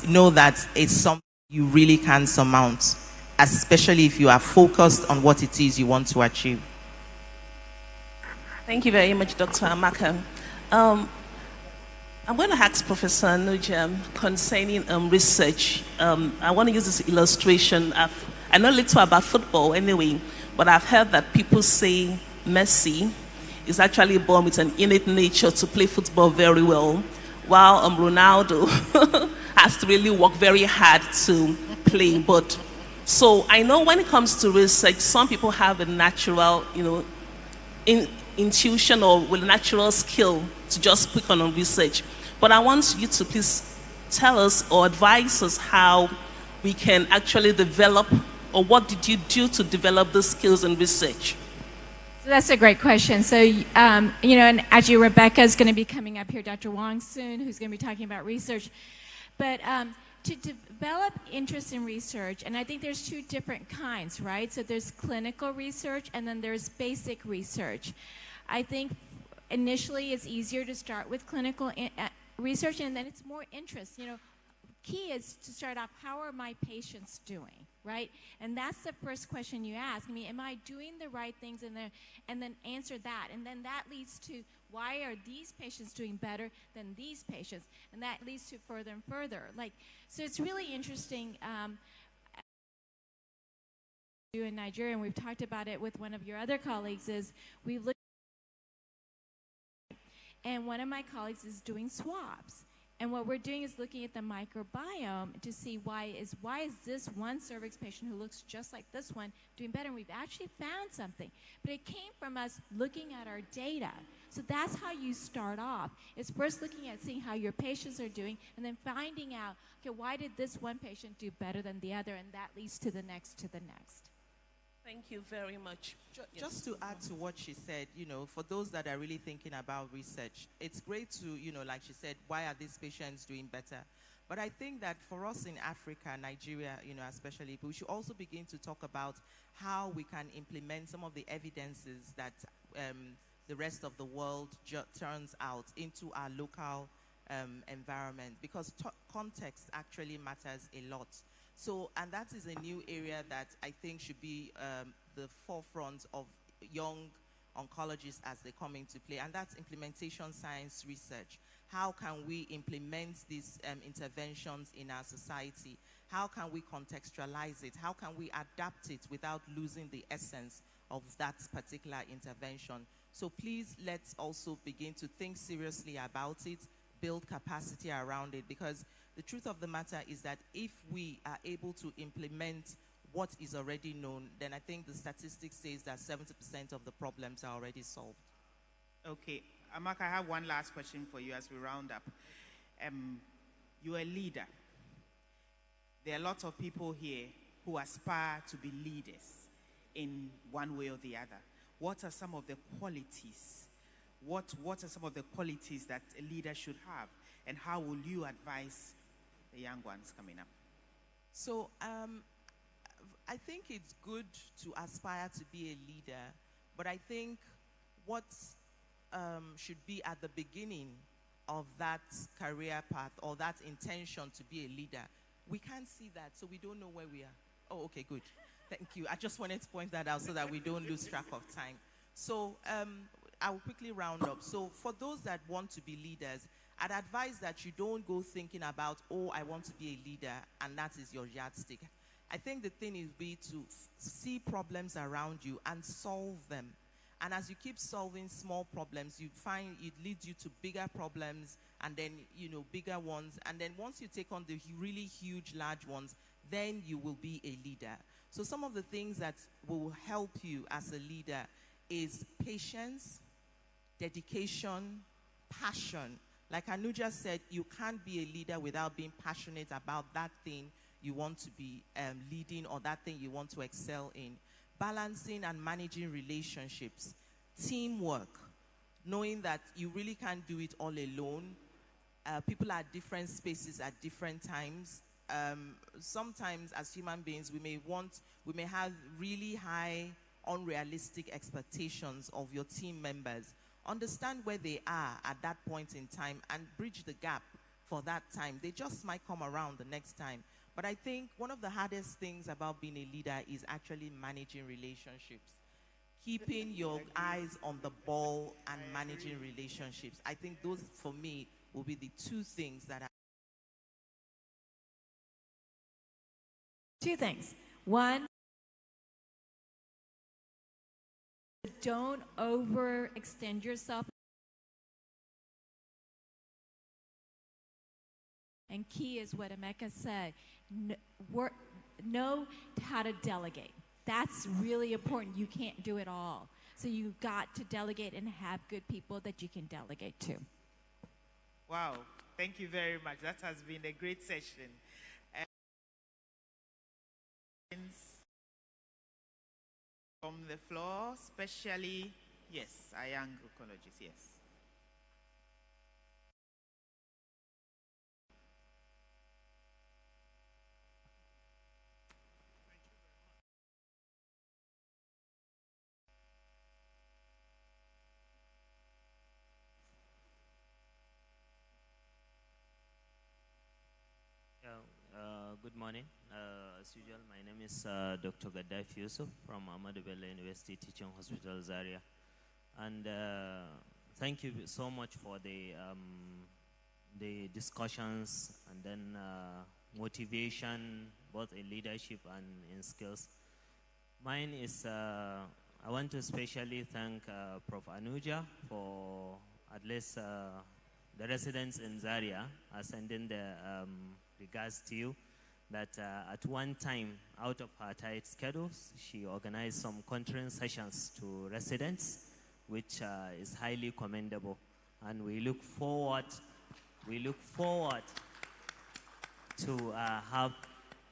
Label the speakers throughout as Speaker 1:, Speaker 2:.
Speaker 1: know that it's something you really can surmount, especially if you are focused on what it is you want to achieve.
Speaker 2: Thank you very much, Dr. Amaka. I'm going to ask Professor Anuja concerning research. I want to use this illustration. I know little about football anyway, but I've heard that people say Messi is actually born with an innate nature to play football very well, while Ronaldo has to really work very hard to play. But so I know when it comes to research, some people have a natural, intuition or with a natural skill to just pick on research. But I want you to please tell us or advise us how we can actually develop, or what did you do to develop the skills in research?
Speaker 3: So that's a great question. So, and actually Rebecca is going to be coming up here, Dr. Wong soon, who's going to be talking about research. But to develop interest in research, and I think there's two different kinds, right? So there's clinical research and then there's basic research. I think initially it's easier to start with clinical research, and then it's more interest. Key is to start off, how are my patients doing, right? And that's the first question you ask. Am I doing the right things in there? And then answer that. And then that leads to, why are these patients doing better than these patients? And that leads to further and further. So it's really interesting. In Nigeria, and we've talked about it with one of your other colleagues, is we look, and one of my colleagues is doing swabs. And what we're doing is looking at the microbiome to see why is this one cervix patient who looks just like this one doing better. And we've actually found something. But it came from us looking at our data. So that's how you start off. It's first looking at seeing how your patients are doing, and then finding out, okay, why did this one patient do better than the other? And that leads to the next, to the next.
Speaker 2: Thank you very much.
Speaker 1: Just to add to what she said, for those that are really thinking about research, it's great to, like she said, why are these patients doing better? But I think that for us in Africa, Nigeria, especially, we should also begin to talk about how we can implement some of the evidences that the rest of the world turns out into our local environment, because context actually matters a lot. So, and that is a new area that I think should be the forefront of young oncologists as they come into play, and that's implementation science research. How can we implement these interventions in our society? How can we contextualize it? How can we adapt it without losing the essence of that particular intervention? So please, let's also begin to think seriously about it, build capacity around it, because the truth of the matter is that if we are able to implement what is already known, then I think the statistics says that 70% of the problems are already solved.
Speaker 4: Okay, Amaka, I have one last question for you as we round up. You're a leader. There are lots of people here who aspire to be leaders in one way or the other. What are some of the qualities? What are some of the qualities that a leader should have? And how will you advise the young ones coming up?
Speaker 1: So I think it's good to aspire to be a leader, but I think what should be at the beginning of that career path or that intention to be a leader, we can't see that, so we don't know where we are. Oh, okay, good. Thank you. I just wanted to point that out so that we don't lose track of time. So I will quickly round up. So for those that want to be leaders, I'd advise that you don't go thinking about, oh, I want to be a leader, and that is your yardstick. I think the thing is to see problems around you and solve them. And as you keep solving small problems, you find it leads you to bigger problems, and then, bigger ones. And then once you take on the really huge, large ones, then you will be a leader. So some of the things that will help you as a leader is patience, dedication, passion. Like Anuja said, you can't be a leader without being passionate about that thing you want to be leading or that thing you want to excel in. Balancing and managing relationships, teamwork, knowing that you really can't do it all alone. People are at different spaces at different times. Sometimes as human beings, we may have really high, unrealistic expectations of your team members. Understand where they are at that point in time and bridge the gap for that time. They just might come around the next time. But I think one of the hardest things about being a leader is actually managing relationships. Keeping your eyes on the ball and managing relationships. I think those, for me, will be the two things that
Speaker 3: Two things. One, don't overextend yourself. And key is what Emeka said. Know how to delegate. That's really important. You can't do it all. So you've got to delegate and have good people that you can delegate to.
Speaker 4: Wow. Thank you very much. That has been a great session. From the floor, especially, yes, our young oncologists, yes.
Speaker 5: Good morning. As usual, my name is Dr. Gaddafi Yusuf from Ahmadu Bello University Teaching Hospital, Zaria. And thank you so much for the discussions and then motivation, both in leadership and in skills. Mine is, I want to especially thank Prof. Anuja for at least the residents in Zaria are sending the regards to you. That at one time, out of her tight schedules, she organized some conference sessions to residents, which is highly commendable. And we look forward to have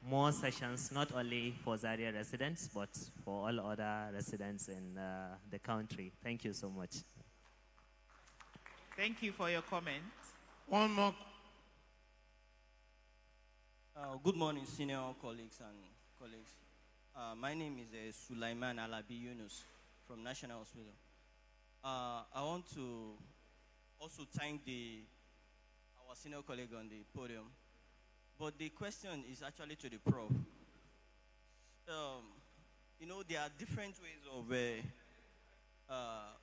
Speaker 5: more sessions, not only for Zaria residents, but for all other residents in the country. Thank you so much.
Speaker 4: Thank you for your comment.
Speaker 6: One more.
Speaker 7: Good morning, senior colleagues and colleagues. My name is Sulaiman Alabi Yunus from National Hospital. I want to also thank our senior colleague on the podium. But the question is actually to the prof. You know, there are different ways of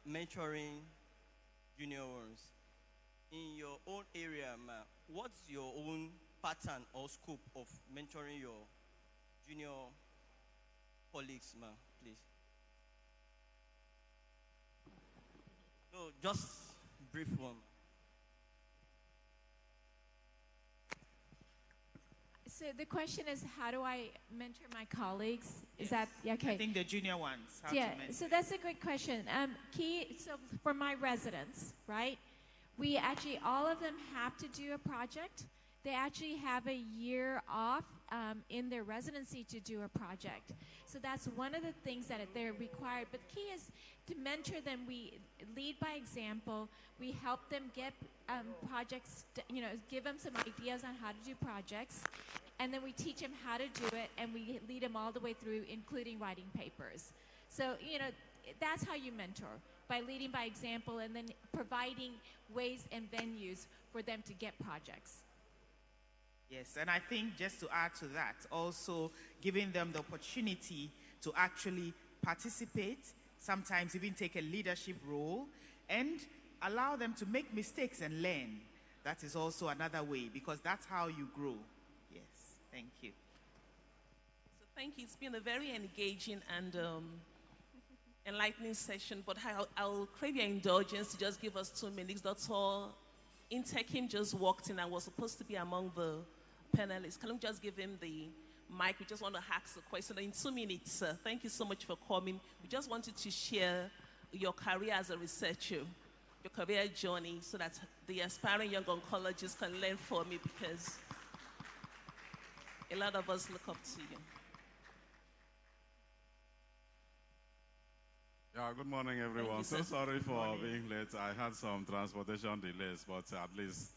Speaker 7: mentoring junior ones. In your own area, what's your own pattern or scope of mentoring your junior colleagues, please? No, just brief one.
Speaker 3: So the question is, how do I mentor my colleagues? Is that okay?
Speaker 4: I think the junior ones.
Speaker 3: Yeah, so that's a great question. So for my residents, right? We actually, all of them have to do a project. They actually have a year off in their residency to do a project. So that's one of the things that they're required. But the key is to mentor them. We lead by example. We help them get projects, give them some ideas on how to do projects. And then we teach them how to do it, and we lead them all the way through, including writing papers. So, that's how you mentor, by leading by example and then providing ways and venues for them to get projects.
Speaker 4: Yes, and I think just to add to that, also giving them the opportunity to actually participate, sometimes even take a leadership role, and allow them to make mistakes and learn. That is also another way, because that's how you grow. Yes, thank you.
Speaker 2: So thank you. It's been a very engaging and enlightening session, but I'll crave your indulgence to just give us 2 minutes. Dr. Intekim just walked in and was supposed to be among the panelists. Can we just give him the mic? We just want to ask a question in 2 minutes, sir. Thank you so much for coming. We just wanted to share your career as a researcher, your career journey, so that the aspiring young oncologists can learn from you, because a lot of us look up to you.
Speaker 6: Yeah, good morning, everyone. So sorry for being late. I had some transportation delays, but at least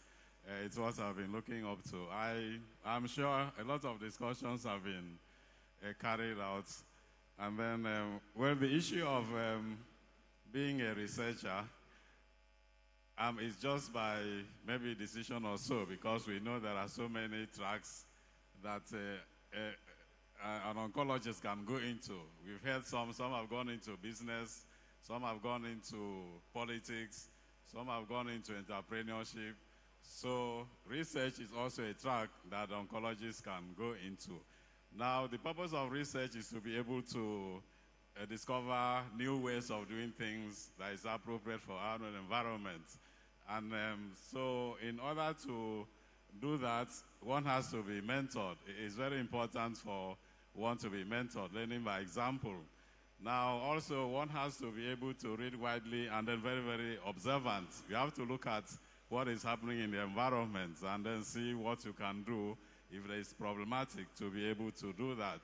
Speaker 6: it's what I've been looking up to. I'm sure a lot of discussions have been carried out. And then, well, the issue of being a researcher, It's just by maybe decision or so, because we know there are so many tracks that an oncologist can go into. We've heard some have gone into business, some have gone into politics, some have gone into entrepreneurship. So research is also a track that oncologists can go into. Now, the purpose of research is to be able to discover new ways of doing things that is appropriate for our environment. And so in order to do that, one has to be mentored. It is very important for one to be mentored, learning by example. Now, also, one has to be able to read widely and then very, very observant. You have to look at what is happening in the environment and then see what you can do if it is problematic to be able to do that.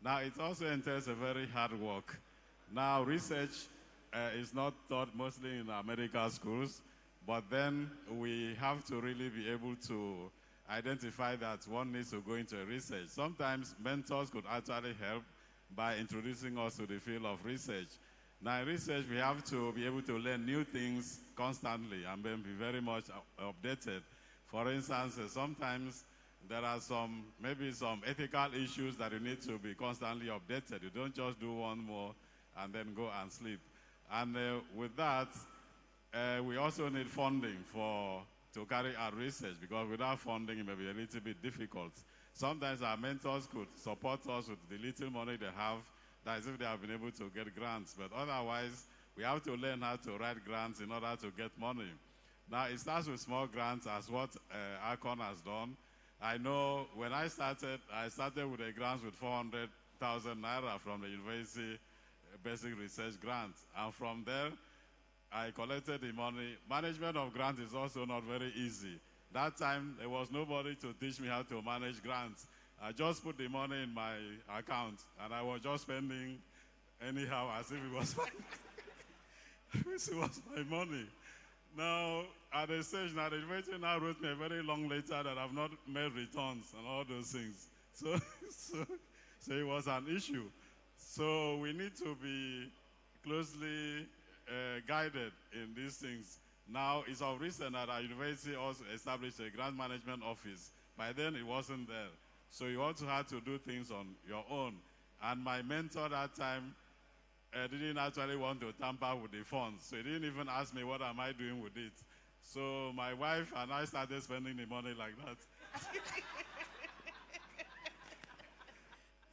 Speaker 6: Now, it also entails a very hard work. Now, research is not taught mostly in our medical schools, but then we have to really be able to identify that one needs to go into research. Sometimes mentors could actually help by introducing us to the field of research. Now, in research, we have to be able to learn new things constantly and then be very much updated. For instance, sometimes there are maybe some ethical issues that you need to be constantly updated. You don't just do one more and then go and sleep. And with that, we also need funding to carry out research, because without funding, it may be a little bit difficult. Sometimes our mentors could support us with the little money they have, that is if they have been able to get grants. But otherwise, we have to learn how to write grants in order to get money. Now, it starts with small grants, as what Arcon has done. I know when I started with a grant with 400,000 naira from the university basic research grant. And from there, I collected the money. Management of grants is also not very easy. That time, there was nobody to teach me how to manage grants. I just put the money in my account, and I was just spending anyhow as if it was my money. Now, at the stage, now the university now wrote me a very long letter that I've not made returns and all those things. So it was an issue. So we need to be closely guided in these things. Now, it's of recent that our university also established a grant management office. By then, it wasn't there. So you also had to do things on your own. And my mentor that time didn't actually want to tamper with the funds. So he didn't even ask me what am I doing with it. So my wife and I started spending the money like that.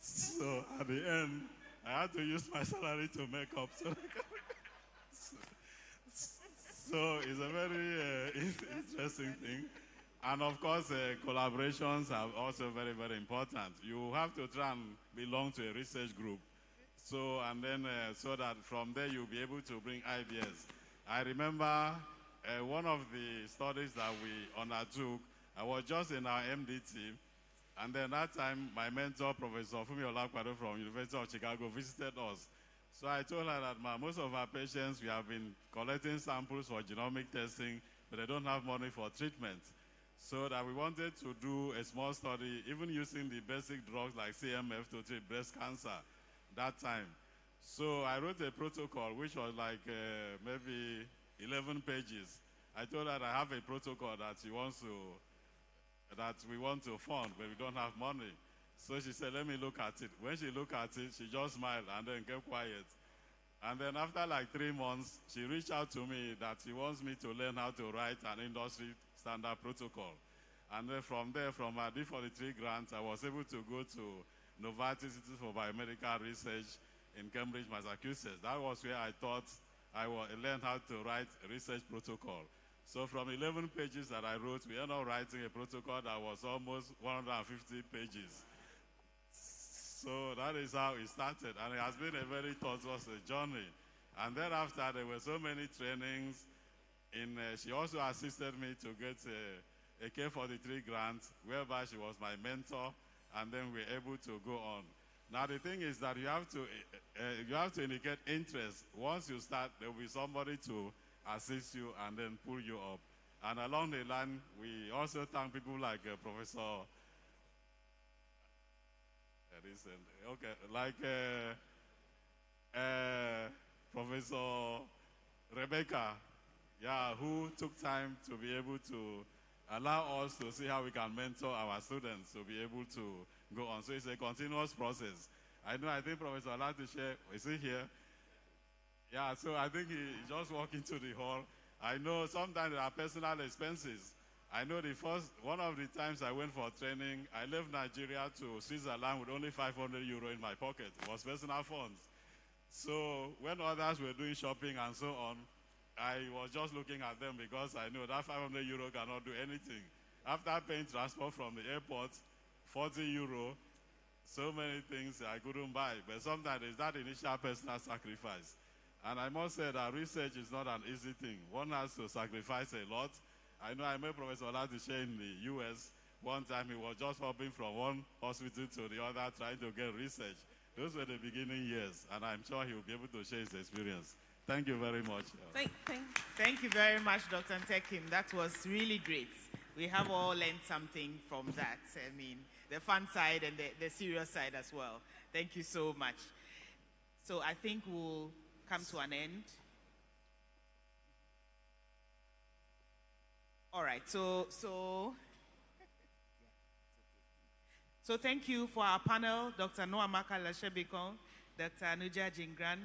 Speaker 6: So at the end, I had to use my salary to make up. So it's a very interesting thing. And of course, collaborations are also very, very important. You have to try and belong to a research group. So, and then so that from there you'll be able to bring ideas. I remember one of the studies that we undertook, I was just in our MD team, and then that time my mentor, Professor Fumi Olakwado from University of Chicago, visited us. So I told her that most of our patients, we have been collecting samples for genomic testing, but they don't have money for treatment. So that we wanted to do a small study, even using the basic drugs like CMF to treat breast cancer that time. So I wrote a protocol, which was like maybe 11 pages. I told her I have a protocol that we want to fund, but we don't have money. So she said, let me look at it. When she looked at it, she just smiled and then kept quiet. And then after like 3 months, she reached out to me that she wants me to learn how to write an industry standard protocol. And then from there, from our D43 grant, I was able to go to Novartis Institute for Biomedical Research in Cambridge, Massachusetts. That was where I thought I learned how to write a research protocol. So from 11 pages that I wrote, we ended up writing a protocol that was almost 150 pages. So that is how it started, and it has been a very tortuous journey. And thereafter, there were so many trainings. She also assisted me to get a K43 grant, whereby she was my mentor, and then we were able to go on. Now the thing is that you have to indicate interest. Once you start, there will be somebody to assist you and then pull you up. And along the line, we also thank people like Professor. Professor Rebecca who took time to be able to allow us to see how we can mentor our students to be able to go on. So it's a continuous process. I think Professor Latishe, is he here? Yeah, so I think he just walked into the hall. I know sometimes there are personal expenses. I know one of the times I went for training, I left Nigeria to Switzerland with only 500 euro in my pocket. It was personal funds. So when others were doing shopping and so on, I was just looking at them because I know that 500 euro cannot do anything. After paying transport from the airport, 40 euro, so many things I couldn't buy. But sometimes it's that initial personal sacrifice. And I must say that research is not an easy thing. One has to sacrifice a lot. I know I met Professor Latishe in the US. One time he was just hopping from one hospital to the other trying to get research. Those were the beginning years, and I'm sure he will be able to share his experience. Thank you very much.
Speaker 4: Thank you very much, Dr. Ntekim. That was really great. We have all learned something from that. I mean, the fun side and the serious side as well. Thank you so much. So I think we'll come to an end. All right, so thank you for our panel, Dr. Noamaka Lashebikon, Dr. Anuja Jingran,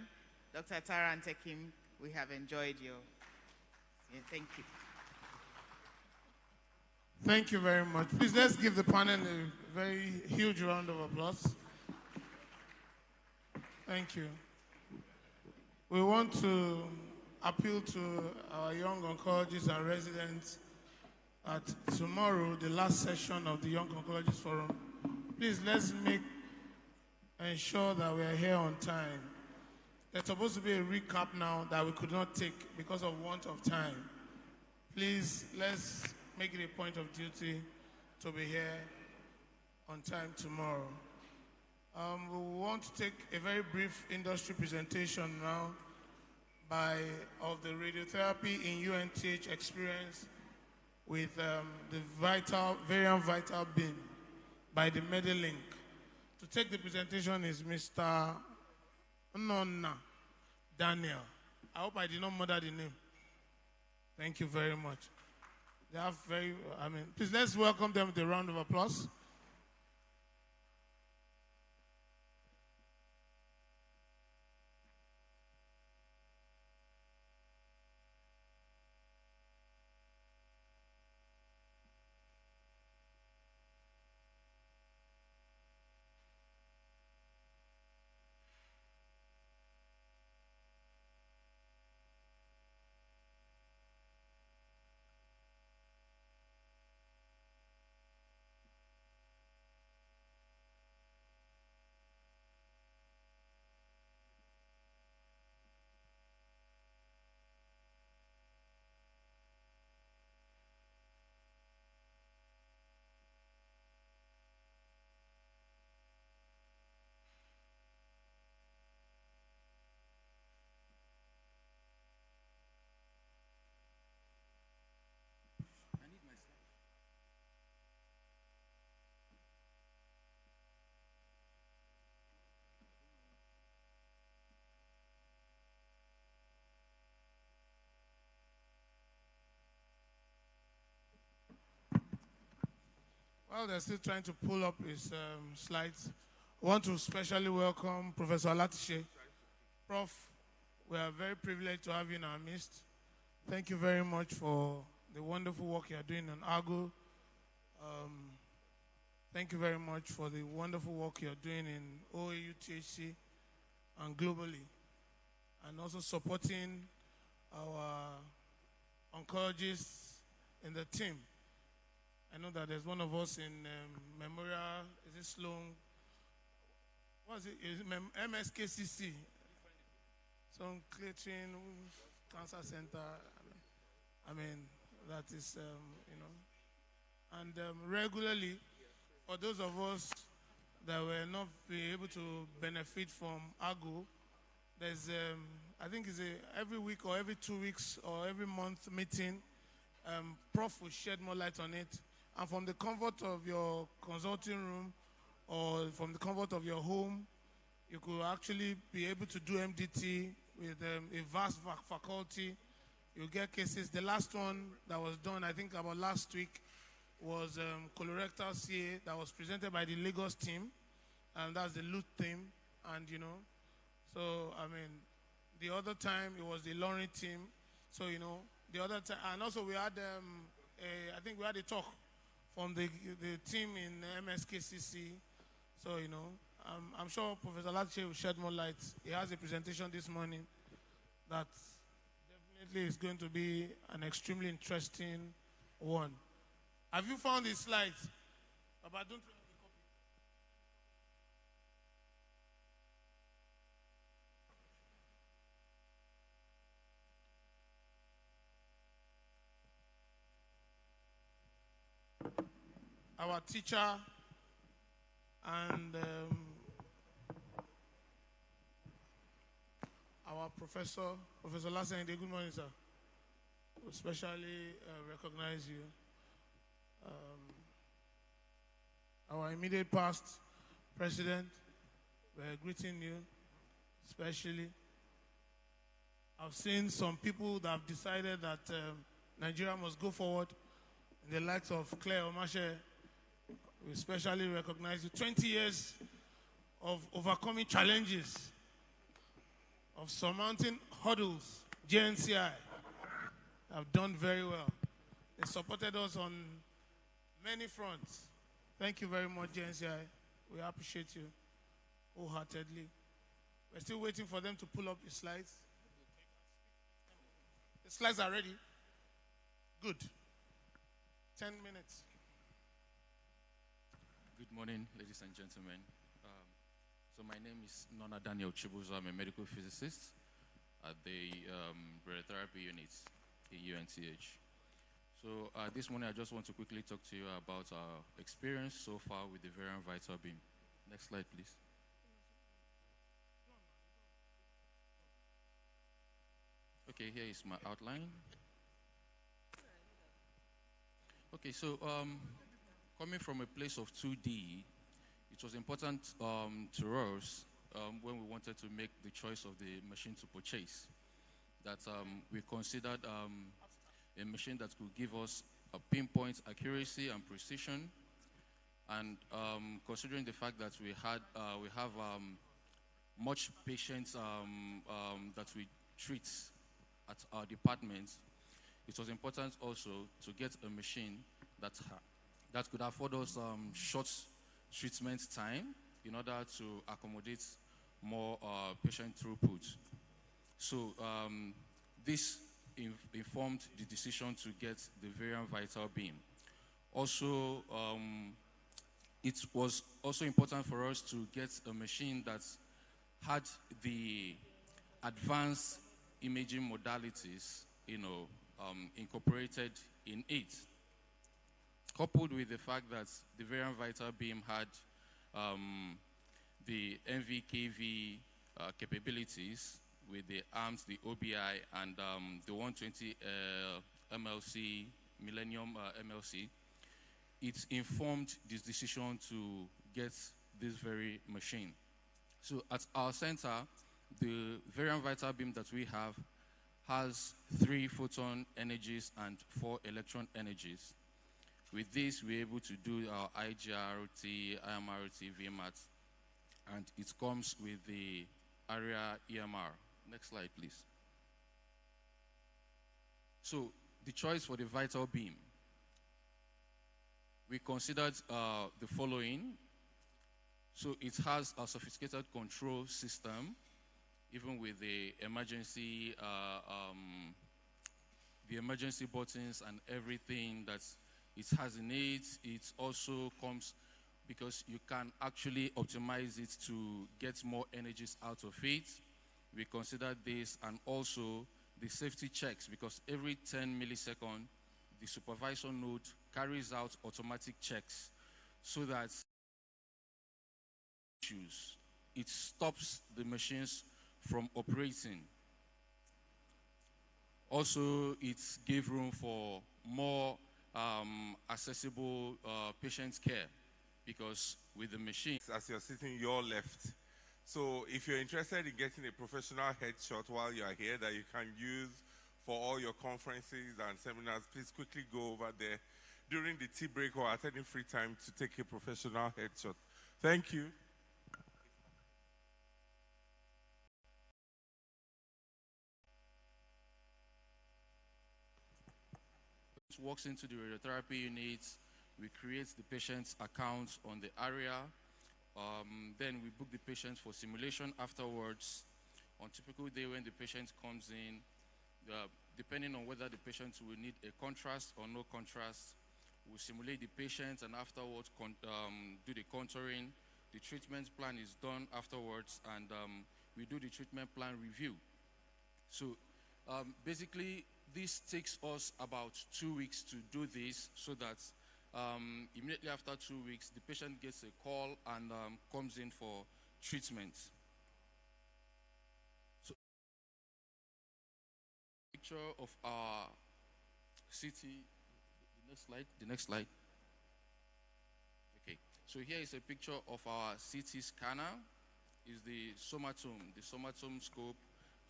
Speaker 4: Dr. Tara Ntekim. We have enjoyed you. Thank you.
Speaker 8: Thank you very much. Please, let's give the panel a very huge round of applause. Thank you. We want to appeal to our young oncologists and residents at tomorrow, the last session of the Young Oncologists Forum. Please, let's ensure that we are here on time. There's supposed to be a recap now that we could not take because of want of time. Please, let's make it a point of duty to be here on time tomorrow. We want to take a very brief industry presentation now of the radiotherapy in UNTH experience with the variant vital beam by the MediLink. To take the presentation is Mr. Nonna Daniel. I hope I did not murder the name. Thank you very much. They have please let's welcome them with a round of applause. While they're still trying to pull up his slides, I want to specially welcome Professor Latishe. Prof, we are very privileged to have you in our midst. Thank you very much for the wonderful work you are doing on ARGO. Thank you very much for the wonderful work you are doing in OAU, THC, and globally, and also supporting our oncologists in the team. I know that there's one of us in Memorial, is it Sloan? What is it? Is it MSKCC? Sloan Clayton Cancer Center. I mean, that is, And regularly, for those of us that were not be able to benefit from ARGO, there's, I think it's every week or every 2 weeks or every month meeting. Prof will shed more light on it. And from the comfort of your consulting room or from the comfort of your home, you could actually be able to do MDT with a vast faculty You get cases. The last one that was done, I think about last week, was colorectal CA that was presented by the Lagos team, and that's the LUT team. And so I mean, the other time it was the Lorry team. So the other time, and also we had I think we had a talk from the team in MSKCC. So I'm sure Professor Latche will shed more light. He has a presentation this morning that definitely is going to be an extremely interesting one. Have you found the slides? Baba, don't you have a copy? Our teacher and our professor, Professor Lasende, good morning, sir. We especially recognize you. Our immediate past president, we're greeting you, especially. I've seen some people that have decided that Nigeria must go forward, in the likes of Claire Omashe. We especially recognize you. 20 years of overcoming challenges, of surmounting hurdles. JNCI have done very well. They supported us on many fronts. Thank you very much, JNCI. We appreciate you wholeheartedly. We're still waiting for them to pull up the slides. The slides are ready. Good. 10 minutes.
Speaker 9: Good morning, ladies and gentlemen. So my name is Nona Daniel Chibuzo. I'm a medical physicist at the radiotherapy unit in UNTH. So this morning I just want to quickly talk to you about our experience so far with the variant vital beam. Next slide, please. Okay, here is my outline. Okay, so coming from a place of 2D, it was important to us when we wanted to make the choice of the machine to purchase that we considered a machine that could give us a pinpoint accuracy and precision, and considering the fact that we have much patients that we treat at our department, it was important also to get a machine that could afford us short treatment time in order to accommodate more patient throughput. So this informed the decision to get the variant vital beam. Also, it was also important for us to get a machine that had the advanced imaging modalities, incorporated in it, coupled with the fact that the variant vital beam had the MVKV capabilities with the ARMS, the OBI, and the 120 MLC, Millennium MLC. It informed this decision to get this very machine. So at our center, the variant vital beam that we have has 3 photon energies and 4 electron energies. With this, we're able to do our IGRT, IMRT, VMAT, and it comes with the ARIA EMR. Next slide, please. So the choice for the vital beam, we considered the following. So it has a sophisticated control system, even with the emergency buttons and everything that it has in it. It also comes because you can actually optimize it to get more energies out of it. We considered this, and also the safety checks, because every 10 milliseconds, the supervisor node carries out automatic checks so that it stops the machines from operating. Also, it gave room for more accessible patient care, because with the machine,
Speaker 10: as you're sitting your left, so if you're interested in getting a professional headshot while you're here that you can use for all your conferences and seminars, please quickly go over there during the tea break or at any free time to take a professional headshot. Thank you.
Speaker 9: Walks into the radiotherapy unit, we create the patient's account on the area, then we book the patient for simulation afterwards. On typical day when the patient comes in, depending on whether the patient will need a contrast or no contrast, we simulate the patient and afterwards do the contouring. The treatment plan is done afterwards, and we do the treatment plan review. So basically, this takes us about 2 weeks to do this, so that immediately after 2 weeks, the patient gets a call and comes in for treatment. So, picture of our CT. The next slide. Okay, so here is a picture of our CT scanner. Is the somatome scope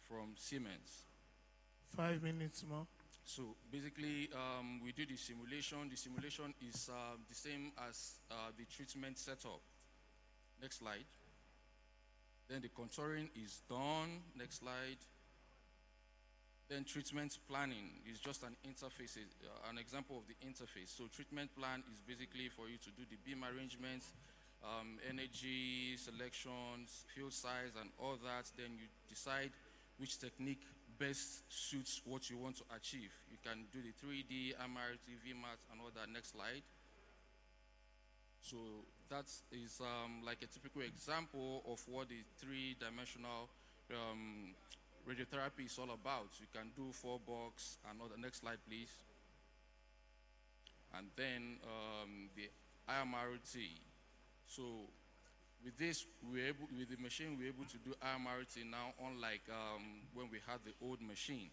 Speaker 9: from Siemens.
Speaker 8: 5 minutes more.
Speaker 9: So basically, we do the simulation. The simulation is the same as the treatment setup. Next slide. Then the contouring is done. Next slide. Then treatment planning is just an interface, an example of the interface. So treatment plan is basically for you to do the beam arrangements, energy selections, field size, and all that. Then you decide which technique best suits what you want to achieve. You can do the 3D, MRT, VMAT, and all that. Next slide. So that is like a typical example of what the three-dimensional radiotherapy is all about. You can do 4-box and all the next slide, please. And then the IMRT. So with this, with the machine, we're able to do IMRT now, unlike when we had the old machine.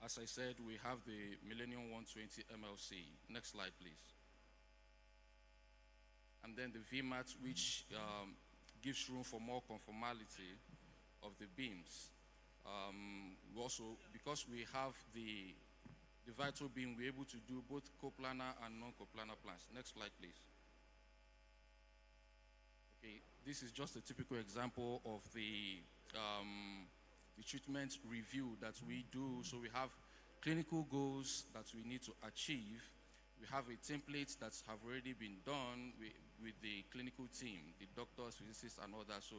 Speaker 9: As I said, we have the Millennium 120 MLC. Next slide, please. And then the VMAT, which gives room for more conformality of the beams. We also, because we have the vital beam, we're able to do both coplanar and non-coplanar plans. Next slide, please. Okay, this is just a typical example of the treatment review that we do. So we have clinical goals that we need to achieve. We have a template that have already been done with the clinical team, the doctors, physicists, and all that. So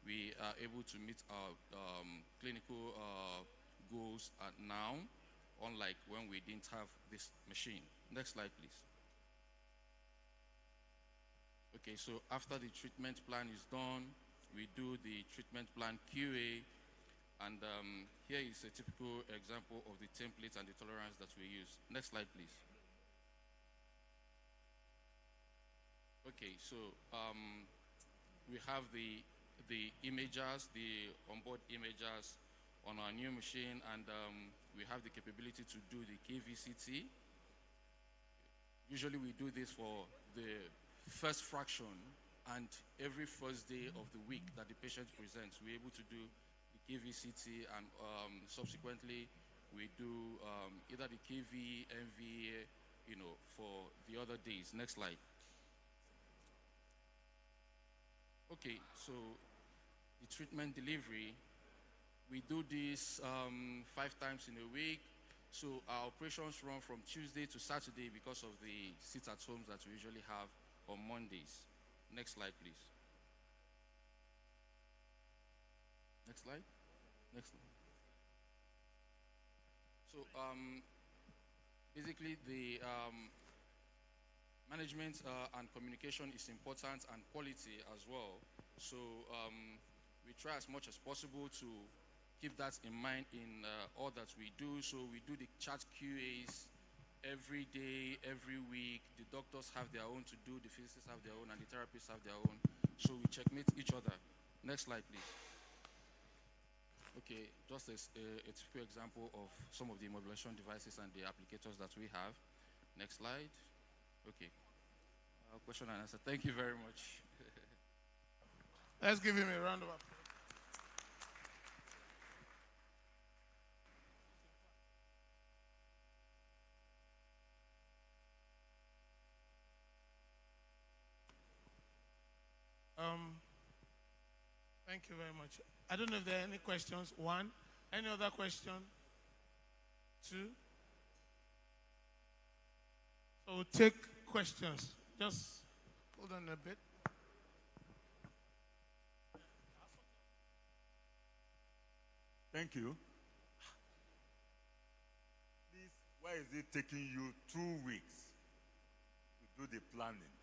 Speaker 9: we are able to meet our clinical goals now, unlike when we didn't have this machine. Next slide, please. Okay, so after the treatment plan is done, we do the treatment plan QA, and here is a typical example of the templates and the tolerance that we use. Next slide, please. Okay, so we have the imagers, the onboard imagers on our new machine, and we have the capability to do the KVCT. Usually we do this for the first fraction, and every first day of the week that the patient presents, we're able to do the KVCT, and subsequently we do either the KV, MV, for the other days. Next slide. Okay, so the treatment delivery, we do this 5 times in a week. So our operations run from Tuesday to Saturday because of the sit-at-homes that we usually have on Mondays. Next slide, please. Next slide. Next slide. So basically the management and communication is important, and quality as well. So we try as much as possible to keep that in mind in all that we do. So we do the chat QAs every day, every week. The doctors have their own to do, the physicists have their own, and the therapists have their own. So we checkmate each other. Next slide, please. Okay, just a typical example of some of the immobilization devices and the applicators that we have. Next slide. Okay. Question and answer. Thank you very much.
Speaker 8: Let's give him a round of applause. Thank you very much. I don't know if there are any questions. One. Any other question? Two. So we'll take questions. Just hold on a bit.
Speaker 11: Thank you. Please, why is it taking you 2 weeks to do the planning?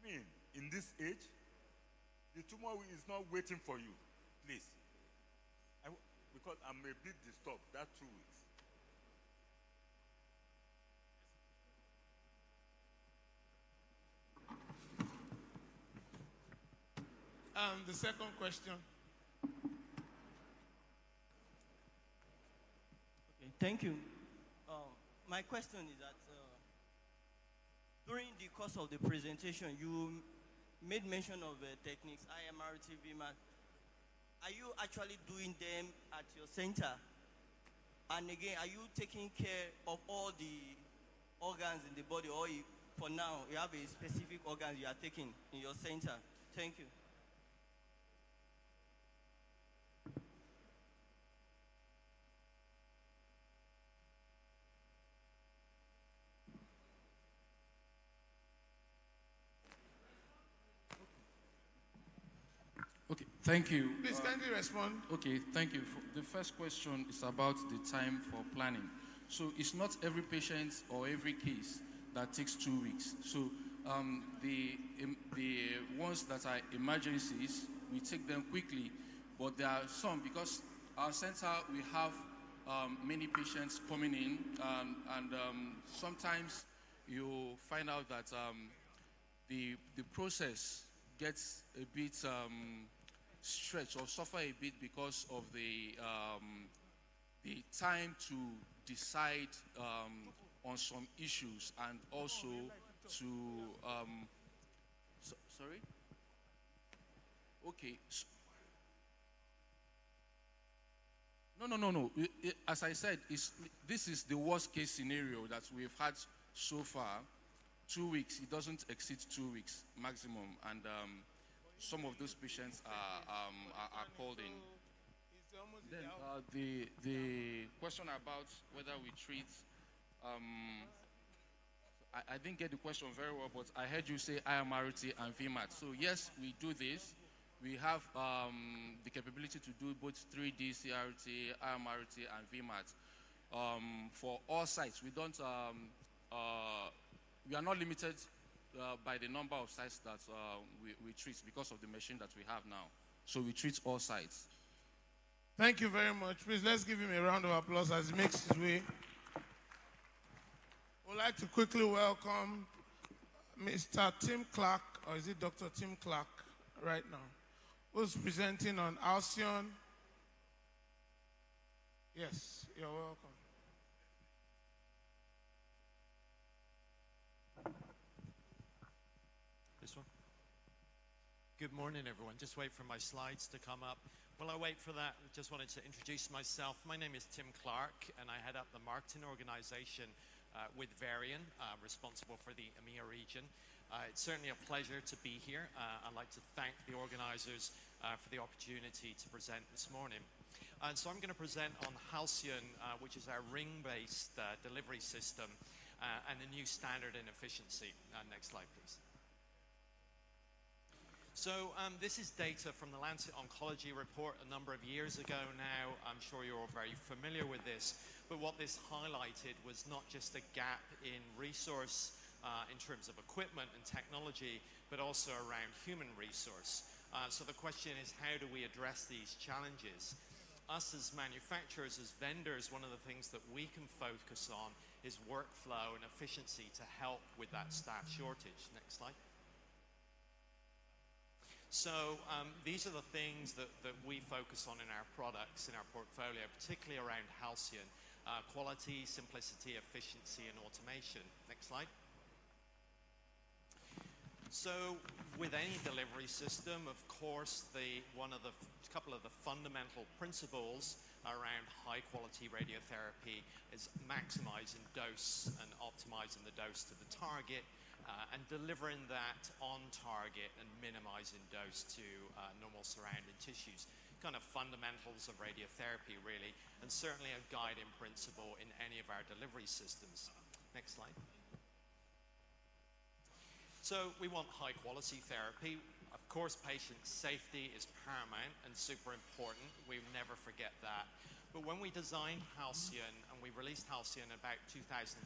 Speaker 11: I mean, in this age, the tumor is not waiting for you. Please. Because I'm a bit disturbed, that 2 weeks.
Speaker 8: The second question.
Speaker 7: Okay, thank you. My question is that during the course of the presentation, you made mention of techniques, IMRT, VMAT. Are you actually doing them at your center? And again, are you taking care of all the organs in the body, or for now, you have a specific organ you are taking in your center? Thank you.
Speaker 9: Okay, thank you.
Speaker 8: Please kindly respond.
Speaker 9: Okay, thank you. The first question is about the time for planning. So it's not every patient or every case that takes 2 weeks. So the ones that are emergencies, we take them quickly, but there are some, because our center, we have many patients coming in, and sometimes you find out that the process gets a bit stretched or suffer a bit because of the time to decide on some issues, and also to sorry. Okay. No. As I said, this is the worst case scenario that we've had so far. 2 weeks. It doesn't exceed 2 weeks maximum, and some of those patients are called in. Then the question about whether we treat, I didn't get the question very well, but I heard you say IMRT and VMAT. So yes, we do this. We have the capability to do both 3D CRT, IMRT, and VMAT for all sites. We don't. We are not limited by the number of sites that we treat because of the machine that we have now. So we treat all sites.
Speaker 8: Thank you very much. Please, let's give him a round of applause as he makes his way. We'd like to quickly welcome Mr. Tim Clark, or is it Dr. Tim Clark right now, who's presenting on Alcyon. Yes, you're welcome.
Speaker 12: This one? Good morning, everyone. Just wait for my slides to come up. While I wait for that, I just wanted to introduce myself. My name is Tim Clark, and I head up the marketing organization with Varian, responsible for the EMEA region. It's certainly a pleasure to be here. I'd like to thank the organizers for the opportunity to present this morning. And so I'm going to present on Halcyon, which is our ring-based delivery system, and the new standard in efficiency. Next slide, please. So this is data from the Lancet Oncology report a number of years ago now. I'm sure you're all very familiar with this. But what this highlighted was not just a gap in resource in terms of equipment and technology, but also around human resource. So the question is, how do we address these challenges? Us as manufacturers, as vendors, one of the things that we can focus on is workflow and efficiency to help with that staff shortage. Next slide. So these are the things that we focus on in our products, in our portfolio, particularly around Halcyon. Quality, simplicity, efficiency, and automation. Next slide. So with any delivery system, of course, couple of the fundamental principles around high-quality radiotherapy is maximizing dose and optimizing the dose to the target, and delivering that on target and minimizing dose to normal surrounding tissues. Kind of fundamentals of radiotherapy, really, and certainly a guiding principle in any of our delivery systems. Next slide. So we want high quality therapy. Of course, patient safety is paramount and super important. We never forget that. But when we designed Halcyon, and we released Halcyon in about 2017,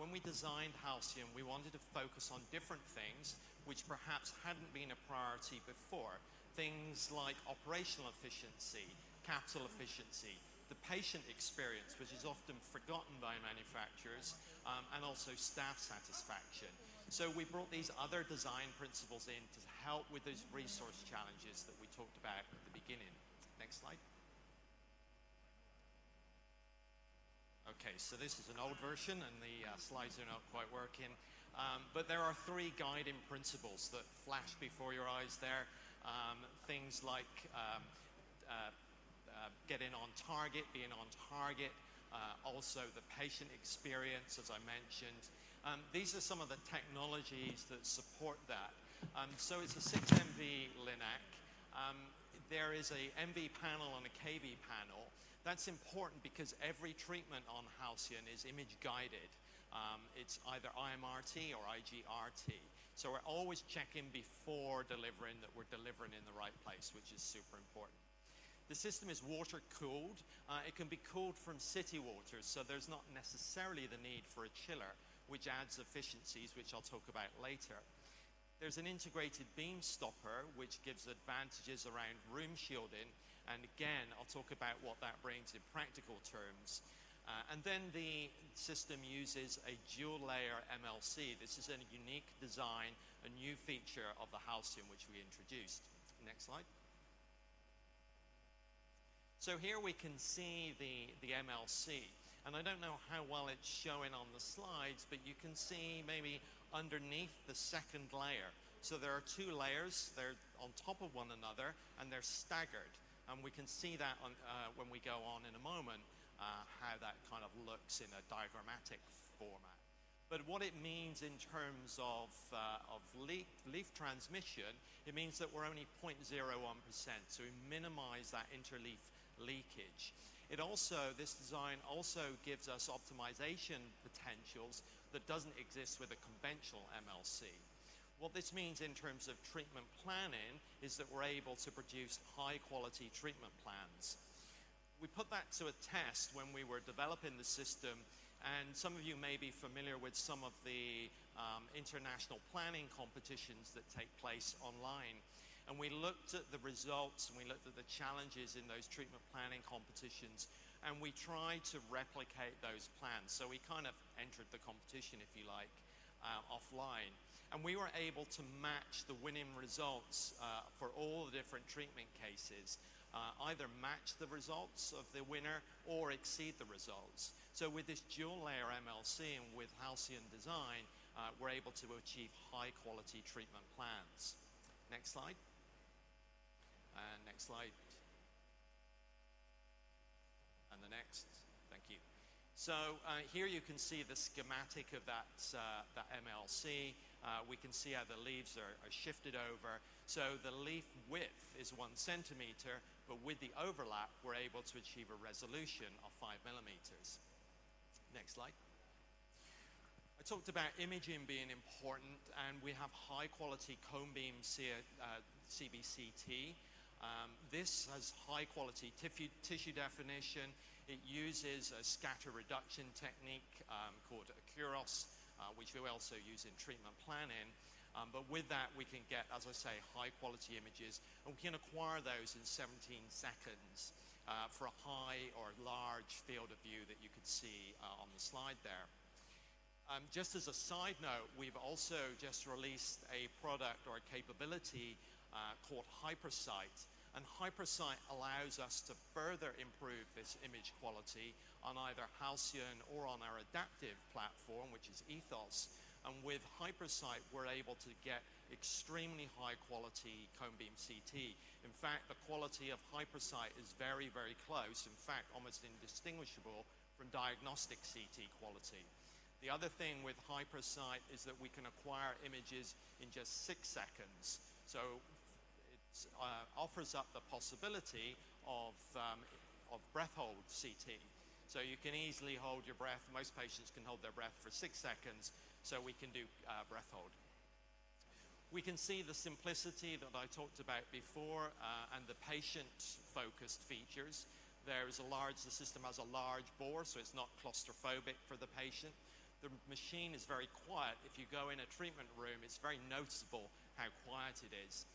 Speaker 12: when we designed Halcyon, we wanted to focus on different things which perhaps hadn't been a priority before. Things like operational efficiency, capital efficiency, the patient experience, which is often forgotten by manufacturers, and also staff satisfaction. So we brought these other design principles in to help with those resource challenges that we talked about at the beginning. Next slide. Okay, so this is an old version and the slides are not quite working. But there are three guiding principles that flash before your eyes there. Things like getting on target, being on target, also the patient experience, as I mentioned. These are some of the technologies that support that. So it's a 6MV LINAC. There is a MV panel and a KV panel. That's important because every treatment on Halcyon is image guided. It's either IMRT or IGRT. So we're always checking before delivering that we're delivering in the right place, which is super important. The system is water cooled. It can be cooled from city waters, so there's not necessarily the need for a chiller, which adds efficiencies, which I'll talk about later. There's an integrated beam stopper, which gives advantages around room shielding. And again, I'll talk about what that brings in practical terms. And then the system uses a dual layer MLC. This is a unique design, a new feature of the Halcyon, which we introduced. Next slide. So here we can see the MLC. And I don't know how well it's showing on the slides, but you can see maybe underneath the second layer. So there are two layers, they're on top of one another, and they're staggered. And we can see that on, when we go on in a moment, how that kind of looks in a diagrammatic format. But what it means in terms of leaf transmission, it means that we're only 0.01%, so we minimize that interleaf leakage. It also, this design also gives us optimization potentials that doesn't exist with a conventional MLC. What this means in terms of treatment planning is that we're able to produce high quality treatment plans. We put that to a test when we were developing the system, and some of you may be familiar with some of the international planning competitions that take place online. And we looked at the results and we looked at the challenges in those treatment planning competitions, and we tried to replicate those plans. So we kind of entered the competition, if you like, offline. And we were able to match the winning results for all the different treatment cases, either match the results of the winner or exceed the results. So with this dual layer MLC and with Halcyon design, we're able to achieve high quality treatment plans. Next slide. Next slide. And the next. Thank you. So here you can see the schematic of that MLC. We can see how the leaves are shifted over. So the leaf width is 1 centimeter, but with the overlap, we're able to achieve a resolution of 5 millimeters. Next slide. I talked about imaging being important, and we have high quality cone beam CBCT. This has high quality tissue definition. It uses a scatter reduction technique called Kuros, which we also use in treatment planning. But with that, we can get, as I say, high quality images, and we can acquire those in 17 seconds for a high or large field of view that you could see on the slide there. Just as a side note, we've also just released a product or a capability called HyperSight. And HyperSight allows us to further improve this image quality on either Halcyon or on our adaptive platform, which is Ethos. And with HyperSight, we're able to get extremely high quality cone beam CT. In fact, the quality of HyperSight is very, very close. In fact, almost indistinguishable from diagnostic CT quality. The other thing with HyperSight is that we can acquire images in just 6 seconds. So it offers up the possibility of breath hold CT. So you can easily hold your breath. Most patients can hold their breath for 6 seconds, so we can do breath hold. We can see the simplicity that I talked about before and the patient-focused features. The system has a large bore, so it's not claustrophobic for the patient. The machine is very quiet. If you go in a treatment room, it's very noticeable how quiet it is.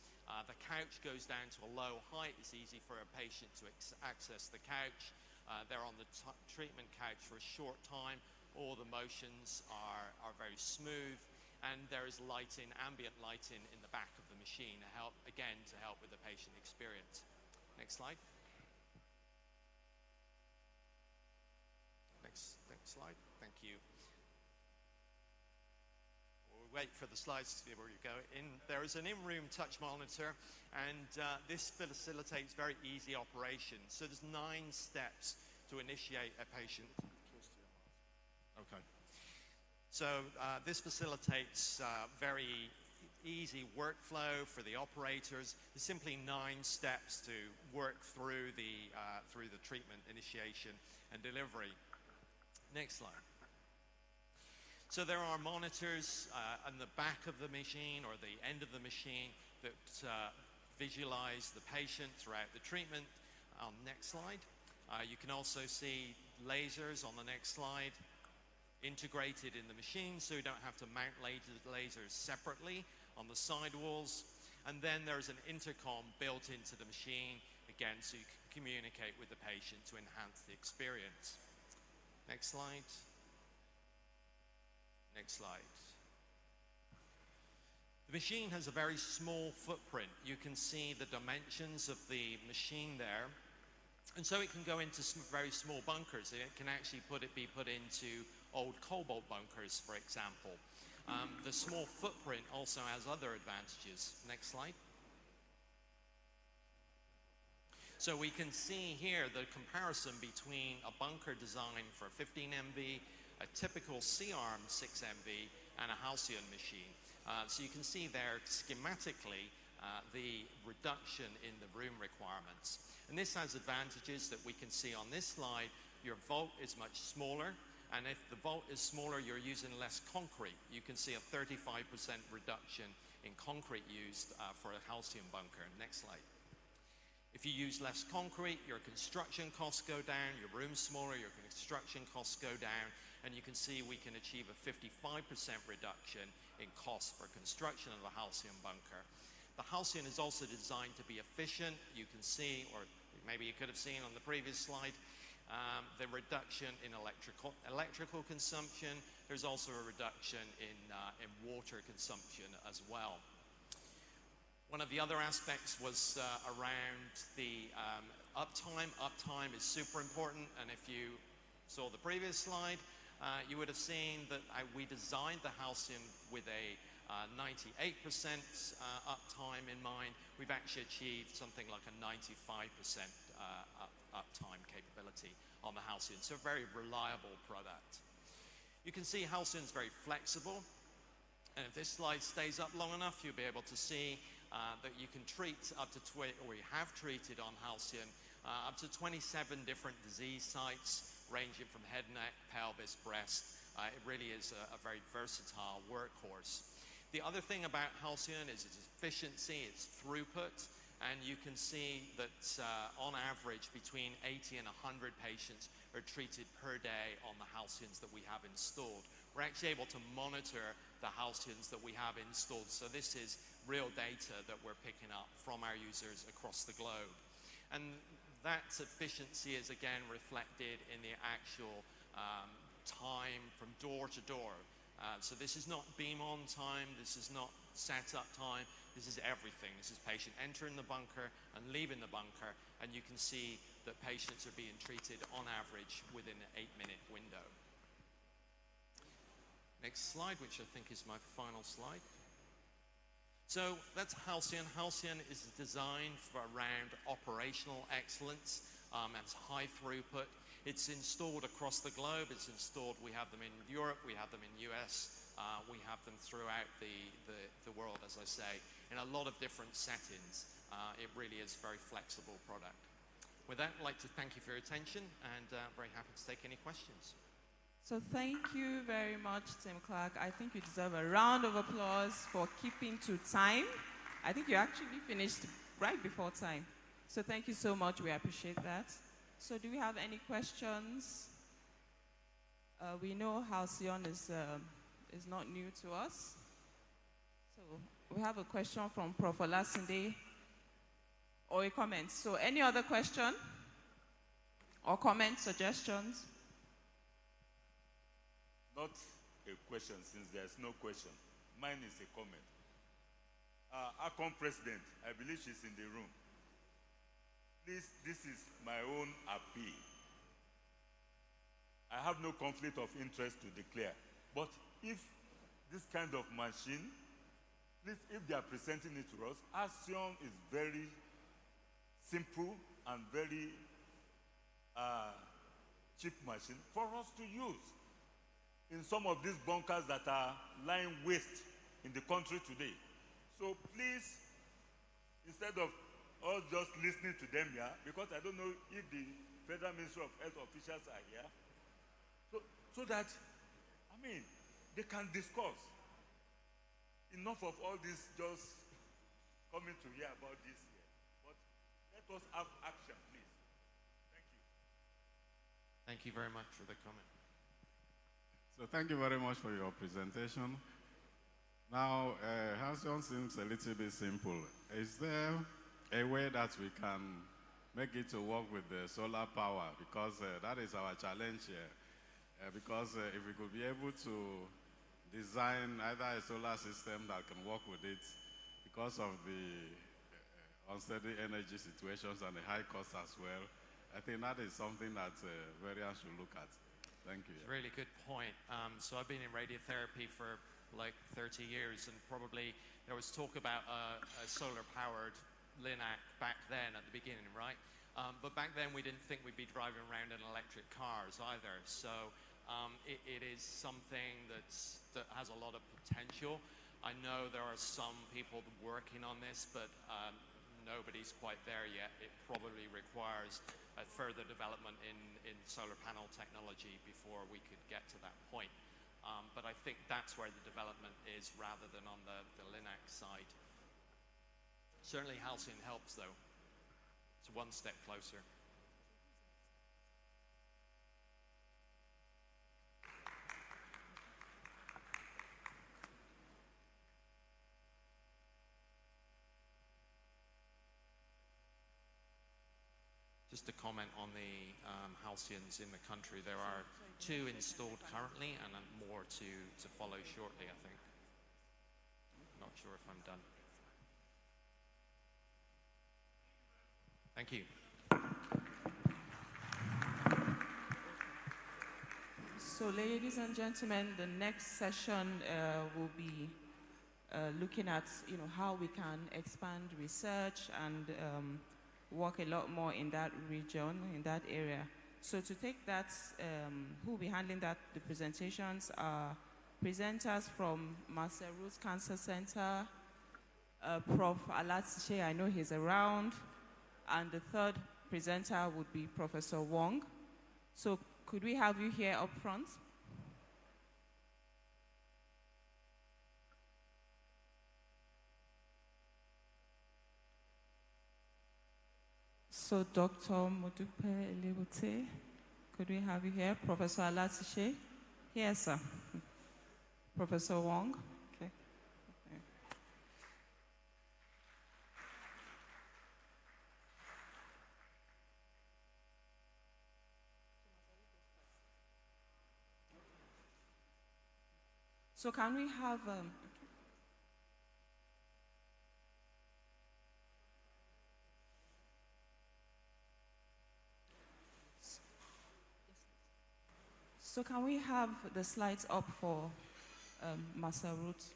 Speaker 12: The couch goes down to a low height. It's easy for a patient to access the couch. They're on the treatment couch for a short time. All the motions are very smooth. And there is lighting, ambient lighting in the back of the machine to help with the patient experience. Next slide. Next slide. Thank you. We'll wait for the slides to see where you go. There is an in-room touch monitor, and this facilitates very easy operations. So there's 9 steps to initiate a patient. Okay. So this facilitates very easy workflow for the operators. There's simply 9 steps to work through the treatment initiation and delivery. Next slide. So there are monitors on the back of the machine or the end of the machine that visualize the patient throughout the treatment. Next slide. You can also see lasers on the next slide integrated in the machine, so you don't have to mount lasers separately on the side walls. And then there's an intercom built into the machine, again, so you can communicate with the patient to enhance the experience. Next slide. Next slide. The machine has a very small footprint. You can see the dimensions of the machine there. And so it can go into some very small bunkers. It can actually be put into old cobalt bunkers, for example. The small footprint also has other advantages. Next slide. So we can see here the comparison between a bunker design for 15 MV, a typical C-arm 6 MV, and a Halcyon machine. So you can see there schematically the reduction in the room requirements. And this has advantages that we can see on this slide. Your vault is much smaller, and if the vault is smaller, you're using less concrete. You can see a 35% reduction in concrete used for a Halcyon bunker. Next slide. If you use less concrete, your construction costs go down, your room's smaller, your construction costs go down, and you can see we can achieve a 55% reduction in cost for construction of a Halcyon bunker. The Halcyon is also designed to be efficient. You can see, or maybe you could have seen on the previous slide, the reduction in electrical consumption. There's also a reduction in water consumption as well. One of the other aspects was around the uptime. Uptime is super important, and if you saw the previous slide, you would have seen that we designed the Halcyon with a 98% uptime in mind. We've actually achieved something like a 95% uptime capability on the Halcyon. So a very reliable product. You can see Halcyon's very flexible. And if this slide stays up long enough, you'll be able to see that you can treat up to, we have treated on Halcyon up to 27 different disease sites, ranging from head, neck, pelvis, breast. It really is a very versatile workhorse. The other thing about Halcyon is its efficiency, its throughput, and you can see that on average between 80 and 100 patients are treated per day on the Halcyons that we have installed. We're actually able to monitor the Halcyons that we have installed, so this is real data that we're picking up from our users across the globe. And that efficiency is again reflected in the actual time from door to door. So this is not beam on time, this is not setup time, this is everything. This is patient entering the bunker and leaving the bunker, and you can see that patients are being treated on average within an 8-minute window. Next slide, which I think is my final slide. So that's Halcyon. Halcyon is designed for around operational excellence. It's high throughput. It's installed across the globe. It's installed, we have them in Europe, we have them in US, we have them throughout the world, as I say, in a lot of different settings. It really is a very flexible product. With that, I'd like to thank you for your attention and very happy to take any questions.
Speaker 1: So thank you very much, Tim Clark. I think you deserve a round of applause for keeping to time. I think you actually finished right before time. So thank you so much. We appreciate that. So do we have any questions? We know Halcyon is not new to us. So we have a question from Prof. Olasinde or a comment. So any other question or comment, suggestions?
Speaker 11: Not a question, since there's no question. Mine is a comment. Arcon President, I believe she's in the room. Please, this is my own appeal. I have no conflict of interest to declare. But if this kind of machine, please, if they are presenting it to us, Arcon is very simple and very cheap machine for us to use in some of these bunkers that are lying waste in the country today. So please, instead of us just listening to them here, because I don't know if the Federal Ministry of Health officials are here, so that, I mean, they can discuss. Enough of all this just coming to hear about this here. But let us have action, please. Thank you.
Speaker 12: Thank you very much for the comment.
Speaker 6: So thank you very much for your presentation. Now, Halcyon seems a little bit simple. Is there a way that we can make it to work with the solar power? Because that is our challenge here. Because if we could be able to design either a solar system that can work with it, because of the unsteady energy situations and the high cost as well, I think that is something that variants should look at. Thank you.
Speaker 12: It's a really good point. So I've been in radiotherapy for like 30 years, and probably there was talk about a solar-powered LINAC back then at the beginning, right? But back then we didn't think we'd be driving around in electric cars either. So it is something that has a lot of potential. I know there are some people working on this, but nobody's quite there yet. It probably requires a further development in solar panel technology before we could get to that point. But I think that's where the development is rather than on the LINAC side. Certainly Halcyon helps though. It's one step closer. Just to comment on the Halcyons in the country, there are 2 installed currently and more to follow shortly, I think. I'm not sure if I'm done. Thank you.
Speaker 1: So ladies and gentlemen, the next session will be looking at how we can expand research and work a lot more in that region, in that area. So to take that, who will be handling that, the presentations are presenters from Marcel Roots Cancer Center, Prof. Alatshe, I know he's around, and the third presenter would be Professor Wong. So could we have you here up front? So Dr. Modupe Elebote, could we have you here? Professor Alatshe? Yes, sir. Professor Wong? Okay. So can we have so can we have the slides up for Marcel Roots?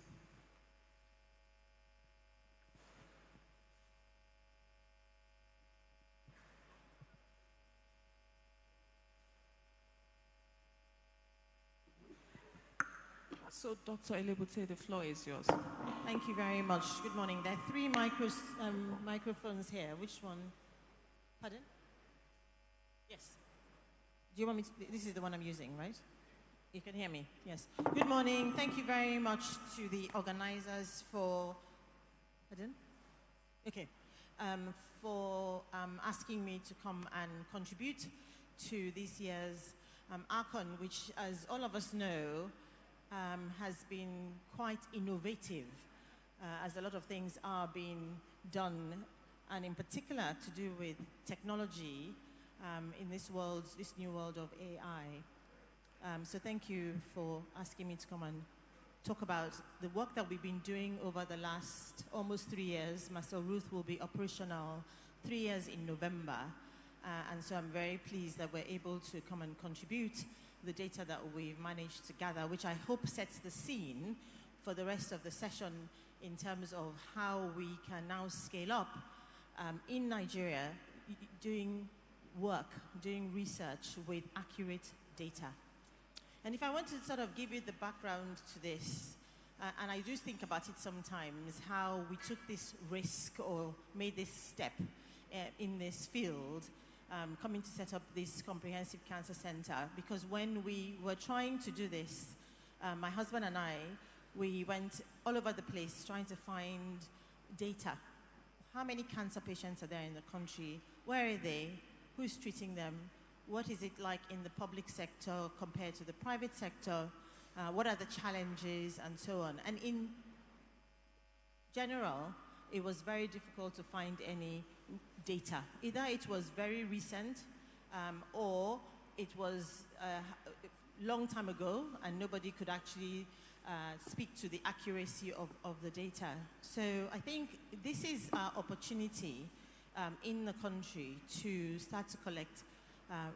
Speaker 1: So, Dr. Elebute, the floor is yours.
Speaker 13: Thank you very much. Good morning. There are 3 microphones here. Which one? Pardon? Yes. Do you want me to? This is the one I'm using, right? You can hear me? Yes. Good morning. Thank you very much to the organizers for... Pardon? Okay. For asking me to come and contribute to this year's Arcon, which, as all of us know, has been quite innovative, as a lot of things are being done, and in particular to do with technology in this world, this new world of AI. So thank you for asking me to come and talk about the work that we've been doing over the last almost 3 years. Marcel Ruth will be operational 3 years in November. And so I'm very pleased that we're able to come and contribute the data that we've managed to gather, which I hope sets the scene for the rest of the session in terms of how we can now scale up in Nigeria, doing work, doing research with accurate data. And if I want to sort of give you the background to this, and I do think about it sometimes, how we took this risk or made this step in this field, coming to set up this comprehensive cancer center, because when we were trying to do this, my husband and I, we went all over the place trying to find data. How many cancer patients are there in the country? Where are they? Who's treating them? What is it like in the public sector compared to the private sector? What are the challenges, and so on? And in general, it was very difficult to find any data. Either it was very recent, or it was a long time ago, and nobody could actually speak to the accuracy of the data. So I think this is our opportunity in the country to start to collect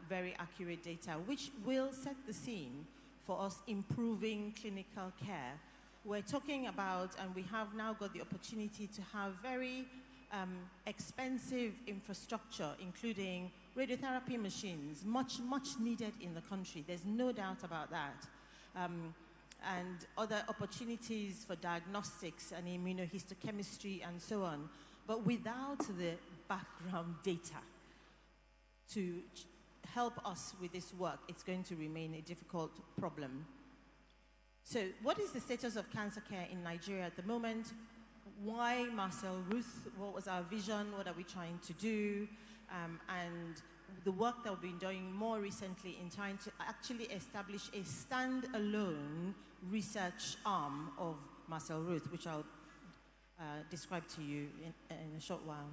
Speaker 13: very accurate data, which will set the scene for us improving clinical care. We're talking about, and we have now got the opportunity to have very expensive infrastructure, including radiotherapy machines, much needed in the country. There's no doubt about that. And other opportunities for diagnostics and immunohistochemistry and so on. But without the background data to help us with this work, it's going to remain a difficult problem. So what is the status of cancer care in Nigeria at the moment? Why Marcel Ruth? What was our vision? What are we trying to do? And the work that we've been doing more recently in trying to actually establish a standalone research arm of Marcel Ruth, which I'll describe to you in a short while.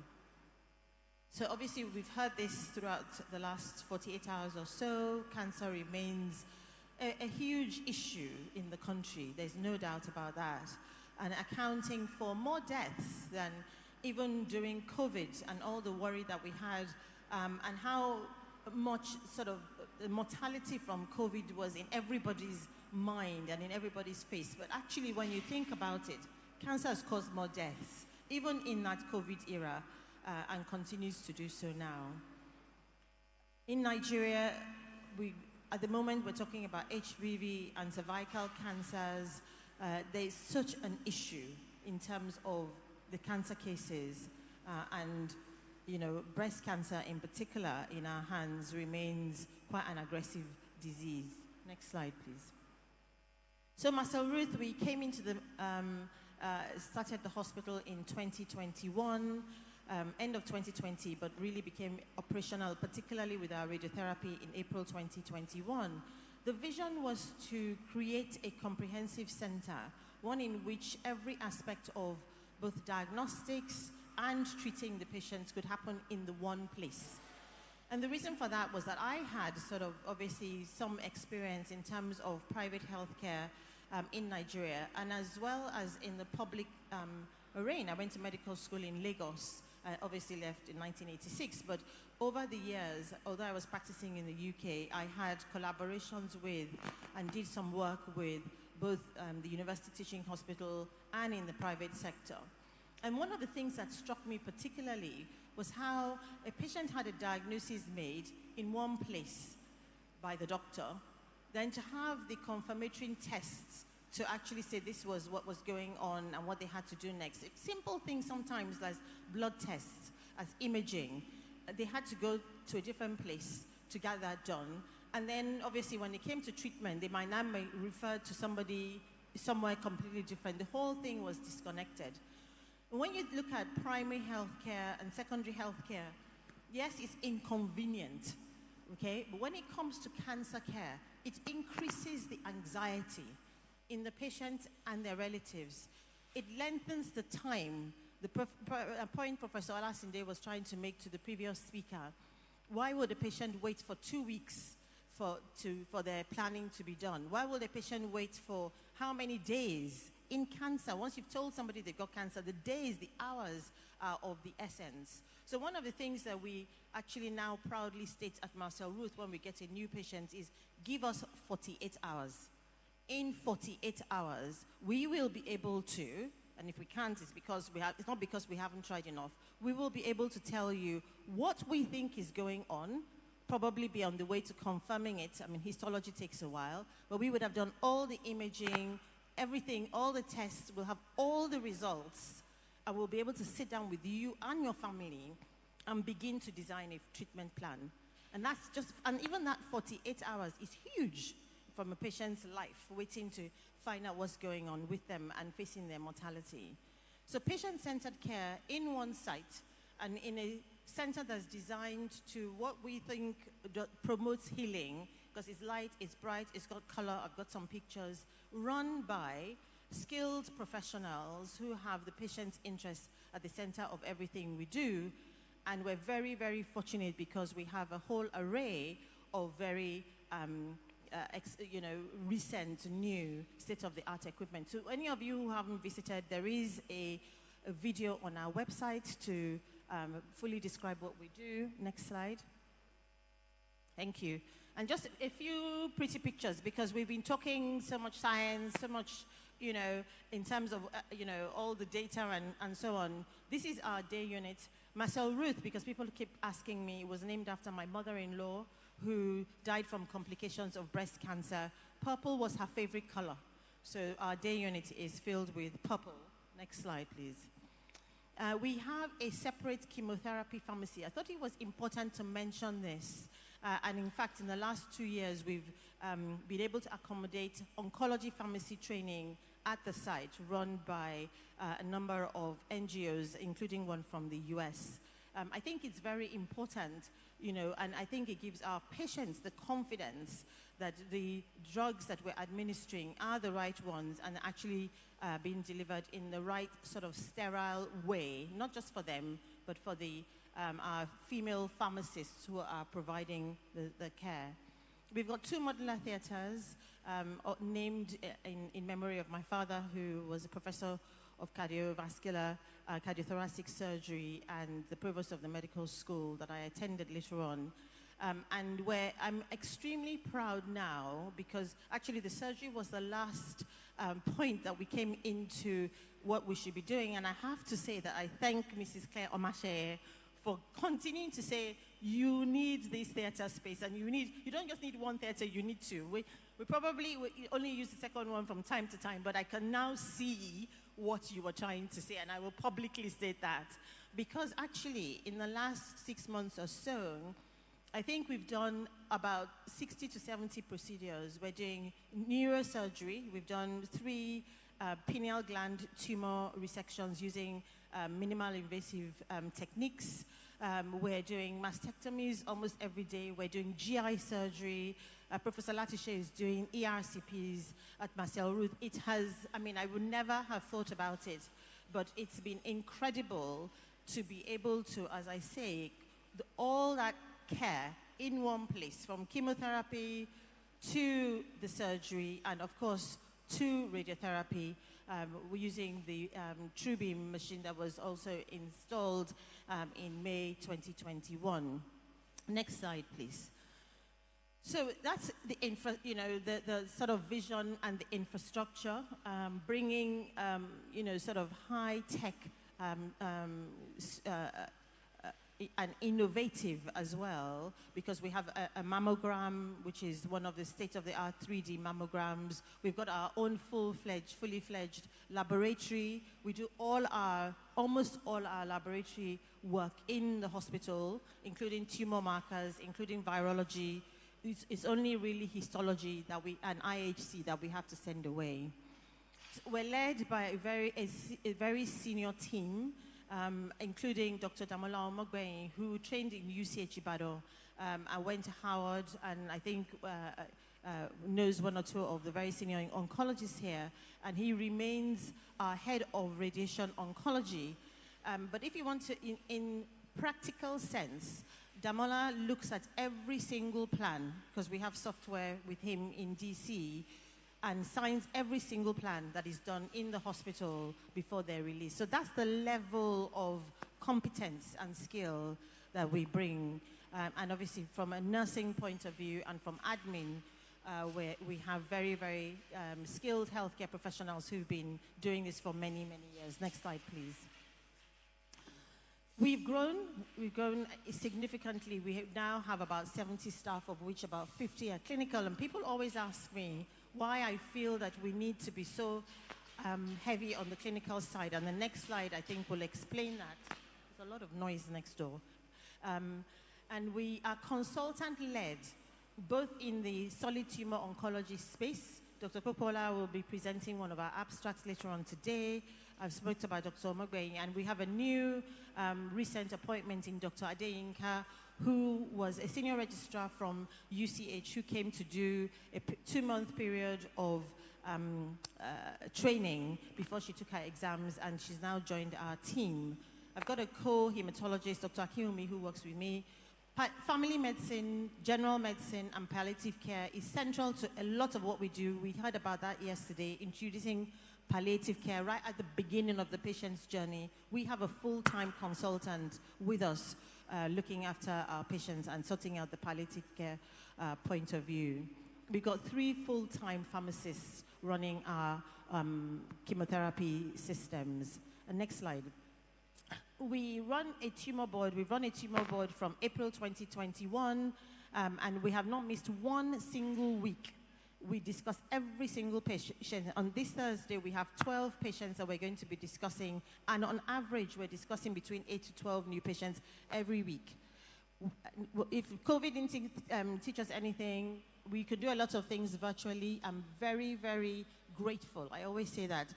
Speaker 13: So obviously we've heard this throughout the last 48 hours or so. Cancer remains a huge issue in the country. There's no doubt about that. And accounting for more deaths than even during COVID and all the worry that we had, and how much sort of the mortality from COVID was in everybody's mind and in everybody's face. But actually, when you think about it, cancer has caused more deaths, even in that COVID era, and continues to do so now. In Nigeria, at the moment, we're talking about HPV and cervical cancers. There's such an issue in terms of the cancer cases, and breast cancer in particular in our hands remains quite an aggressive disease. Next slide, please. So Marcel Ruth, we came into the, started the hospital in 2021, end of 2020, but really became operational, particularly with our radiotherapy in April 2021. The vision was to create a comprehensive center, one in which every aspect of both diagnostics and treating the patients could happen in the one place. And the reason for that was that I had sort of obviously some experience in terms of private healthcare in Nigeria, and as well as in the public arena. I went to medical school in Lagos. I obviously left in 1986, but over the years, although I was practicing in the UK, I had collaborations with and did some work with both the University Teaching Hospital and in the private sector. And one of the things that struck me particularly was how a patient had a diagnosis made in one place by the doctor, then to have the confirmatory tests to actually say this was what was going on and what they had to do next. Simple things sometimes like blood tests, as imaging. They had to go to a different place to get that done. And then obviously when it came to treatment, they might now refer to somebody somewhere completely different. The whole thing was disconnected. When you look at primary health care and secondary health care, yes, it's inconvenient, okay? But when it comes to cancer care, it increases the anxiety in the patient and their relatives. It lengthens the time. The point Professor Olasinde was trying to make to the previous speaker, why would a patient wait for 2 weeks for their planning to be done? Why would a patient wait for how many days? In cancer, once you've told somebody they've got cancer, the days, the hours are of the essence. So one of the things that we actually now proudly state at Marcel Ruth when we get a new patient is give us 48 hours. In 48 hours, we will be able to, and if we can't, it's not because we haven't tried enough, we will be able to tell you what we think is going on, probably be on the way to confirming it. I mean, histology takes a while, but we would have done all the imaging, everything, all the tests, we'll have all the results, and we'll be able to sit down with you and your family and begin to design a treatment plan. And even that 48 hours is huge from a patient's life, waiting to find out what's going on with them and facing their mortality. So patient-centered care in one site and in a center that's designed to what we think promotes healing, because it's light, it's bright, it's got color, I've got some pictures, run by skilled professionals who have the patient's interest at the center of everything we do. And we're very, very fortunate because we have a whole array of very recent, new state-of-the-art equipment. So any of you who haven't visited, there is a video on our website to fully describe what we do. Next slide. Thank you. And just a few pretty pictures, because we've been talking so much science, so much, in terms of, all the data and so on. This is our day unit. Marcel Ruth, because people keep asking me, was named after my mother-in-law, who died from complications of breast cancer. Purple was her favorite color. So our day unit is filled with purple. Next slide, please. We have a separate chemotherapy pharmacy. I thought it was important to mention this. And in fact, in the last 2 years, we've been able to accommodate oncology pharmacy training at the site, run by a number of NGOs, including one from the US. I think it's very important, and I think it gives our patients the confidence that the drugs that we're administering are the right ones and actually being delivered in the right sort of sterile way, not just for them, but for our female pharmacists who are providing the care. We've got 2 modular theaters named in memory of my father, who was a professor of cardiovascular, cardiothoracic surgery, and the provost of the medical school that I attended later on. And where I'm extremely proud now, because actually the surgery was the last point that we came into what we should be doing. And I have to say that I thank Mrs. Claire Omashe for continuing to say, you need this theater space, and you don't just need one theater, you need 2. We probably only use the second one from time to time, but I can now see what you were trying to say, and I will publicly state that. Because actually, in the last 6 months or so, I think we've done about 60 to 70 procedures. We're doing neurosurgery. We've done 3 pineal gland tumor resections using minimal invasive techniques. We're doing mastectomies almost every day. We're doing GI surgery. Professor Latishe is doing ERCPs at Marcel Ruth. It has, I would never have thought about it, but it's been incredible to be able to, as I say, all that care in one place, from chemotherapy to the surgery, and of course, to radiotherapy. We're using the TrueBeam machine that was also installed in May 2021. Next slide, please. So that's the sort of vision and the infrastructure, bringing sort of high-tech and innovative as well, because we have a mammogram, which is one of the state-of-the-art 3D mammograms. We've got our own fully fledged laboratory. We do almost all our laboratory work in the hospital, including tumor markers, including virology. It's only really histology and IHC that we have to send away. We're led by a very senior team, including Dr. Damola Omogbeyin, who trained in UCH Ibadan. I went to Howard, and I think knows one or two of the very senior oncologists here, and he remains our head of radiation oncology. But if you want to, in practical sense, Damola looks at every single plan, because we have software with him in DC, and signs every single plan that is done in the hospital before they're released. So that's the level of competence and skill that we bring. And obviously from a nursing point of view and from admin, where we have very, very skilled healthcare professionals who've been doing this for many, many years. Next slide, please. We've grown significantly. We now have about 70 staff, of which about 50 are clinical. And people always ask me why I feel that we need to be so heavy on the clinical side. And the next slide, I think, will explain that. There's a lot of noise next door. And we are consultant-led, both in the solid tumor oncology space. Dr. Popola will be presenting one of our abstracts later on today. I've spoken about Dr. Omogbeyin, and we have a new recent appointment in Dr. Adeyinka, who was a senior registrar from UCH, who came to do a 2-month period of training before she took her exams, and she's now joined our team. I've got a co-hematologist, Dr. Akiumi, who works with me. Family medicine, general medicine, and palliative care is central to a lot of what we do. We heard about that yesterday, introducing palliative care right at the beginning of the patient's journey. We have a full-time consultant with us looking after our patients and sorting out the palliative care point of view. We've got 3 full-time pharmacists running our chemotherapy systems. Next slide. We run a tumor board. We've run a tumor board from April 2021, and we have not missed one single week. We discuss every single patient. On this Thursday, we have 12 patients that we're going to be discussing, and on average, we're discussing between 8 to 12 new patients every week. If COVID didn't teach us anything, we could do a lot of things virtually. I'm very, very grateful. I always say that.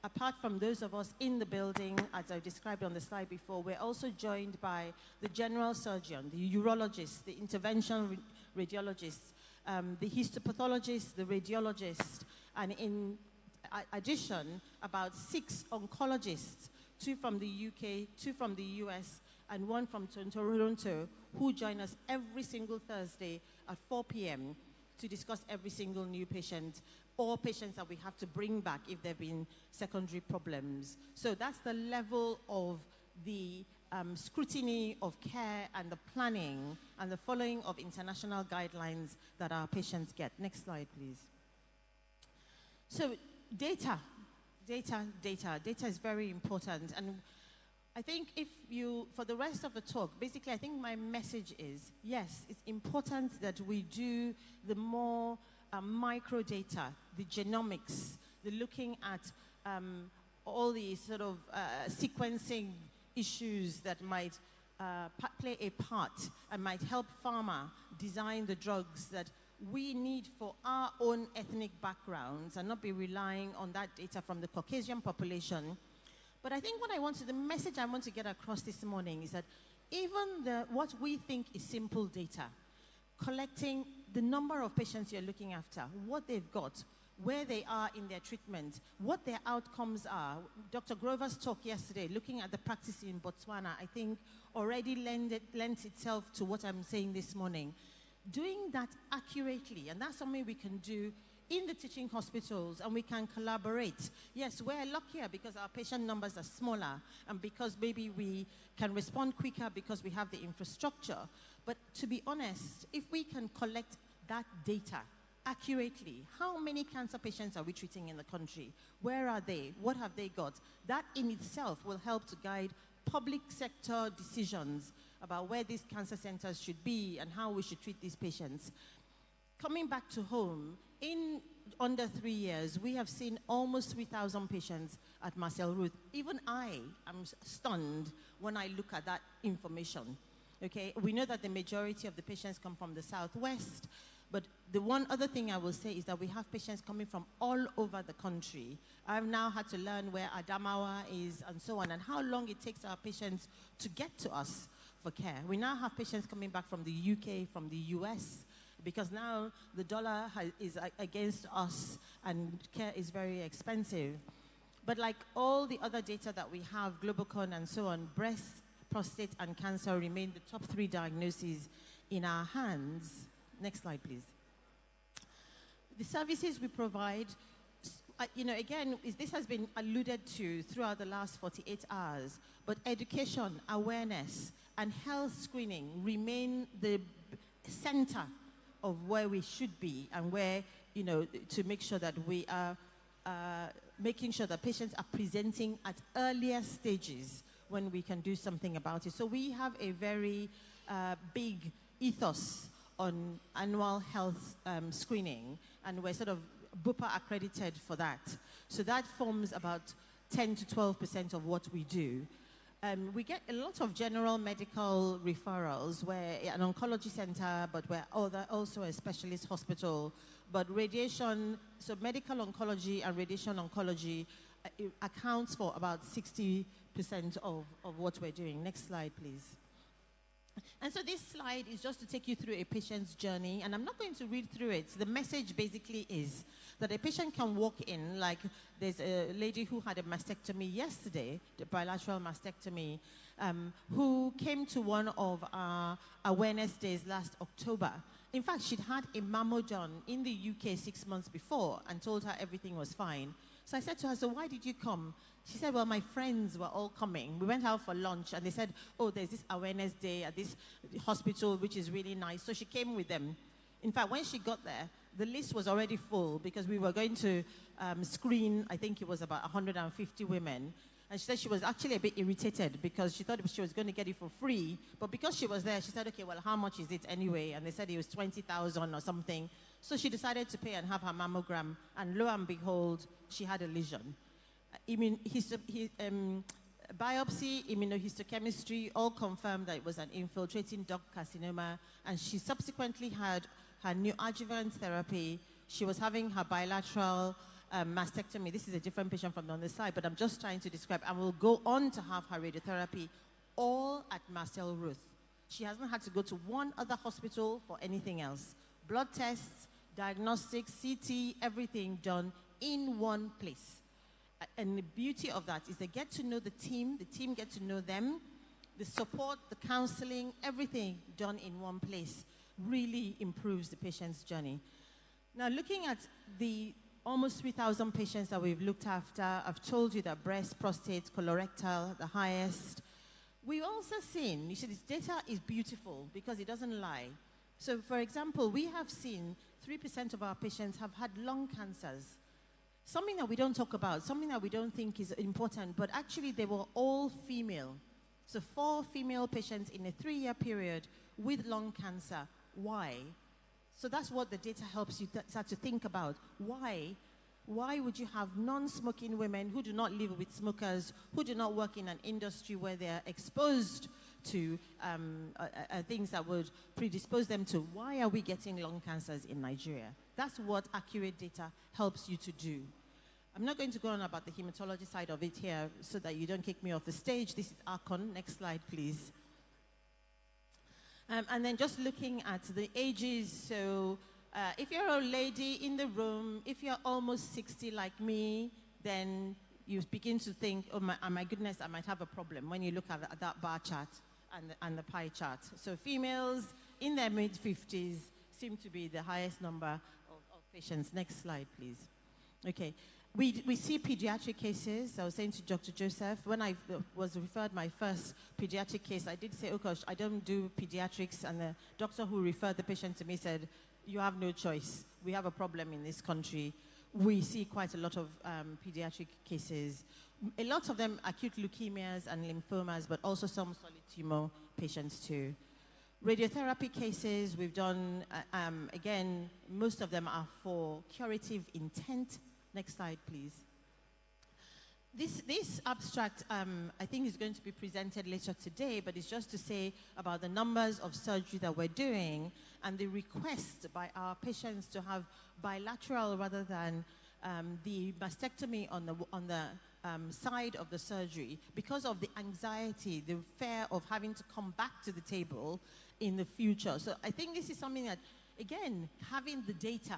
Speaker 13: Apart from those of us in the building, as I described on the slide before, we're also joined by the general surgeon, the urologist, the intervention radiologist, the histopathologist, the radiologist, and in addition, about 6 oncologists, 2 from the UK, 2 from the US, and 1 from Toronto, who join us every single Thursday at 4 p.m. to discuss every single new patient or patients that we have to bring back if there have been secondary problems. So that's the level of the scrutiny of care and the planning and the following of international guidelines that our patients get. Next slide, please. So data is very important. And I think for the rest of the talk, basically I think my message is, yes, it's important that we do the more micro data, the genomics, the looking at all the sort of sequencing issues that might play a part and might help pharma design the drugs that we need for our own ethnic backgrounds and not be relying on that data from the Caucasian population. But I think the message I want to get across this morning is that even what we think is simple data, collecting the number of patients you're looking after, what they've got, where they are in their treatment, what their outcomes are. Dr. Grover's talk yesterday, looking at the practice in Botswana, I think already lends itself to what I'm saying this morning. Doing that accurately, and that's something we can do in the teaching hospitals, and we can collaborate. Yes, we're luckier because our patient numbers are smaller, and because maybe we can respond quicker because we have the infrastructure. But to be honest, if we can collect that data accurately, how many cancer patients are we treating in the country? Where are they? What have they got? That in itself will help to guide public sector decisions about where these cancer centers should be and how we should treat these patients. Coming back to home, in under 3 years, we have seen almost 3,000 patients at Marcel Ruth. Even I am stunned when I look at that information. Okay, we know that the majority of the patients come from the Southwest, but the one other thing I will say is that we have patients coming from all over the country. I've now had to learn where Adamawa is and so on, and how long it takes our patients to get to us for care. We now have patients coming back from the UK, from the US, because now the dollar is against us and care is very expensive. But like all the other data that we have, Globocon and so on, breast, prostate, and cancer remain the top 3 diagnoses in our hands. Next slide, please. The services we provide, again, this has been alluded to throughout the last 48 hours, but education, awareness, and health screening remain the center of where we should be and where, to make sure that we are making sure that patients are presenting at earlier stages when we can do something about it. So we have a very big ethos on annual health screening, and we're sort of BUPA accredited for that. So that forms about 10 to 12% of what we do. We get a lot of general medical referrals, where an oncology center, but we're also a specialist hospital. But radiation, so medical oncology and radiation oncology accounts for about 60% of what we're doing. Next slide, please. And so this slide is just to take you through a patient's journey, and I'm not going to read through it. The message basically is that a patient can walk in, like there's a lady who had a mastectomy yesterday, the bilateral mastectomy, who came to one of our awareness days last October. In fact, she'd had a mammo done in the UK 6 months before and told her everything was fine. So I said to her, so why did you come? She said, well, my friends were all coming. We went out for lunch, and they said, oh, there's this awareness day at this hospital, which is really nice. So she came with them. In fact, when she got there, the list was already full because we were going to screen, I think it was about 150 women. And she said she was actually a bit irritated because she thought she was going to get it for free. But because she was there, she said, okay, well, how much is it anyway? And they said it was 20,000 or something. So she decided to pay and have her mammogram. And lo and behold, she had a lesion. Biopsy, immunohistochemistry, all confirmed that it was an infiltrating duct carcinoma. And she subsequently had her neoadjuvant therapy. She was having her bilateral mastectomy. This is a different patient from on the side, but I'm just trying to describe. And will go on to have her radiotherapy, all at Marcel Ruth. She hasn't had to go to one other hospital for anything else. Blood tests, diagnostics, CT, everything done in one place. And the beauty of that is they get to know the team get to know them, the support, the counseling, everything done in one place really improves the patient's journey. Now, looking at the almost 3,000 patients that we've looked after, I've told you that breast, prostate, colorectal, the highest. We've also seen, you see, this data is beautiful because it doesn't lie. So, for example, we have seen 3% of our patients have had lung cancers. Something that we don't talk about, something that we don't think is important, but actually they were all female. So 4 female patients in a 3-year period with lung cancer. Why? So that's what the data helps you start to think about. Why? Why would you have non-smoking women who do not live with smokers, who do not work in an industry where they are exposed to things that would predispose them to? Why are we getting lung cancers in Nigeria? That's what accurate data helps you to do. I'm not going to go on about the hematology side of it here so that you don't kick me off the stage. This is Arcon. Next slide, please. And then just looking at the ages, so if you're a lady in the room, if you're almost 60 like me, then you begin to think, oh my goodness, I might have a problem when you look at that bar chart and the pie chart. So females in their mid-50s seem to be the highest number of patients. Next slide, please. Okay. We see pediatric cases. I was saying to Dr. Joseph, when I was referred my first pediatric case, I did say, oh gosh, I don't do pediatrics. And the doctor who referred the patient to me said, you have no choice. We have a problem in this country. we see quite a lot of pediatric cases. A lot of them acute leukemias and lymphomas, but also some solid tumor patients too. Radiotherapy cases, we've done, again, most of them are for curative intent. Next slide, please. This abstract, I think, is going to be presented later today, but it's just to say about the numbers of surgery that we're doing and the request by our patients to have bilateral rather than the mastectomy on the side of the surgery because of the anxiety, the fear of having to come back to the table in the future. So I think this is something that, again, having the data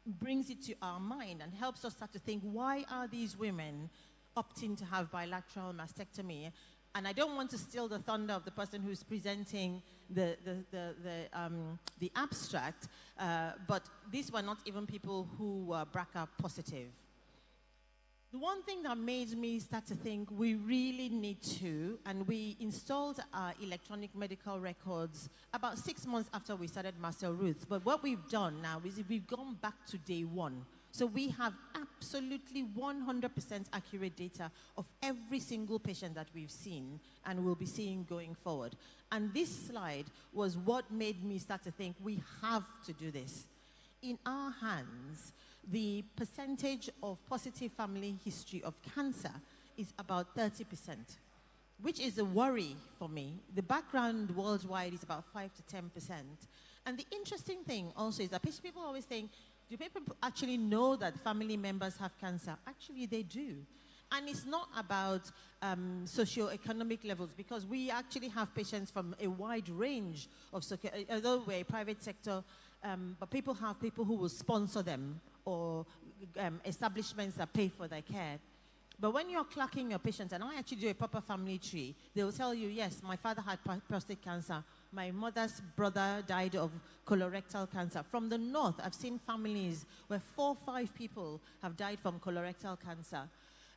Speaker 13: brings it to our mind and helps us start to think, why are these women opting to have bilateral mastectomy? And I don't want to steal the thunder of the person who's presenting the abstract, but these were not even people who were BRCA positive. The one thing that made me start to think we really need to, and we installed our electronic medical records about 6 months after we started Marcel Ruth. But what we've done now is we've gone back to day one. So we have absolutely 100% accurate data of every single patient that we've seen and will be seeing going forward. And this slide was what made me start to think we have to do this. In our hands, the percentage of positive family history of cancer is about 30%, which is a worry for me. The background worldwide is about 5 to 10%. And the interesting thing also is that people always think, do people actually know that family members have cancer? Actually, they do. And it's not about socioeconomic levels, because we actually have patients from a wide range of, although we're a private sector, but people have people who will sponsor them or establishments that pay for their care. But when you're clocking your patients, and I actually do a proper family tree, they will tell you, yes, my father had prostate cancer. My mother's brother died of colorectal cancer. From the north, I've seen families where 4 or 5 people have died from colorectal cancer.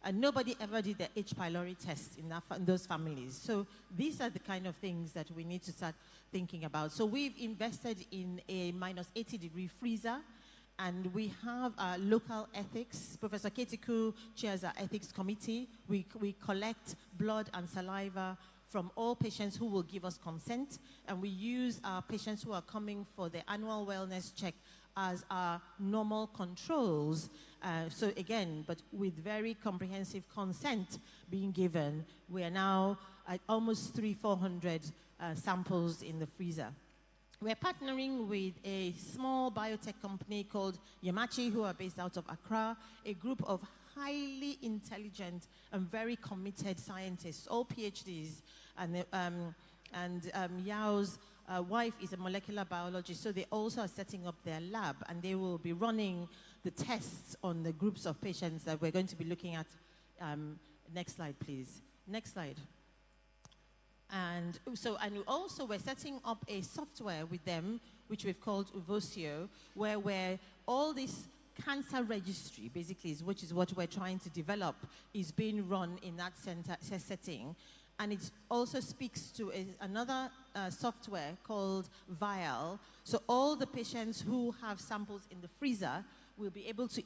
Speaker 13: And nobody ever did the H. pylori test in those families. So these are the kind of things that we need to start thinking about. So we've invested in a -80-degree freezer, and we have local ethics. Professor Ketiku chairs our ethics committee. We collect blood and saliva from all patients who will give us consent, and we use our patients who are coming for the annual wellness check as our normal controls. So again, but with very comprehensive consent being given, we are now at almost 300-400 samples in the freezer. We're partnering with a small biotech company called Yamachi, who are based out of Accra, a group of highly intelligent and very committed scientists, all PhDs. And Yao's wife is a molecular biologist, so they also are setting up their lab, and they will be running the tests on the groups of patients that we're going to be looking at. Next slide, please. Next slide. And also we're setting up a software with them, which we've called Uvosio, where all this cancer registry, basically, which is what we're trying to develop, is being run in that setting. And it also speaks to another software called Vial. So all the patients who have samples in the freezer will be able to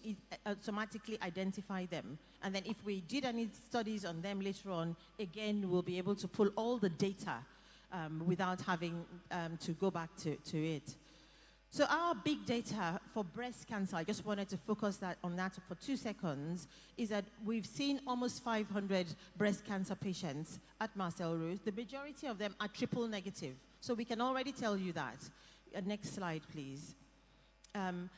Speaker 13: automatically identify them. And then if we did any studies on them later on, again, we'll be able to pull all the data without having to go back to it. So our big data for breast cancer, I just wanted to focus on that for 2 seconds, is that we've seen almost 500 breast cancer patients at Marcel Ruth. The majority of them are triple negative. So we can already tell you that. Next slide, please. And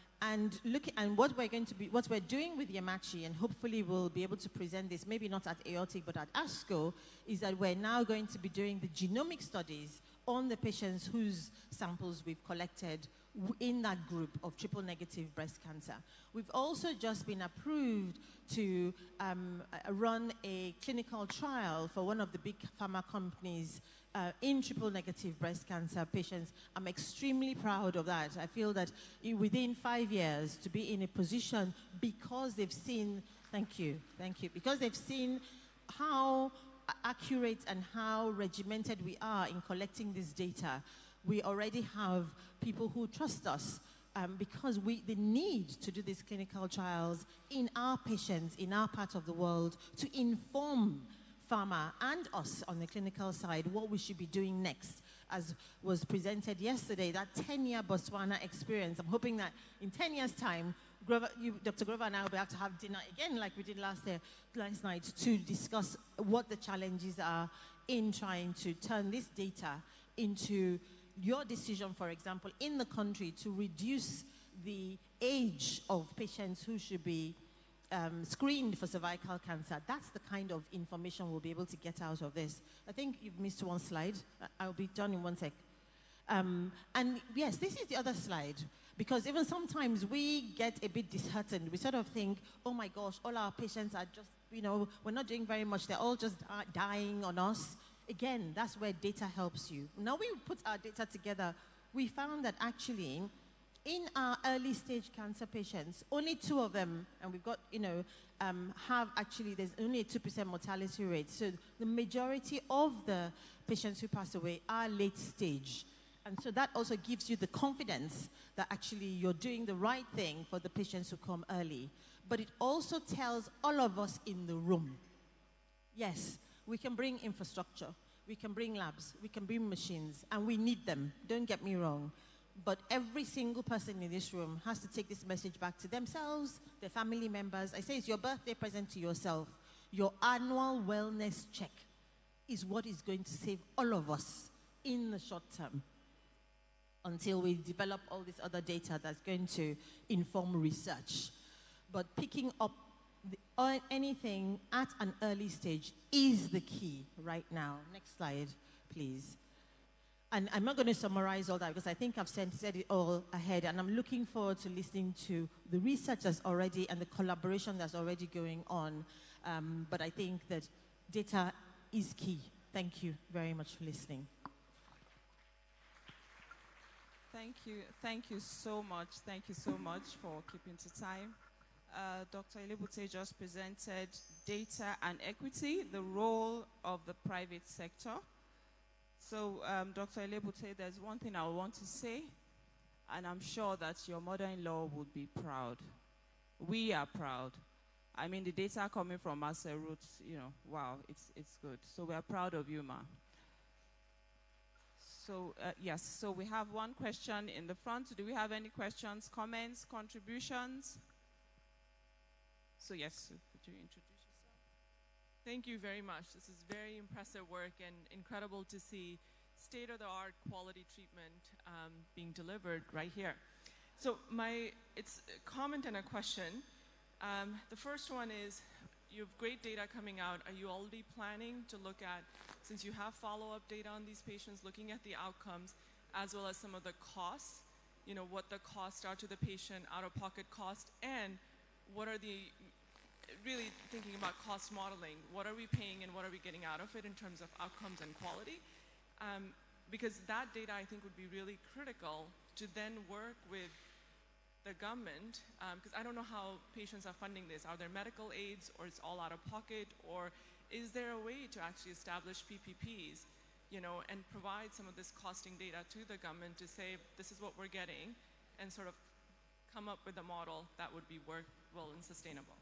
Speaker 13: what we're doing with Yamachi, and hopefully we'll be able to present this, maybe not at Aortic, but at ASCO, is that we're now going to be doing the genomic studies on the patients whose samples we've collected in that group of triple negative breast cancer. We've also just been approved to run a clinical trial for one of the big pharma companies in triple negative breast cancer patients. I'm extremely proud of that. I feel that within 5 years to be in a position, because they've seen, thank you, because they've seen how accurate and how regimented we are in collecting this data, we already have people who trust us because the need to do these clinical trials in our patients, in our part of the world, to inform pharma and us on the clinical side what we should be doing next, as was presented yesterday, that 10-year Botswana experience. I'm hoping that in 10 years' time, Dr. Grover and I will have to have dinner again like we did last night to discuss what the challenges are in trying to turn this data into your decision, for example, in the country to reduce the age of patients who should be screened for cervical cancer. That's the kind of information we'll be able to get out of this. I think you've missed one slide. I'll be done in one sec. And yes, this is the other slide, because even sometimes we get a bit disheartened. We sort of think, oh my gosh, all our patients are just, we're not doing very much. They're all just dying on us. Again, that's where data helps you. Now we put our data together, we found that actually in our early stage cancer patients, only 2 of them, and we've got, have actually, there's only a 2% mortality rate. So the majority of the patients who pass away are late stage. And so that also gives you the confidence that actually you're doing the right thing for the patients who come early. But it also tells all of us in the room, yes, we can bring infrastructure, we can bring labs, we can bring machines, and we need them, don't get me wrong. But every single person in this room has to take this message back to themselves, their family members. I say it's your birthday present to yourself. Your annual wellness check is what is going to save all of us in the short term, until we develop all this other data that's going to inform research. But picking up anything at an early stage is the key right now. Next slide, please. And I'm not going to summarize all that because I think I've said it all ahead, and I'm looking forward to listening to the research that's already and the collaboration that's already going on. But I think that data is key. Thank you very much for listening.
Speaker 1: Thank you so much. Thank you so much for keeping to time. Dr. Elebute just presented data and equity, the role of the private sector. So, Dr. Elebute, there's one thing I want to say, and I'm sure that your mother-in-law would be proud. We are proud. I mean, the data coming from us roots, wow, it's good. So we are proud of you, ma. So, yes, so we have one question in the front. Do we have any questions, comments, contributions? So, yes, could you introduce yourself?
Speaker 14: Thank you very much. This is very impressive work and incredible to see state-of-the-art quality treatment being delivered right here. So it's a comment and a question. The first one is, you have great data coming out. Are you already planning to look at, since you have follow-up data on these patients, looking at the outcomes, as well as some of the costs, what the costs are to the patient, out-of-pocket cost, and what are the, really thinking about cost modeling, what are we paying and what are we getting out of it in terms of outcomes and quality? Because that data, I think, would be really critical to then work with the government, because I don't know how patients are funding this. Are there medical aids, or it's all out of pocket, or is there a way to actually establish PPPs, and provide some of this costing data to the government to say, this is what we're getting, and sort of come up with a model that would be workable and sustainable?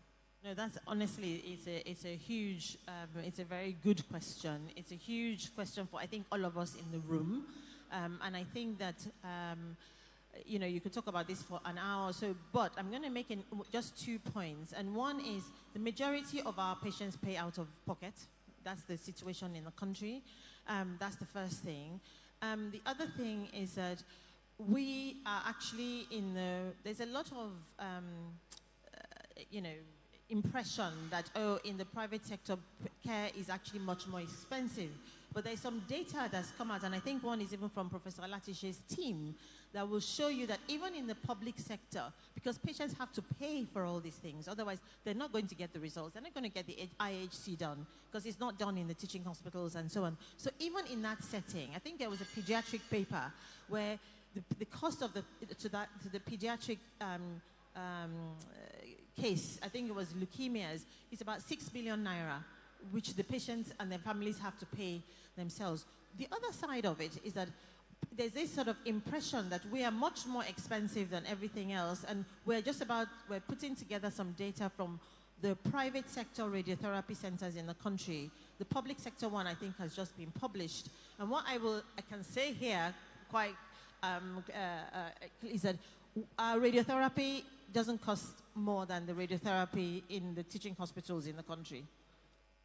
Speaker 13: No, that's honestly, it's a huge, it's a very good question. It's a huge question for, I think, all of us in the room. And I think that, you could talk about this for an hour or so, but I'm going to make just 2 points. And one is the majority of our patients pay out of pocket. That's the situation in the country. That's the first thing. The other thing is that we are actually there's a lot of, impression that, in the private sector, care is actually much more expensive. But there's some data that's come out, and I think one is even from Professor Latishe's team, that will show you that even in the public sector, because patients have to pay for all these things, otherwise they're not going to get the results. They're not going to get the IHC done, because it's not done in the teaching hospitals and so on. So even in that setting, I think there was a pediatric paper where the cost of to the pediatric case, I think it was leukemias, is about 6 billion naira, which the patients and their families have to pay themselves. The other side of it is that there's this sort of impression that we are much more expensive than everything else, and we're putting together some data from the private sector radiotherapy centers in the country. The public sector one, I think, has just been published. And what I can say here quite is that radiotherapy doesn't cost more than the radiotherapy in the teaching hospitals in the country.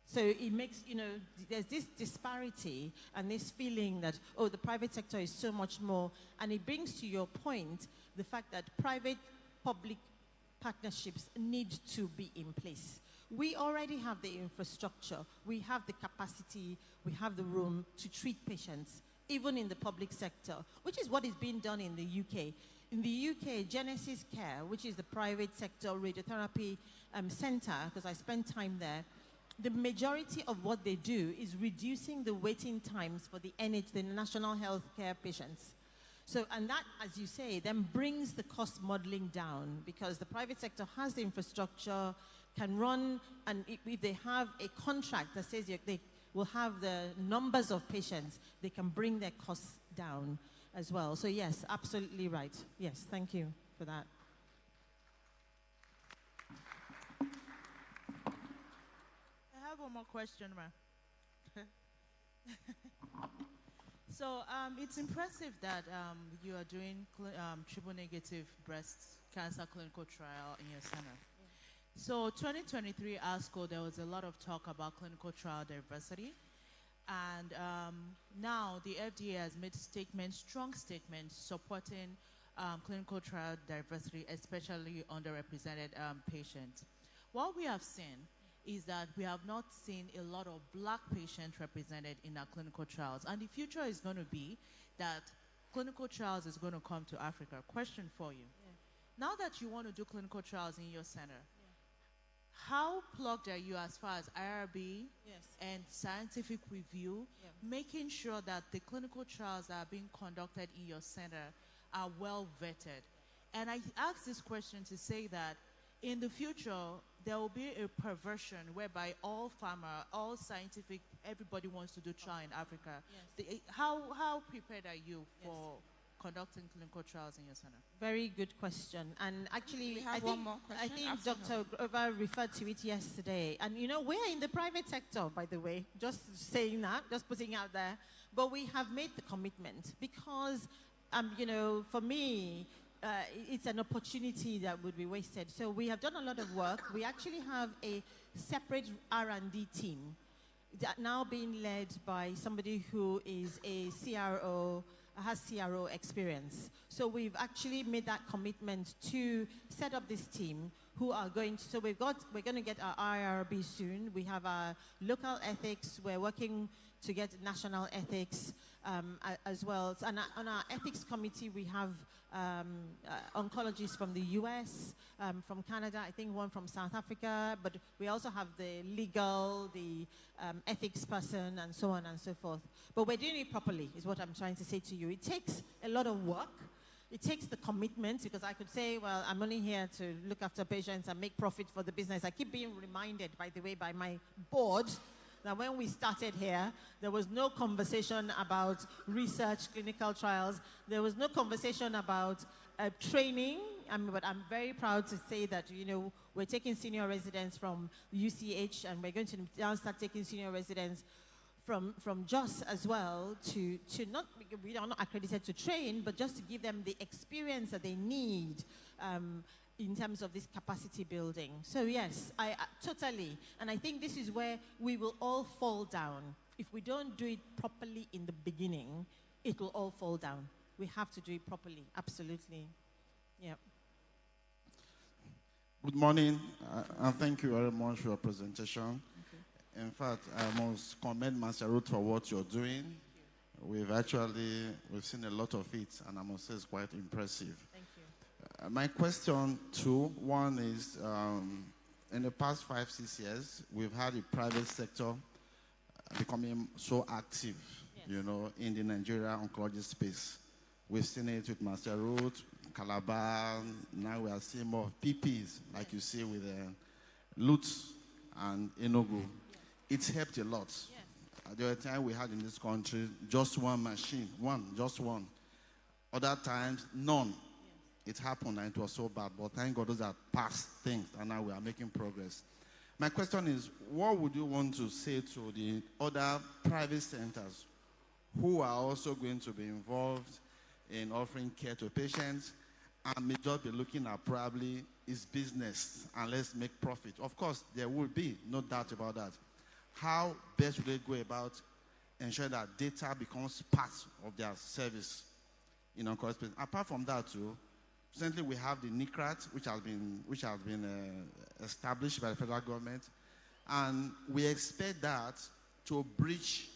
Speaker 13: So it makes, there's this disparity and this feeling that, oh, the private sector is so much more. And it brings to your point the fact that private-public partnerships need to be in place. We already have the infrastructure, we have the capacity, we have the room to treat patients, even in the public sector, which is what is being done in the UK. In the UK, Genesis Care, which is the private sector radiotherapy center, because I spent time there, the majority of what they do is reducing the waiting times for the national health care patients. So, and that, as you say, then brings the cost modeling down, because the private sector has the infrastructure, can run, and if they have a contract that says they will have the numbers of patients, they can bring their costs down as well. So yes, absolutely right. Yes, thank you for that.
Speaker 15: I have one more question, ma'am. So it's impressive that you are doing triple-negative breast cancer clinical trial in your center. So 2023 ASCO, there was a lot of talk about clinical trial diversity. And now the FDA has made statements, strong statements, supporting clinical trial diversity, especially underrepresented patients. What we have seen is that we have not seen a lot of black patients represented in our clinical trials. And the future is going to be that clinical trials is going to come to Africa. Question for you. Yeah. Now that you want to do clinical trials in your center, how plugged are you as far as IRB and scientific review, making sure that the clinical trials that are being conducted in your center are well vetted? And I ask this question to say that in the future, there will be a perversion whereby all pharma, all scientific, everybody wants to do trial in Africa. Yes. How prepared are you for conducting clinical trials in your center?
Speaker 13: Very good question. And actually, I think Dr.
Speaker 15: Absolutely.
Speaker 13: Grover referred to it yesterday. And we're in the private sector, by the way, just saying that, just putting out there. But we have made the commitment because, for me, it's an opportunity that would be wasted. So we have done a lot of work. We actually have a separate R&D team that now being led by somebody who is a CRO, has CRO experience. So we've actually made that commitment to set up this team who are going to, so we're going to get our IRB soon. We have our local ethics. We're working to get national ethics as well. And on our ethics committee, we have oncologists from the US, from Canada, I think one from South Africa, but we also have the legal, the ethics person, and so on and so forth. But we're doing it properly, is what I'm trying to say to you. It takes a lot of work. It takes the commitment, because I could say, well, I'm only here to look after patients and make profit for the business. I keep being reminded, by the way, by my board, that when we started here, there was no conversation about research, clinical trials. There was no conversation about training. But I'm very proud to say that, we're taking senior residents from UCH, and we're going to now start taking senior residents from JOS as well to not, we are not accredited to train, but just to give them the experience that they need in terms of this capacity building. So yes, I totally, and I think this is where we will all fall down. If we don't do it properly in the beginning, it will all fall down. We have to do it properly, absolutely. Yeah.
Speaker 16: Good morning, and thank you very much for your presentation. In fact, I must commend Master Ruth for what you're doing. We've seen a lot of it, and I must say it's quite impressive.
Speaker 13: Thank you.
Speaker 16: My question two, one is, in the past 5-6 years, we've had the private sector becoming so active, in the Nigeria oncology space. We've seen it with Master Ruth, Calabar, now we are seeing more PPs, like you see with Lutz and Enugu. It's helped a lot. There were times we had in this country just one machine, just one. Other times, none. It happened and it was so bad, but thank God those are past things, and now we are making progress. My question is, what would you want to say to the other private centers who are also going to be involved in offering care to patients and may just be looking at probably its business and let's make profit? Of course, there will be, no doubt about that. How best will they go about ensuring that data becomes part of their service in oncology? Apart from that, too, recently we have the NICRAT, which has been established by the federal government, and we expect that to bridge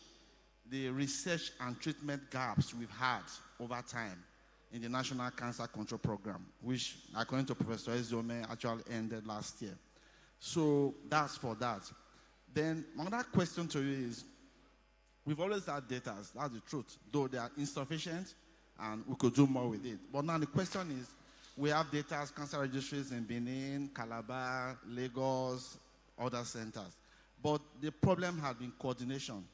Speaker 16: the research and treatment gaps we've had over time in the National Cancer Control Program, which, according to Professor Ezome, actually ended last year. So that's for that. Then another question to you is, we've always had data, that's the truth, though they are insufficient and we could do more with it. But now the question is, we have data, cancer registries in Benin, Calabar, Lagos, other centers. But the problem has been coordination.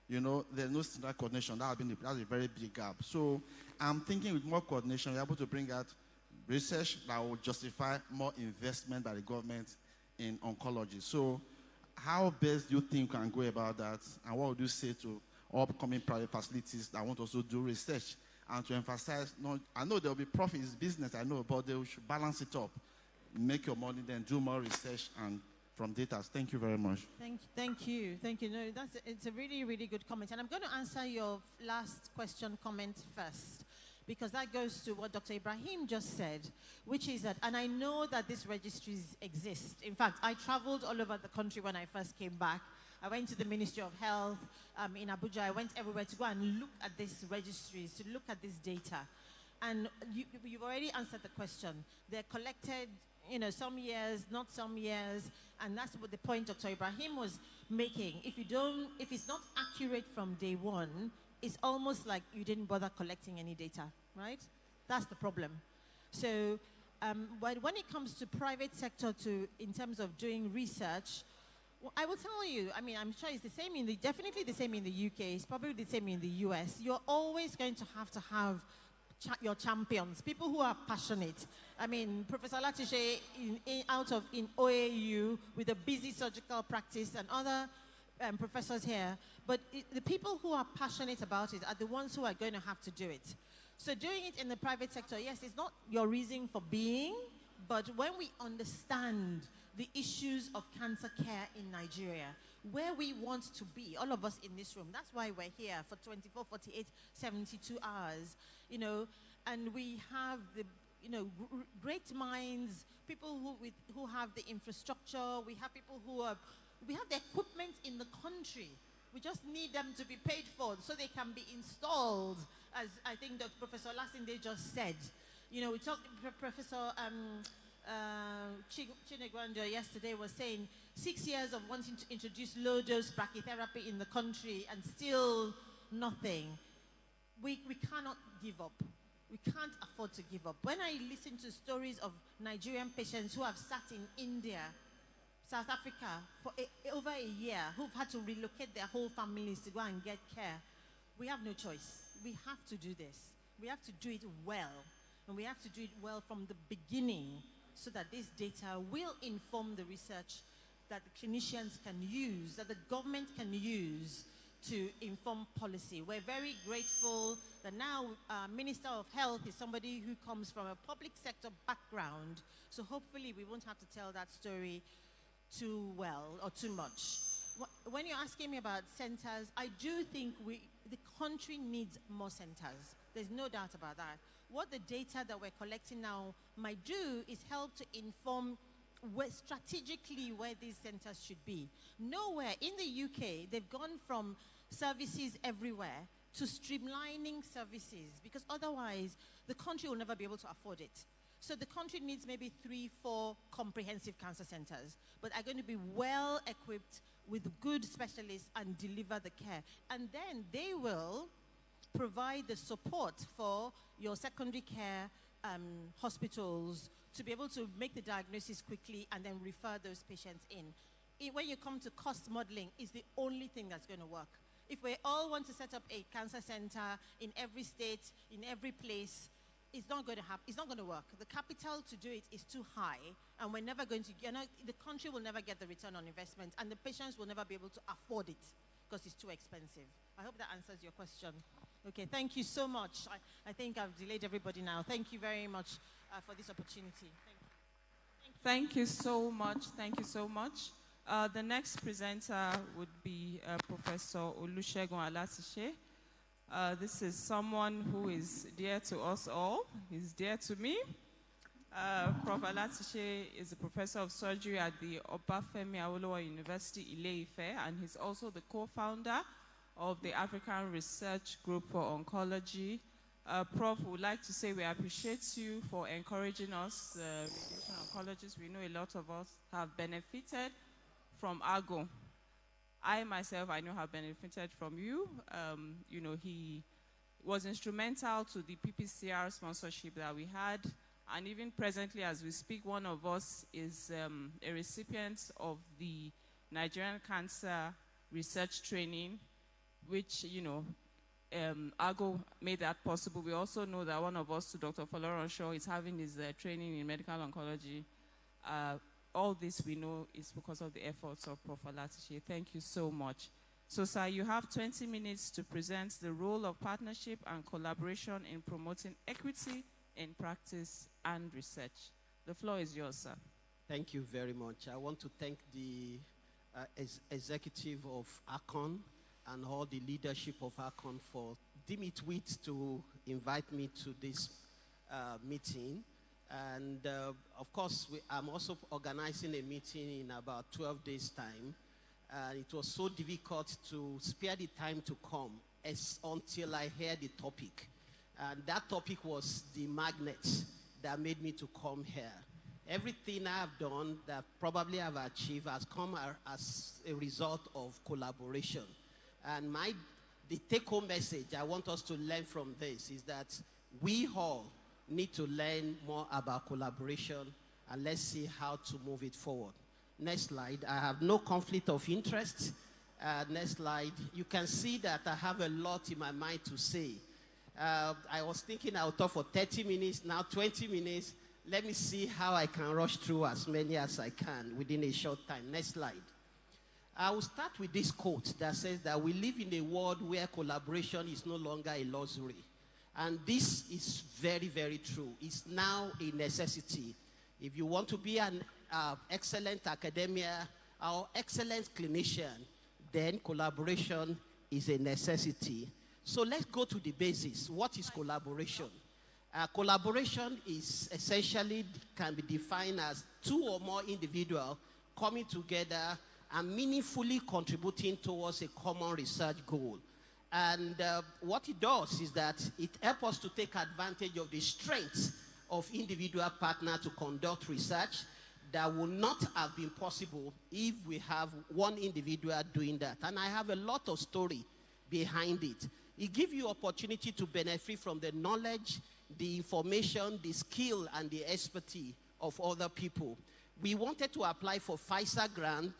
Speaker 16: You know, there's no standard coordination. That's a very big gap. So I'm thinking with more coordination, we're able to bring out research that will justify more investment by the government in oncology. So how best do you think we can go about that? And what would you say to upcoming private facilities that want to also do research and to emphasize, I know there will be profit, it's business, I know, but they should balance it up. Make your money, then do more research and from data. Thank you very much.
Speaker 13: Thank you. No, it's a really, really good comment. And I'm going to answer your last question comment first, because that goes to what Dr. Ibrahim just said, which is that, and I know that these registries exist. In fact, I traveled all over the country when I first came back. I went to the Ministry of Health in Abuja. I went everywhere to go and look at these registries, to look at this data. And you've already answered the question. They're collected, you know, some years, not some years, and that's what the point Dr. Ibrahim was making. If it's not accurate from day one, it's almost like you didn't bother collecting any data, right? That's the problem. So when it comes to private sector in terms of doing research, well, I will tell you, I mean, I'm sure it's the same definitely the same in the UK, it's probably the same in the US. You're always going to have your champions, people who are passionate. I mean, Professor Latishe in OAU with a busy surgical practice and other professors here. But the people who are passionate about it are the ones who are going to have to do it. So doing it in the private sector, yes, it's not your reason for being, but when we understand the issues of cancer care in Nigeria, where we want to be, all of us in this room, that's why we're here for 24, 48, 72 hours, you know, and we have the, you know, great minds, people who have the infrastructure, we have people we have the equipment in the country. We just need them to be paid for so they can be installed, as I think that Professor Lasinde just said. You know, we talked, Professor Chinegwanda yesterday was saying 6 years of wanting to introduce low-dose brachytherapy in the country and still nothing. We cannot give up. We can't afford to give up. When I listen to stories of Nigerian patients who have sat in India, South Africa for over a year, who've had to relocate their whole families to go and get care, we have no choice. We have to do this. We have to do it well. And we have to do it well from the beginning so that this data will inform the research that the clinicians can use, that the government can use to inform policy. We're very grateful that now Minister of Health is somebody who comes from a public sector background, so hopefully we won't have to tell that story too well or too much. When you're asking me about centers, I do think the country needs more centers. There's no doubt about that. What the data that we're collecting now might do is help to inform strategically where these centers should be. Nowhere in the UK, they've gone from services everywhere to streamlining services, because otherwise the country will never be able to afford it. So the country needs maybe 3, 4 comprehensive cancer centers, but are going to be well equipped with good specialists and deliver the care. And then they will provide the support for your secondary care hospitals to be able to make the diagnosis quickly and then refer those patients in. When you come to cost modeling, it's the only thing that's going to work. If we all want to set up a cancer center in every state, in every place, it's not going to happen. It's not going to work. The capital to do it is too high, and we're never going to, the country will never get the return on investment, and the patients will never be able to afford it because it's too expensive. I hope that answers your question. Okay, thank you so much. I think I've delayed everybody now. Thank you very much for this opportunity.
Speaker 14: Thank you so much. Thank you so much. The next presenter would be Professor Olusegun Alatishe. This is someone who is dear to us all. He's dear to me. Prof. Alatishe is a professor of surgery at the Obafemi Awolowo University, Ile-Ife, and he's also the co-founder of the African Research Group for Oncology. Prof, would like to say we appreciate you for encouraging us, radiation oncologists. We know a lot of us have benefited from Arcon. I myself, I know, have benefited from you. He was instrumental to the PPCR sponsorship that we had. And even presently, as we speak, one of us is a recipient of the Nigerian Cancer Research Training, which, Arcon made that possible. We also know that one of us, Dr. Folorunsho Shaw, is having his training in medical oncology. All this we know is because of the efforts of Prof. Alatishe. Thank you so much. So, sir, you have 20 minutes to present the role of partnership and collaboration in promoting equity in practice and research. The floor is yours, sir.
Speaker 17: Thank you very much. I want to thank the executive of Arcon and all the leadership of Arcon for deeming it wit to invite me to this meeting. And of course, I'm also organizing a meeting in about 12 days' time. It was so difficult to spare the time to come until I heard the topic. And that topic was the magnet that made me to come here. Everything I have done that probably I've achieved has come as a result of collaboration. And the take-home message I want us to learn from this is that we all need to learn more about collaboration, and let's see how to move it forward. Next slide. I have no conflict of interest. Next slide. You can see that I have a lot in my mind to say. I was thinking I'll talk for 30 minutes, now 20 minutes. Let me see how I can rush through as many as I can within a short time. Next slide. I will start with this quote that says that we live in a world where collaboration is no longer a luxury. And this is very, very true. It's now a necessity. If you want to be an excellent academia or excellent clinician, then collaboration is a necessity. So let's go to the basics. What is collaboration? Collaboration is essentially can be defined as two or more individuals coming together and meaningfully contributing towards a common research goal. And what it does is that it helps us to take advantage of the strengths of individual partners to conduct research that would not have been possible if we have one individual doing that. And I have a lot of story behind it. It gives you opportunity to benefit from the knowledge, the information, the skill, and the expertise of other people. We wanted to apply for Pfizer grant,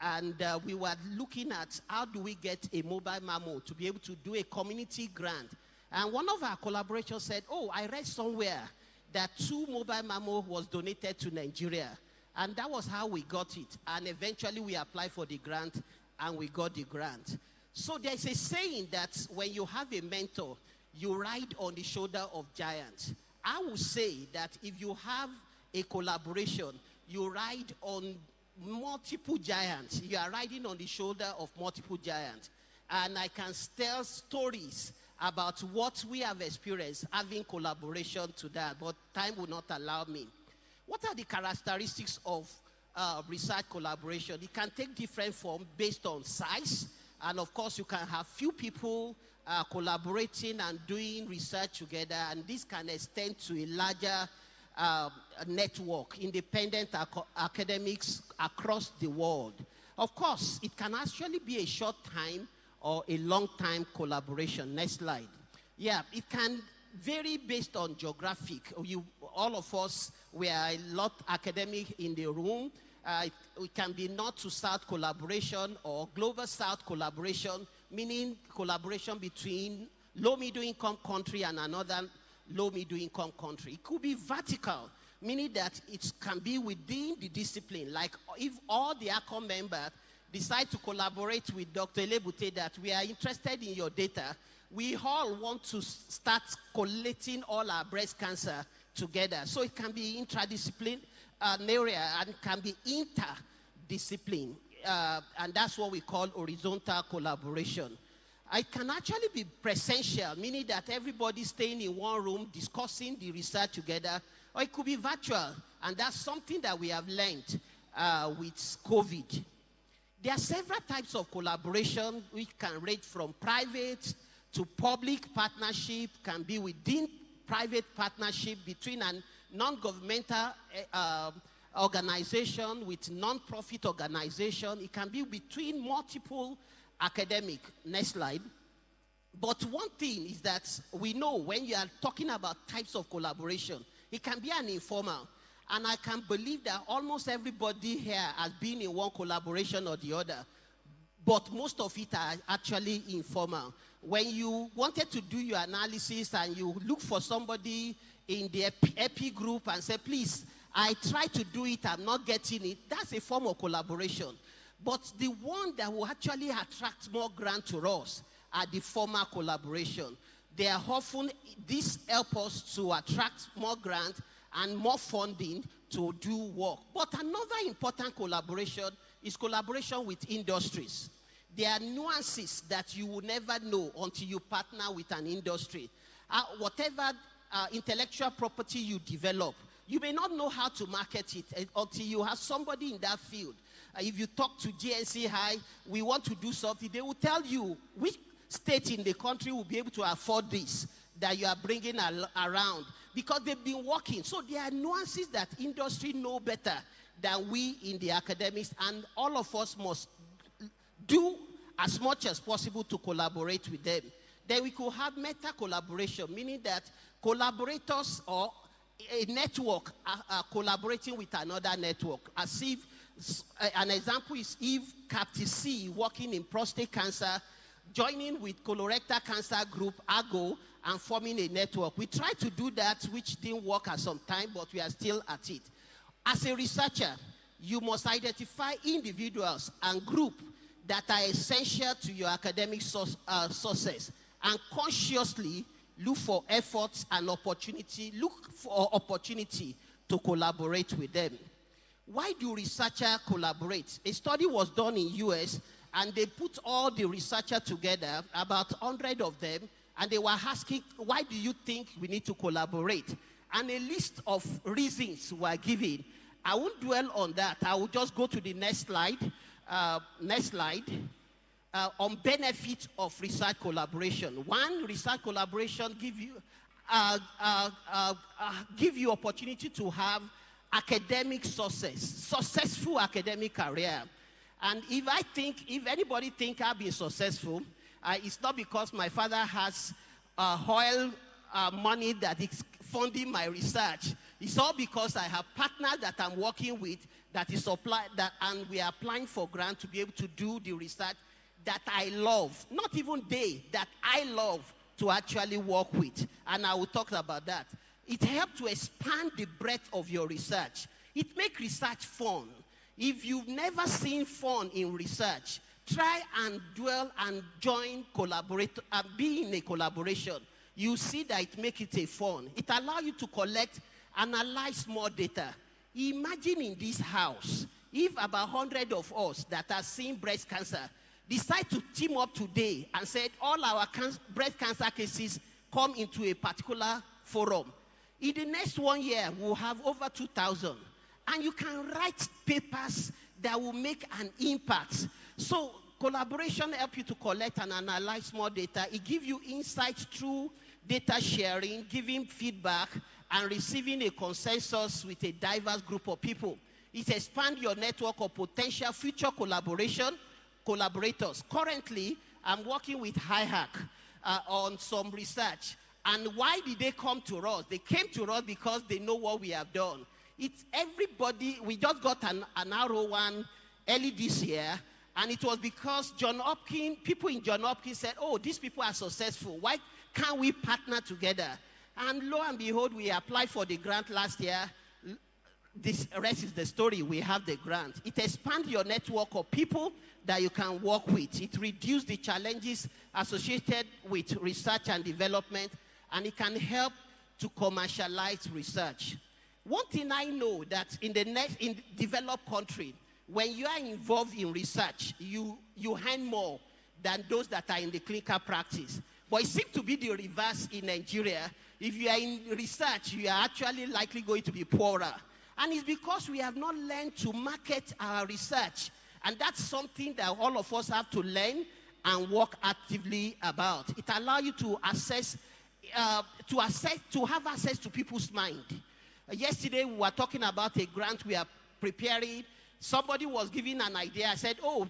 Speaker 17: and we were looking at how do we get a mobile mammo to be able to do a community grant. And one of our collaborators said, oh, I read somewhere that 2 mobile mammo was donated to Nigeria. And that was how we got it. And eventually we applied for the grant, and we got the grant. So there's a saying that when you have a mentor, you ride on the shoulder of giants. I would say that if you have a collaboration, you ride on multiple giants. You are riding on the shoulder of multiple giants. And I can tell stories about what we have experienced having collaboration to that, but time will not allow me. What are the characteristics of research collaboration? It can take different forms based on size. And of course, you can have few people collaborating and doing research together, and this can extend to a larger network, independent academics across the world. Of course, it can actually be a short time or a long time collaboration. Next slide. Yeah, it can vary based on geographic. All of us, we are a lot academic in the room. It can be north to south collaboration or global south collaboration, meaning collaboration between low-middle income country and another low-middle income country. It could be vertical, meaning that it can be within the discipline. Like if all the Arcon members decide to collaborate with Dr. Elebute that we are interested in your data, we all want to start collating all our breast cancer together. So it can be interdisciplinary and can be interdiscipline. And that's what we call horizontal collaboration. It can actually be presential, meaning that everybody staying in one room discussing the research together, or it could be virtual, and that's something that we have learned with COVID. There are several types of collaboration which can range from private to public partnership, can be within private partnership between a non-governmental organization with non-profit organization. It can be between multiple academic. Next slide. But one thing is that we know when you are talking about types of collaboration, it can be an informal. And I can believe that almost everybody here has been in one collaboration or the other. But most of it are actually informal. When you wanted to do your analysis and you look for somebody in the epi group and say, please, I try to do it, I'm not getting it, that's a form of collaboration. But the one that will actually attract more grant to us are the formal collaboration. They are often, this helps us to attract more grant and more funding to do work. But another important collaboration is collaboration with industries. There are nuances that you will never know until you partner with an industry. Whatever intellectual property you develop, you may not know how to market it until you have somebody in that field. If you talk to GNC High, we want to do something, they will tell you which state in the country will be able to afford this that you are bringing around, because they've been working. So there are nuances that industry know better than we in the academics, and all of us must do as much as possible to collaborate with them. Then we could have meta collaboration, meaning that collaborators or a network are collaborating with another network. As if, an example is if CAPTC working in prostate cancer, joining with colorectal cancer group, AGO, and forming a network. We tried to do that, which didn't work at some time, but we are still at it. As a researcher, you must identify individuals and groups that are essential to your academic success, and consciously look for efforts and opportunity, look for opportunity to collaborate with them. Why do researchers collaborate? A study was done in US, and they put all the researchers together, about 100 of them, and they were asking, why do you think we need to collaborate? And a list of reasons were given. I won't dwell on that. I will just go to the next slide. On benefit of research collaboration. One, research collaboration give you opportunity to have academic success, successful academic career. And if anybody think I've been successful, it's not because my father has oil money that is funding my research. It's all because I have partners that I'm working with that is applied, and we are applying for grant to be able to do the research that I love. Not even they, that I love to actually work with. And I will talk about that. It helps to expand the breadth of your research. It makes research fun. If you've never seen fun in research, try and dwell and join, collaborate, and be in a collaboration. You see that it makes it a fun. It allows you to collect, analyze more data. Imagine in this house, if about 100 of us that are seeing breast cancer decide to team up today and said all our breast cancer cases come into a particular forum. In the next 1 year, we'll have over 2,000. And you can write papers that will make an impact. So collaboration helps you to collect and analyze more data. It gives you insights through data sharing, giving feedback, and receiving a consensus with a diverse group of people. It expands your network of potential future collaborators. Currently, I'm working with HiHack on some research. And why did they come to us? They came to us because they know what we have done. It's everybody. We just got an R01 early this year, And it was because people in John Hopkins said, oh, these people are successful. Why can't we partner together? And lo and behold, we applied for the grant last year. This rest is the story. We have the grant. It expands your network of people that you can work with. It reduces the challenges associated with research and development, and it can help to commercialize research. One thing I know that in developed country, when you are involved in research, you earn more than those that are in the clinical practice. But it seems to be the reverse in Nigeria. If you are in research, you are actually likely going to be poorer. And it's because we have not learned to market our research. And that's something that all of us have to learn and work actively about. It allows you to have access to people's mind. Yesterday, we were talking about a grant we are preparing. Somebody was giving an idea. I said, oh,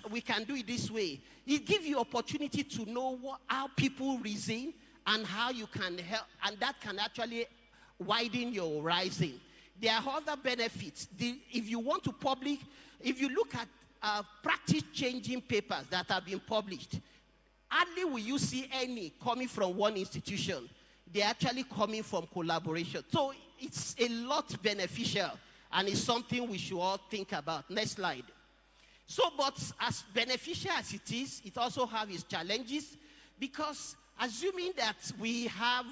Speaker 17: we can do it this way. It gives you opportunity to know how people reason and how you can help. And that can actually widen your horizon. There are other benefits. If you want to publish, if you look at practice-changing papers that have been published, hardly will you see any coming from one institution. They're actually coming from collaboration. So it's a lot beneficial, and it's something we should all think about. Next slide. So, but as beneficial as it is, it also has its challenges, because assuming that we have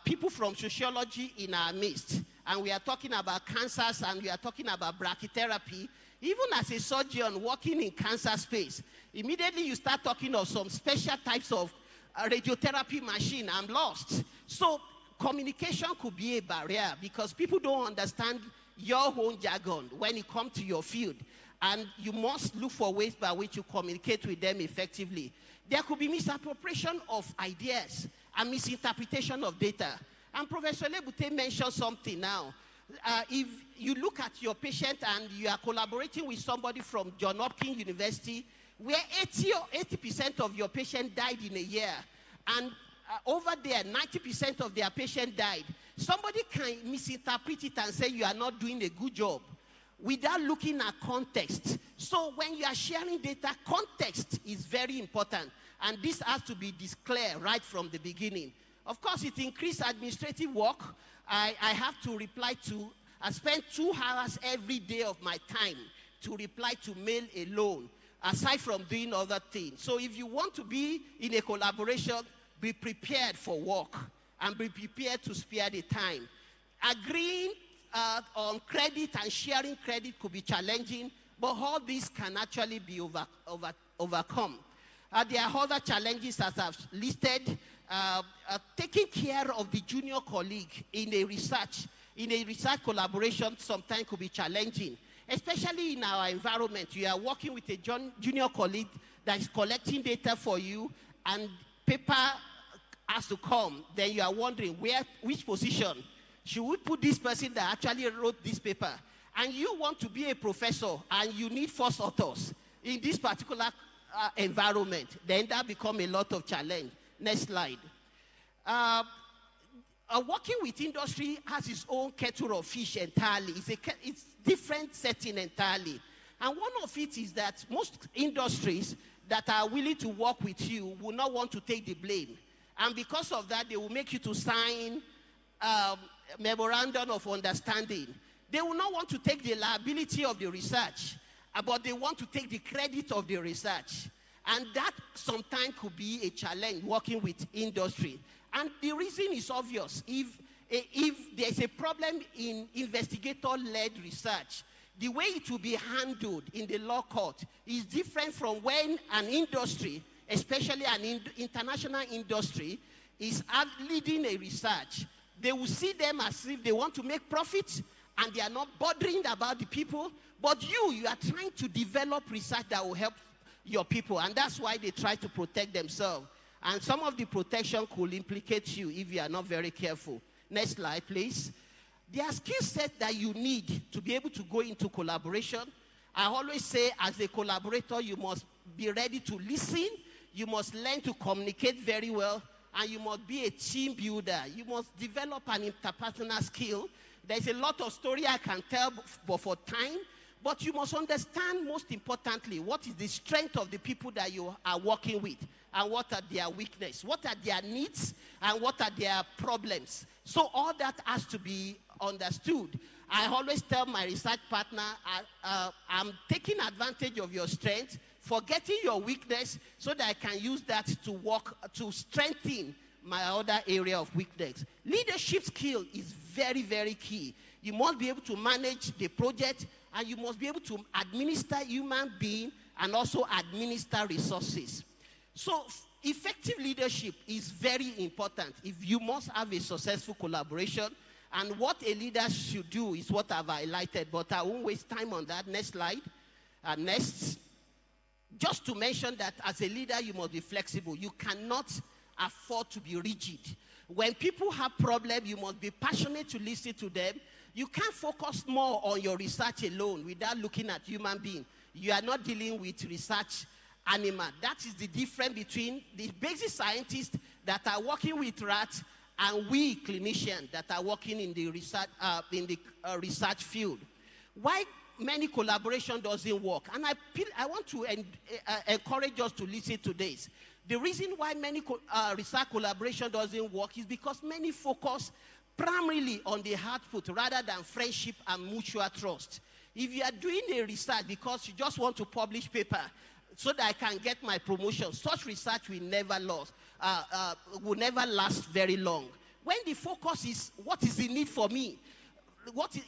Speaker 17: people from sociology in our midst, and we are talking about cancers, and we are talking about brachytherapy, even as a surgeon working in cancer space, immediately you start talking of some special types of radiotherapy machine. I'm lost. So communication could be a barrier, because people don't understand your own jargon when it comes to your field, and you must look for ways by which you communicate with them effectively. There could be misappropriation of ideas and misinterpretation of data. And Professor Lebute mentioned something now. If you look at your patient and you are collaborating with somebody from John Hopkins University, where 80% of your patient died in a year, and over there, 90% of their patient died, somebody can misinterpret it and say you are not doing a good job without looking at context. So when you are sharing data, context is very important, and this has to be declared right from the beginning. Of course, it increased administrative work. I have to I spend 2 hours every day of my time to reply to mail alone, aside from doing other things. So if you want to be in a collaboration, be prepared for work and be prepared to spare the time. Agreeing on credit and sharing credit could be challenging, but all these can actually be overcome. There are other challenges as I've listed. Taking care of the junior colleague in a research collaboration sometimes could be challenging, especially in our environment. You are working with a junior colleague that is collecting data for you, and paper has to come. Then you are wondering which position should we put this person that actually wrote this paper. And you want to be a professor, and you need first authors in this particular environment. Then that becomes a lot of challenge. Next slide. Working with industry has its own kettle of fish entirely. It's different setting entirely. And one of it is that most industries that are willing to work with you will not want to take the blame. And because of that, they will make you to sign memorandum of understanding. They will not want to take the liability of the research, but they want to take the credit of the research. And that sometimes could be a challenge working with industry. And the reason is obvious. If there's a problem in investigator-led research, the way it will be handled in the law court is different from when an industry, especially an international industry, is leading a research. They will see them as if they want to make profits, and they are not bothering about the people. But you are trying to develop research that will help your people, and that's why they try to protect themselves. And some of the protection could implicate you if you are not very careful. Next slide, please. There are skill sets that you need to be able to go into collaboration. I always say, as a collaborator, you must be ready to listen, you must learn to communicate very well, and you must be a team builder. You must develop an interpersonal skill. There's a lot of story I can tell, but for time, But you must understand, most importantly, what is the strength of the people that you are working with, and what are their weaknesses, what are their needs, and what are their problems. So all that has to be understood. I always tell my research partner, I'm taking advantage of your strength, forgetting your weakness, so that I can use that to work, to strengthen my other area of weakness. Leadership skill is very, very key. You must be able to manage the project, and you must be able to administer human being and also administer resources. So effective leadership is very important if you must have a successful collaboration. And what a leader should do is what I've highlighted, but I won't waste time on that. Next slide. Next. Just to mention that as a leader, you must be flexible. You cannot afford to be rigid. When people have problems, you must be passionate to listen to them. You can't focus more on your research alone without looking at human being. You are not dealing with research animal. That is the difference between the basic scientists that are working with rats and we clinicians that are working in the research field. Why many collaboration doesn't work? And I want to encourage us to listen to this. The reason why many research collaboration doesn't work is because many focus primarily on the output rather than friendship and mutual trust. If you are doing a research because you just want to publish paper so that I can get my promotion, such research will never last very long. When the focus is what is the need for me,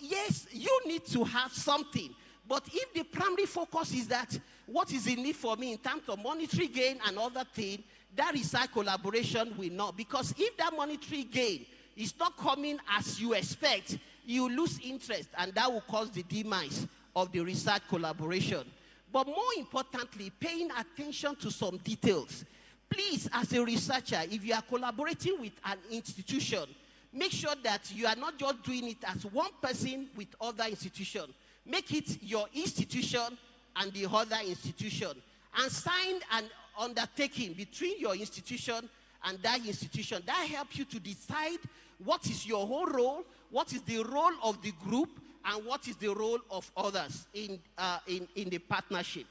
Speaker 17: yes, you need to have something. But if the primary focus is that what is the need for me in terms of monetary gain and other things, that research collaboration will not. Because if that monetary gain is not coming as you expect, you lose interest, and that will cause the demise of the research collaboration. But more importantly, paying attention to some details. Please, as a researcher, if you are collaborating with an institution, make sure that you are not just doing it as one person with other institutions. Make it your institution and the other institution. And sign an undertaking between your institution and that institution. That helps you to decide what is your whole role, what is the role of the group, and what is the role of others in the partnership.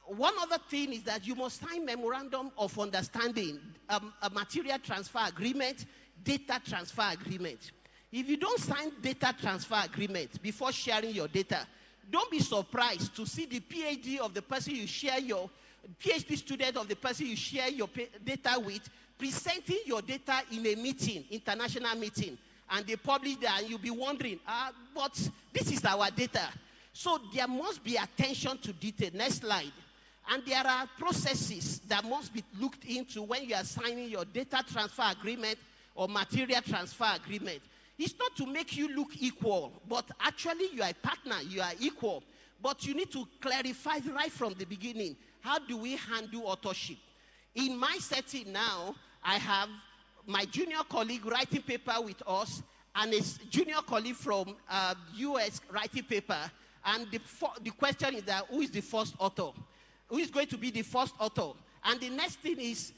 Speaker 17: One other thing is that you must sign memorandum of understanding, a material transfer agreement, data transfer agreement. If you don't sign data transfer agreement before sharing your data, don't be surprised to see the PhD of the person you share your, PhD student of the person you share your data with, presenting your data in a meeting, international meeting, and they publish that, and you'll be wondering, but this is our data. So there must be attention to detail. Next slide. And there are processes that must be looked into when you are signing your data transfer agreement or material transfer agreement. It's not to make you look equal, but actually you are a partner, you are equal. But you need to clarify right from the beginning, how do we handle authorship? In my setting now, I have my junior colleague writing paper with us, and a junior colleague from US writing paper. And the question is that who is the first author? Who is going to be the first author? And the next thing is,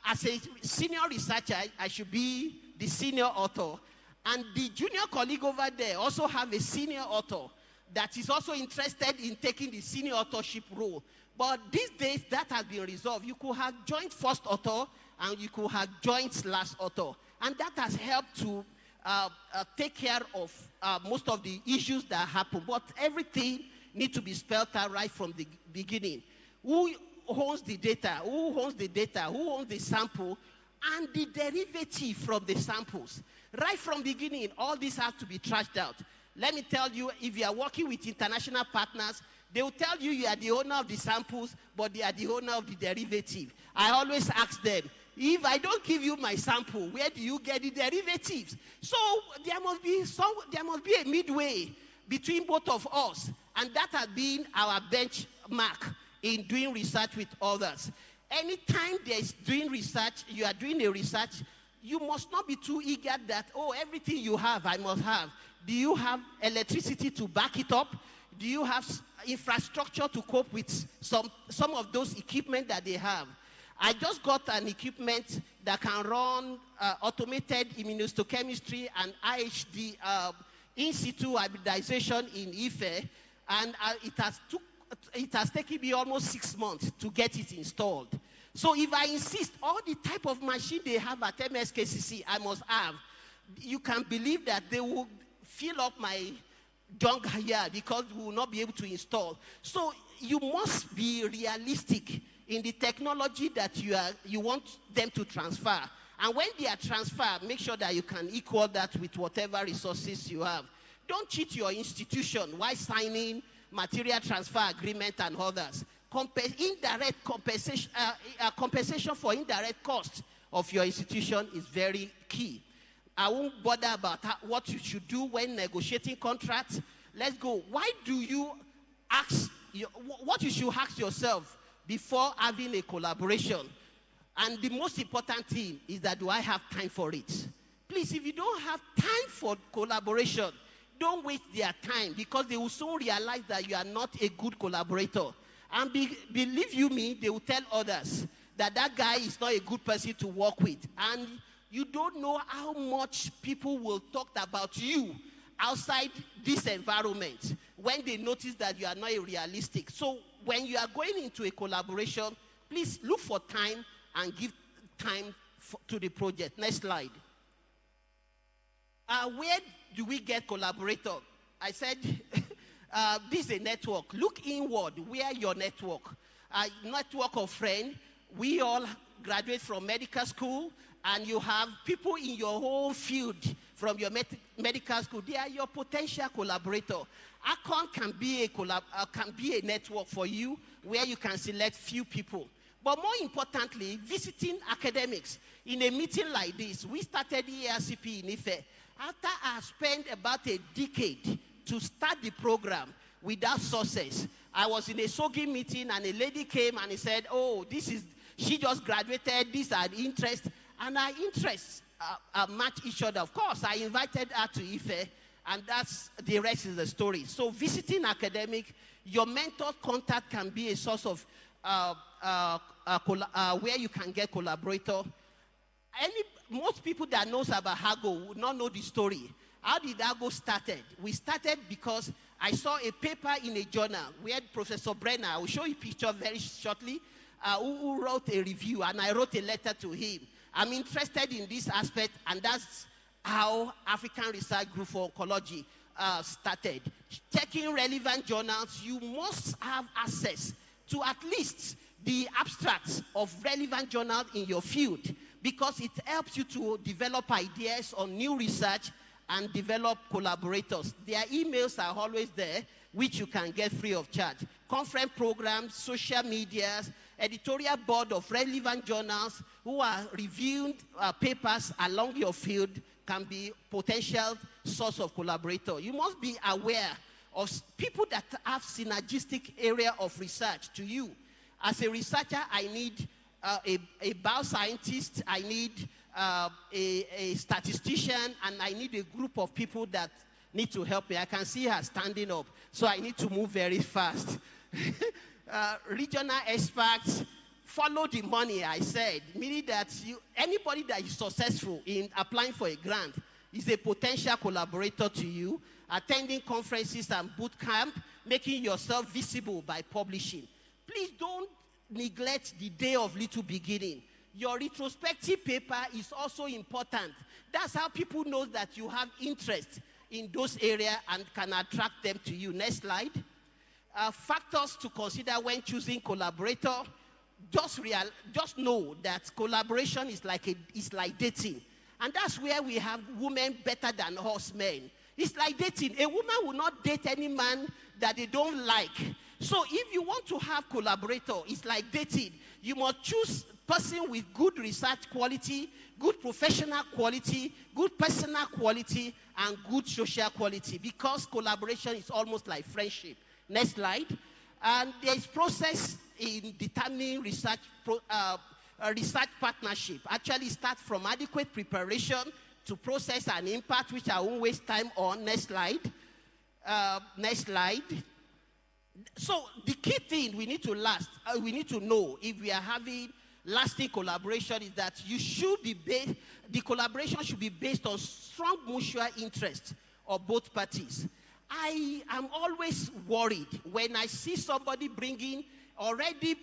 Speaker 17: as a senior researcher, I should be the senior author. And the junior colleague over there also have a senior author that is also interested in taking the senior authorship role. But these days, that has been resolved. You could have joint first author, and you could have joint last author. And that has helped to take care of most of the issues that happen. But everything needs to be spelled out right from the beginning. Who owns the data? Who owns the data? Who owns the sample? And the derivative from the samples. Right from the beginning, all this has to be trashed out. Let me tell you, if you are working with international partners, they will tell you you are the owner of the samples, but they are the owner of the derivative. I always ask them, if I don't give you my sample, where do you get the derivatives? So there must be a midway between both of us, and that has been our benchmark in doing research with others. Anytime there is doing research, you are doing a research, you must not be too eager that, oh, everything you have, I must have. Do you have electricity to back it up? Do you have infrastructure to cope with some of those equipment that they have? I just got an equipment that can run automated immunohistochemistry and IHD in situ hybridization in Ife, and it has taken me almost 6 months to get it installed. So if I insist, all the type of machine they have at MSKCC, I must have. You can believe that they will fill up my junkyard because we will not be able to install. So you must be realistic in the technology that you want them to transfer. And when they are transferred, make sure that you can equal that with whatever resources you have. Don't cheat your institution while signing material transfer agreement and others. Indirect compensation for indirect costs of your institution is very key. I won't bother about what you should do when negotiating contracts. Let's go. Why do you ask, what you should ask yourself before having a collaboration? And the most important thing is that, do I have time for it? Please, if you don't have time for collaboration, don't waste their time, because they will soon realize that you are not a good collaborator. And believe you me, they will tell others that that guy is not a good person to work with. And you don't know how much people will talk about you outside this environment when they notice that you are not realistic. So when you are going into a collaboration, please look for time and give time to the project. Next slide. Where do we get collaborator? I said, this is a network. Look inward, where your network. Network of friends. We all graduate from medical school, and you have people in your whole field from your medical school. They are your potential collaborator. Arcon can be a network for you where you can select few people. But more importantly, visiting academics. In a meeting like this, we started ERCP in Ife. After I spent about a decade to start the program without success, I was in a SOGI meeting, and a lady came and he said, oh, she just graduated, these are the interests, and our interests match each other. Of course, I invited her to Ife, and the rest is the story. So visiting academic, your mentor contact can be a source of where you can get collaborator. Most people that knows about Hago would not know the story. How did Hago started? We started because I saw a paper in a journal where Professor Brenner, I will show you a picture very shortly, who wrote a review, and I wrote a letter to him. I'm interested in this aspect, and that's how African Research Group for Oncology started. Checking relevant journals, you must have access to at least the abstracts of relevant journals in your field, because it helps you to develop ideas on new research and develop collaborators. Their emails are always there, which you can get free of charge. Conference programs, social medias, editorial board of relevant journals who are reviewing papers along your field can be potential source of collaborator. You must be aware of people that have synergistic area of research to you. As a researcher, I need a bioscientist, I need a statistician, and I need a group of people that need to help me. I can see her standing up, so I need to move very fast. Regional experts, follow the money, I said, meaning that anybody that is successful in applying for a grant is a potential collaborator to you, attending conferences and boot camp, making yourself visible by publishing. Please don't neglect the day of little beginning. Your retrospective paper is also important. That's how people know that you have interest in those areas and can attract them to you. Next slide. Factors to consider when choosing collaborator. Just know that collaboration is like dating. And that's where we have women better than us men. It's like dating. A woman will not date any man that they don't like. So if you want to have collaborator, it's like dating. You must choose person with good research quality, good professional quality, good personal quality, and good social quality, because collaboration is almost like friendship. Next slide. And there is process in determining research partnership. Actually starts from adequate preparation to process and impact, which I won't waste time on. Next slide. Next slide. So the key thing we need to know if we are having lasting collaboration is that the collaboration should be based on strong mutual interest or both parties. I am always worried when I see somebody bringing already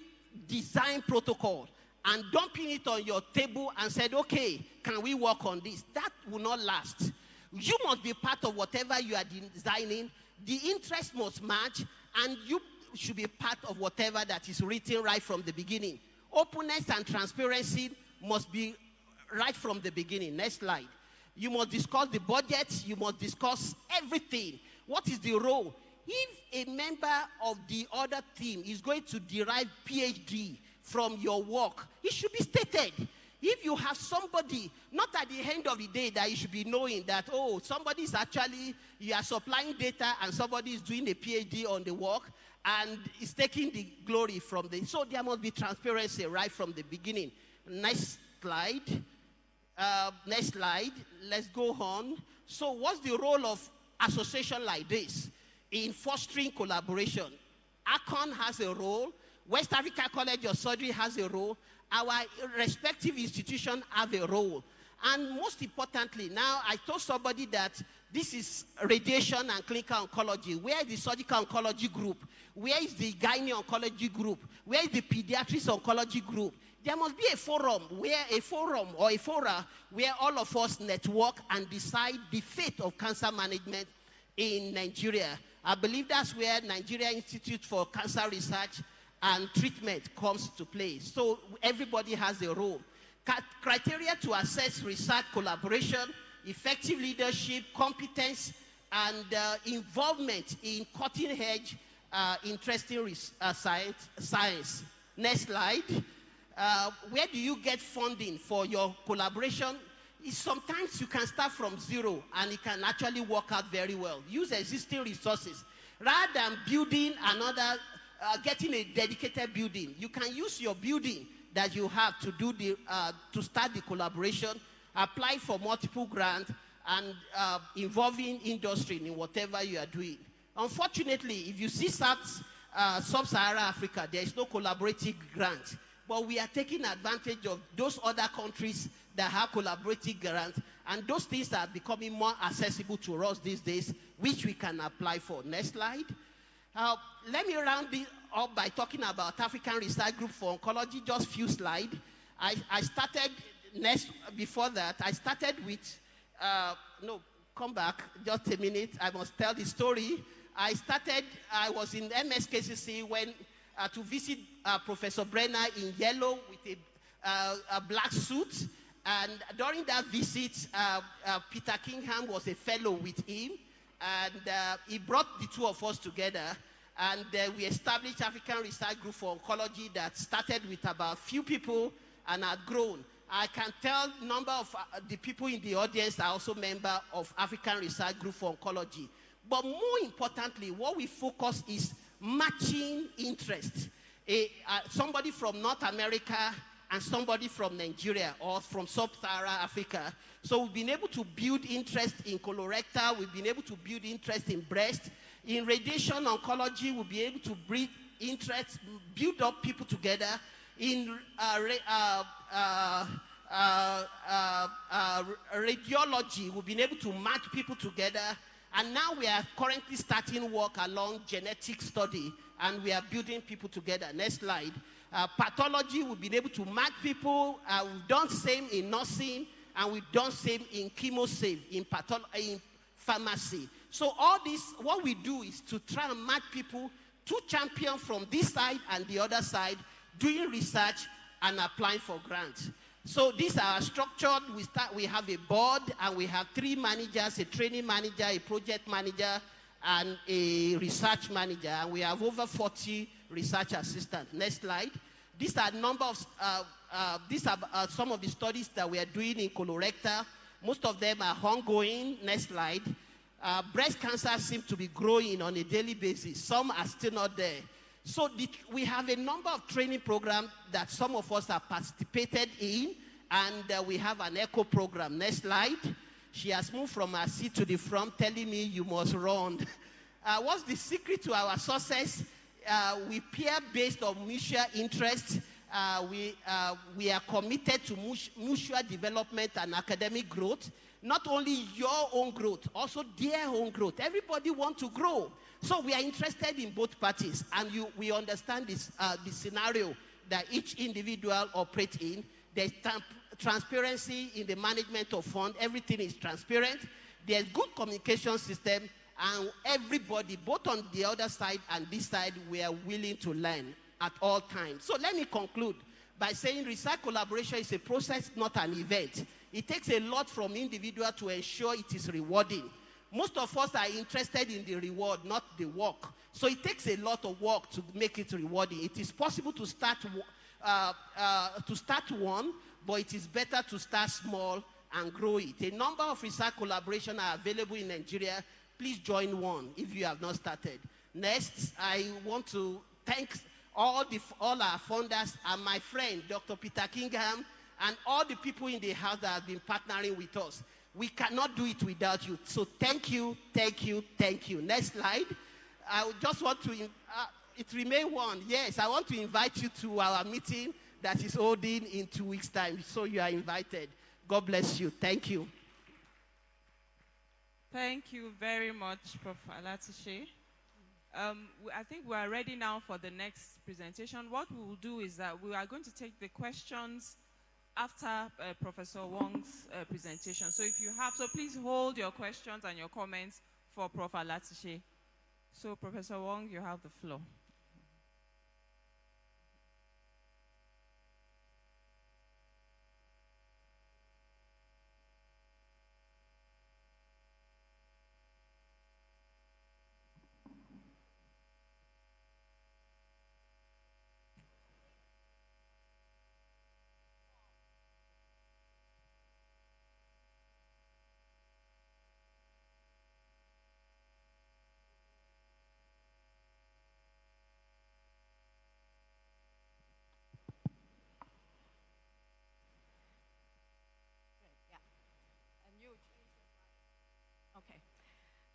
Speaker 17: designed protocol and dumping it on your table and said, okay, can we work on this? That will not last. You must be part of whatever you are designing. The interest must match, and you should be part of whatever that is written right from the beginning. Openness and transparency must be right from the beginning. Next slide. You must discuss the budget. You must discuss everything. What is the role? If a member of the other team is going to derive PhD from your work, it should be stated. If you have somebody, not at the end of the day that you should be knowing that, oh, somebody is actually, you are supplying data and somebody is doing a PhD on the work and is taking the glory from the, so there must be transparency right from the beginning. Next slide. Next slide. Let's go on. So what's the role of association like this in fostering collaboration? Arcon has a role. West Africa College of Surgery has a role. Our respective institutions have a role. And most importantly, now I told somebody that this is radiation and clinical oncology. Where is the surgical oncology group? Where is the gynae oncology group? Where is the pediatrics oncology group? There must be a forum or a fora where all of us network and decide the fate of cancer management in Nigeria. I believe that's where Nigeria Institute for Cancer Research and Treatment comes to play. So everybody has a role. Criteria to assess research collaboration, effective leadership, competence, and involvement in cutting-edge, interesting science. Next slide. Where do you get funding for your collaboration? Sometimes you can start from zero and it can actually work out very well. Use existing resources. Rather than building another, getting a dedicated building, you can use your building that you have to do the, to start the collaboration, apply for multiple grants, and involving industry in whatever you are doing. Unfortunately, if you see sub-Saharan Africa, there is no collaborative grant. But we are taking advantage of those other countries that have collaborative grants, and those things are becoming more accessible to us these days, which we can apply for. Next slide. Let me round it up by talking about African Research Group for Oncology, just a few slides. I started, before that, I started with, no, come back, just a minute, I must tell the story. I was in MSKCC when, to visit Professor Brenner in yellow with a black suit. And during that visit, Peter Kingham was a fellow with him. And he brought the two of us together. And we established African Research Group for Oncology that started with about few people and had grown. I can tell number of the people in the audience are also members of African Research Group for Oncology. But more importantly, what we focus is matching interest. Somebody from North America and somebody from Nigeria or from sub-Saharan Africa. So we've been able to build interest in colorectal, we've been able to build interest in breast. In radiation oncology, we'll be able to build interest, build up people together. In radiology, we've been able to match people together. And now we are currently starting work along genetic study, and we are building people together. Next slide. Pathology, we've been able to match people. We've done same in nursing, and we've done same in chemosave, in pharmacy. So all this, what we do is to try and match people to champion from this side and the other side, doing research and applying for grants. So these are structured. We have a board, and we have 3 managers, a training manager, a project manager, and a research manager. And we have over 40 research assistants. Next slide. These are some of the studies that we are doing in colorectal. Most of them are ongoing. Next slide. Breast cancer seems to be growing on a daily basis. Some are still not there. So we have a number of training programs that some of us have participated in, and we have an echo program. Next slide. She has moved from her seat to the front, telling me you must run. What's the secret to our success? We peer based on mutual interest. We are committed to mutual development and academic growth. Not only your own growth, also their own growth. Everybody wants to grow. So we are interested in both parties, and we understand this the scenario that each individual operates in. There's transparency in the management of fund. Everything is transparent. There's good communication system, and everybody, both on the other side and this side, we are willing to learn at all times. So let me conclude by saying research collaboration is a process, not an event. It takes a lot from individual to ensure it is rewarding. Most of us are interested in the reward, not the work. So it takes a lot of work to make it rewarding. It is possible to start one, but it is better to start small and grow it. A number of research collaborations are available in Nigeria. Please join one if you have not started. Next, I want to thank all our funders and my friend, Dr. Peter Kingham, and all the people in the house that have been partnering with us. We cannot do it without you. So thank you, thank you, thank you. Next slide. I just want to, it remains one. Yes, I want to invite you to our meeting that is holding in 2 weeks' time. So you are invited. God bless you. Thank you.
Speaker 14: Thank you very much, Prof. Alatishe. I think we are ready now for the next presentation. What we will do is that we are going to take the questions after Professor Wong's presentation. So if you have, so please hold your questions and your comments for Prof. Alatishe. So Professor Wong, you have the floor.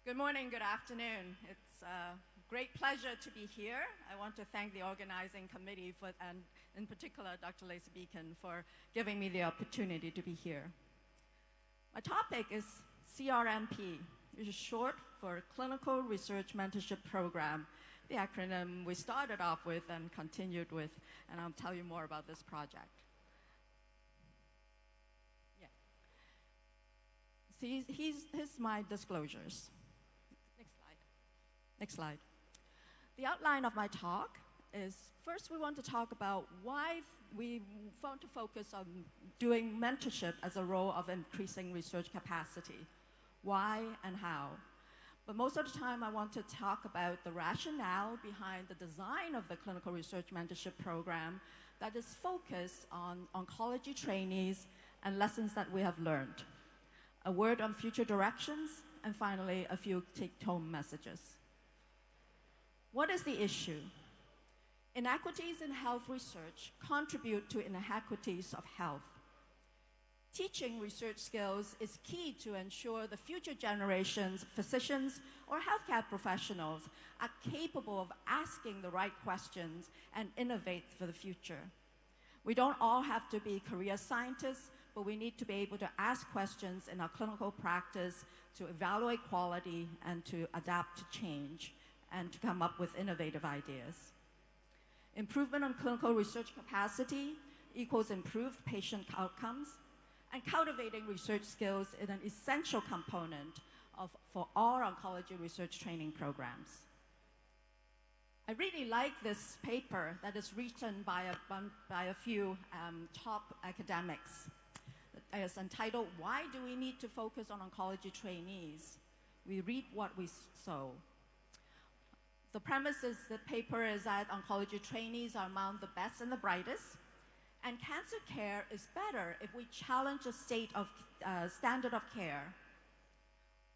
Speaker 18: Good morning, good afternoon. It's a great pleasure to be here. I want to thank the organizing committee and in particular Dr. Lacey Beacon for giving me the opportunity to be here. My topic is CRMP, which is short for Clinical Research Mentorship Program, the acronym we started off with and continued with, and I'll tell you more about this project. Yeah. See, here's my disclosures. Next slide. The outline of my talk is, first we want to talk about why we want to focus on doing mentorship as a role of increasing research capacity. Why and how. But most of the time I want to talk about the rationale behind the design of the Clinical Research Mentorship Program that is focused on oncology trainees and lessons that we have learned. A word on future directions, and finally a few take-home messages. What is the issue? Inequities in health research contribute to inequities of health. Teaching research skills is key to ensure the future generations, physicians, or healthcare professionals are capable of asking the right questions and innovate for the future. We don't all have to be career scientists, but we need to be able to ask questions in our clinical practice to evaluate quality and to adapt to change, and to come up with innovative ideas. Improvement on clinical research capacity equals improved patient outcomes, and cultivating research skills is an essential component for all oncology research training programs. I really like this paper that is written by a few top academics. It's entitled, "Why do we need to focus on oncology trainees? We reap what we sow." The premise is the paper is that oncology trainees are among the best and the brightest, and cancer care is better if we challenge the standard of care.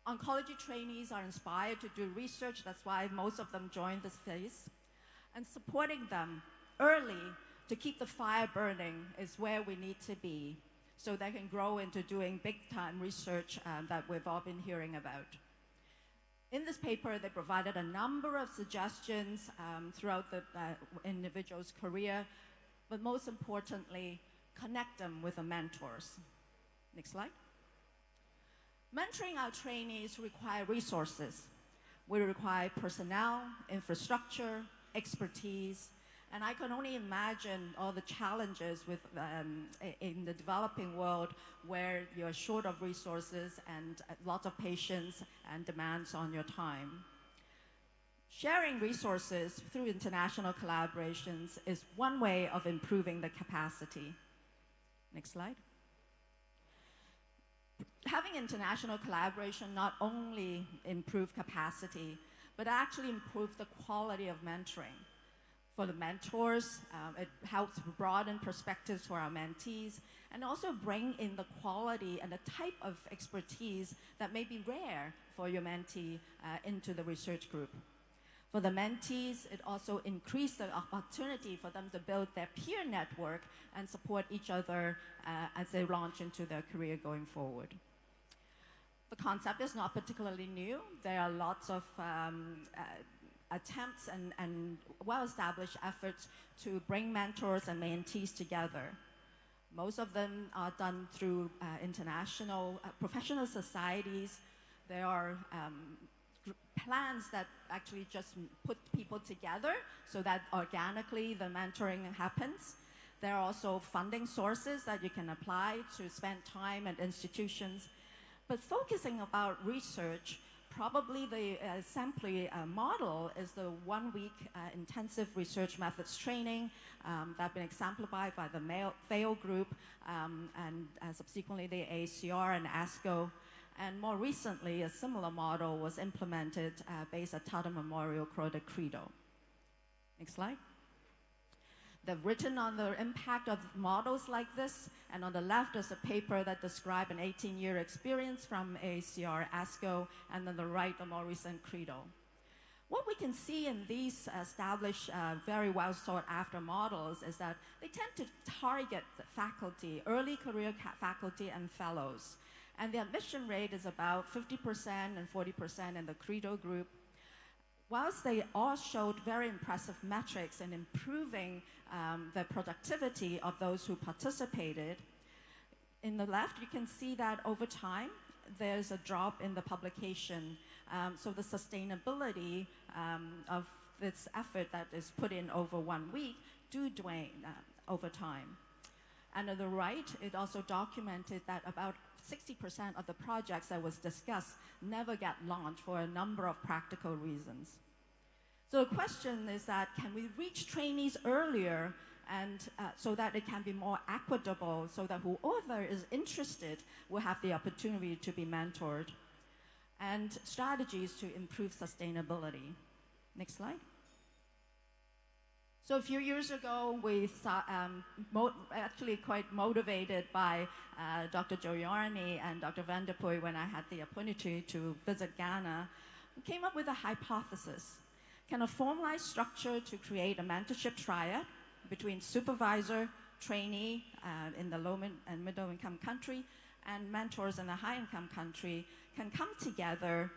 Speaker 18: Oncology trainees are inspired to do research, that's why most of them join this phase, and supporting them early to keep the fire burning is where we need to be, so they can grow into doing big-time research that we've all been hearing about. In this paper, they provided a number of suggestions throughout the individual's career, but most importantly, connect them with the mentors. Next slide. Mentoring our trainees require resources. We require personnel, infrastructure, expertise, and I can only imagine all the challenges with, in the developing world where you're short of resources and lots of patience and demands on your time. Sharing resources through international collaborations is one way of improving the capacity. Next slide. Having international collaboration not only improve capacity, but actually improve the quality of mentoring. For the mentors, it helps broaden perspectives for our mentees, and also bring in the quality and the type of expertise that may be rare for your mentee into the research group. For the mentees, it also increased the opportunity for them to build their peer network and support each other as they launch into their career going forward. The concept is not particularly new. There are lots of attempts and well-established efforts to bring mentors and mentees together. Most of them are done through international professional societies. There are plans that actually just put people together so that organically the mentoring happens. There are also funding sources that you can apply to spend time at institutions. But focusing about research, probably the exemplary model is the one-week intensive research methods training that have been exemplified by the FAO group and subsequently the ACR and ASCO. And more recently, a similar model was implemented based at Tata Memorial Credo. Next slide. They've written on the impact of models like this, and on the left is a paper that describes an 18-year experience from ACR, ASCO, and on the right, the more recent Credo. What we can see in these established, very well sought after models is that they tend to target the faculty, early career faculty and fellows. And the admission rate is about 50% and 40% in the Credo group. Whilst they all showed very impressive metrics in improving the productivity of those who participated, in the left you can see that over time there's a drop in the publication. So the sustainability of this effort that is put in over 1 week do wane over time. And on the right, it also documented that about 60% of the projects that was discussed never get launched for a number of practical reasons. So the question is that, can we reach trainees earlier and so that it can be more equitable, so that whoever is interested will have the opportunity to be mentored? And strategies to improve sustainability. Next slide. So a few years ago, we saw, actually quite motivated by Dr. Joyarni and Dr. Vanderpoy when I had the opportunity to visit Ghana, we came up with a hypothesis. Can a formalized structure to create a mentorship triad between supervisor, trainee in the low and middle income country and mentors in a high income country can come together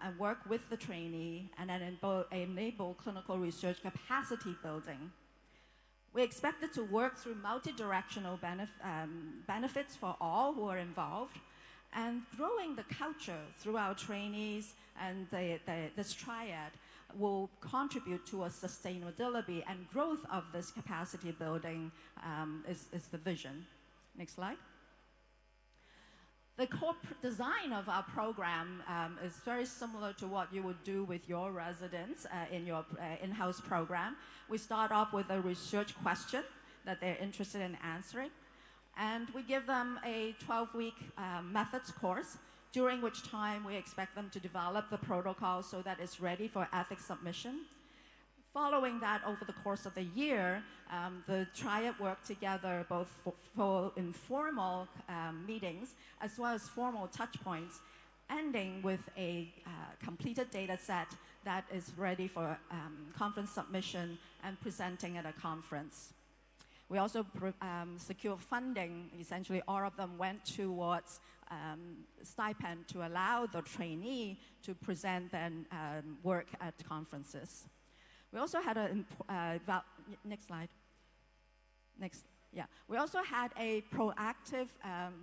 Speaker 18: and work with the trainee and then enable clinical research capacity building. We expect it to work through multi-directional benefits for all who are involved, and growing the culture through our trainees and this triad will contribute to a sustainability and growth of this capacity building is the vision. Next slide. The core design of our program is very similar to what you would do with your residents in your in-house program. We start off with a research question that they're interested in answering, and we give them a 12-week methods course, during which time we expect them to develop the protocol so that it's ready for ethics submission. Following that, over the course of the year, the triad worked together both for informal meetings as well as formal touch points, ending with a completed data set that is ready for conference submission and presenting at a conference. We also secured funding. Essentially, all of them went towards stipend to allow the trainee to present and work at conferences. We also had a, next slide. Next. Yeah, we also had a proactive,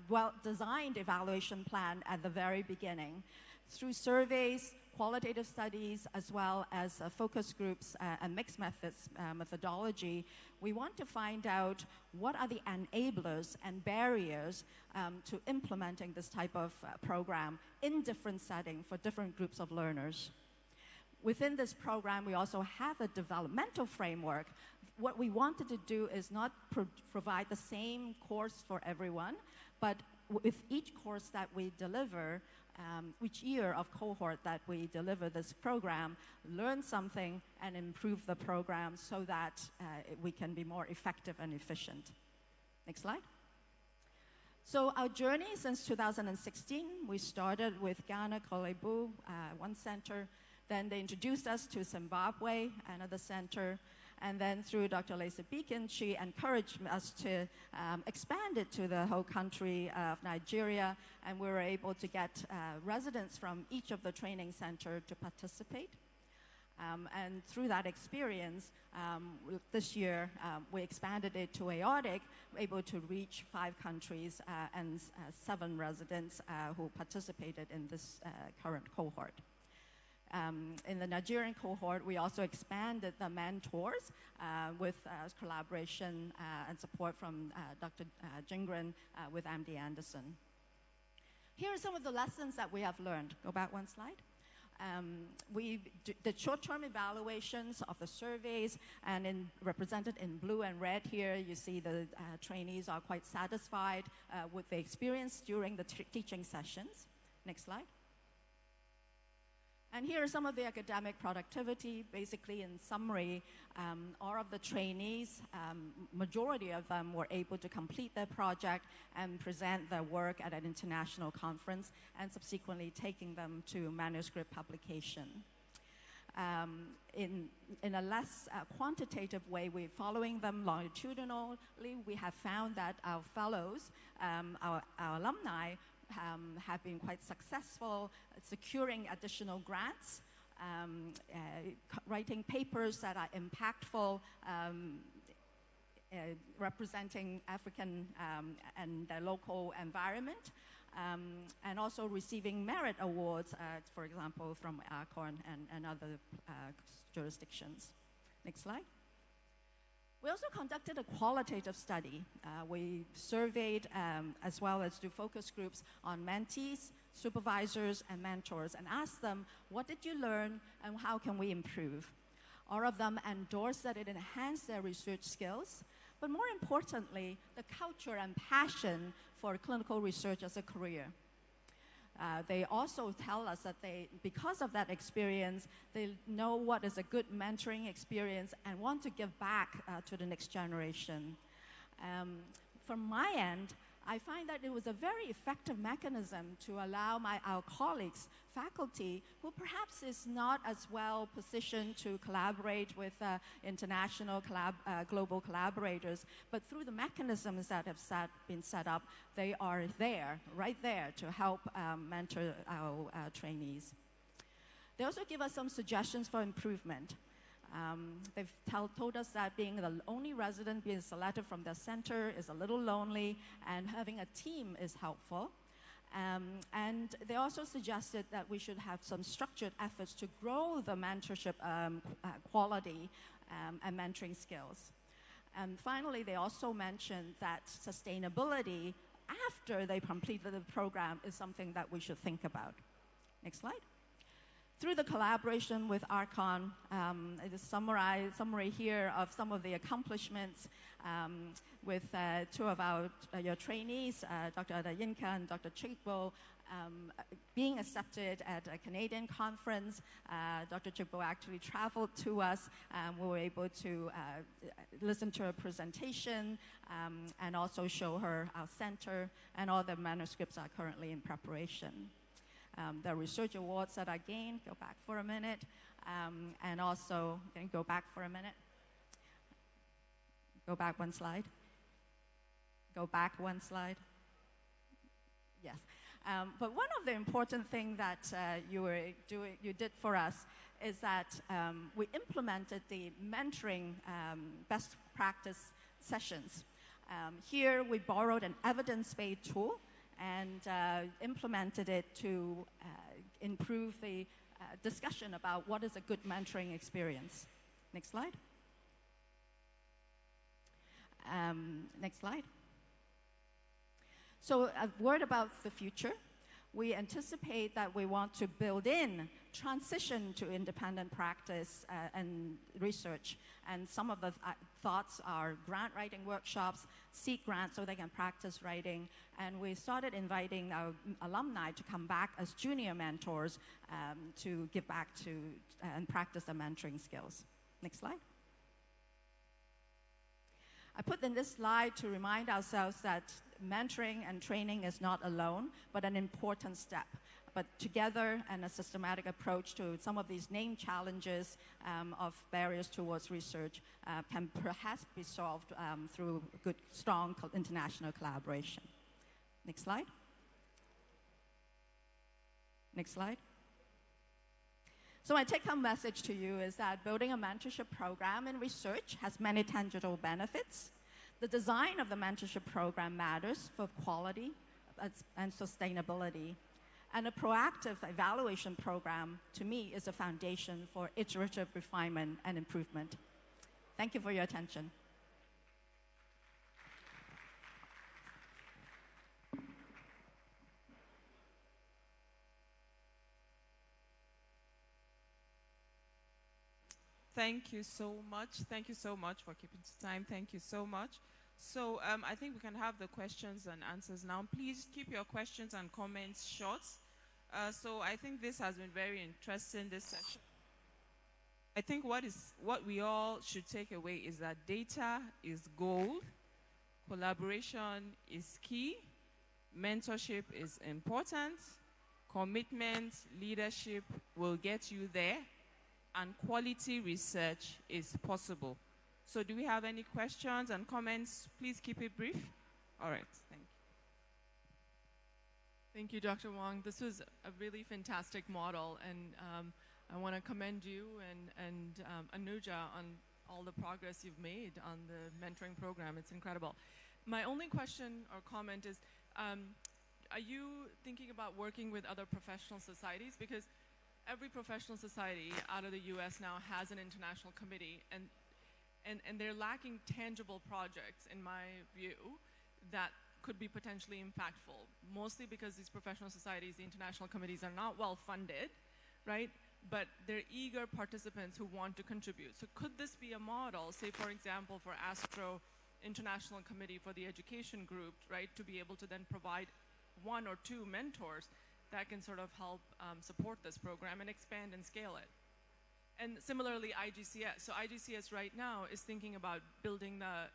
Speaker 18: well-designed evaluation plan at the very beginning. Through surveys, qualitative studies, as well as focus groups and mixed methods methodology, we want to find out what are the enablers and barriers to implementing this type of program in different settings for different groups of learners. Within this program, we also have a developmental framework. What we wanted to do is not provide the same course for everyone, but with each course that we deliver, each year of cohort that we deliver this program, learn something and improve the program so that we can be more effective and efficient. Next slide. So our journey since 2016, we started with Ghana, Kolebu, one center. Then they introduced us to Zimbabwe, another center. And then through Dr. Lisa Beacon, she encouraged us to expand it to the whole country of Nigeria. And we were able to get residents from each of the training centers to participate. And through that experience, this year, we expanded it to aortic, able to reach 5 countries and 7 residents who participated in this current cohort. In the Nigerian cohort, we also expanded the mentors with collaboration and support from Dr. Jingren with MD Anderson. Here are some of the lessons that we have learned. Go back one slide. We did short-term evaluations of the surveys, and represented in blue and red here, you see the trainees are quite satisfied with the experience during the teaching sessions. Next slide. And here are some of the academic productivity. Basically, in summary, all of the trainees, majority of them were able to complete their project and present their work at an international conference, and subsequently taking them to manuscript publication. In a less quantitative way, we're following them longitudinally. We have found that our fellows, our alumni, have been quite successful securing additional grants, writing papers that are impactful, representing African and their local environment, and also receiving merit awards, for example, from Arcon and other jurisdictions. Next slide. We also conducted a qualitative study. We surveyed as well as do focus groups on mentees, supervisors, and mentors, and asked them, what did you learn and how can we improve? All of them endorsed that it enhanced their research skills, but more importantly, the culture and passion for clinical research as a career. They also tell us that because of that experience, they know what is a good mentoring experience and want to give back to the next generation. From my end, I find that it was a very effective mechanism to allow our colleagues, faculty, who perhaps is not as well positioned to collaborate with international global collaborators, but through the mechanisms that have been set up, they are there, right there, to help mentor our trainees. They also give us some suggestions for improvement. They've told us that being the only resident being selected from their center is a little lonely, and having a team is helpful. And they also suggested that we should have some structured efforts to grow the mentorship quality and mentoring skills. And finally, they also mentioned that sustainability after they completed the program is something that we should think about. Next slide. Through the collaboration with Arcon, it is summary here of some of the accomplishments with 2 of your trainees, Dr. Adayinka and Dr. Chigbo, being accepted at a Canadian conference. Dr. Chigbo actually traveled to us. We were able to listen to her presentation and also show her our center, and all the manuscripts are currently in preparation. The research awards that I gained, go back for a minute, and also, go back for a minute. Go back one slide. Go back one slide. Yes. But one of the important things that you did for us is that we implemented the mentoring best practice sessions. Here, we borrowed an evidence-based tool and implemented it to improve the discussion about what is a good mentoring experience. Next slide. Next slide. So a word about the future. We anticipate that we want to build in transition to independent practice and research. And some of the thoughts are grant writing workshops, seek grants so they can practice writing. And we started inviting our alumni to come back as junior mentors to give back to and practice their mentoring skills. Next slide. I put in this slide to remind ourselves that mentoring and training is not alone, but an important step. But together and a systematic approach to some of these named challenges of barriers towards research can perhaps be solved through good, strong international collaboration. Next slide. Next slide. So my take-home message to you is that building a mentorship program in research has many tangible benefits. The design of the mentorship program matters for quality and sustainability. And a proactive evaluation program, to me, is a foundation for iterative refinement and improvement. Thank you for your attention.
Speaker 14: Thank you so much. Thank you so much for keeping to time. Thank you so much. So I think we can have the questions and answers now. Please keep your questions and comments short. So I think this has been very interesting, this session. I think what we all should take away is that data is gold, collaboration is key, mentorship is important, commitment, leadership will get you there, and quality research is possible. So do we have any questions and comments? Please keep it brief. All right, thank you. Thank you, Dr. Wong. This was a really fantastic model, and I want to commend you and Anuja on all the progress you've made on the mentoring program. It's incredible. My only question or comment is, are you thinking about working with other professional societies? Because every professional society out of the US now has an international committee, and they're lacking tangible projects, in my view, that could be potentially impactful, mostly because these professional societies, the international committees, are not well funded, right? But they're eager participants who want to contribute. So could this be a model, say, for example, for ASTRO International Committee for the Education Group, right, to be able to then provide one or two mentors that can sort of help support this program and expand and scale it? And similarly, IGCS. So IGCS right now is thinking about building the,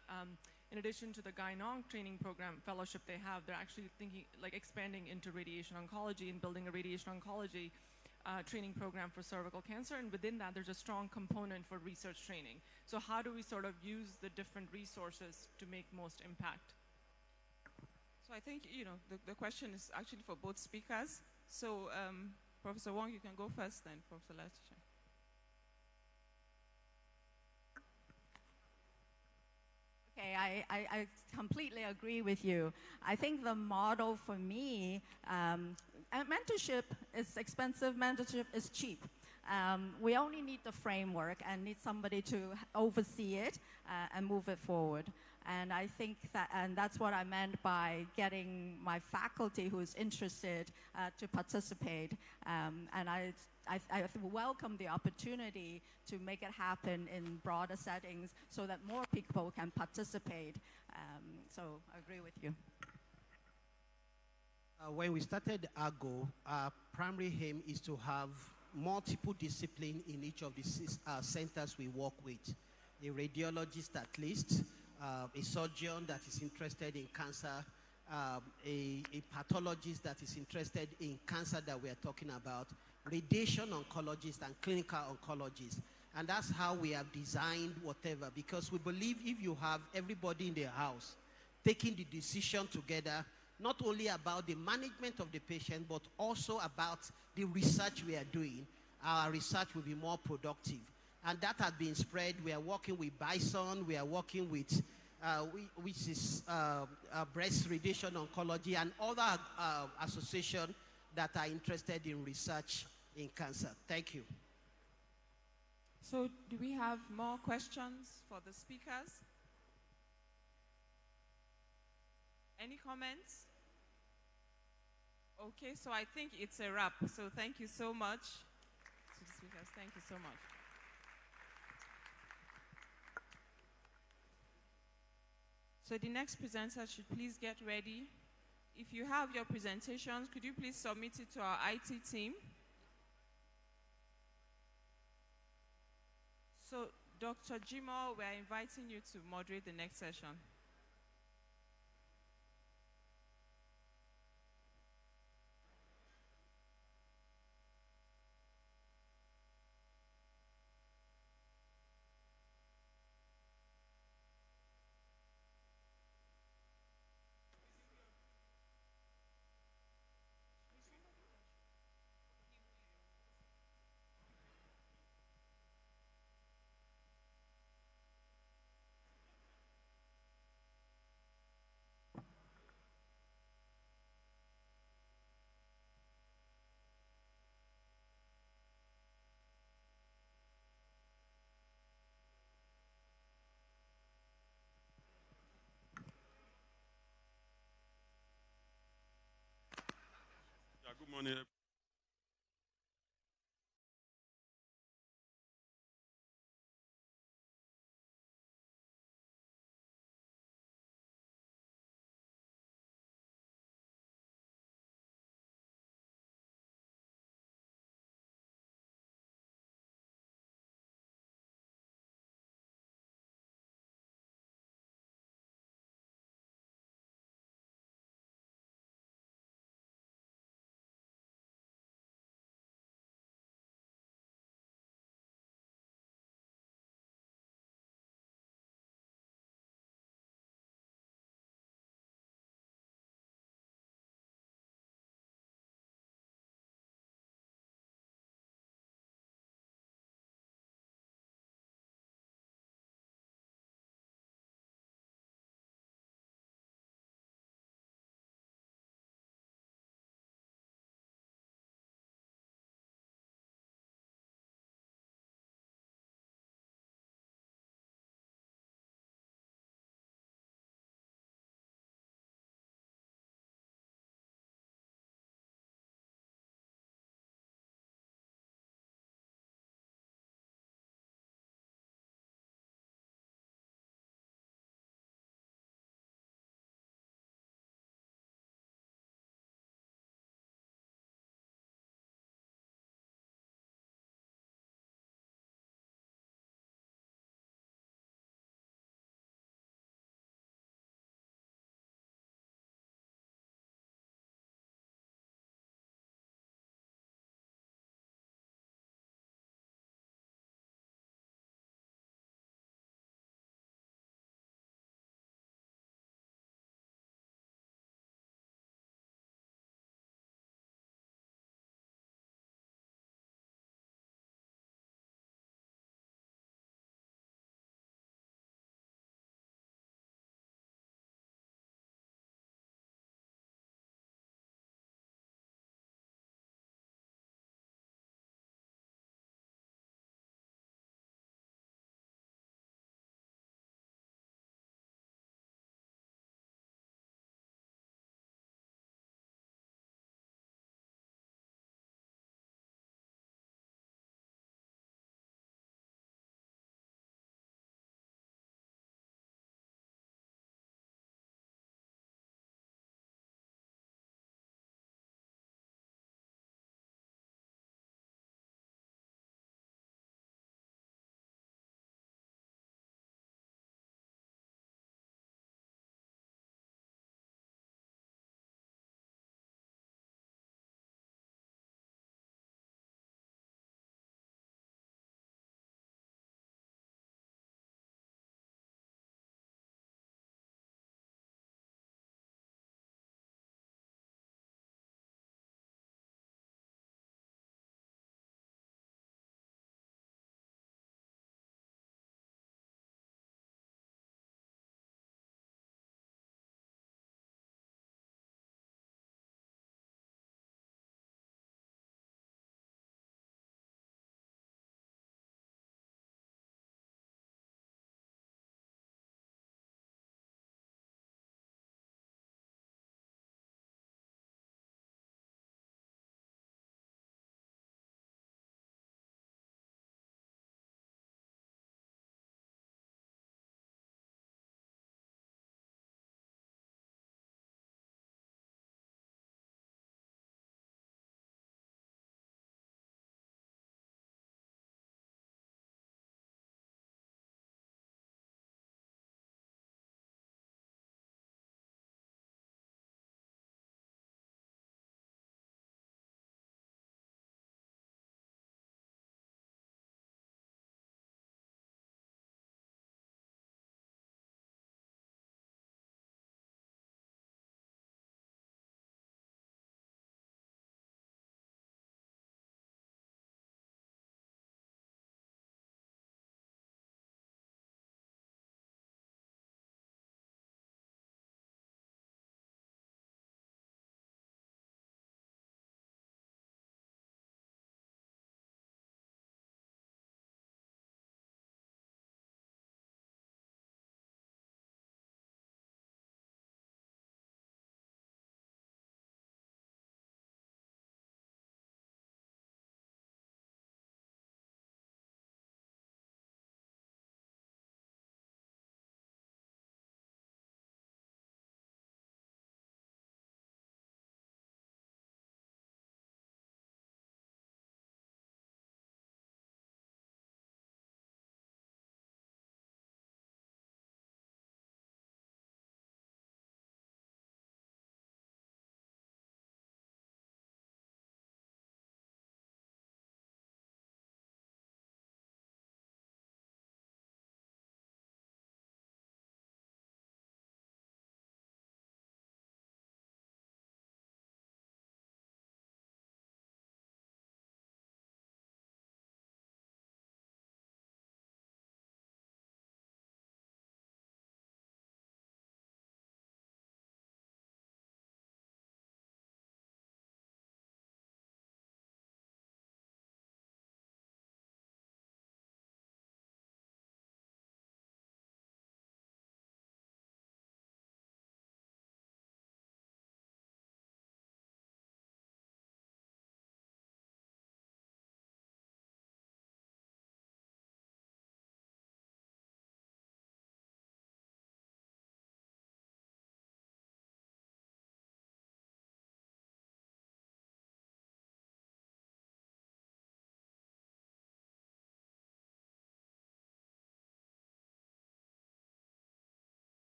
Speaker 14: in addition to the Gyn-Onc training program fellowship they have, they're actually thinking, like, expanding into radiation oncology and building a radiation oncology training program for cervical cancer. And within that, there's a strong component for research training. So how do we sort of use the different resources to make most impact? So I think, you know, the question is actually for both speakers. So Professor Wong, you can go first, then Professor Laetitia.
Speaker 18: Okay, I completely agree with you. I think the model for me, mentorship is expensive, mentorship is cheap. We only need the framework and need somebody to oversee it and move it forward. And I think that, and that's what I meant by getting my faculty who's interested to participate. And I welcome the opportunity to make it happen in broader settings so that more people can participate. So I agree with you.
Speaker 17: When we started AGO, our primary aim is to have multiple disciplines in each of the centers we work with. A radiologist at least, a surgeon that is interested in cancer, a pathologist that is interested in cancer that we are talking about, radiation oncologist and clinical oncologist. And that's how we have designed whatever, because we believe if you have everybody in their house taking the decision together, not only about the management of the patient, but also about the research we are doing, our research will be more productive. And that has been spread. We are working with Bison, we are working with which is breast radiation oncology, and other associations that are interested in research in cancer. Thank you.
Speaker 14: So do we have more questions for the speakers? Any comments? Okay, so I think it's a wrap. So thank you so much to the speakers. Thank you so much. So the next presenter should please get ready. If you have your presentations, could you please submit it to our IT team? So Dr. Jimo, we're inviting you to moderate the next session.
Speaker 19: Yeah, good morning.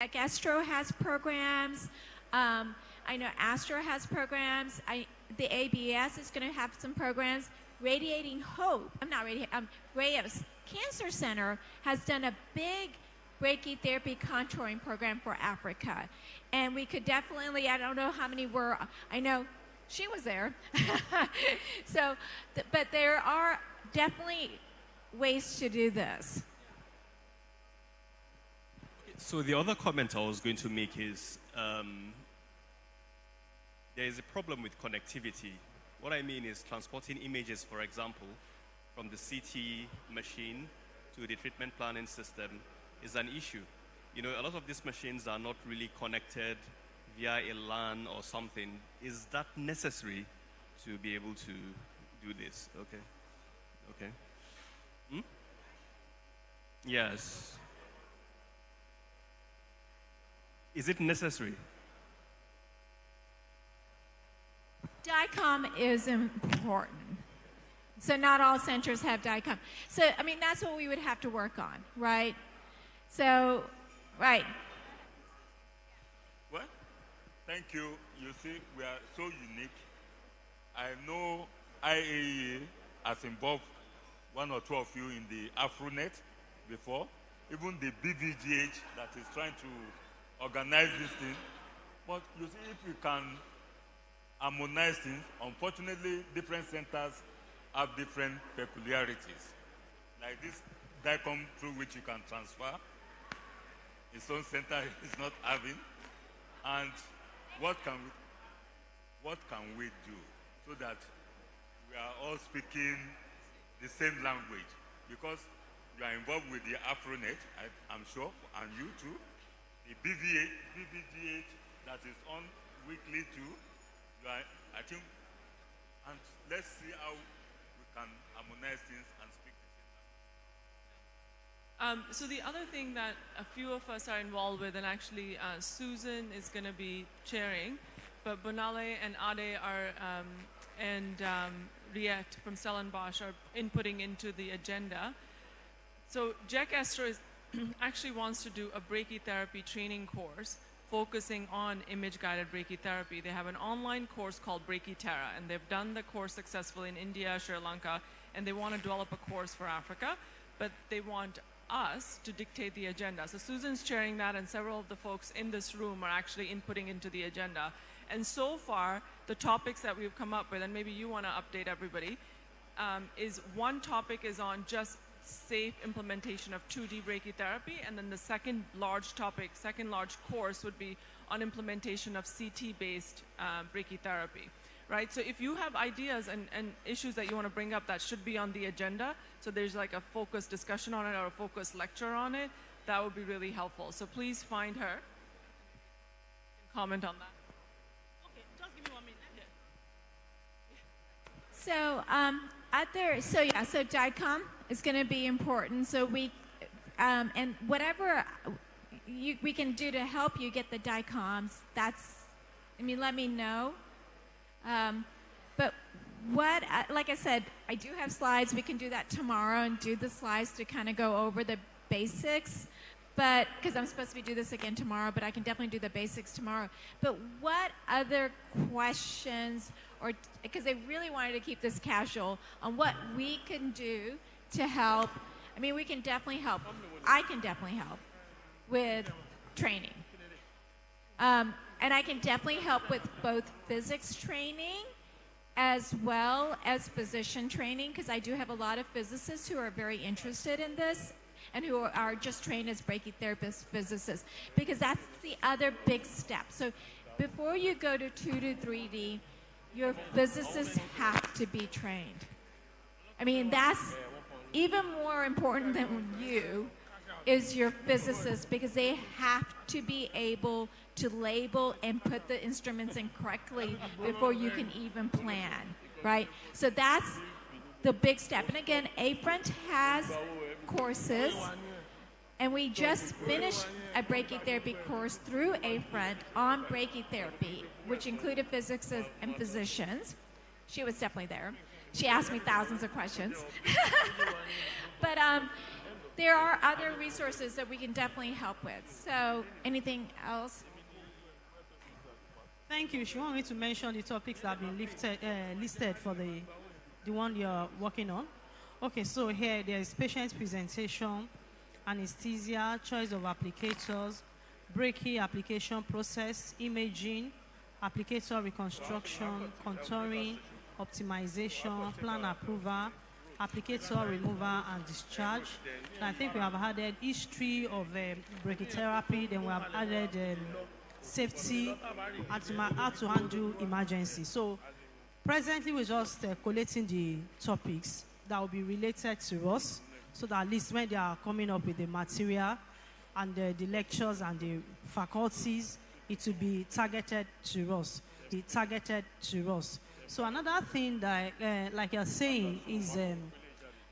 Speaker 3: Like Astro has programs. I know Astro has programs. The ABS is going to have some programs. Radiating Hope, Reyes Cancer Center has done a big brachytherapy contouring program for Africa. And we could definitely, I don't know how many were, I know she was there. So, but there are definitely ways to do this.
Speaker 19: So the other comment I was going to make is there is a problem with connectivity. What I mean is transporting images, for example, from the CT machine to the treatment planning system is an issue. You know, a lot of these machines are not really connected via a LAN or something. Is that necessary to be able to do this? Okay. Okay. Hmm? Yes. Is it necessary?
Speaker 3: DICOM is important. So not all centers have DICOM. So, I mean, that's what we would have to work on, right? So, right.
Speaker 11: Well, thank you. You see, we are so unique. I know IAEA has involved one or two of you in the AfroNet before, even the BVGH that is trying to organize this thing. But you see, if we can harmonize things, unfortunately, different centers have different peculiarities. Like this DICOM through which you can transfer, its own center is not having. And what can we do so that we are all speaking the same language? Because you are involved with the AfroNet, I'm sure, and you too. The BVGH that is on weekly too. I think, and let's see how we can harmonize things and speak the same language.
Speaker 14: So the other thing that a few of us are involved with, and actually Susan is going to be chairing, but Bonale and Ade are, and Riet from Stellenbosch are inputting into the agenda. So Jack Esther actually wants to do a brachytherapy training course focusing on image-guided brachytherapy. They have an online course called Brachyterra, and they've done the course successfully in India, Sri Lanka, and they want to develop a course for Africa, but they want us to dictate the agenda. So Susan's chairing that, and several of the folks in this room are actually inputting into the agenda. And so far, the topics that we've come up with, and maybe you want to update everybody, is one topic is on just safe implementation of 2D brachytherapy, and then the second large course would be on implementation of CT-based brachytherapy, right? So if you have ideas and issues that you want to bring up that should be on the agenda, so there's like a focused discussion on it or a focused lecture on it, that would be really helpful. So please find her and comment on that.
Speaker 2: Okay, just give me 1 minute.
Speaker 3: So DICOM is going to be important. So we, and whatever we can do to help you get the DICOMs, let me know. But like I said, I do have slides. We can do that tomorrow and do the slides to kind of go over the basics. But, because I'm supposed to do this again tomorrow, but I can definitely do the basics tomorrow. But what other questions, or because they really wanted to keep this casual, on what we can do to help? I mean, we can definitely help. I can definitely help with training. And I can definitely help with both physics training as well as physician training, because I do have a lot of physicists who are very interested in this and who are just trained as brachytherapist physicists, because that's the other big step. So before you go to 2 to 3D, your physicists have to be trained. I mean, that's even more important than you is your physicists, because they have to be able to label and put the instruments in correctly before you can even plan, right? So that's the big step. And again, A-Front has courses, and we just finished a brachytherapy course through A-Front on brachytherapy, which included physicists and physicians. She was definitely there. She asked me thousands of questions. But there are other resources that we can definitely help with. So anything else?
Speaker 20: Thank you. She wanted me to mention the topics that have been listed for the one you're working on. Okay, so here there is patient presentation, anesthesia, choice of applicators, brachy application process, imaging, applicator reconstruction, contouring, optimization, plan approval, applicator removal and discharge. And I think we have added history of brachytherapy, then we have added safety, how to handle emergency. So presently we're just collating the topics that will be related to us, so that at least when they are coming up with the material and the lectures and the faculties, it will be targeted to us. So another thing that, like you're saying, is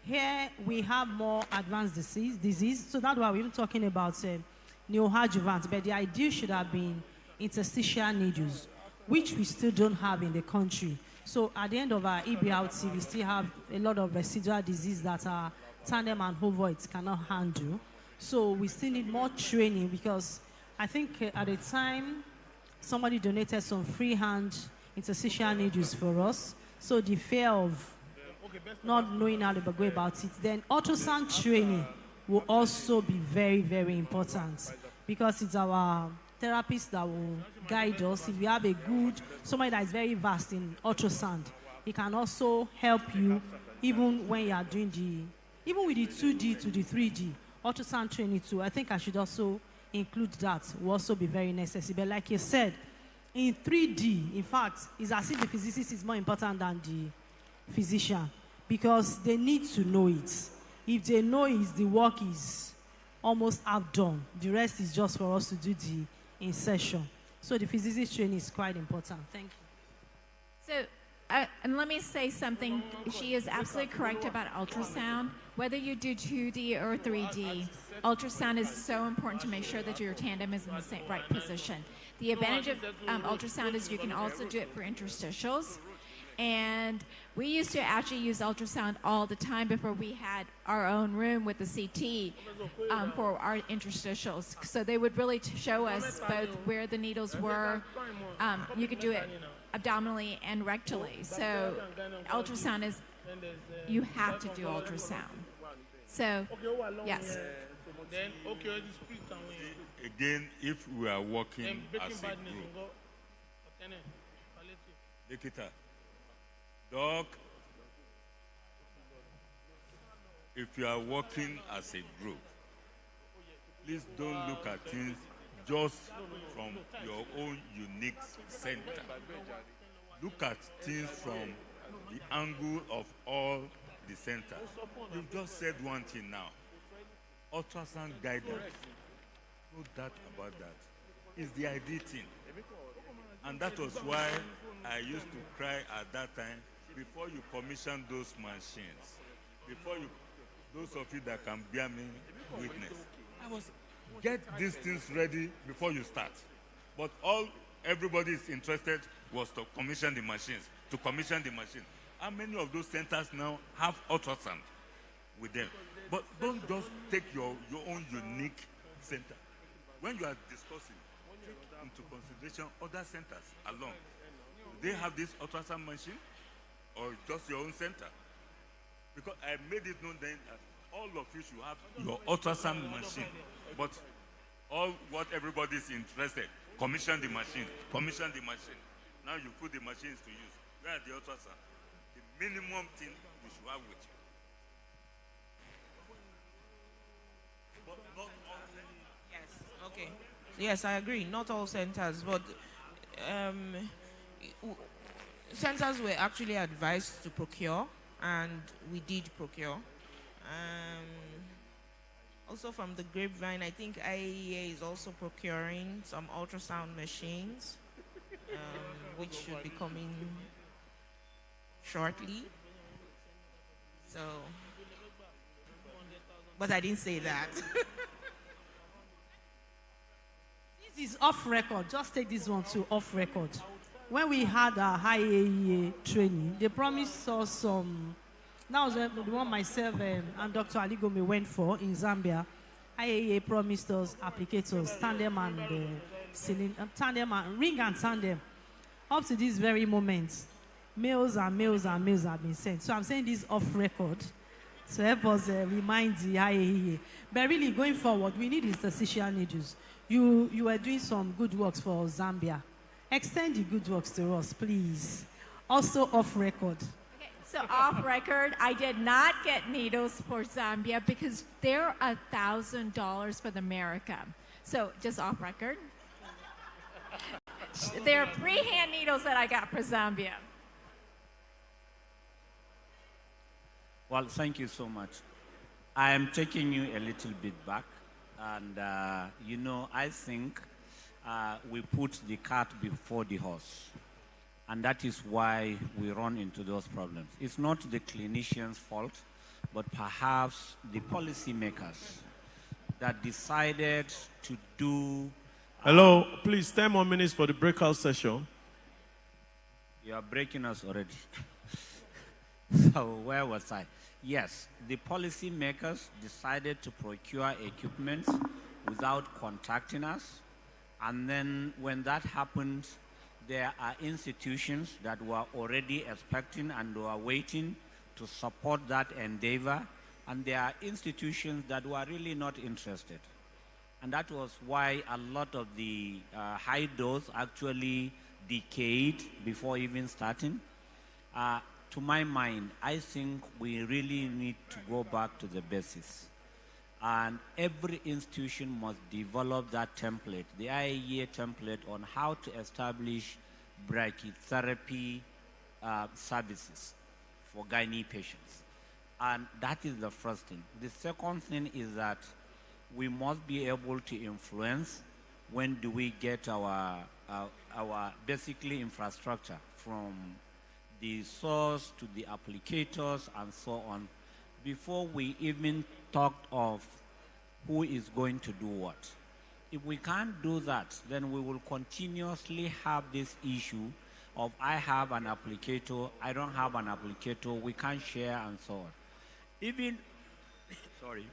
Speaker 20: here we have more advanced disease. So that's why we're even talking about neoadjuvant, but the idea should have been interstitial needles, which we still don't have in the country. So at the end of our EBRT, we still have a lot of residual disease that our tandem and ovoids cannot handle. So we still need more training, because I think at the time, somebody donated some freehand interstitial needles for us. So the fear of not knowing how to go about it. Then ultrasound training will also be very, very important, because it's our therapists that will guide us. If you have a good, somebody that is very vast in ultrasound, it can also help you even when you are doing even with the 2D to the 3D, ultrasound training too. I think I should also include that, will also be very necessary. But like you said, in 3D, in fact, it's as if the physicist is more important than the physician, because they need to know it. If they know it, the work is almost half done. The rest is just for us to do the insertion. So the physicist training is quite important. Thank you.
Speaker 3: So, and let me say something. She is absolutely correct about ultrasound. Whether you do 2D or 3D, ultrasound is so important to make sure that your tandem is in the right position. The advantage of ultrasound is you can also do it for interstitials. And we used to actually use ultrasound all the time before we had our own room with the CT for our interstitials. So they would really show us both where the needles were. You could do it abdominally and rectally. So ultrasound is, you have to do ultrasound. So, yes.
Speaker 11: Again, if we are working as a group, Nikita, Doc, if you are working as a group, please don't look at things just from your own unique center. Look at things from the angle of all the centers. You just said one thing now. Ultrasound guidance. No doubt about that. It's the ideal thing. And that was why I used to cry at that time, before you commission those machines, before you, those of you that can bear me witness, I was, get these things ready before you start. But all everybody is interested was to commission the machines, to commission the machine. How many of those centers now have ultrasound with them? But don't just take your own unique center. When you are discussing, take into consideration other centers along. Do they have this ultrasound machine, or just your own center? Because I made it known then that all of you should have your ultrasound machine. But all what everybody is interested, commission the machine, commission the machine. Now you put the machines to use. Where are the ultrasound? The minimum thing we should have with you. But not all.
Speaker 1: Yes, okay. Yes, I agree. Not all centers, but centers were actually advised to procure, and we did procure. Also from the grapevine, I think IAEA is also procuring some ultrasound machines, which should be coming shortly. So, but I didn't say that.
Speaker 20: This is off record. Just take this one to off record. When we had our IAEA training, they promised us some That was the one myself and Dr. Ali Gome went for in Zambia. IAEA promised us applicators, tandem and tandem and ring and tandem. Up to this very moment, mails and mails and mails have been sent. So I'm saying this off record to help us remind the IAEA. But really, going forward, we need interstitial needles. You are doing some good works for Zambia. Extend the good works to us, please. Also off record.
Speaker 3: Okay, so off record, I did not get needles for Zambia because they're $1,000 for America. So just off record. They're freehand needles that I got for Zambia.
Speaker 21: Well, thank you so much. I am taking you a little bit back. And, you know, I think we put the cart before the horse. And that is why we run into those problems. It's not the clinician's fault, but perhaps the policymakers that decided to do...
Speaker 22: Hello, please, 10 more minutes for the breakout session.
Speaker 21: You are breaking us already. So where was I? Yes, the policymakers decided to procure equipment without contacting us. And then when that happened, there are institutions that were already expecting and were waiting to support that endeavor. And there are institutions that were really not interested. And that was why a lot of the high dose actually decayed before even starting. To my mind, I think we really need to go back to the basics. And every institution must develop that template, the IAEA template on how to establish brachytherapy services for gynae patients. And that is the first thing. The second thing is that we must be able to influence when do we get our basically infrastructure from the source to the applicators and so on, before we even talked of who is going to do what. If we can't do that, then we will continuously have this issue of I have an applicator, I don't have an applicator, we can't share and so on. Even, sorry,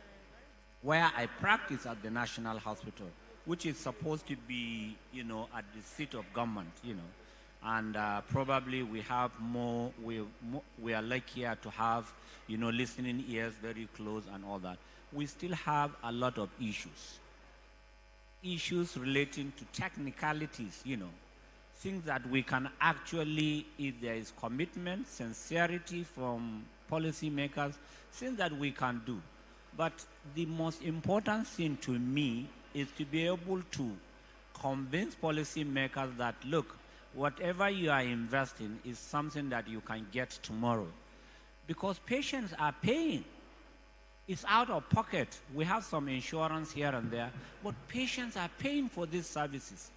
Speaker 21: where I practice at the National Hospital, which is supposed to be, you know, at the seat of government, you know, and probably we have more, we are luckier to have, you know, listening ears very close and all that. We still have a lot of issues. Issues relating to technicalities, you know, things that we can actually, if there is commitment, sincerity from policymakers, things that we can do. But the most important thing to me is to be able to convince policymakers that, look, whatever you are investing is something that you can get tomorrow. Because patients are paying. It's out of pocket. We have some insurance here and there, but patients are paying for these services.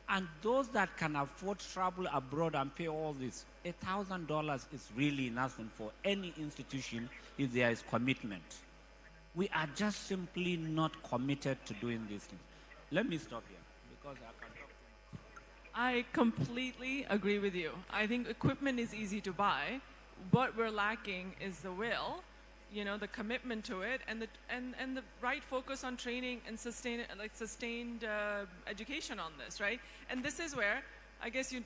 Speaker 21: And those that can afford travel abroad and pay all this, $1,000 is really nothing for any institution if there is commitment. We are just simply not committed to doing these things. Let me stop here, because I can talk too much.
Speaker 14: I completely agree with you. I think equipment is easy to buy. What we're lacking is the will, you know, the commitment to it, and the right focus on training and sustained education on this, right? And this is where, I guess you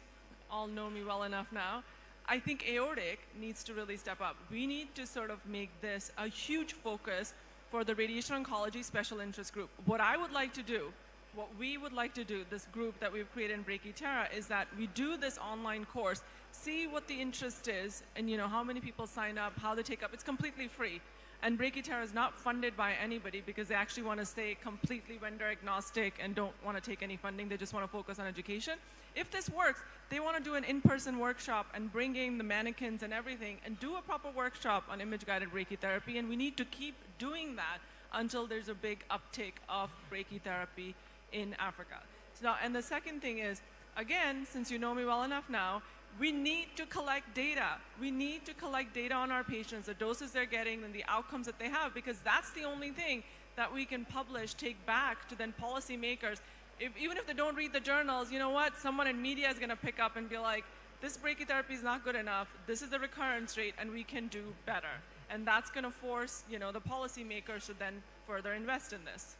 Speaker 14: all know me well enough now, I think aortic needs to really step up. We need to sort of make this a huge focus for the radiation oncology special interest group. What I would like to do, what we would like to do, this group that we've created in Brachytera, is that we do this online course, see what the interest is, and you know how many people sign up, how they take up. It's completely free. And Brachytera is not funded by anybody because they actually want to stay completely vendor agnostic and don't want to take any funding. They just want to focus on education. If this works, they want to do an in-person workshop and bring in the mannequins and everything and do a proper workshop on image-guided brachytherapy. And we need to keep doing that until there's a big uptake of brachytherapy in Africa. So, and the second thing is, again, since you know me well enough now, we need to collect data. We need to collect data on our patients, the doses they're getting and the outcomes that they have, because that's the only thing that we can publish, take back to then policymakers. Even if they don't read the journals, you know what? Someone in media is going to pick up and be like, this brachytherapy is not good enough. This is the recurrence rate, and we can do better. And that's going to force, the policymakers to then further invest in this.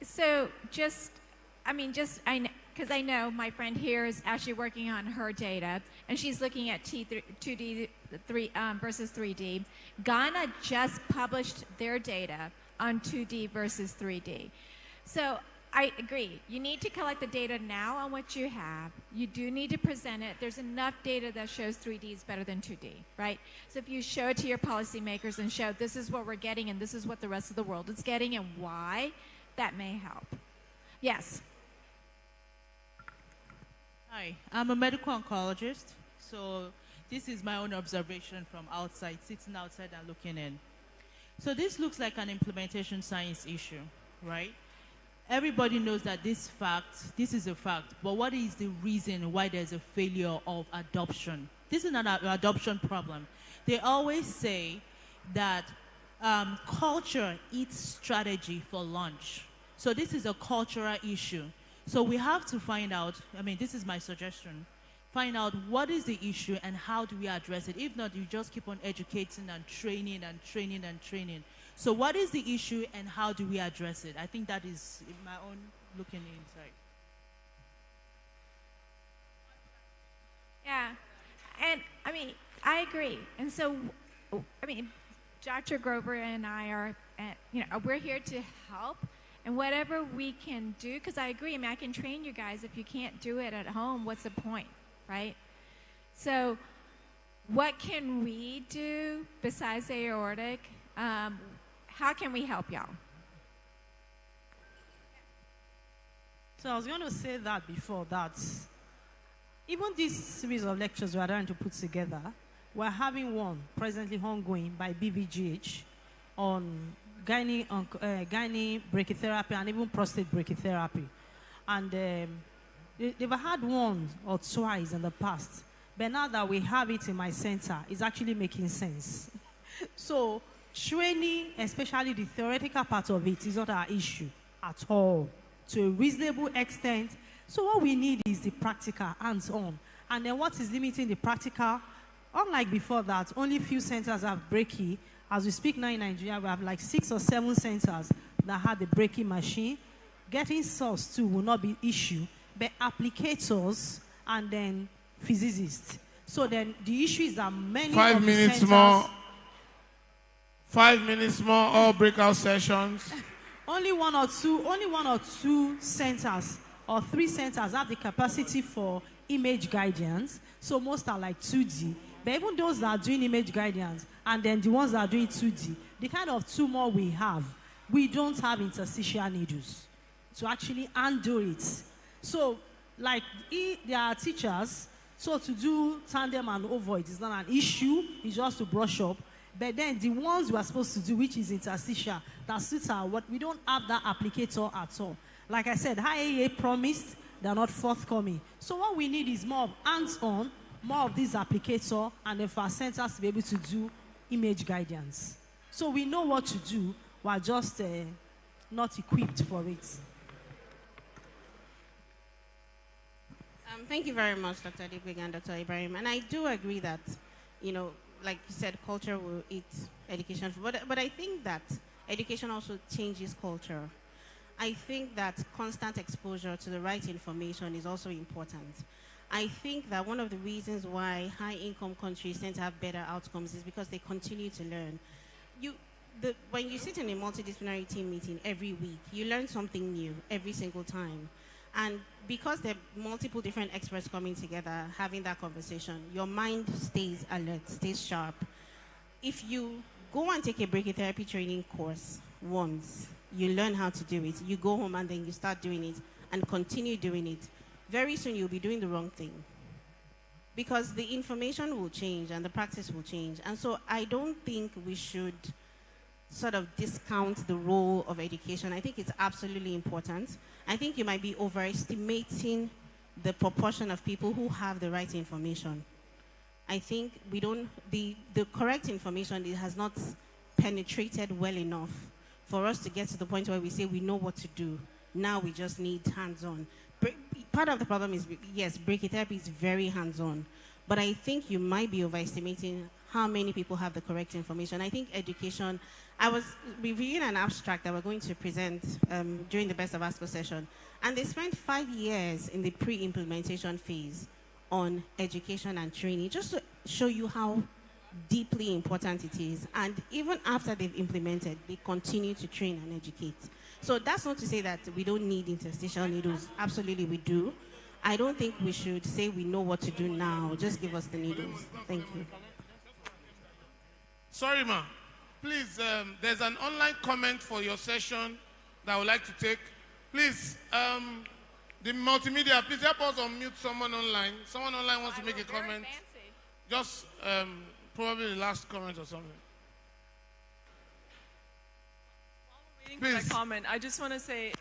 Speaker 3: So because I know my friend here is actually working on her data, and she's looking at 2D versus 3D. Ghana just published their data on 2D versus 3D. So I agree. You need to collect the data now on what you have. You do need to present it. There's enough data that shows 3D is better than 2D, right? So if you show it to your policymakers and show this is what we're getting and this is what the rest of the world is getting and why, that may help. Yes.
Speaker 15: Hi, I'm a medical oncologist. So this is my own observation from outside, sitting outside and looking in. So this looks like an implementation science issue, right? Everybody knows that this is a fact, but what is the reason why there's a failure of adoption? This is not an adoption problem. They always say that culture eats strategy for lunch. So this is a cultural issue. So we have to find out, this is my suggestion, find out what is the issue and how do we address it. If not, you just keep on educating and training and training and training. So what is the issue and how do we address it? I think that is my own looking inside.
Speaker 3: Yeah, and I agree. And so, Dr. Grover and I are, we're here to help. And whatever we can do, because I agree, I can train you guys. If you can't do it at home, what's the point, right? So what can we do besides aortic? How can we help y'all?
Speaker 20: So I was going to say that before that. Even this series of lectures we are trying to put together, we're having one presently ongoing by BVGH on gynae brachytherapy and even prostate brachytherapy. And they've had one or twice in the past. But now that we have it in my center, it's actually making sense. So training, especially the theoretical part of it, is not our issue at all, to a reasonable extent. So what we need is the practical, hands-on. And then what is limiting the practical? Unlike before that, only few centers have brachy. As we speak now in Nigeria, we have like 6 or 7 centers that have the brachy machine. Getting source too will not be issue, but applicators and then physicists. So then the issue is that many
Speaker 8: 5 minutes
Speaker 20: centers,
Speaker 8: more. 5 minutes more, all breakout sessions.
Speaker 20: only one or two centers or 3 centers have the capacity for image guidance. So most are like 2D. But even those that are doing image guidance and then the ones that are doing 2D, the kind of tumor we have, we don't have interstitial needles to actually undo it. So, like, there are teachers, so to do tandem and ovoid is not an issue, it's just to brush up. But then the ones we are supposed to do, which is interstitial, that suits our what, we don't have that applicator at all. Like I said, IAA promised, they're not forthcoming. So what we need is more of hands-on, more of this applicator, and then for our centers to be able to do image guidance. So we know what to do, we're just not equipped for it.
Speaker 4: Thank you very much, Dr. Adibig and Dr. Ibrahim. And I do agree that, like you said, culture will eat education. But I think that education also changes culture. I think that constant exposure to the right information is also important. I think that one of the reasons why high-income countries tend to have better outcomes is because they continue to learn. When you sit in a multidisciplinary team meeting every week, you learn something new every single time. And because there are multiple different experts coming together, having that conversation, your mind stays alert, stays sharp. If you go and take a brachytherapy training course once, you learn how to do it. You go home and then you start doing it and continue doing it. Very soon you'll be doing the wrong thing. Because the information will change and the practice will change. And so I don't think we should sort of discount the role of education. I think it's absolutely important. I think you might be overestimating the proportion of people who have the right information. I think the correct information has not penetrated well enough for us to get to the point where we say we know what to do. Now we just need hands-on. Part of the problem is, yes, brachytherapy is very hands-on, but I think you might be overestimating how many people have the correct information. I think education, I was reviewing an abstract that we're going to present during the Best of ASCO session, and they spent 5 years in the pre-implementation phase on education and training, just to show you how deeply important it is. And even after they've implemented, they continue to train and educate. So that's not to say that we don't need interstitial needles. Absolutely we do. I don't think we should say we know what to do now. Just give us the needles. Thank you.
Speaker 8: Sorry, ma. Please, there's an online comment for your session that I would like to take. Please, the multimedia, please help us unmute someone online. Someone online wants to make a comment. Just probably the last comment or something.
Speaker 14: For that comment, I just want to say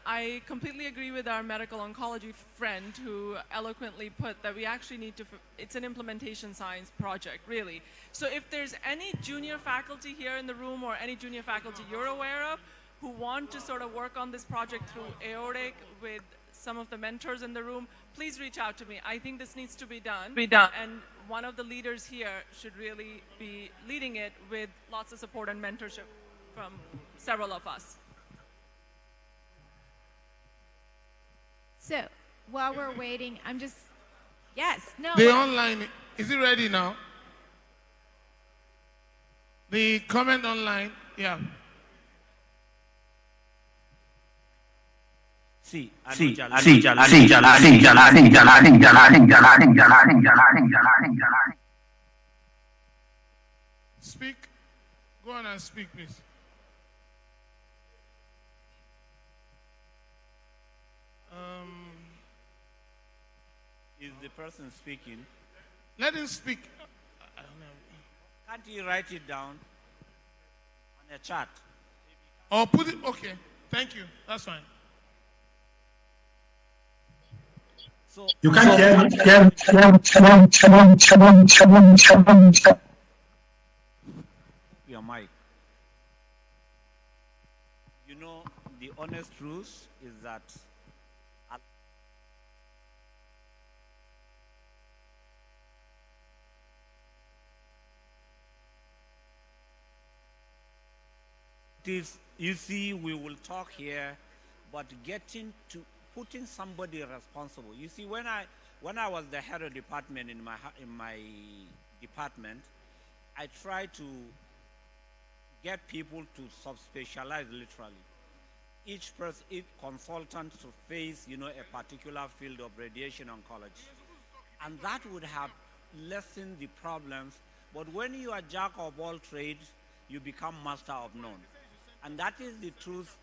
Speaker 14: I completely agree with our medical oncology friend who eloquently put that we actually need to, it's an implementation science project, really. So if there's any junior faculty here in the room or any junior faculty you're aware of who want to sort of work on this project through aortic with some of the mentors in the room, please reach out to me. I think this needs to be done. And one of the leaders here should really be leading it with lots of support and mentorship from several of us.
Speaker 3: So while we're waiting, I'm just, yes, no.
Speaker 8: The online, is it ready now? The comment online, yeah. Speak. Go on and speak, please.
Speaker 21: Is the person speaking?
Speaker 8: Let him speak.
Speaker 21: Can't you write it down on a chart?
Speaker 8: Or put it, okay. Thank you. That's fine.
Speaker 21: So
Speaker 5: you can't hear me.
Speaker 21: Your mic. You know, the honest truth is that you see, we will talk here, but getting to putting somebody responsible. You see, when I was the head of department in my department, I tried to get people to subspecialize literally. Each person, each consultant to face, a particular field of radiation oncology. And that would have lessened the problems. But when you are jack of all trades, you become master of none. And that is the truth,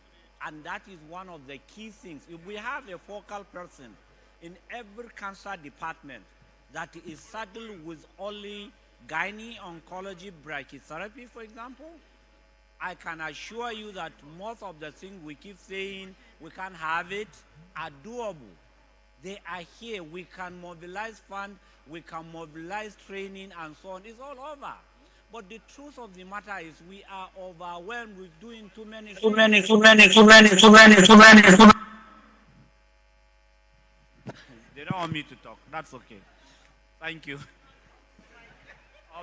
Speaker 21: and that is one of the key things. If we have a focal person in every cancer department that is saddled with only gynae oncology brachytherapy, for example, I can assure you that most of the things we keep saying we can't have it are doable. They are here. We can mobilize funds, we can mobilize training and so on. It's all over. But the truth of the matter is we are overwhelmed with doing too many. They don't want me to talk. That's okay. Thank you.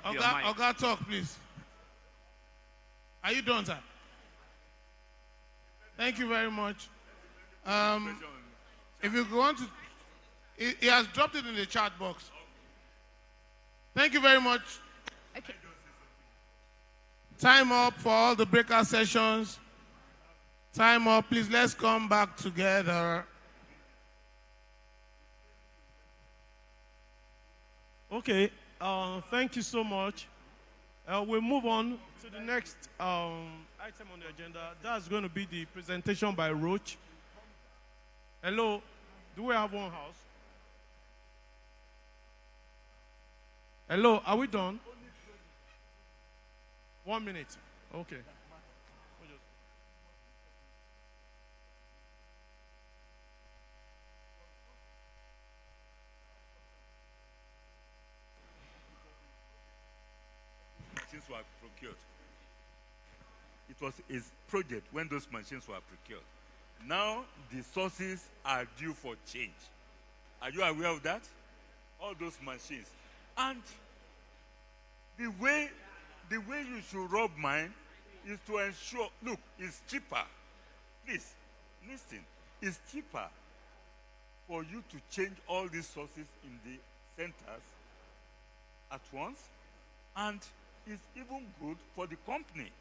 Speaker 8: Oga, talk, please. Are you done, sir? Thank you very much. If you want to, he has dropped it in the chat box. Thank you very much.
Speaker 3: Okay.
Speaker 8: Time up for all the breakout sessions. Time up. Please, let's come back together.
Speaker 22: Okay. Thank you so much. We'll move on to the next item on the agenda. That's going to be the presentation by Roach. Hello. Do we have one house? Hello. Are we done? 1 minute. Okay.
Speaker 11: Machines were procured. It was his project when those machines were procured. Now the sources are due for change. Are you aware of that? All those machines. And The way you should rub mine is to ensure, look, it's cheaper. Please, listen. It's cheaper for you to change all these sources in the centers at once, and it's even good for the company.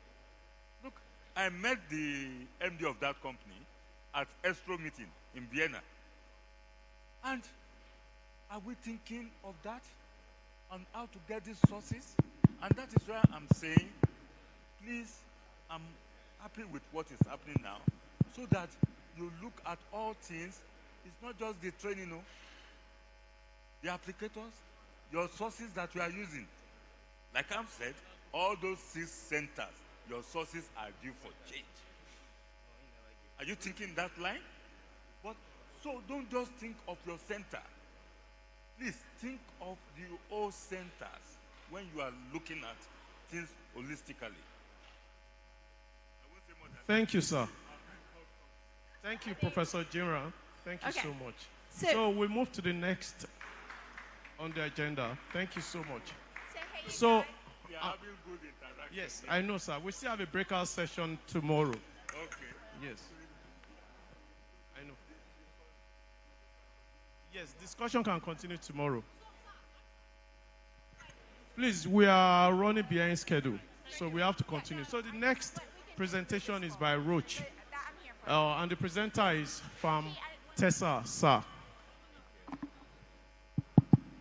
Speaker 11: Look, I met the MD of that company at Estro meeting in Vienna. And are we thinking of that? On how to get these sources? And that is why I'm saying, please, I'm happy with what is happening now, so that you look at all things. It's not just the training, no. The applicators, your sources that you are using. Like I've said, all those 6 centers, your sources are due for change. Are you thinking that line? But so don't just think of your center. Please think of the whole centers when you are looking at things holistically.
Speaker 22: Thank you, sir. Thank you, Professor Jinra. Thank you so much. So we move to the next on the agenda. Thank you so much. So, yes, I know, sir. We still have a breakout session tomorrow.
Speaker 11: Okay.
Speaker 22: Yes. I know. Yes, discussion can continue tomorrow. Please, we are running behind schedule, so we have to continue. So the next presentation is by Roach, and the presenter is from Tessa Sa.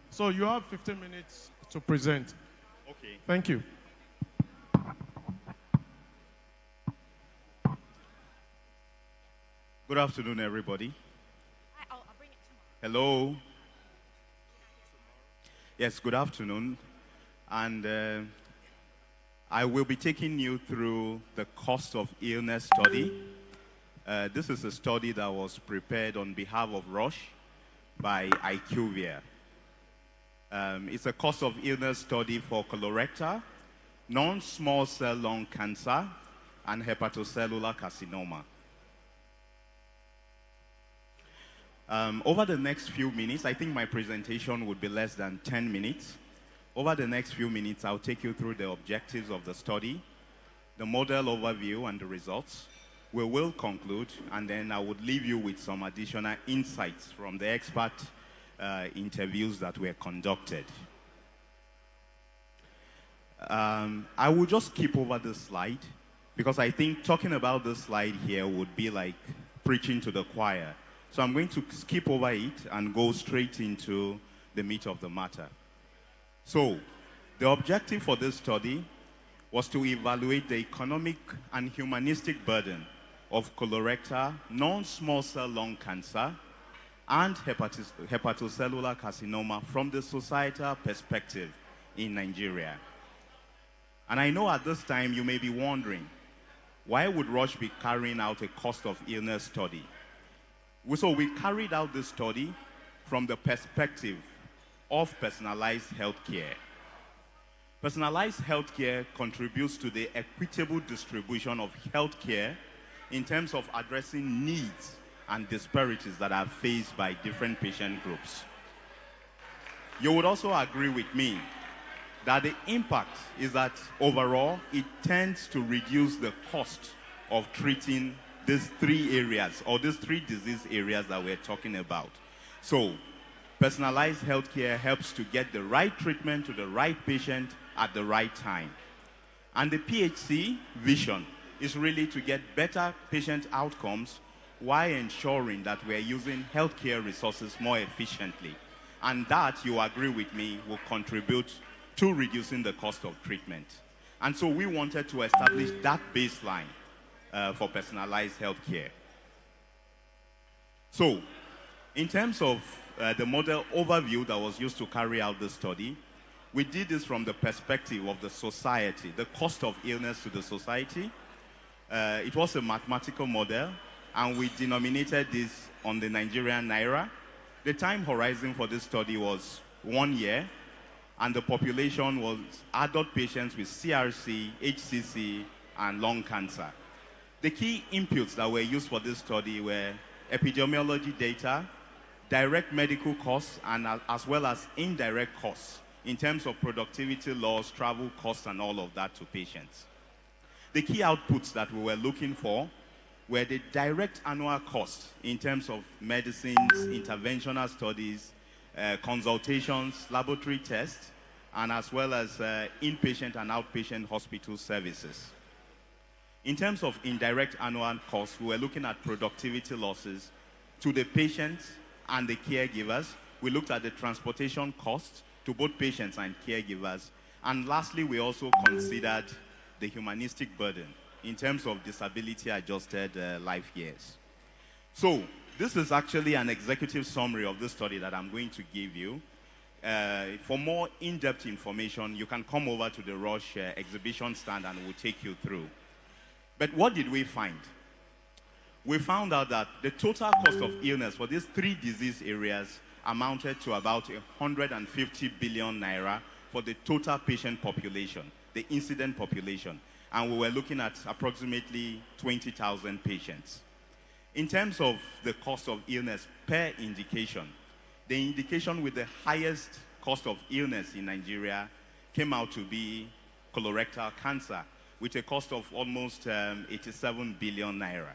Speaker 22: So you have 15 minutes to present.
Speaker 19: Okay.
Speaker 22: Thank you.
Speaker 5: Good afternoon, everybody. Hello. Yes, good afternoon. And I will be taking you through the cost of illness study. This is a study that was prepared on behalf of Roche by IQVIA. It's a cost of illness study for colorectal, non-small cell lung cancer, and hepatocellular carcinoma. Over the next few minutes, I think my presentation would be less than 10 minutes. Over the next few minutes, I'll take you through the objectives of the study, the model overview, and the results. We will conclude, and then I would leave you with some additional insights from the expert interviews that were conducted. I will just skip over this slide, because I think talking about this slide here would be like preaching to the choir. So I'm going to skip over it and go straight into the meat of the matter. So, the objective for this study was to evaluate the economic and humanistic burden of colorectal, non-small cell lung cancer, and hepatocellular carcinoma from the societal perspective in Nigeria. And I know at this time you may be wondering, why would Roche be carrying out a cost of illness study? So we carried out this study from the perspective of personalized healthcare. Personalized healthcare contributes to the equitable distribution of healthcare in terms of addressing needs and disparities that are faced by different patient groups. You would also agree with me that the impact is that overall it tends to reduce the cost of treating these 3 areas, or these 3 disease areas that we're talking about. So, personalized healthcare helps to get the right treatment to the right patient at the right time. And the PHC vision is really to get better patient outcomes while ensuring that we're using healthcare resources more efficiently. And that, you agree with me, will contribute to reducing the cost of treatment. And so we wanted to establish that baseline for personalized healthcare. So, in terms of the model overview that was used to carry out the study, we did this from the perspective of the society, the cost of illness to the society. It was a mathematical model, and we denominated this on the Nigerian Naira. The time horizon for this study was 1 year, and the population was adult patients with CRC, HCC, and lung cancer. The key inputs that were used for this study were epidemiology data, direct medical costs, and as well as indirect costs in terms of productivity loss, travel costs, and all of that to patients. The key outputs that we were looking for were the direct annual costs in terms of medicines, interventional studies, consultations, laboratory tests, and as well as inpatient and outpatient hospital services. In terms of indirect annual costs, we were looking at productivity losses to the patients and the caregivers. We looked at the transportation costs to both patients and caregivers. And lastly, we also considered the humanistic burden in terms of disability-adjusted life years. So this is actually an executive summary of this study that I'm going to give you. For more in-depth information, you can come over to the Roche exhibition stand and we'll take you through. But what did we find? We found out that the total cost of illness for these 3 disease areas amounted to about 150 billion naira for the total patient population, the incident population. And we were looking at approximately 20,000 patients. In terms of the cost of illness per indication, the indication with the highest cost of illness in Nigeria came out to be colorectal cancer, with a cost of almost 87 billion naira.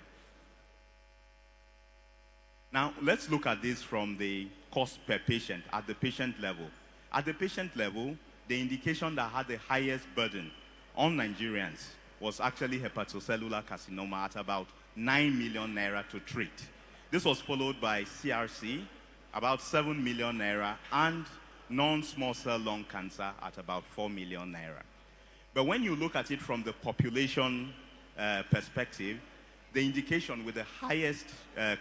Speaker 5: Now, let's look at this from the cost per patient at the patient level. At the patient level, the indication that had the highest burden on Nigerians was actually hepatocellular carcinoma at about 9 million naira to treat. This was followed by CRC, about 7 million naira, and non-small cell lung cancer at about 4 million naira. But when you look at it from the population perspective, the indication with the highest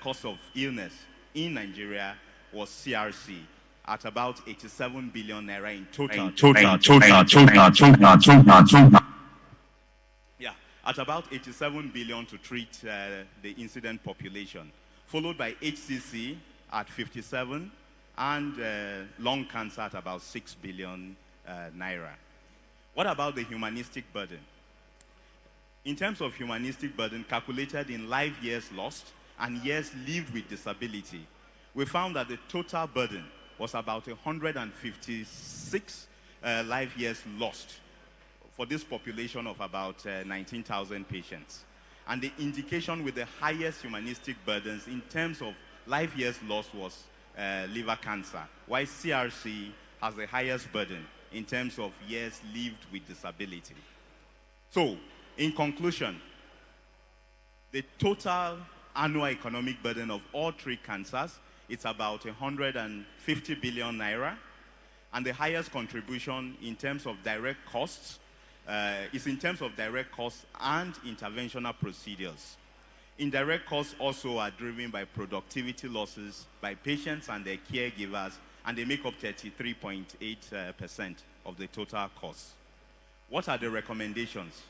Speaker 5: cost of illness in Nigeria was CRC at about 87 billion naira in total. Yeah, at about 87 billion to treat the incident population, followed by HCC at 57 and lung cancer at about 6 billion naira. What about the humanistic burden? In terms of humanistic burden calculated in life years lost and years lived with disability, we found that the total burden was about 156 life years lost for this population of about 19,000 patients. And the indication with the highest humanistic burdens in terms of life years lost was liver cancer, while CRC has the highest burden in terms of years lived with disability. So, in conclusion, the total annual economic burden of all 3 cancers, it's about 150 billion naira, and the highest contribution in terms of direct costs is in terms of direct costs and interventional procedures. Indirect costs also are driven by productivity losses by patients and their caregivers, and they make up 33.8% of the total cost. What are the recommendations?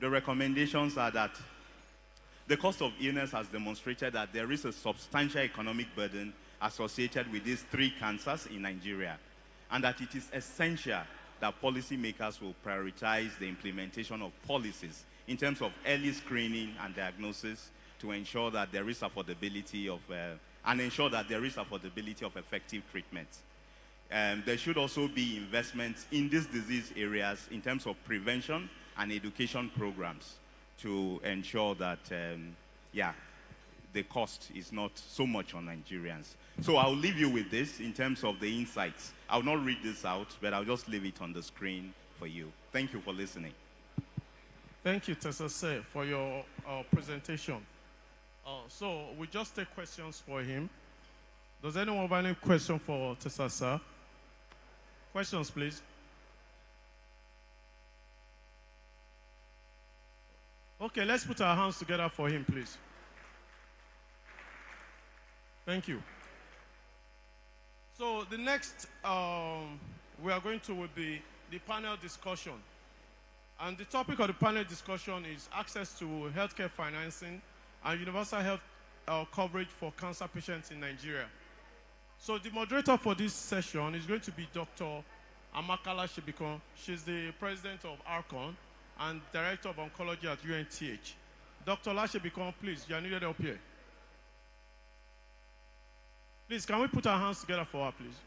Speaker 5: The recommendations are that the cost of illness has demonstrated that there is a substantial economic burden associated with these 3 cancers in Nigeria, and that it is essential that policymakers will prioritize the implementation of policies in terms of early screening and diagnosis to ensure that there is affordability of effective treatments. There should also be investments in these disease areas in terms of prevention and education programs to ensure that, the cost is not so much on Nigerians. So I'll leave you with this in terms of the insights. I'll not read this out, but I'll just leave it on the screen for you. Thank you for listening.
Speaker 22: Thank you, Tesase, for your presentation. So we just take questions for him. Does anyone have any question for Tesase? Questions, please. Okay, let's put our hands together for him, please. Thank you. So the next we are going to will be the panel discussion. And the topic of the panel discussion is access to healthcare financing and universal health coverage for cancer patients in Nigeria. So the moderator for this session is going to be Dr. Amakala Shebikon. She's the president of Arcon and director of oncology at UNTH. Dr. Lashebikon, please, you are needed up here. Please, can we put our hands together for her, please?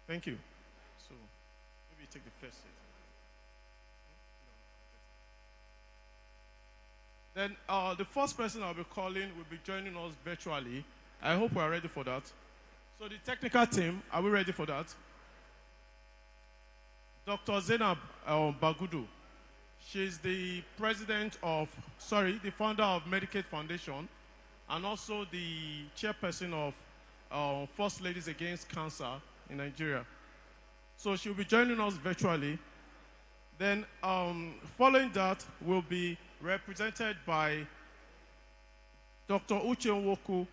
Speaker 22: Thank you. So maybe you take the first seat. Then the first person I'll be calling will be joining us virtually. I hope we are ready for that. So the technical team, are we ready for that? Dr. Zainab Bagudu. She's the the founder of Medicaid Foundation, and also the chairperson of First Ladies Against Cancer in Nigeria. So she'll be joining us virtually. Then following that, we'll be represented by Dr. Uche Nwoku,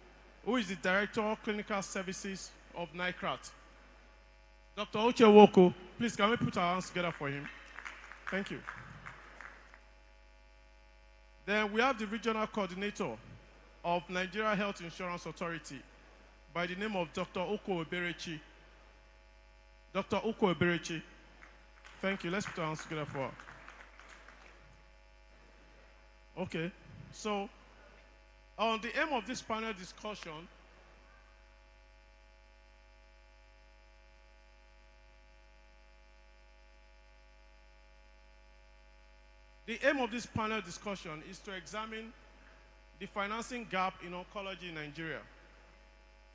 Speaker 22: who is the Director of Clinical Services of NICRAT. Dr. Uche Nwoku, please can we put our hands together for him? Thank you. Then we have the Regional Coordinator of Nigeria Health Insurance Authority by the name of Dr. Oko Eberechi. Dr. Oko Eberechi. Thank you. Let's put our hands together for her. Okay. So, the aim of this panel discussion is to examine the financing gap in oncology in Nigeria,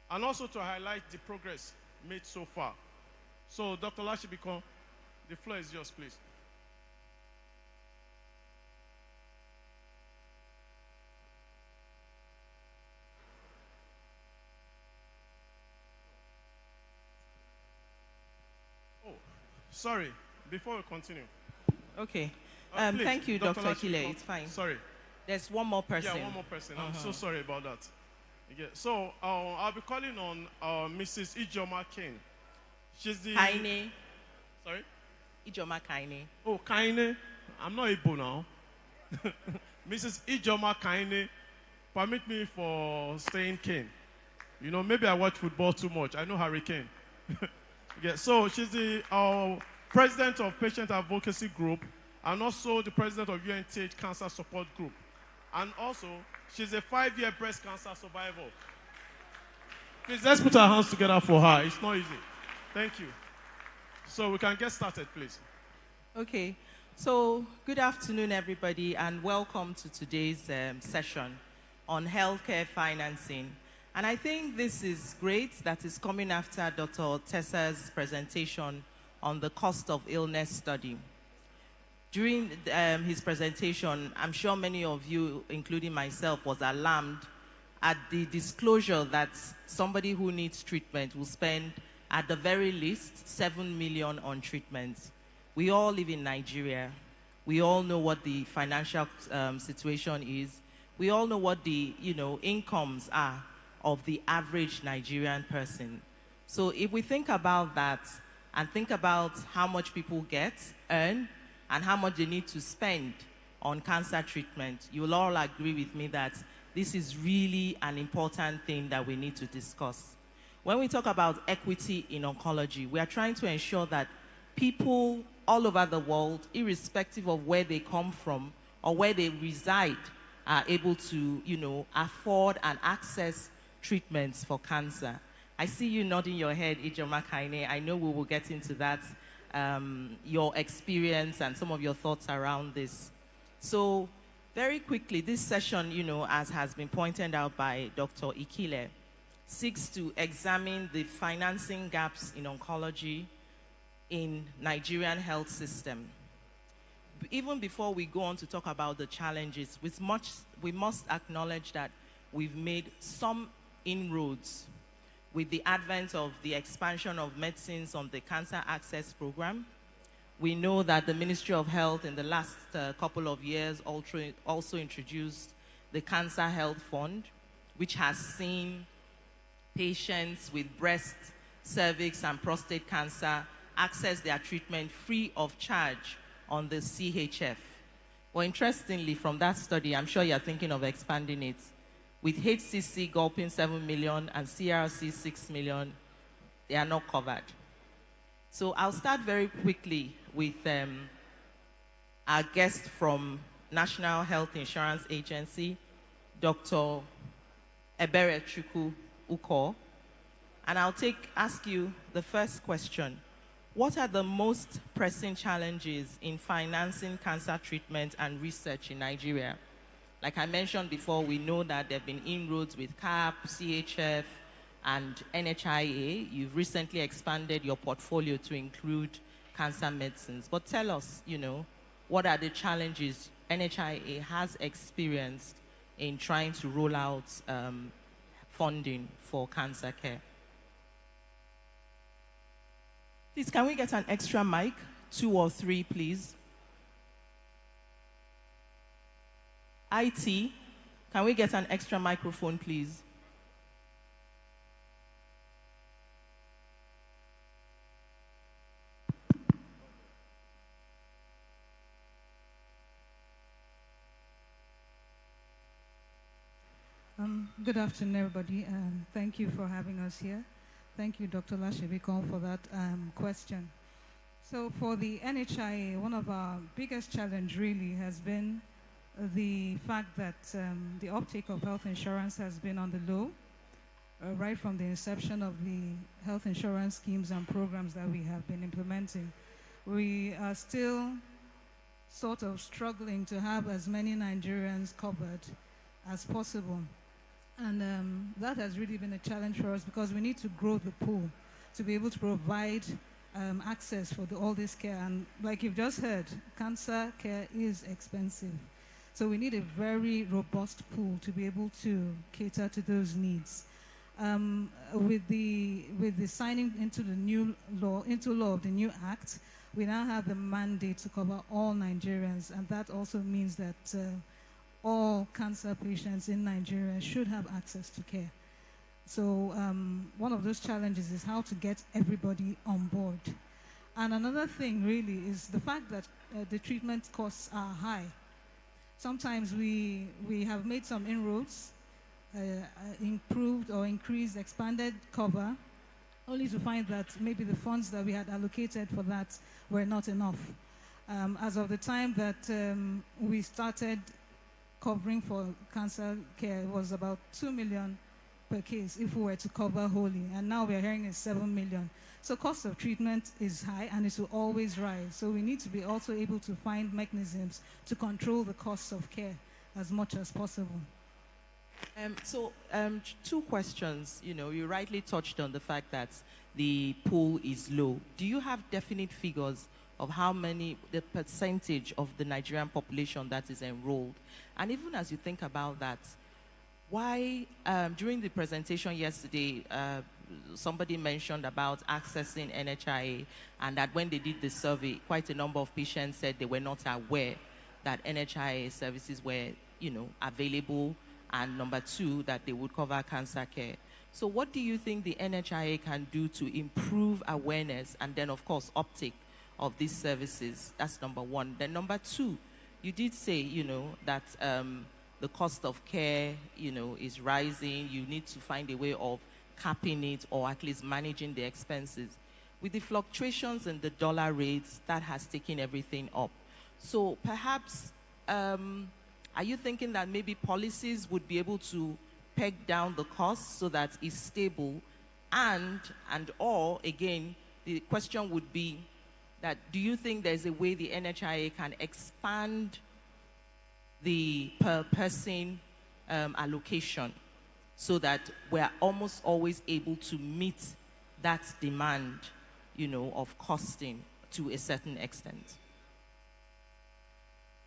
Speaker 22: and also to highlight the progress made so far. So, Dr. Lashibikon, the floor is yours, please. Oh, sorry, before we continue.
Speaker 1: Okay.
Speaker 22: Please,
Speaker 1: Thank you, Dr.
Speaker 22: Lashibikon.
Speaker 1: Akile. It's fine.
Speaker 22: Sorry.
Speaker 1: There's one more person.
Speaker 22: Yeah, one more person. I'm so sorry about that. Okay. So, I'll be calling on Mrs. Ijoma Kane. She's the...
Speaker 1: Kaine.
Speaker 22: Sorry?
Speaker 1: Ijoma Kaine.
Speaker 22: Oh, Kaine. I'm not Igbo now. Mrs. Ijoma Kaine, permit me for saying Kane. You know, maybe I watch football too much. I know Hurricane. Yeah, so she's the president of Patient Advocacy Group, and also the president of UNTH Cancer Support Group. And also, she's a 5-year breast cancer survivor. Please, let's put our hands together for her. It's not easy. Thank you. So we can get started, please.
Speaker 1: Okay. So good afternoon, everybody, and welcome to today's session on healthcare financing. And I think this is great that is coming after Dr. Tessa's presentation on the cost of illness study. During his presentation, I'm sure many of you, including myself, was alarmed at the disclosure that somebody who needs treatment will spend, at the very least, 7 million on treatment. We all live in Nigeria. We all know what the financial situation is. We all know what the incomes are of the average Nigerian person. So if we think about that and think about how much people earn, and how much they need to spend on cancer treatment, you'll all agree with me that this is really an important thing that we need to discuss. When we talk about equity in oncology, we are trying to ensure that people all over the world, irrespective of where they come from or where they reside, are able to, afford and access treatments for cancer. I see you nodding your head, Ijoma Kaine. I know we will get into that, your experience and some of your thoughts around this. So very quickly, this session, as has been pointed out by Dr. Ikile, seeks to examine the financing gaps in oncology in Nigerian health system. Even before we go on to talk about the challenges, we must acknowledge that we've made some inroads with the advent of the expansion of medicines on the Cancer Access Program. We know that the Ministry of Health in the last couple of years also introduced the Cancer Health Fund, which has seen patients with breast, cervix, and prostate cancer access their treatment free of charge on the CHF. Well, interestingly, from that study, I'm sure you're thinking of expanding it. With HCC gulping 7 million and CRC 6 million, they are not covered. So I'll start very quickly with our guest from National Health Insurance Agency, Dr. Eberechukwu Uko. And I'll ask you the first question. What are the most pressing challenges in financing cancer treatment and research in Nigeria? Like I mentioned before, we know that there have been inroads with CAP, CHF, and NHIA. You've recently expanded your portfolio to include cancer medicines. But tell us, what are the challenges NHIA has experienced in trying to roll out funding for cancer care? Please, can we get an extra mic? 2 or 3, please. IT, can we get an extra microphone, please?
Speaker 7: Good afternoon, everybody, and thank you for having us here. Thank you, Dr. Lashibikon, for that question. So for the NHIA, one of our biggest challenge really has been the fact that the uptake of health insurance has been on the low, right from the inception of the health insurance schemes and programs that we have been implementing. We are still sort of struggling to have as many Nigerians covered as possible. And that has really been a challenge for us because we need to grow the pool to be able to provide access for all this care. And like you've just heard, cancer care is expensive. So we need a very robust pool to be able to cater to those needs. With the signing into law of the new act, we now have the mandate to cover all Nigerians, and that also means that all cancer patients in Nigeria should have access to care. So one of those challenges is how to get everybody on board. And another thing really is the fact that the treatment costs are high. Sometimes we have made some inroads, improved or increased, expanded cover, only to find that maybe the funds that we had allocated for that were not enough. As of the time that we started covering for cancer care, was about 2 million per case if we were to cover wholly, and now we're hearing it's 7 million. So cost of treatment is high and it will always rise. So we need to be also able to find mechanisms to control the costs of care as much as possible.
Speaker 1: Two questions. You rightly touched on the fact that the pool is low. Do you have definite figures of the percentage of the Nigerian population that is enrolled? And even as you think about that, why, during the presentation yesterday, somebody mentioned about accessing NHIA, and that when they did the survey, quite a number of patients said they were not aware that NHIA services were, available, and number 2, that they would cover cancer care. So what do you think the NHIA can do to improve awareness and then, of course, uptake of these services? That's number 1. Then number 2, you did say, that the cost of care, is rising. You need to find a way of capping it or at least managing the expenses. With the fluctuations in the dollar rates, that has taken everything up. So perhaps, are you thinking that maybe policies would be able to peg down the cost so that it's stable? Or again, the question would be that do you think there's a way the NHIA can expand the per person allocation so that we're almost always able to meet that demand, of costing to a certain extent?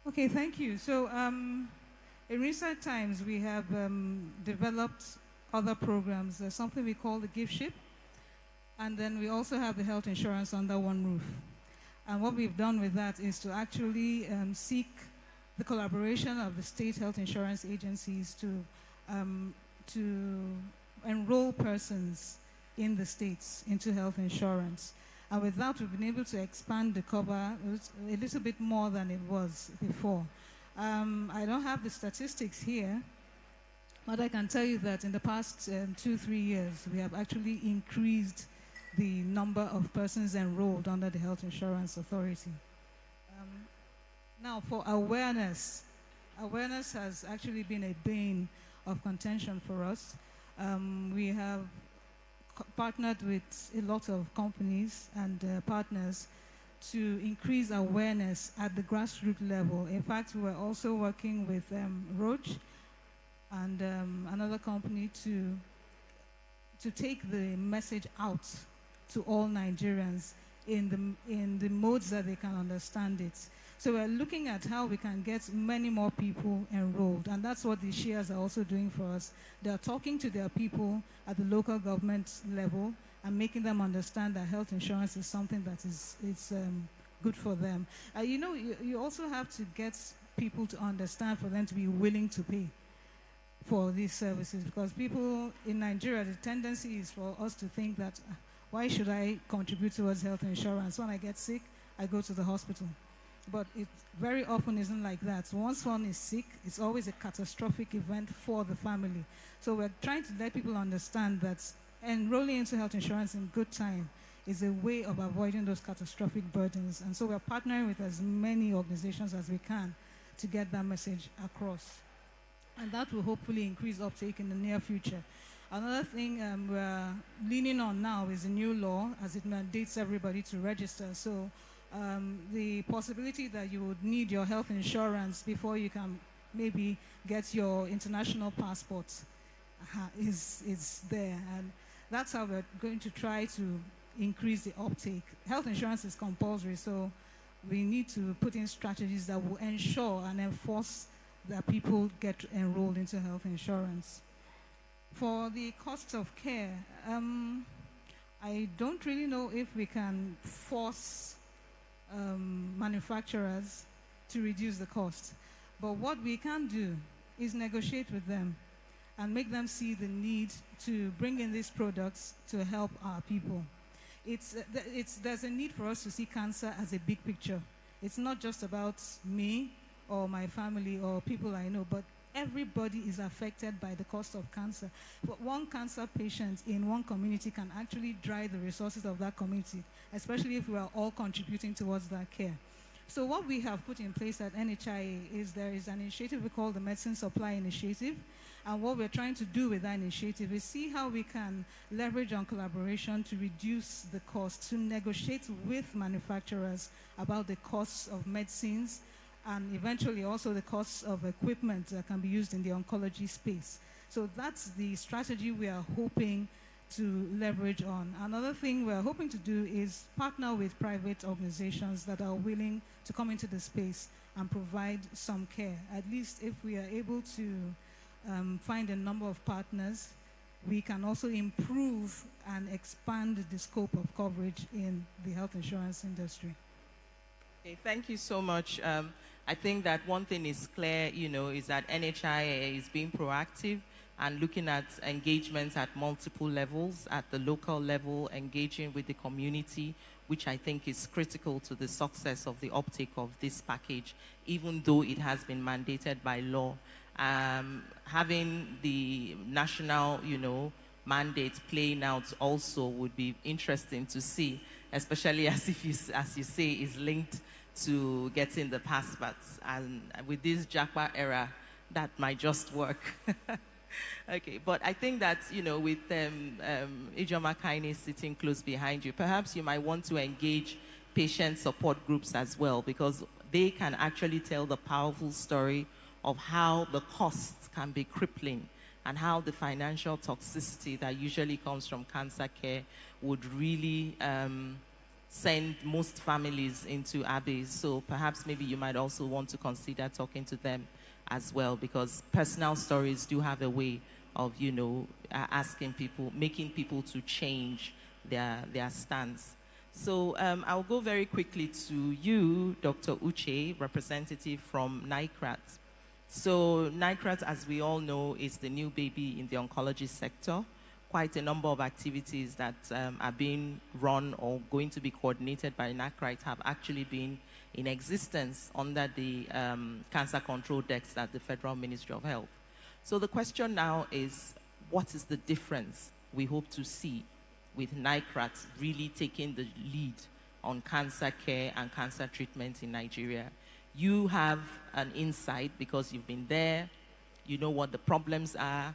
Speaker 7: Okay, thank you. So in recent times, we have developed other programs. There's something we call the gift ship, and then we also have the health insurance under one roof. And what we've done with that is to actually seek the collaboration of the state health insurance agencies to enroll persons in the states into health insurance. And with that, we've been able to expand the cover a little bit more than it was before. I don't have the statistics here, but I can tell you that in the past 2-3 years, we have actually increased the number of persons enrolled under the Health Insurance Authority. Now, for awareness has actually been a bane of contention for us. We have partnered with a lot of companies and partners to increase awareness at the grassroots level. In fact, we're also working with Roche and another company to take the message out to all Nigerians in the modes that they can understand it. So we're looking at how we can get many more people enrolled, and that's what the shares are also doing for us. They're talking to their people at the local government level and making them understand that health insurance is something that is good for them. You know, you also have to get people to understand for them to be willing to pay for these services, because people in Nigeria, the tendency is for us to think that, why should I contribute towards health insurance? When I get sick, I go to the hospital. But it very often isn't like that. Once one is sick, it's always a catastrophic event for the family. So we're trying to let people understand that enrolling into health insurance in good time is a way of avoiding those catastrophic burdens. And so we're partnering with as many organizations as we can to get that message across. And that will hopefully increase uptake in the near future. Another thing we're leaning on now is a new law as it mandates everybody to register. So the possibility that you would need your health insurance before you can maybe get your international passport is there. And that's how we're going to try to increase the uptake. Health insurance is compulsory, so we need to put in strategies that will ensure and enforce that people get enrolled into health insurance. For the costs of care, I don't really know if we can force manufacturers to reduce the cost. But what we can do is negotiate with them and make them see the need to bring in these products to help our people. There's a need for us to see cancer as a big picture. It's not just about me or my family or people I know, but everybody is affected by the cost of cancer. But one cancer patient in one community can actually drive the resources of that community, especially if we are all contributing towards that care. So what we have put in place at NHIA is there is an initiative we call the Medicine Supply Initiative. And what we're trying to do with that initiative is see how we can leverage on collaboration to reduce the cost, to negotiate with manufacturers about the costs of medicines, and eventually also the costs of equipment that can be used in the oncology space. So that's the strategy we are hoping to leverage on. Another thing we're hoping to do is partner with private organizations that are willing to come into the space and provide some care. At least if we are able to find a number of partners, we can also improve and expand the scope of coverage in the health insurance industry.
Speaker 1: Okay, thank you so much. I think that one thing is clear, is that NHIA is being proactive and looking at engagements at multiple levels, at the local level, engaging with the community, which I think is critical to the success of the uptake of this package, even though it has been mandated by law. Having the national, mandate playing out also would be interesting to see, especially as you say, is linked to getting the passports. And with this JAPA era, that might just work. Okay, but I think that, with Ijoma Kaine sitting close behind you, perhaps you might want to engage patient support groups as well, because they can actually tell the powerful story of how the costs can be crippling and how the financial toxicity that usually comes from cancer care would really send most families into abyss. So perhaps maybe you might also want to consider talking to them as well, because personal stories do have a way of, asking people, making people to change their stance. So I'll go very quickly to you, Dr. Uche, representative from NICRAT. So NICRAT, as we all know, is the new baby in the oncology sector. Quite a number of activities that are being run or going to be coordinated by NICRAT have actually been in existence under the cancer control decks at the Federal Ministry of Health. So the question now is, what is the difference we hope to see with NICRAT really taking the lead on cancer care and cancer treatment in Nigeria? You have an insight because you've been there, you know what the problems are.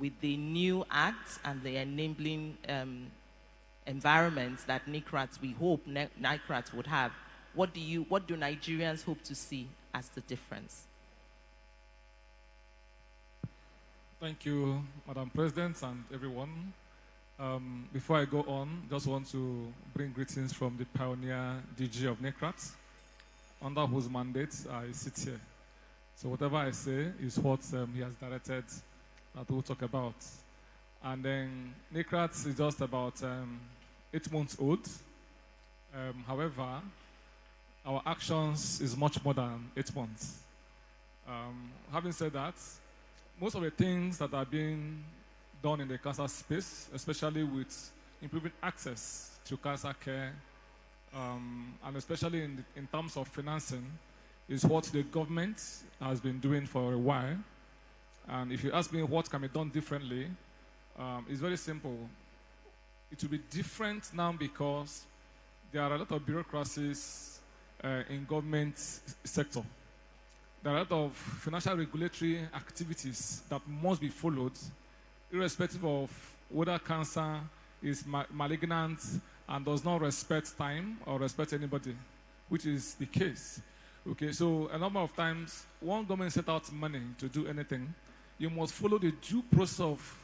Speaker 1: with the new acts and the enabling environments that NICRAT, we hope NICRAT would have, what do Nigerians hope to see as the difference?
Speaker 9: Thank you, Madam President and everyone. Before I go on, just want to bring greetings from the pioneer DG of NICRAT, under whose mandate I sit here. So whatever I say is what he has directed that we'll talk about. And then NICRAT is just about 8 months old. However, our actions is much more than 8 months. Having said that, most of the things that are being done in the cancer space, especially with improving access to cancer care, and especially in terms of financing, is what the government has been doing for a while. And if you ask me what can be done differently, it's very simple. It will be different now because there are a lot of bureaucracies in government sector. There are a lot of financial regulatory activities that must be followed, irrespective of whether cancer is malignant and does not respect time or respect anybody, which is the case. Okay, so a number of times, one government set out money to do anything, you must follow the due process of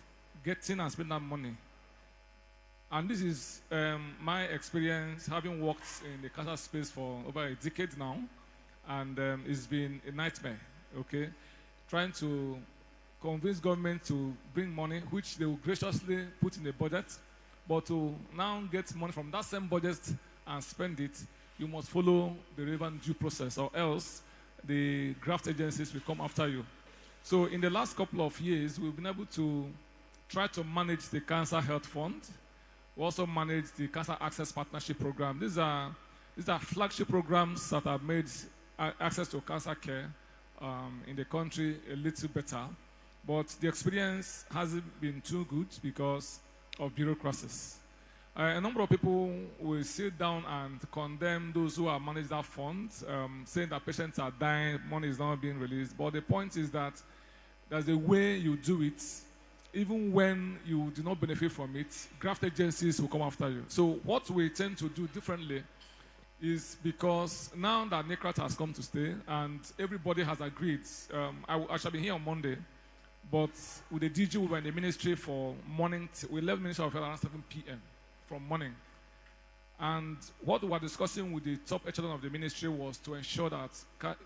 Speaker 9: getting and spending that money. And this is my experience, having worked in the cancer space for over a decade now, and it's been a nightmare, okay? Trying to convince government to bring money, which they will graciously put in the budget, but to now get money from that same budget and spend it, you must follow the relevant due process, or else the graft agencies will come after you. So in the last couple of years, we've been able to try to manage the Cancer Health Fund. We also manage the Cancer Access Partnership Program. These are flagship programs that have made access to cancer care in the country a little better. But the experience hasn't been too good because of bureaucracies. A number of people will sit down and condemn those who have managed that fund, saying that patients are dying, money is not being released. But the point is that there's a way you do it, even when you do not benefit from it, graft agencies will come after you. So what we tend to do differently is because now that NICRAT has come to stay and everybody has agreed, I shall be here on Monday, but with the DG, we were in the ministry for morning, we left Ministry of Health around 7 p.m. from morning. And what we were discussing with the top echelon of the ministry was to ensure that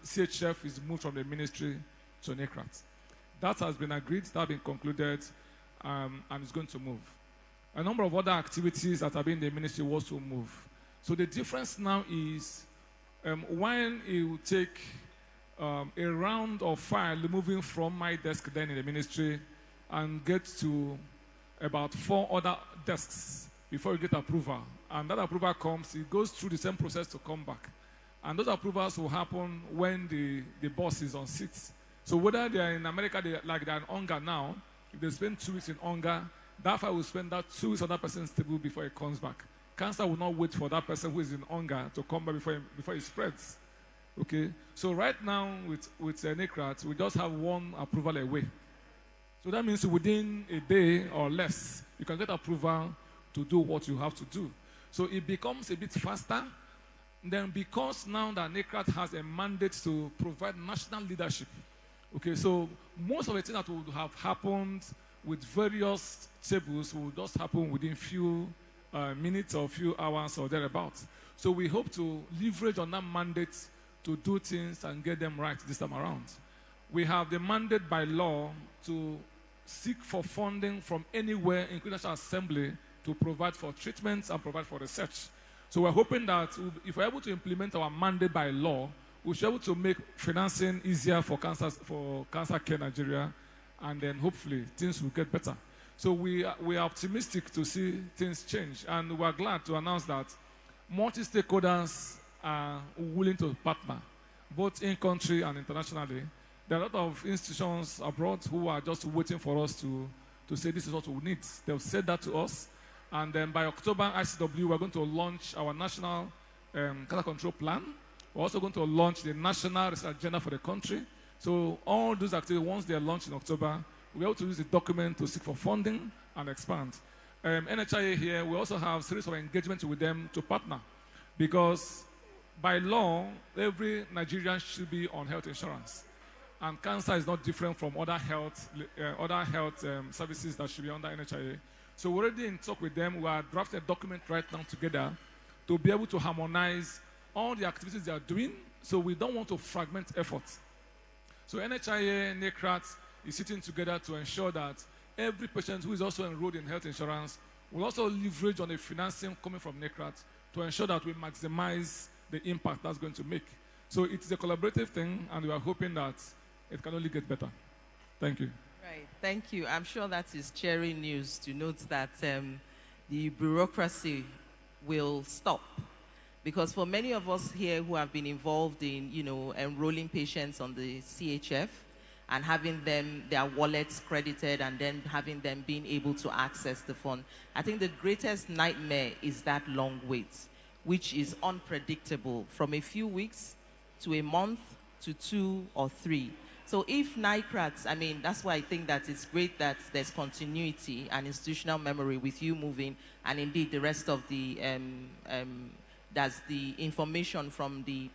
Speaker 9: CHF is moved from the ministry to NICRAT. That has been agreed, that has been concluded, and it's going to move. A number of other activities that have been in the ministry was to move. So the difference now is when it will take a round of file moving from my desk then in the ministry and get to about 4 other desks before you get approval. And that approval comes, it goes through the same process to come back. And those approvals will happen when the boss is on seats. So whether they're in America, like they're in Onga now, if they spend 2 weeks in Onga, that file will spend that 2 weeks on that person's table before it comes back. Cancer will not wait for that person who is in Onga to come back before it spreads. Okay? So right now with NICRAT, we just have 1 approval away. So that means within a day or less, you can get approval to do what you have to do. So it becomes a bit faster. Then because now that NICRAT has a mandate to provide national leadership, okay, so most of the things that would have happened with various tables will just happen within few minutes or few hours or thereabouts. So we hope to leverage on that mandate to do things and get them right this time around. We have the mandate by law to seek for funding from anywhere, including National Assembly, to provide for treatments and provide for research. So we're hoping that if we're able to implement our mandate by law, we should be able to make financing easier for cancer care in Nigeria, and then hopefully things will get better. So we are optimistic to see things change, and we're glad to announce that multi-stakeholders are willing to partner, both in country and internationally. There are a lot of institutions abroad who are just waiting for us to say this is what we need. They've said that to us, and then by October, ICW, we're going to launch our national cancer control plan. We're also going to launch the national research agenda for the country. So all those activities, once they are launched in October, we're able to use the document to seek for funding and expand. NHIA here, we also have a series of engagements with them to partner, because by law, every Nigerian should be on health insurance. And cancer is not different from other health services that should be under NHIA. So we're already in talk with them. We are drafting a document right now together to be able to harmonize all the activities they are doing, so we don't want to fragment efforts. So NHIA, NECRAT is sitting together to ensure that every patient who is also enrolled in health insurance will also leverage on the financing coming from NECRAT to ensure that we maximize the impact that's going to make. So it's a collaborative thing, and we are hoping that it can only get better. Thank you.
Speaker 1: Right, thank you. I'm sure that is cheering news to note that the bureaucracy will stop. Because for many of us here who have been involved in, enrolling patients on the CHF and having them, their wallets credited, and then having them being able to access the fund, I think the greatest nightmare is that long wait, which is unpredictable, from a few weeks to a month to 2 or 3. So if NICRAT, that's why I think that it's great that there's continuity and institutional memory with you moving, and indeed the rest of the, that's the information from the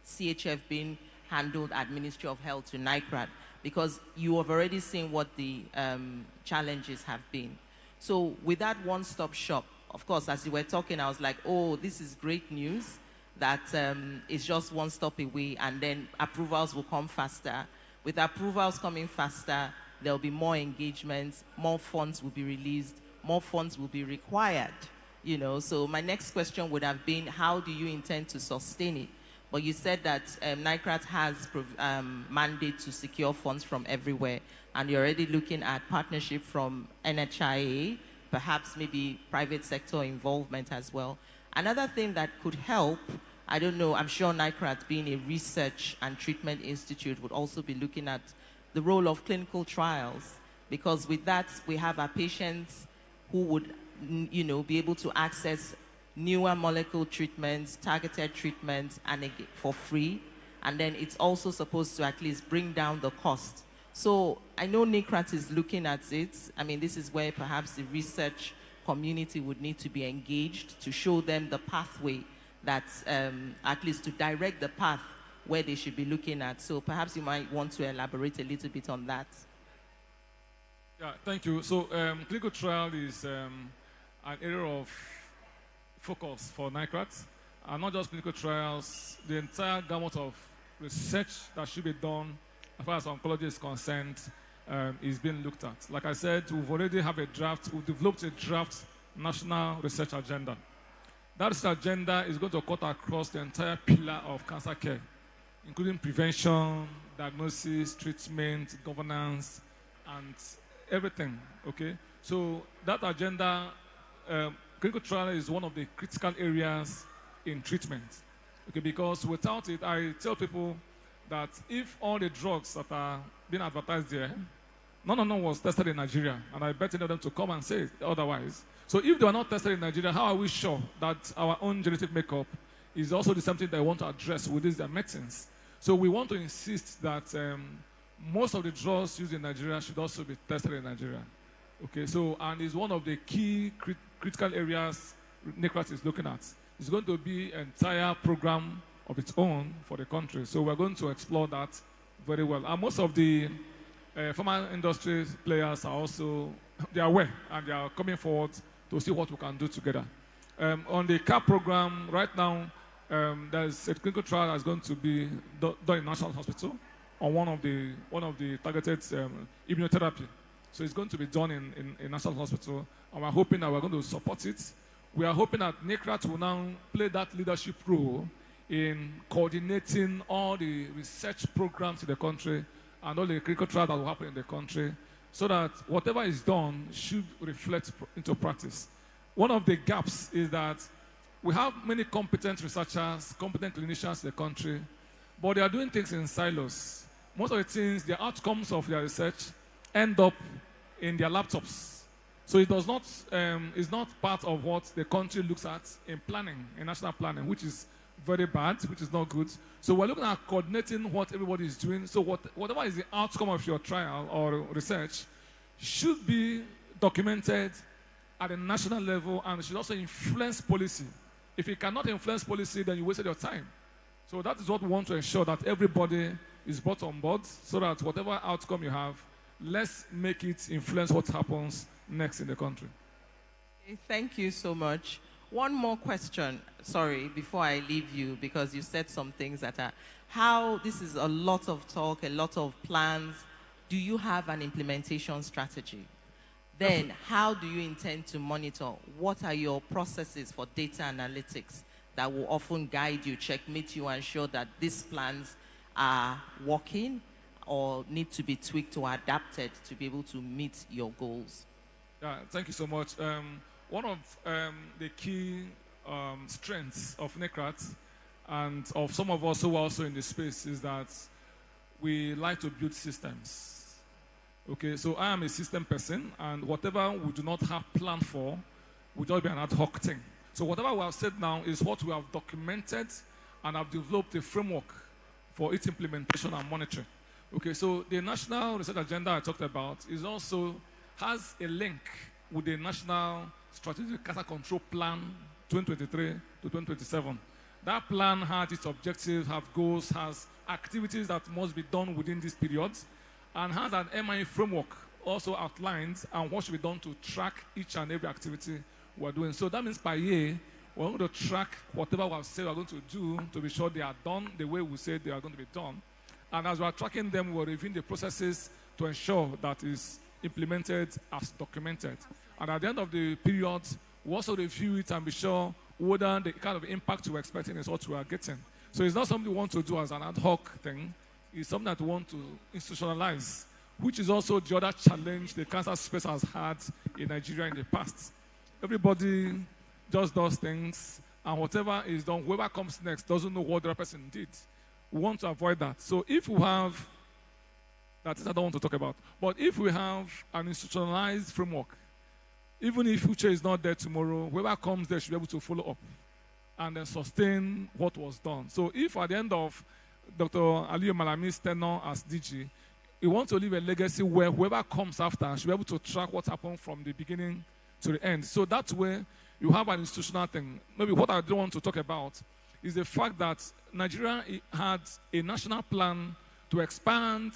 Speaker 1: CHF being handled at Ministry of Health to NICRAT, because you have already seen what the challenges have been. So with that one-stop shop, of course, as you were talking, I was like, oh, this is great news, that it's just one stop away, and then approvals will come faster. With approvals coming faster, there'll be more engagements, more funds will be released, more funds will be required. So my next question would have been, how do you intend to sustain it? But you said that NICRAT has mandate to secure funds from everywhere, and you're already looking at partnership from NHIA, perhaps maybe private sector involvement as well. Another thing that could help, I don't know, I'm sure NICRAT, being a research and treatment institute, would also be looking at the role of clinical trials, because with that, we have our patients who would, be able to access newer molecule treatments, targeted treatments, and for free. And then it's also supposed to at least bring down the cost. So I know NICRAT is looking at it. This is where perhaps the research community would need to be engaged to show them the pathway that, at least to direct the path where they should be looking at. So perhaps you might want to elaborate a little bit on that.
Speaker 9: Yeah, thank you. So clinical trial is an area of focus for NICRAT, and not just clinical trials, the entire gamut of research that should be done as far as oncology is concerned is being looked at. Like I said, we've already have a draft, we've developed a draft national research agenda. That research agenda is going to cut across the entire pillar of cancer care, including prevention, diagnosis, treatment, governance, and everything, okay? So that agenda, clinical trial is one of the critical areas in treatment, okay? Because without it, I tell people that if all the drugs that are being advertised there, none of them was tested in Nigeria, and I bet any of them to come and say otherwise. So if they are not tested in Nigeria, how are we sure that our own genetic makeup is also the same thing they want to address with these medicines? So we want to insist that most of the drugs used in Nigeria should also be tested in Nigeria. Okay, so, and it's one of the key critical areas NICRAT is looking at. It's going to be an entire program of its own for the country. So we're going to explore that very well. And most of the pharma industry players are also, they are aware, and they are coming forward to see what we can do together. On the CAP program, right now, there's a clinical trial that's going to be done in National Hospital on one of the targeted immunotherapy. So it's going to be done in National Hospital, and we're hoping that we're going to support it. We are hoping that NICRAT will now play that leadership role in coordinating all the research programs in the country and all the clinical trials that will happen in the country, so that whatever is done should reflect into practice. One of the gaps is that we have many competent researchers, competent clinicians in the country, but they are doing things in silos. Most of the things, the outcomes of their research end up in their laptops. So it does not, is not part of what the country looks at in planning, in national planning, which is very bad, which is not good. So we're looking at coordinating what everybody is doing. So whatever is the outcome of your trial or research should be documented at a national level and should also influence policy. If it cannot influence policy, then you wasted your time. So that is what we want to ensure, that everybody is brought on board so that whatever outcome you have, let's make it influence what happens next in the country.
Speaker 1: Okay, thank you so much. One more question, sorry, before I leave you, because you said some things that are, how, this is a lot of talk, a lot of plans. Do you have an implementation strategy? Then, how do you intend to monitor? What are your processes for data analytics that will often guide you, checkmate you, and ensure that these plans are working or need to be tweaked or adapted to be able to meet your goals?
Speaker 9: Yeah, thank you so much. One of the key strengths of NECRAT and of some of us who are also in the space is that we like to build systems. Okay, so I am a system person, and whatever we do not have planned for will just be an ad hoc thing. So whatever we have said now is what we have documented and have developed a framework for its implementation and monitoring. Okay, so the National Research Agenda I talked about is also has a link with the National Strategic Cancer Control Plan 2023 to 2027. That plan has its objectives, has goals, has activities that must be done within this period, and has an MI framework also outlined and what should be done to track each and every activity we're doing. So that means per year, we're going to track whatever we have said we're going to do to be sure they are done the way we said they are going to be done. And as we are tracking them, we're reviewing the processes to ensure that is implemented as documented. And at the end of the period, we also review it and be sure whether the kind of impact we're expecting is what we are getting. So it's not something we want to do as an ad hoc thing. It's something that we want to institutionalize, which is also the other challenge the cancer space has had in Nigeria in the past. Everybody just does things, and whatever is done, whoever comes next doesn't know what the other person did. We want to avoid that. So if we have, that is I don't want to talk about, but if we have an institutionalized framework, even if future is not there tomorrow, whoever comes there should be able to follow up and then sustain what was done. So if at the end of Dr. Aliyu Malami's tenure as DG, we want to leave a legacy where whoever comes after should be able to track what happened from the beginning to the end. So that's where you have an institutional thing. Maybe what I don't want to talk about is the fact that Nigeria had a national plan to expand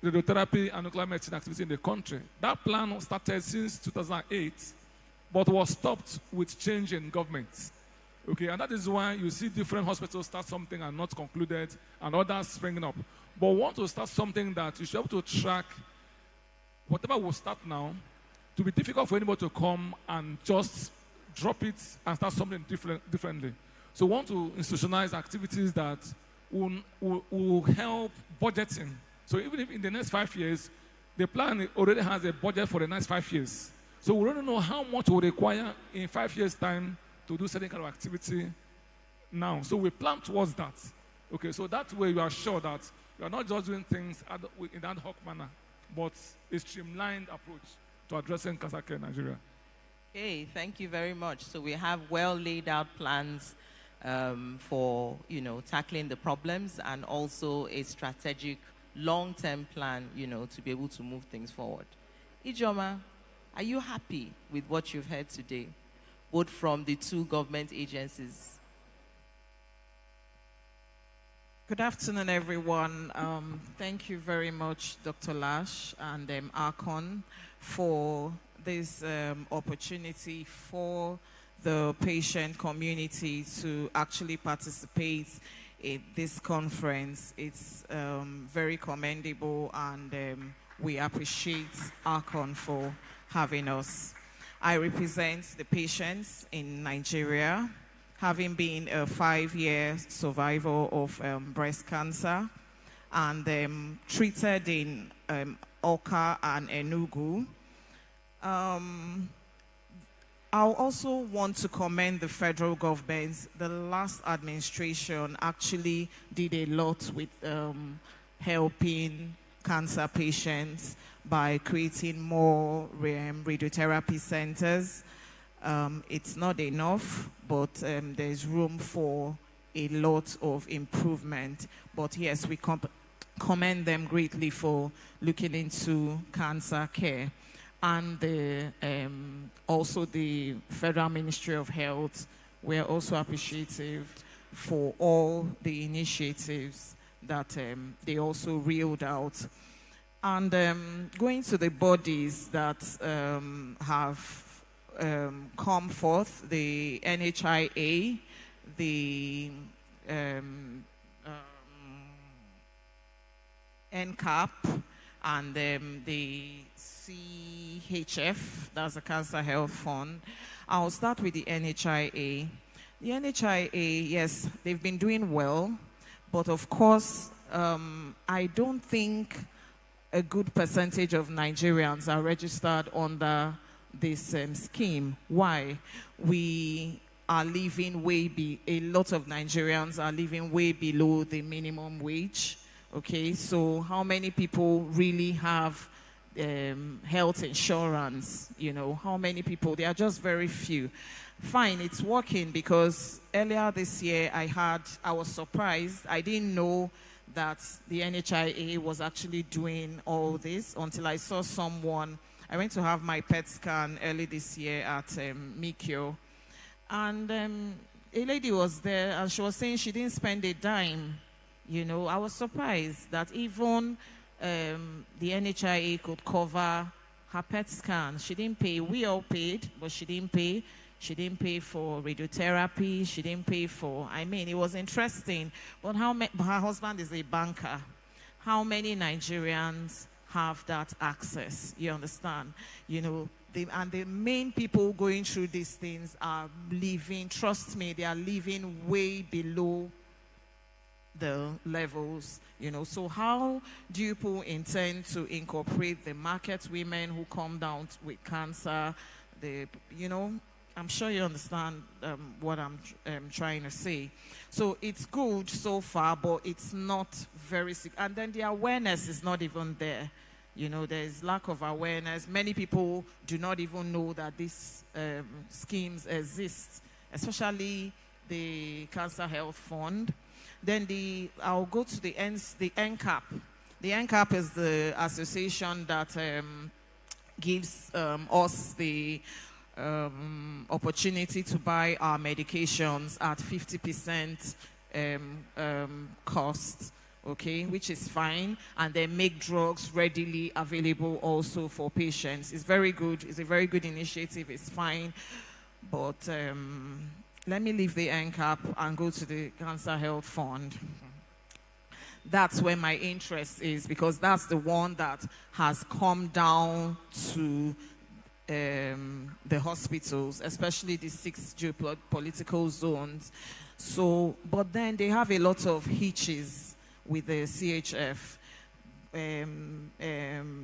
Speaker 9: radiotherapy and nuclear medicine activity in the country. That plan started since 2008, but was stopped with change in government. Okay, and that is why you see different hospitals start something and not concluded, and others springing up. But we want to start something that you should be able to track whatever will start now, to be difficult for anybody to come and just drop it and start something differently. So we want to institutionalize activities that will help budgeting. So even if in the next 5 years, the plan already has a budget for the next 5 years. So we don't know how much we require in 5 years' time to do certain kind of activity now. So we plan towards that. Okay, so that way you are sure that you are not just doing things in an ad hoc manner, but a streamlined approach to addressing cancer care in Nigeria.
Speaker 1: Okay, thank you very much. So we have well laid out plans for tackling the problems, and also a strategic long-term plan to be able to move things forward. Ijoma, are you happy with what you've heard today, both from the two government agencies?
Speaker 6: Good afternoon, everyone. Thank you very much, Dr. Lash and Arcon, for this opportunity for the patient community to actually participate in this conference. It's very commendable, and we appreciate Arcon for having us. I represent the patients in Nigeria, having been a 5-year survivor of breast cancer, and treated in Oka and Enugu. I'll also want to commend the federal government. The last administration actually did a lot with helping cancer patients by creating more radiotherapy centers. It's not enough, but there's room for a lot of improvement. But yes, we commend them greatly for looking into cancer care. and also the Federal Ministry of Health. We are also appreciative for all the initiatives that they also reeled out. And going to the bodies that have come forth, the NHIA, the NCAP, and the CHF, that's the Cancer Health Fund. I'll start with the NHIA. The NHIA, yes, they've been doing well, but of course, I don't think a good percentage of Nigerians are registered under this scheme. Why? We are living a lot of Nigerians are living way below the minimum wage. Okay, so how many people really have health insurance? You know, how many people? There are just very few. Fine, it's working, because earlier this year I was surprised. I didn't know that the NHIA was actually doing all this until I saw someone. I went to have my PET scan early this year at Mikio, and a lady was there, and she was saying she didn't spend a dime. You know, I was surprised that even the NHIA could cover her PET scan. She didn't pay. We all paid, but she didn't pay. She didn't pay for radiotherapy. She didn't pay for, I mean, it was interesting. But her husband is a banker. How many Nigerians have that access? You understand? You know, and the main people going through these things are living, trust me, they are living way below the levels, you know. So how do you people intend to incorporate the market women who come down with cancer? You know, I'm sure you understand what I'm trying to say. So it's good so far, but it's not very sick. And then the awareness is not even there. You know, there's lack of awareness. Many people do not even know that these schemes exist, especially the Cancer Health Fund. Then I'll go to the NCAP. The NCAP is the association that gives us the opportunity to buy our medications at 50% cost, okay, which is fine, and they make drugs readily available also for patients. It's very good. It's a very good initiative. It's fine, but let me leave the NCAP and go to the Cancer Health Fund. That's where my interest is, because that's the one that has come down to the hospitals, especially the 6 geopolitical zones. So, but then they have a lot of hitches with the CHF,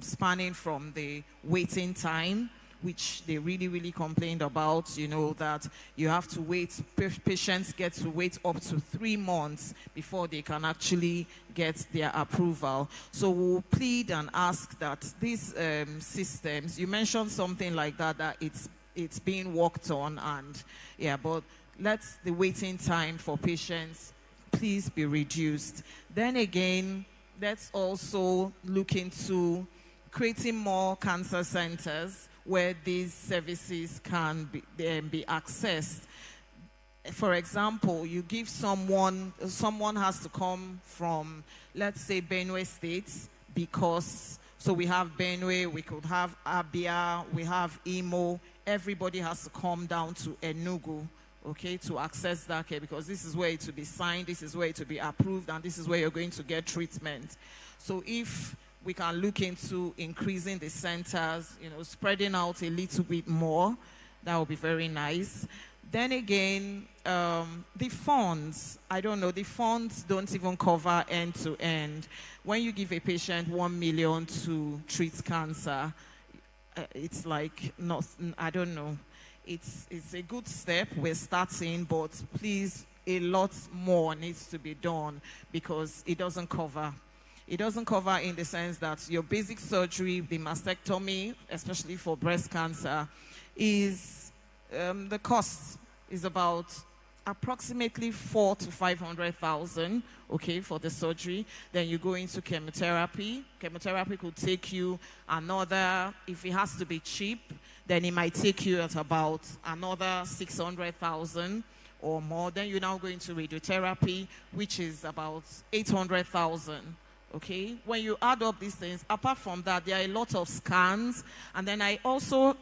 Speaker 6: spanning from the waiting time, which they really, really complained about, you know, that you have to wait, patients get to wait up to 3 months before they can actually get their approval. So we'll plead and ask that these systems, you mentioned something like that, that it's being worked on, and yeah, but let the waiting time for patients please be reduced. Then again, let's also look into creating more cancer centers where these services can be accessed. For example, you give someone has to come from, let's say, Benue State, because, so we have Benue, we could have Abia, we have Imo, everybody has to come down to Enugu, okay, to access that care, because this is where it will be signed, this is where it will be approved, and this is where you're going to get treatment. So if we can look into increasing the centers, you know, spreading out a little bit more, that would be very nice. Then again, the funds, I don't know, the funds don't even cover end to end. When you give a patient 1 million to treat cancer, it's like, not, I don't know. It's a good step, we're starting, but please, a lot more needs to be done, because it doesn't cover. It doesn't cover in the sense that your basic surgery, the mastectomy, especially for breast cancer, is, the cost is about approximately 400 to 500,000, okay, for the surgery. Then you go into chemotherapy. Chemotherapy could take you another, if it has to be cheap, then it might take you at about another 600,000 or more. Then you now go into radiotherapy, which is about 800,000. Okay, when you add up these things, apart from that, there are a lot of scans. And then I also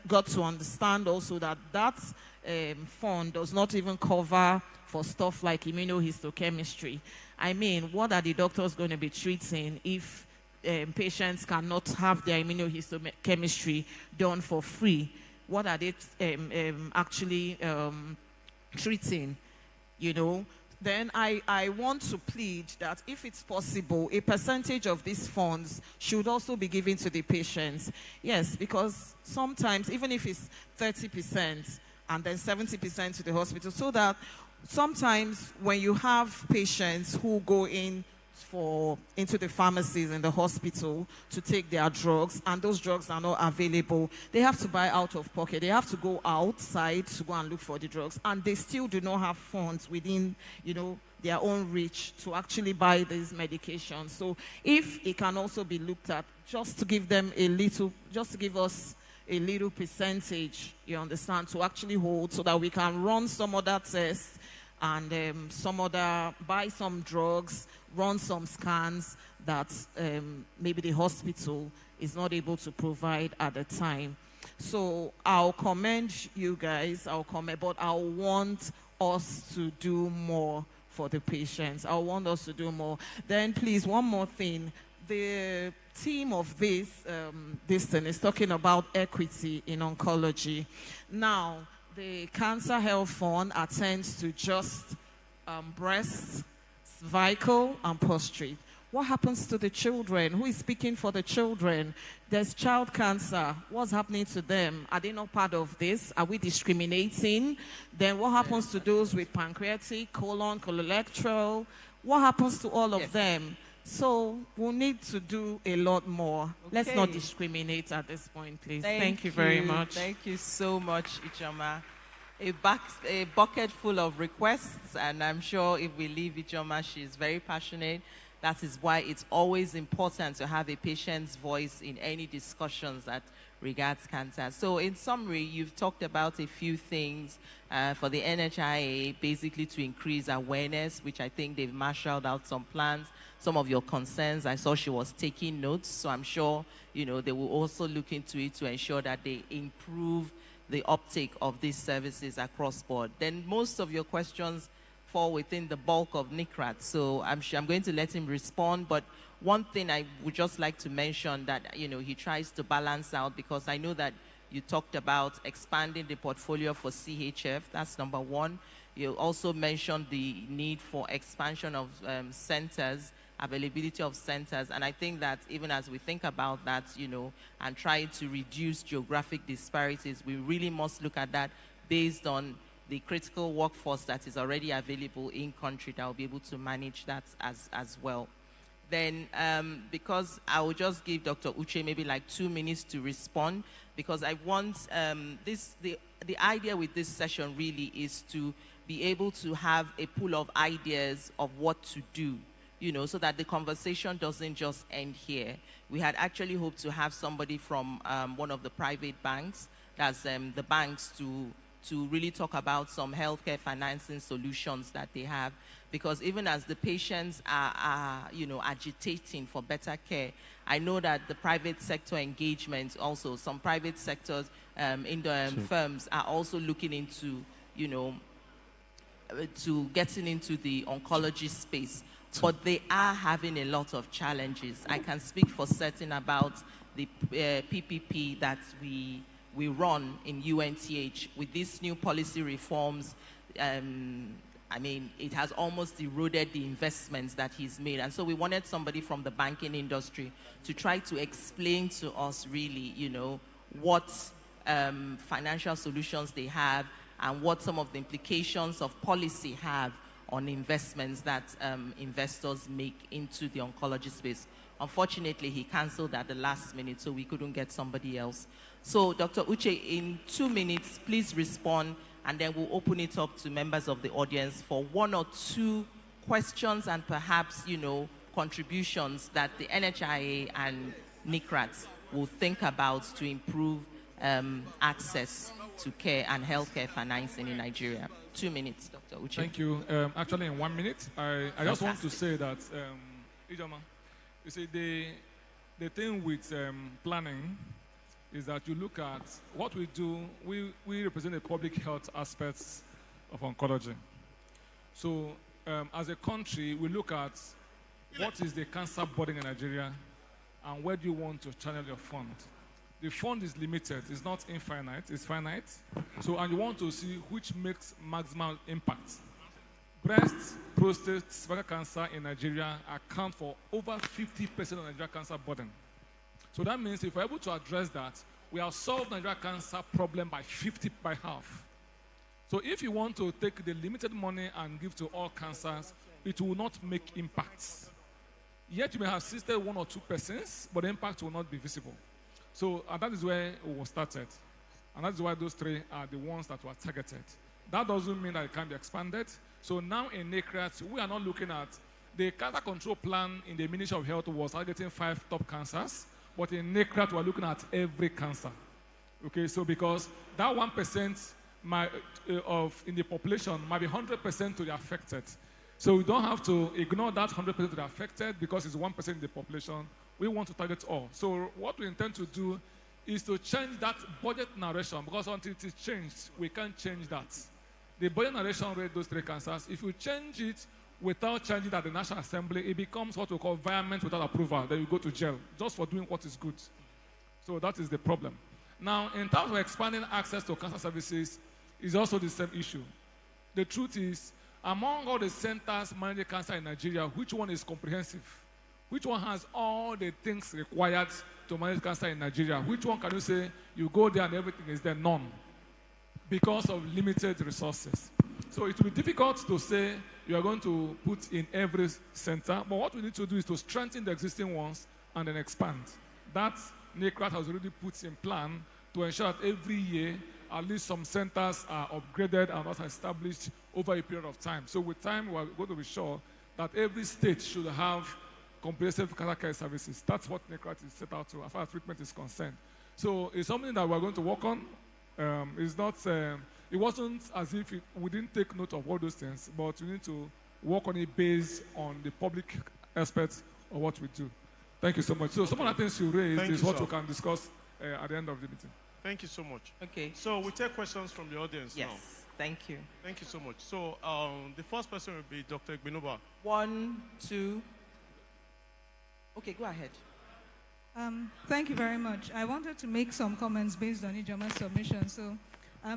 Speaker 6: got to understand also that that fund does not even cover for stuff like immunohistochemistry. I mean, what are the doctors going to be treating if patients cannot have their immunohistochemistry done for free? What are they actually treating, you know? Then I want to plead that if it's possible, a percentage of these funds should also be given to the patients. Yes, because sometimes, even if it's 30% and then 70% to the hospital, so that sometimes when you have patients who go into the pharmacies in the hospital to take their drugs, and those drugs are not available, they have to buy out of pocket. They have to go outside to go and look for the drugs, and they still do not have funds within, you know, their own reach to actually buy these medications. So if it can also be looked at, just to give them a little, just to give us a little percentage, you understand, to actually hold, so that we can run some other tests and buy some drugs, run some scans that maybe the hospital is not able to provide at the time. So I'll commend you guys, but I want us to do more for the patients. I want us to do more. Then please, one more thing. The theme of this thing is talking about equity in oncology. Now, the Cancer Health Fund attends to just breast, cervical, and prostate. What happens to the children? Who is speaking for the children? There's child cancer. What's happening to them? Are they not part of this? Are we discriminating? Then what happens to those with pancreatic, colon, colorectal? What happens to all of them? So we'll need to do a lot more. Okay. Let's not discriminate at this point, please. Thank you very much.
Speaker 1: Thank you so much, Ijeoma. A bucket full of requests, and I'm sure if we leave Ijeoma, she's very passionate. That is why it's always important to have a patient's voice in any discussions that regards cancer. So in summary, you've talked about a few things for the NHIA, basically to increase awareness, which I think they've marshaled out some plans. Some of your concerns, I saw she was taking notes, so I'm sure, you know, they will also look into it to ensure that they improve the uptake of these services across board. Then most of your questions fall within the bulk of NICRAT, so I'm going to let him respond. But one thing I would just like to mention that, you know, he tries to balance out, because I know that you talked about expanding the portfolio for CHF. That's number one. You also mentioned the need for expansion of centers, availability of centers. And I think that even as we think about that, you know, and try to reduce geographic disparities, we really must look at that based on the critical workforce that is already available in country that will be able to manage that as well. Then, because I will just give Dr. Uche maybe like 2 minutes to respond, because I want the idea with this session really is to be able to have a pool of ideas of what to do, you know, so that the conversation doesn't just end here. We had actually hoped to have somebody from one of the private banks, that's the banks, to really talk about some healthcare financing solutions that they have. Because even as the patients are you know, agitating for better care, I know that the private sector engagement also, some private sectors in the firms are also looking into, you know, to getting into the oncology space. But they are having a lot of challenges. I can speak for certain about the PPP that we run in UNTH. With these new policy reforms, I mean, it has almost eroded the investments that he's made. And so we wanted somebody from the banking industry to try to explain to us really, you know, what financial solutions they have and what some of the implications of policy have on investments that investors make into the oncology space. Unfortunately, he canceled at the last minute, so we couldn't get somebody else. So, Dr. Uche, in 2 minutes, please respond, and then we'll open it up to members of the audience for one or two questions and perhaps, contributions that the NHIA and NICRAT will think about to improve access to care and healthcare financing in Nigeria. 2 minutes, Dr. Uche.
Speaker 9: Thank you. Actually, in 1 minute, I just want to say that, Ijoma, you see, the thing with planning is that you look at what we do, we represent the public health aspects of oncology. So, as a country, we look at what is the cancer burden in Nigeria and where do you want to channel your fund. The fund is limited, it's not infinite, it's finite. So, and you want to see which makes maximum impact. Breast, prostate, cervical cancer in Nigeria account for over 50% of Nigeria cancer burden. So that means if we're able to address that, we have solved Nigeria cancer problem by half. So if you want to take the limited money and give to all cancers, it will not make impacts. Yet you may have assisted 1 or 2 persons, but the impact will not be visible. So that is where we started. And that's why those 3 are the ones that were targeted. That doesn't mean that it can be expanded. So now in NICRAT, we are not looking at the cancer control plan in the Ministry of Health was targeting 5 top cancers, but in NICRAT, we're looking at every cancer. Okay, so because that 1% in the population might be 100% to the affected. So we don't have to ignore that 100% to the affected because it's 1% in the population. We want to target all. So what we intend to do is to change that budget narration, because until it is changed, we can't change that. The budget narration rate those 3 cancers, if you change it without changing at the National Assembly, it becomes what we call environment without approval. Then you go to jail just for doing what is good. So that is the problem. Now, in terms of expanding access to cancer services, is also the same issue. The truth is, among all the centers managing cancer in Nigeria, which one is comprehensive? Which one has all the things required to manage cancer in Nigeria? Which one can you say you go there and everything is there? None. Because of limited resources. So it will be difficult to say you are going to put in every center, but what we need to do is to strengthen the existing ones and then expand. That NICRAT has already put in plan to ensure that every year at least some centers are upgraded and also established over a period of time. So with time, we're going to be sure that every state should have comprehensive cancer care services. That's what NICRAT is set out to, as far as treatment is concerned. So it's something that we're going to work on. It's not, it wasn't as if we didn't take note of all those things, but we need to work on it based on the public aspects of what we do. Thank you so much. So some of the things you raised is what we can discuss at the end of the meeting.
Speaker 22: Thank you so much.
Speaker 1: Okay.
Speaker 22: So we take questions from the audience now.
Speaker 1: Yes, thank you.
Speaker 22: Thank you so much. So the first person will be Dr. Igbinuba.
Speaker 1: 1, 2. Okay, go ahead.
Speaker 7: Thank you very much. I wanted to make some comments based on Ijoma's submission. So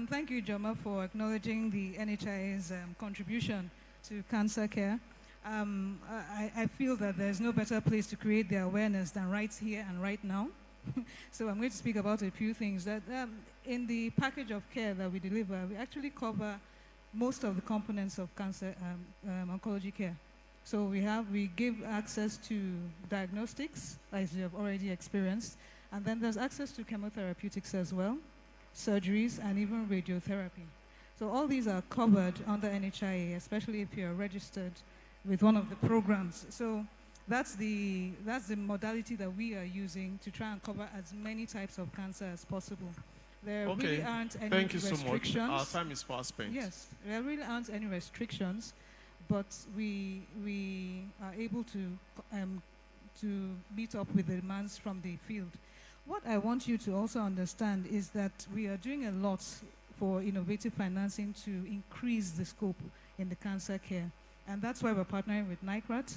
Speaker 7: thank you, Ijoma, for acknowledging the NHIA's contribution to cancer care. I feel that there's no better place to create the awareness than right here and right now. So I'm going to speak about a few things that in the package of care that we deliver, we actually cover most of the components of cancer oncology care. So we give access to diagnostics, as you have already experienced, and then there's access to chemotherapeutics as well, surgeries, and even radiotherapy. So all these are covered under NHIA, especially if you're registered with one of the programs. So that's the modality that we are using to try and cover as many types of cancer as possible. There really aren't any restrictions.
Speaker 22: Thank you so much. Our time is fast spent.
Speaker 7: Yes, there really aren't any restrictions, but we are able to meet up with the demands from the field. What I want you to also understand is that we are doing a lot for innovative financing to increase the scope in the cancer care. And that's why we're partnering with NICRAT.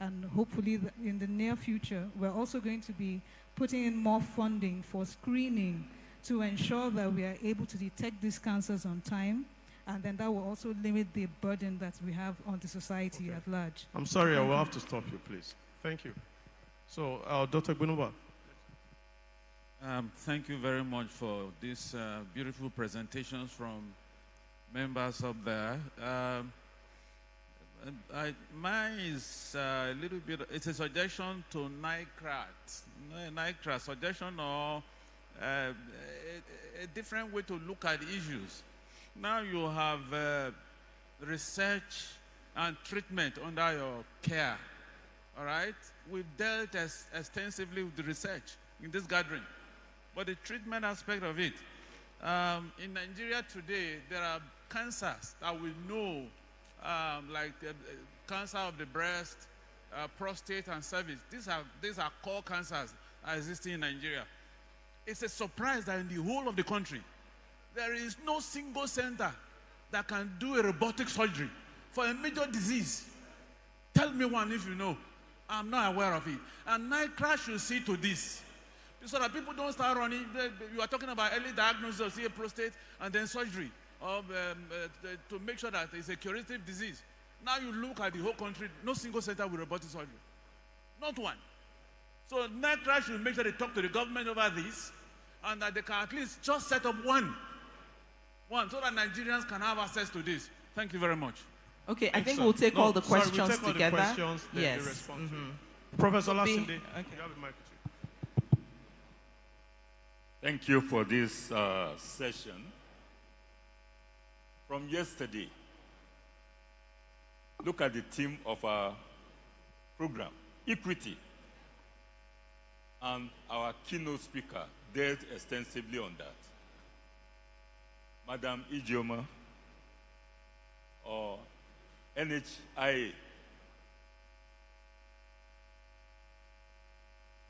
Speaker 7: And hopefully in the near future, we're also going to be putting in more funding for screening to ensure that we are able to detect these cancers on time. And then that will also limit the burden that we have on the society at large.
Speaker 22: I'm sorry, I will have to stop you, please. Thank you. So, Dr. Igbinuba.
Speaker 10: Thank you very much for these beautiful presentations from members up there. Mine is a little bit, it's a suggestion to NICRAT suggestion or a different way to look at issues. Now you have research and treatment under your care. All right? We've dealt extensively with the research in this gathering. But the treatment aspect of it, in Nigeria today, there are cancers that we know, like cancer of the breast, prostate, and cervix. These are core cancers that exist in Nigeria. It's a surprise that in the whole of the country, there is no single center that can do a robotic surgery for a major disease. Tell me one if you know. I'm not aware of it. And NICRA should see to this, so that people don't start running. You are talking about early diagnosis of CA prostate and then surgery to make sure that it's a curative disease. Now you look at the whole country, no single center with robotic surgery. Not one. So NICRA should make sure they talk to the government over this, and that they can at least just set up one, so that Nigerians can have access to this. Thank you very much.
Speaker 1: Okay, I think we'll take all the questions
Speaker 22: we'll take all
Speaker 1: together.
Speaker 22: The questions,
Speaker 1: yes.
Speaker 22: The response. Professor Lasinde, okay. You have a mic.
Speaker 11: Thank you for this session. From yesterday, look at the theme of our program, equity. And our keynote speaker dealt extensively on that. Madam Ijeoma, or NHIA.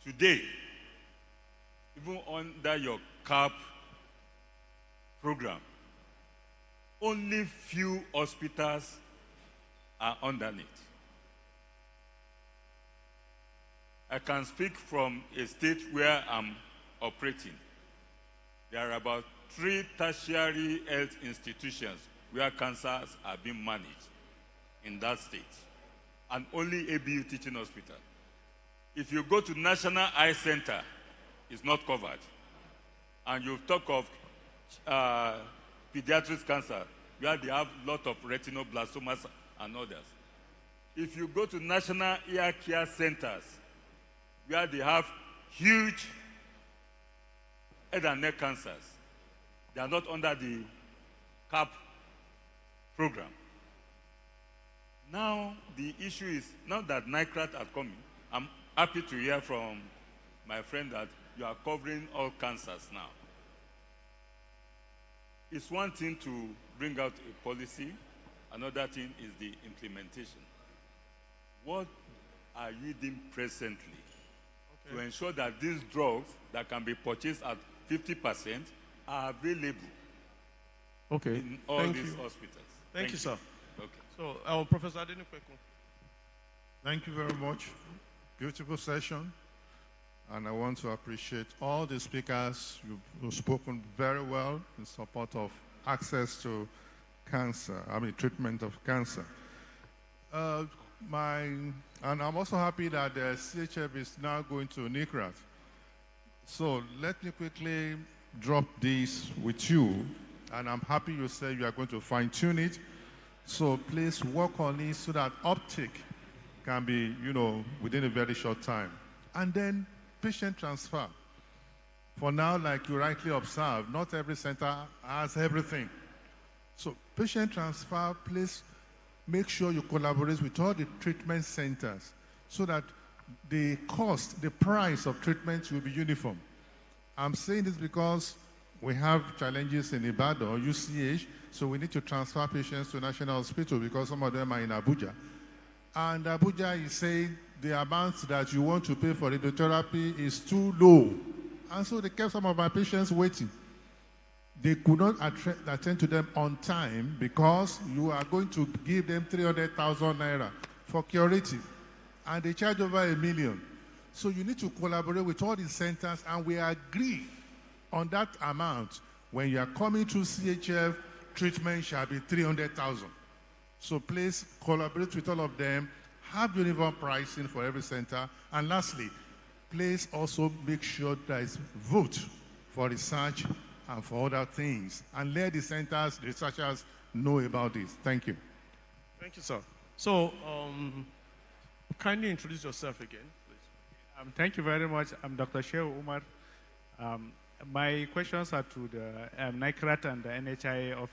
Speaker 11: Today, even under your CAP program, only few hospitals are underneath. I can speak from a state where I'm operating. There are about 3 tertiary health institutions where cancers are being managed in that state, and only ABU teaching hospital. If you go to National Eye Center, it's not covered. And you talk of pediatric cancer, where they have a lot of retinoblastomas and others. If you go to National Ear Care Centers, where they have huge head and neck cancers, they are not under the CAP program. Now, the issue is, now that NICRAT are coming, I'm happy to hear from my friend that you are covering all cancers now. It's one thing to bring out a policy, another thing is the implementation. What are you doing presently to ensure that these drugs that can be purchased at 50% are available in all these hospitals?
Speaker 22: Thank you, sir.
Speaker 11: Okay.
Speaker 22: So, Professor Adenipekun.
Speaker 12: Thank you very much. Beautiful session. And I want to appreciate all the speakers. You've spoken very well in support of access to cancer, treatment of cancer. And I'm also happy that the CHF is now going to NICRAT. So let me quickly drop this with you. And I'm happy you say you are going to fine-tune it. So please work on it so that uptake can be, within a very short time. And then patient transfer. For now, like you rightly observed, not every center has everything. So patient transfer, please make sure you collaborate with all the treatment centers so that the cost, the price of treatment will be uniform. I'm saying this because we have challenges in Ibadan, UCH, so we need to transfer patients to National Hospital because some of them are in Abuja. And Abuja is saying the amount that you want to pay for radiotherapy is too low. And so they kept some of my patients waiting. They could not attend to them on time because you are going to give them 300,000 naira for curative. And they charge over $1 million. So you need to collaborate with all the centers, and we agree on that amount. When you are coming to CHF, treatment shall be 300,000. So please collaborate with all of them, have uniform pricing for every center, and lastly, please also make sure there is vote for research and for other things, and let the centers, the researchers know about this. Thank you.
Speaker 22: Thank you, sir. So, kindly introduce yourself again, please.
Speaker 16: Thank you very much. I'm Dr. Shehu Umar.
Speaker 13: My questions are to the NICRAT and the NHI of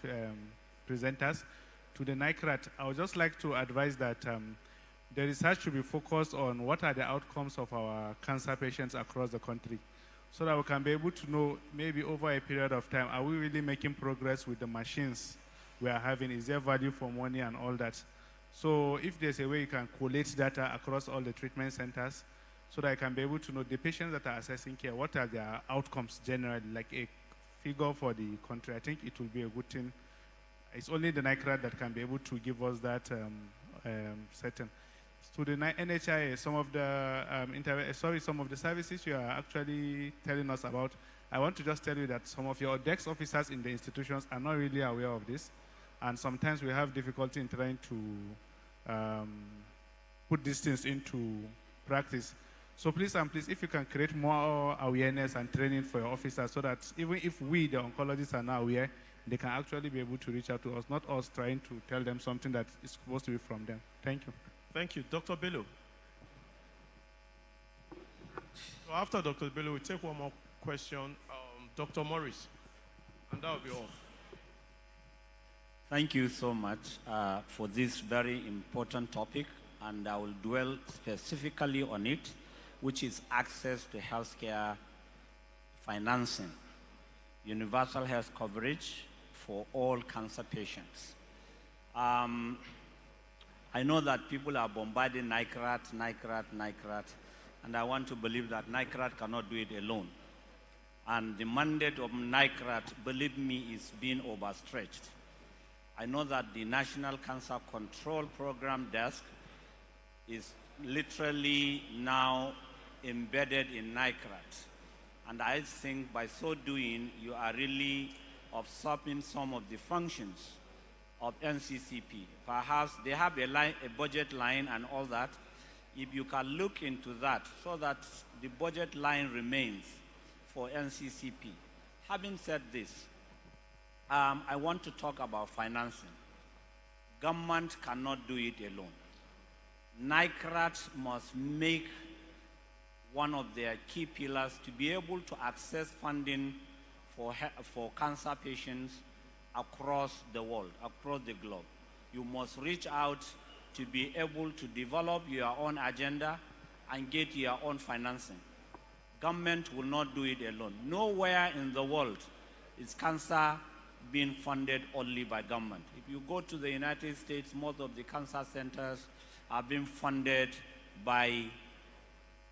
Speaker 13: presenters. To the NICRAT, I would just like to advise that the research should be focused on what are the outcomes of our cancer patients across the country, so that we can be able to know maybe over a period of time, are we really making progress with the machines we are having? Is there value for money and all that? So if there's a way you can collate data across all the treatment centers, so that I can be able to know the patients that are accessing care, what are their outcomes generally, like a figure for the country, I think it will be a good thing. It's only the NICRAT that can be able to give us that setting. To the NHI, some of the services you are actually telling us about, I want to just tell you that some of your DEX officers in the institutions are not really aware of this, and sometimes we have difficulty in trying to put these things into practice. So please, if you can create more awareness and training for your officers, so that even if we, the oncologists, are not aware, they can actually be able to reach out to us, not us trying to tell them something that is supposed to be from them. Thank you.
Speaker 22: Thank you. Dr. Bello. So after Dr. Bello, we'll take one more question. Dr. Morris. And that will be all.
Speaker 21: Thank you so much for this very important topic, and I will dwell specifically on it, which is access to healthcare financing, universal health coverage for all cancer patients. I know that people are bombarding NICRAT, and I want to believe that NICRAT cannot do it alone. And the mandate of NICRAT, believe me, is being overstretched. I know that the National Cancer Control Program desk is literally now embedded in NICRAT. And I think by so doing, you are really absorbing some of the functions of NCCP. Perhaps they have a budget line and all that. If you can look into that so that the budget line remains for NCCP. Having said this, I want to talk about financing. Government cannot do it alone. NICRAT must make one of their key pillars to be able to access funding for cancer patients across the world, across the globe. You must reach out to be able to develop your own agenda and get your own financing. Government will not do it alone. Nowhere in the world is cancer being funded only by government. If you go to the United States, most of the cancer centers are being funded by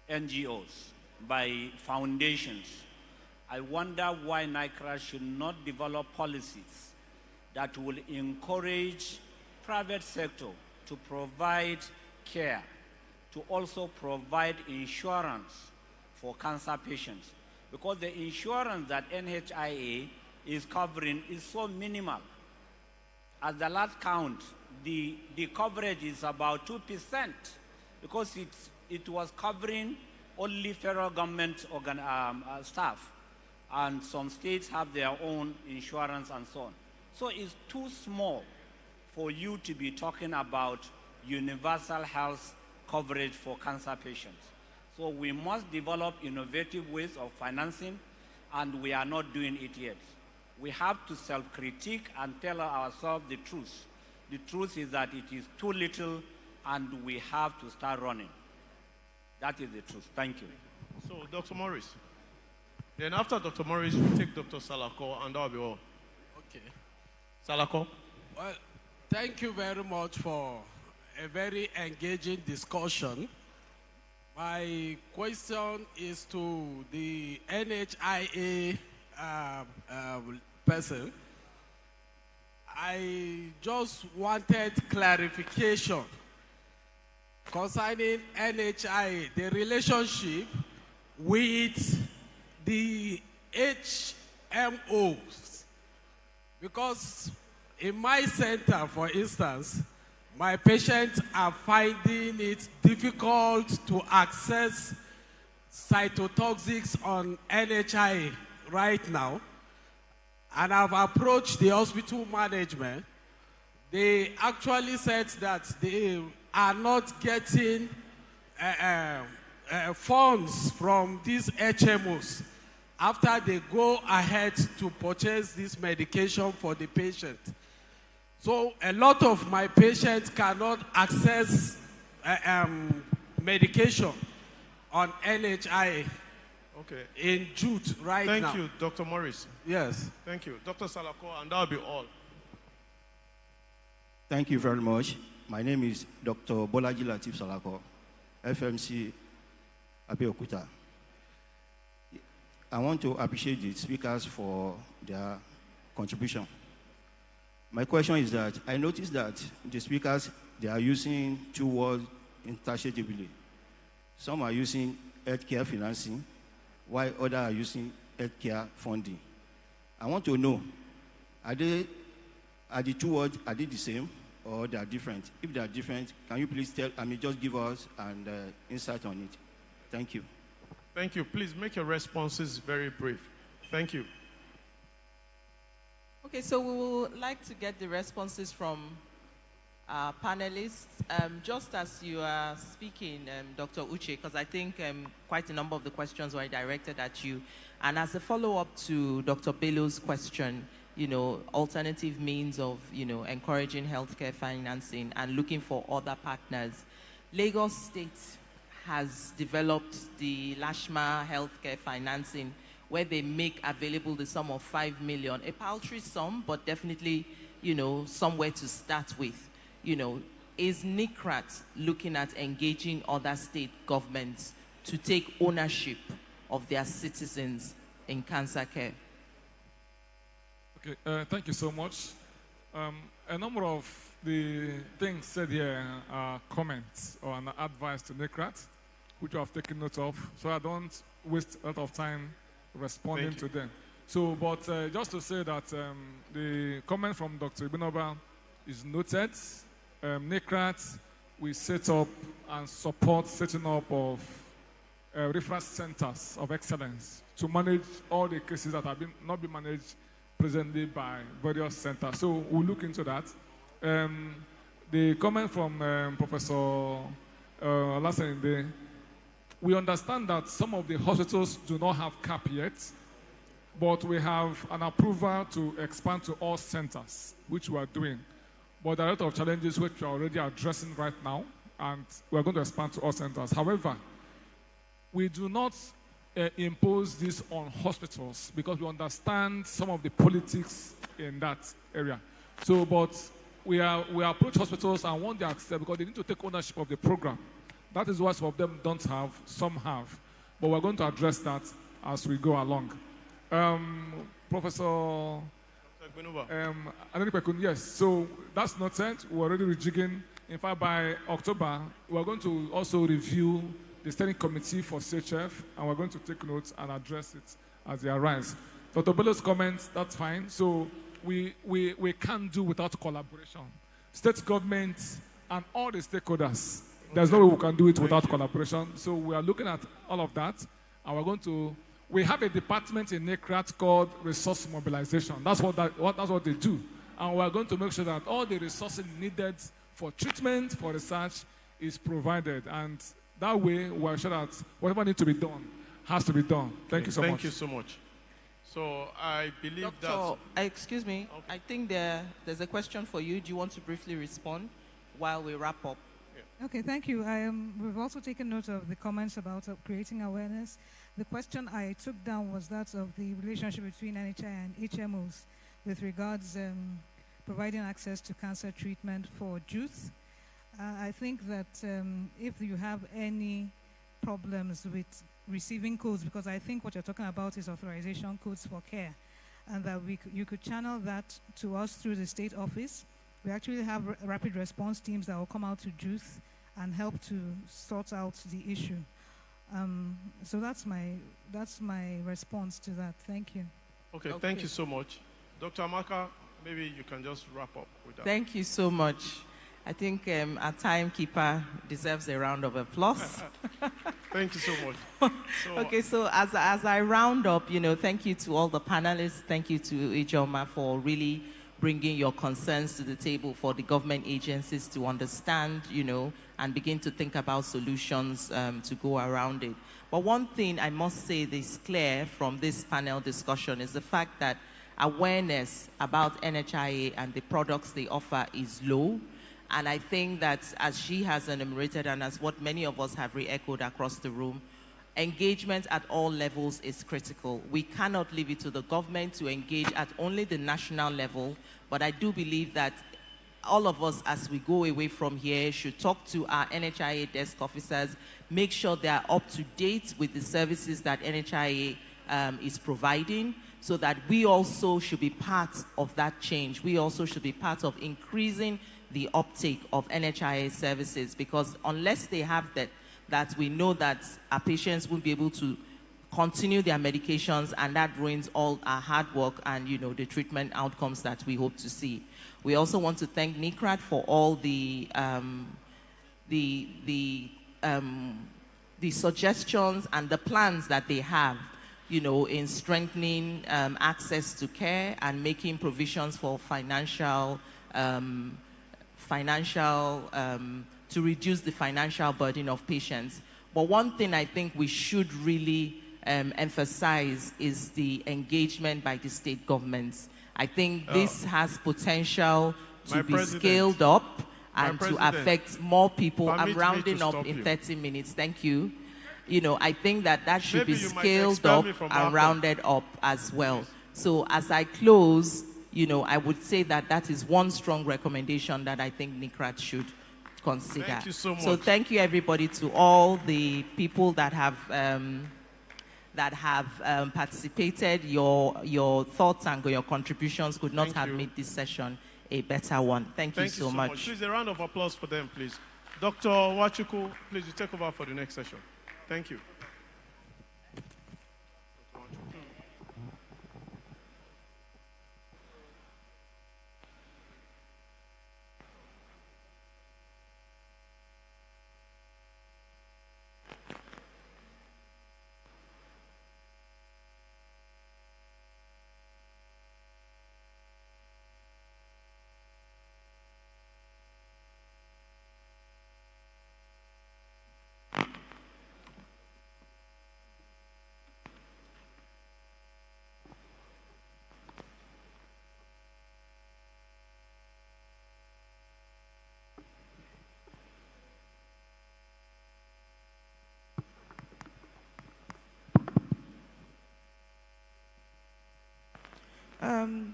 Speaker 21: NGOs, by foundations. I wonder why NICRAT should not develop policies that will encourage private sector to provide care, to also provide insurance for cancer patients. Because the insurance that NHIA is covering is so minimal. At the last count, the coverage is about 2%, because it was covering only federal government staff, and some states have their own insurance and so on. So it's too small for you to be talking about universal health coverage for cancer patients. So we must develop innovative ways of financing, and we are not doing it yet. We have to self-critique and tell ourselves the truth. The truth is that it is too little, and we have to start running. That is the truth. Thank you.
Speaker 22: So, Dr. Morris. Then after Dr. Morris, we'll take Dr. Salako, and that'll be all.
Speaker 16: Okay.
Speaker 22: Salako.
Speaker 16: Well, thank you very much for a very engaging discussion. My question is to the NHIA person. I just wanted clarification concerning NHIA, the relationship with the HMOs. Because in my center, for instance, my patients are finding it difficult to access cytotoxics on NHIA right now. And I've approached the hospital management. They actually said that they are not getting funds from these HMOs. after they go ahead to purchase this medication for the patient. So a lot of my patients cannot access medication on NHI in Jute right now.
Speaker 22: Thank you, Dr. Morris.
Speaker 16: Yes.
Speaker 22: Thank you. Dr. Salako, and that'll be all.
Speaker 17: Thank you very much. My name is Dr. Bolaji Latif Salako, FMC Abeokuta. I want to appreciate the speakers for their contribution. My question is that I noticed that the speakers, they are using two words interchangeably. Some are using healthcare financing, while others are using healthcare funding. I want to know, are the two words, are they the same or they are different? If they are different, can you please just give us an insight on it? Thank you.
Speaker 22: Thank you. Please make your responses very brief. Thank you.
Speaker 1: Okay, so we would like to get the responses from our panelists. Just as you are speaking, Dr. Uche, because I think quite a number of the questions were directed at you. And as a follow-up to Dr. Bello's question, alternative means of, encouraging healthcare financing and looking for other partners. Lagos State has developed the Lashma healthcare financing, where they make available the sum of 5 million, a paltry sum, but definitely, somewhere to start with. Is NICRAT looking at engaging other state governments to take ownership of their citizens in cancer care?
Speaker 9: Okay, thank you so much. A number of the things said here are comments or an advice to NICRAT, which I have taken note of, so I don't waste a lot of time responding to them. So, but just to say that the comment from Dr. Ibinoba is noted. NICRAT, we set up and support setting up of referral centers of excellence to manage all the cases that have not been managed presently by various centers. So we'll look into that. The comment from Professor Lasende, we understand that some of the hospitals do not have CAP yet, but we have an approval to expand to all centers, which we are doing. But there are a lot of challenges which we are already addressing right now, and we are going to expand to all centers. However, we do not impose this on hospitals because we understand some of the politics in that area. So, but we approach hospitals and want their access because they need to take ownership of the program. That is why some of them don't have, some have. But we're going to address that as we go along. Professor yes, so that's noted. We're already rejigging. In fact, by October, we're going to also review the steering committee for CHF, and we're going to take notes and address it as they arise. Dr. Bello's comments, that's fine. So we can't do without collaboration. State governments and all the stakeholders, there's no way we can do it without collaboration. So we are looking at all of that, and we're going to, we have a department in NICRAT called resource mobilization. That's what they do. And we're going to make sure that all the resources needed for treatment, for research, is provided. And that way, we're sure that whatever needs to be done has to be done. Thank you so much.
Speaker 22: Thank you so much. So I believe
Speaker 1: Doctor, excuse me, okay. I think there's a question for you. Do you want to briefly respond while we wrap up?
Speaker 7: Yeah. Okay, thank you. We've also taken note of the comments about creating awareness. The question I took down was that of the relationship between NHI and HMOs with regards providing access to cancer treatment for youth. I think that if you have any problems with receiving codes, because I think what you're talking about is authorization codes for care, and that you could channel that to us through the state office. We actually have rapid response teams that will come out to youth and help to sort out the issue. So that's my response to that. Thank you.
Speaker 22: Okay, thank you so much. Dr. Amaka, maybe you can just wrap up with that.
Speaker 1: Thank you so much. I think our timekeeper deserves a round of applause.
Speaker 22: Thank you so much.
Speaker 1: Okay, so as I round up, thank you to all the panelists. Thank you to Ijoma for really bringing your concerns to the table for the government agencies to understand, and begin to think about solutions to go around it. But one thing I must say that is clear from this panel discussion is the fact that awareness about NHIA and the products they offer is low. And I think that, as she has enumerated and as what many of us have re-echoed across the room, engagement at all levels is critical. We cannot leave it to the government to engage at only the national level, but I do believe that all of us, as we go away from here, should talk to our NHIA desk officers, make sure they are up to date with the services that NHIA is providing, so that we also should be part of that change. We also should be part of increasing the uptake of NHIA services, because unless they have that we know that our patients won't be able to continue their medications, and that ruins all our hard work and the treatment outcomes that we hope to see. We also want to thank NICRAT for all the suggestions and the plans that they have, in strengthening access to care and making provisions for financial to reduce the financial burden of patients. But one thing I think we should really emphasize is the engagement by the state governments. I think this has potential to be scaled up and to affect more people. I'm rounding up in 30 minutes. Thank you. I think that should be scaled up and rounded up as well. So as I close, I would say that is one strong recommendation that I think NICRAT should consider.
Speaker 22: Thank you so much.
Speaker 1: So thank you, everybody, to all the people that have participated. Your thoughts and your contributions could not have made this session a better one. Thank you so much.
Speaker 22: Please, a round of applause for them, please. Dr. Wachuku, please, you take over for the next session. Thank you.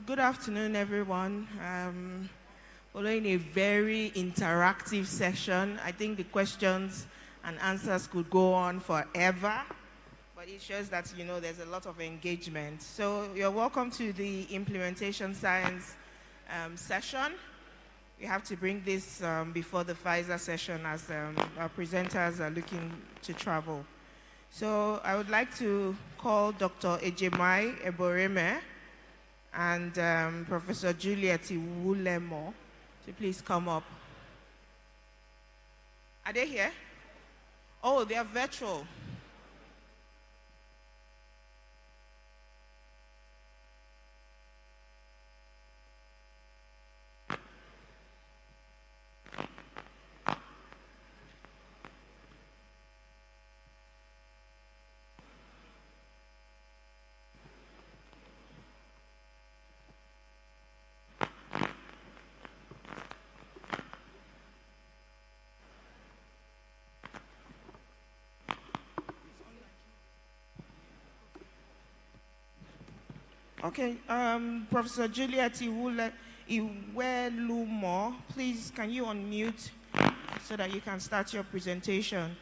Speaker 2: Good afternoon, everyone. Following a very interactive session, I think the questions and answers could go on forever, but it shows that, there's a lot of engagement. So you're welcome to the implementation science session. We have to bring this before the Pfizer session as our presenters are looking to travel. So I would like to call Dr. Ejemai Eboreme and Professor Juliet Iwulemo to please come up. Are they here? Oh, they are virtual. Okay, Professor Juliet Iwelumo, please can you unmute so that you can start your presentation.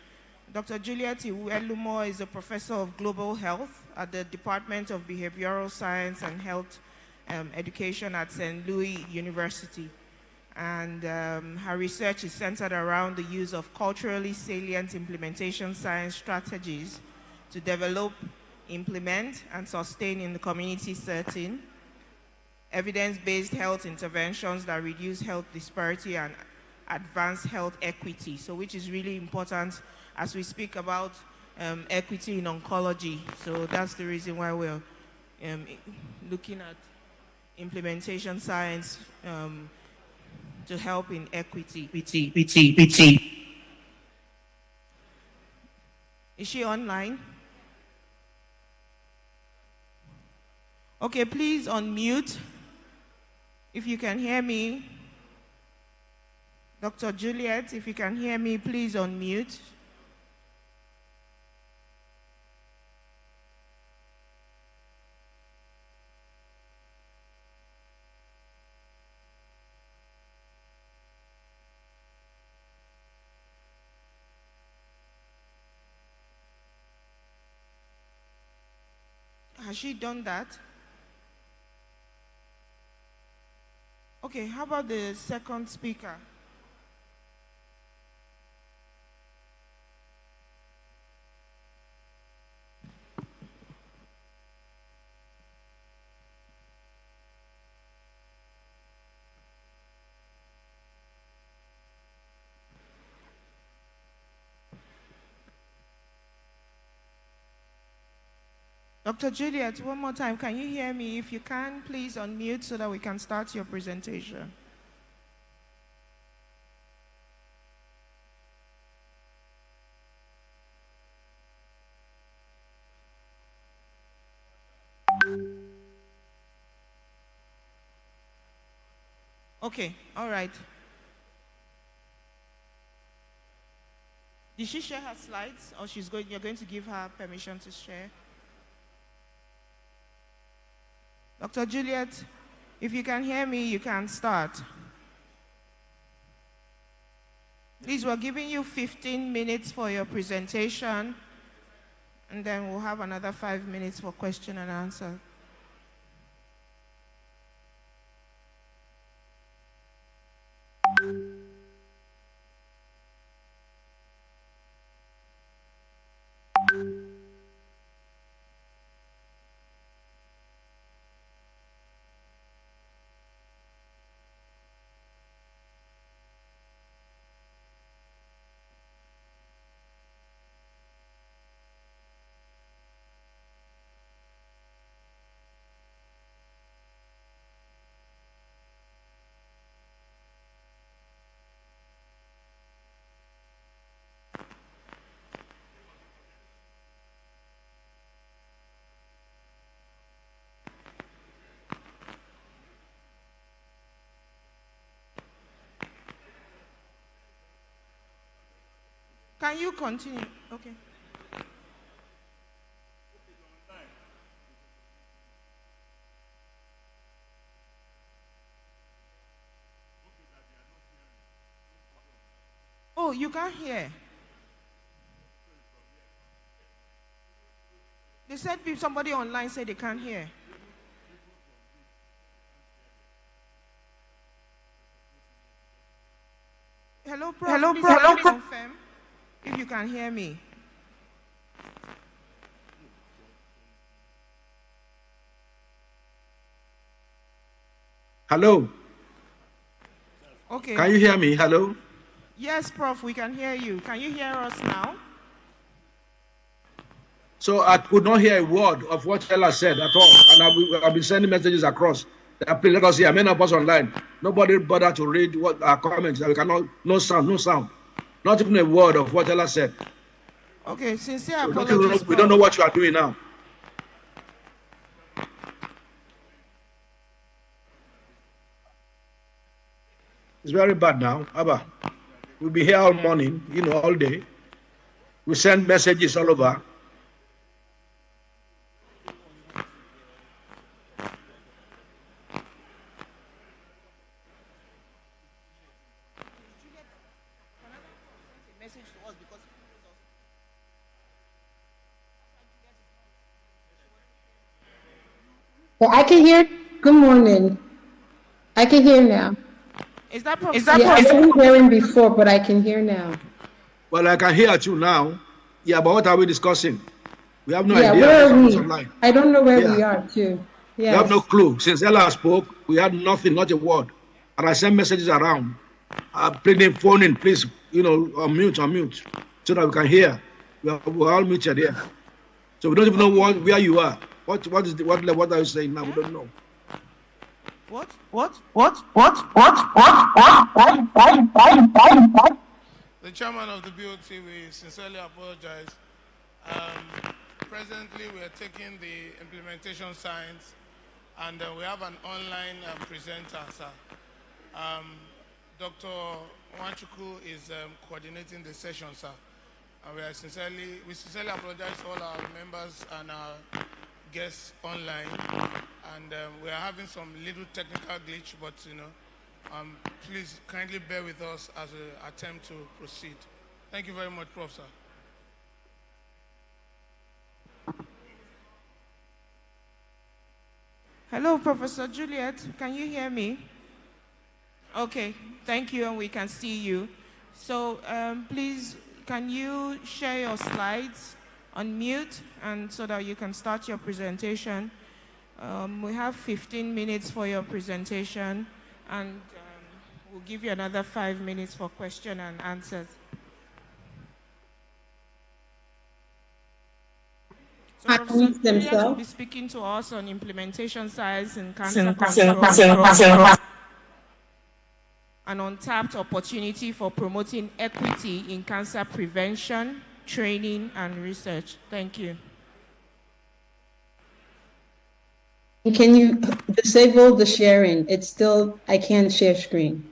Speaker 2: Dr. Juliet Iwelumo is a professor of global health at the Department of Behavioral Science and Health Education at St. Louis University. And her research is centered around the use of culturally salient implementation science strategies to develop, implement, and sustain in the community setting evidence-based health interventions that reduce health disparity and advance health equity. So which is really important as we speak about equity in oncology. So that's the reason why we're looking at implementation science to help in equity. Is she online? Okay, please unmute. If you can hear me. Dr. Juliet, if you can hear me, please unmute. Has she done that? Okay, how about the second speaker? Dr. Juliet, one more time, can you hear me? If you can, please unmute so that we can start your presentation. Okay, all right. Did she share her slides, or you're going to give her permission to share? Dr. Juliet, if you can hear me, you can start. Please, we're giving you 15 minutes for your presentation, and then we'll have another 5 minutes for question and answer. Can you continue? Okay. Oh, you can't hear. They said somebody online said they can't hear. Hello, Prof. Hello, Prof. Hello, confirm if you can hear me.
Speaker 15: Hello.
Speaker 2: Okay.
Speaker 15: Can you hear me? Hello.
Speaker 2: Yes, Prof, we can hear you. Can you hear us now?
Speaker 15: So I could not hear a word of what Ella said at all, and I've been sending messages across. Please let us hear. Many of us online, nobody bothered to read what our comments. We cannot. No sound. No sound. Not even a word of what Ella said.
Speaker 2: Okay, sincere
Speaker 15: So
Speaker 2: apologies.
Speaker 15: we don't know what you are doing now. It's very bad now. Abba, we'll be here all morning, all day. We send messages all over.
Speaker 18: Well, I can hear. Good morning. I can hear now.
Speaker 2: Is that Prof?
Speaker 18: Yeah, I wasn't hearing before, but I can hear now.
Speaker 15: Well, I can hear you now. Yeah, but what are we discussing? We have no idea.
Speaker 18: Where are we? I don't know where we are, too.
Speaker 15: Yes. We have no clue. Since Ella spoke, we had nothing, not a word. And I sent messages around. Pleading, phoning, please, unmute, so that we can hear. We're all muted here. So we don't even know where you are. What are you saying now? We don't know.
Speaker 2: What?
Speaker 8: The chairman of the BOT, we sincerely apologize. Presently, we are taking the implementation science, and we have an online presenter, sir. Dr. Wanchuku is coordinating the session, sir. And we sincerely apologize to all our members and our guests online. And we are having some little technical glitch, but please kindly bear with us as we attempt to proceed. Thank you very much, Prof. Sir.
Speaker 2: Hello, Professor Juliet. Can you hear me? Okay, thank you, and we can see you. So please, can you share your slides, unmute, and so that you can start your presentation. We have 15 minutes for your presentation, and we'll give you another 5 minutes for question and answers. So Professor Juliet will be speaking to us on implementation science in cancer control, an untapped opportunity for promoting equity in cancer prevention, training, and research. Thank you.
Speaker 18: Can you disable the sharing? It's still, I can't share screen.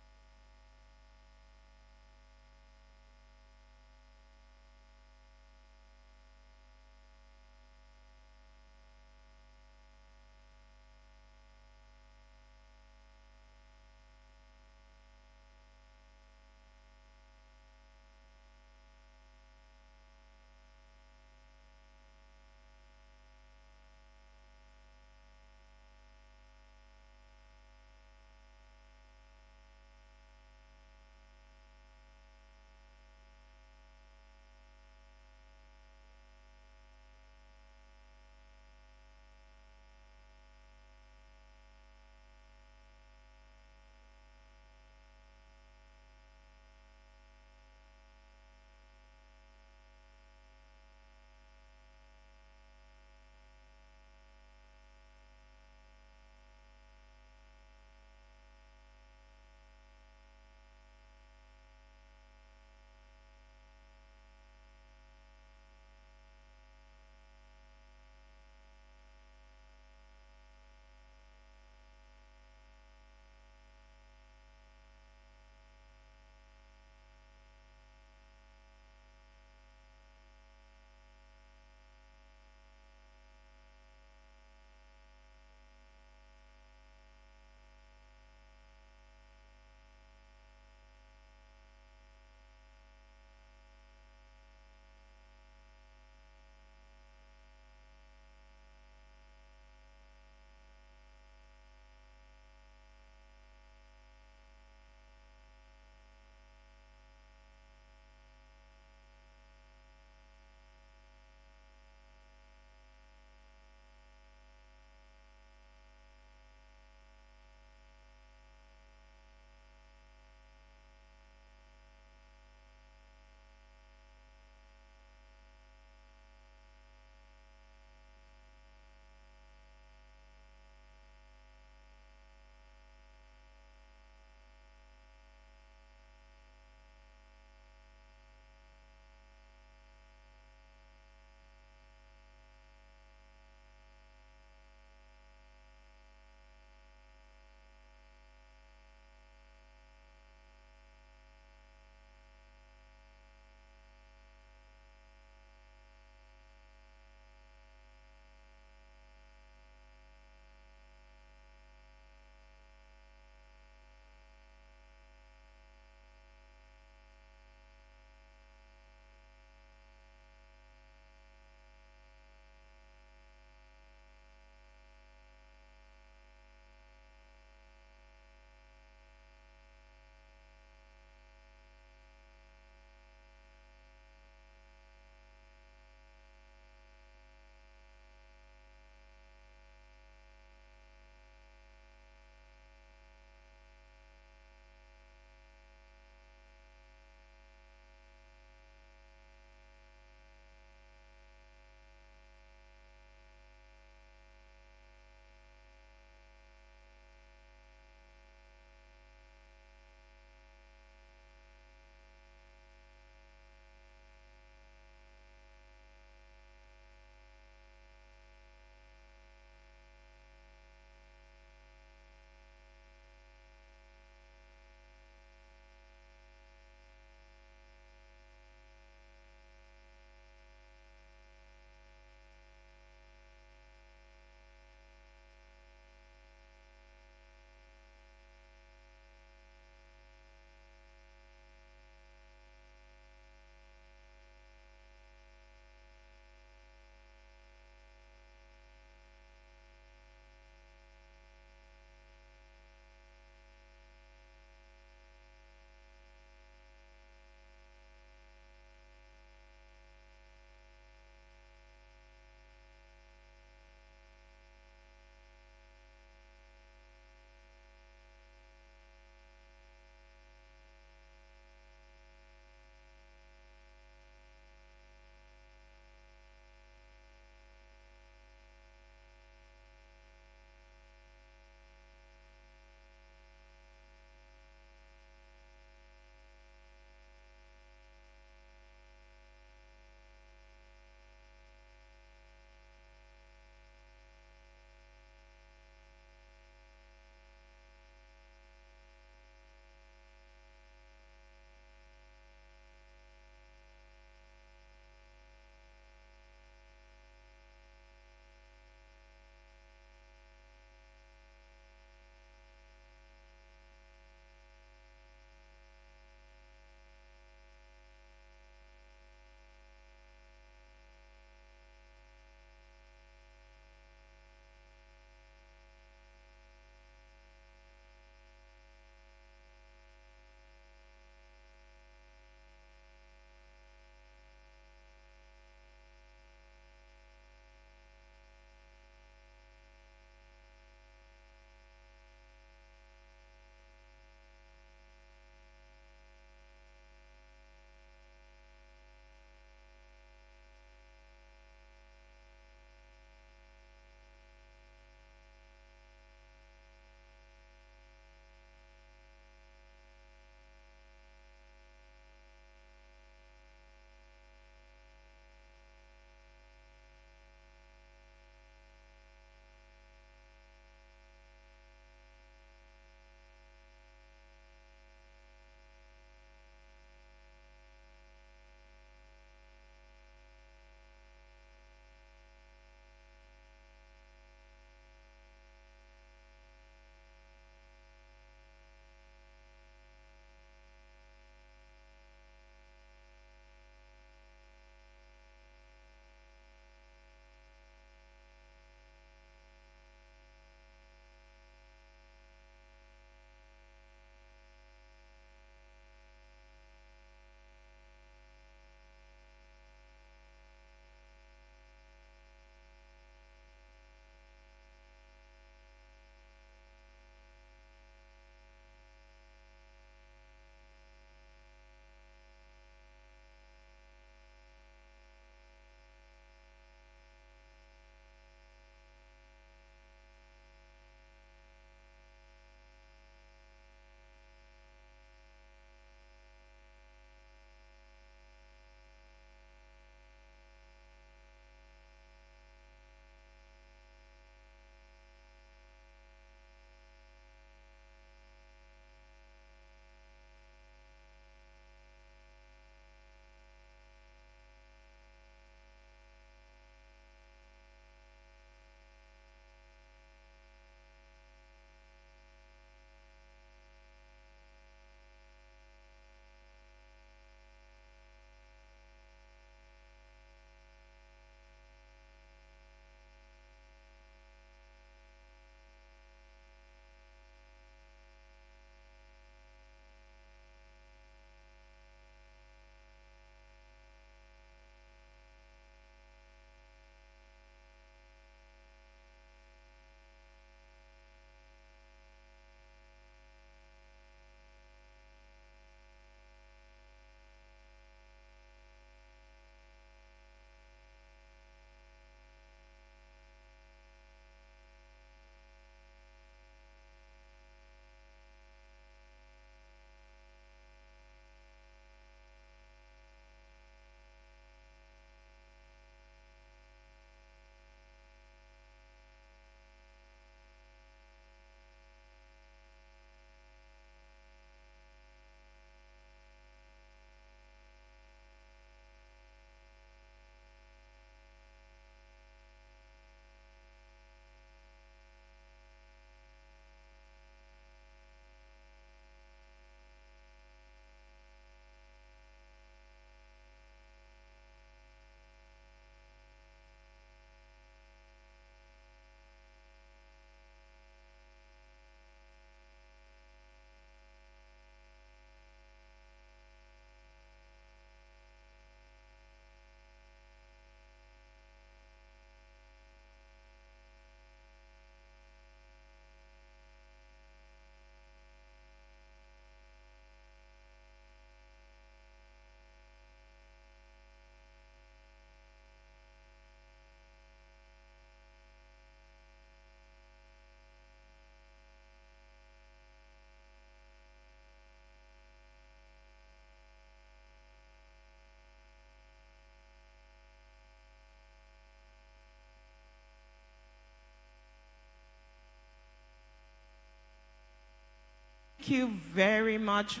Speaker 2: Thank you very much,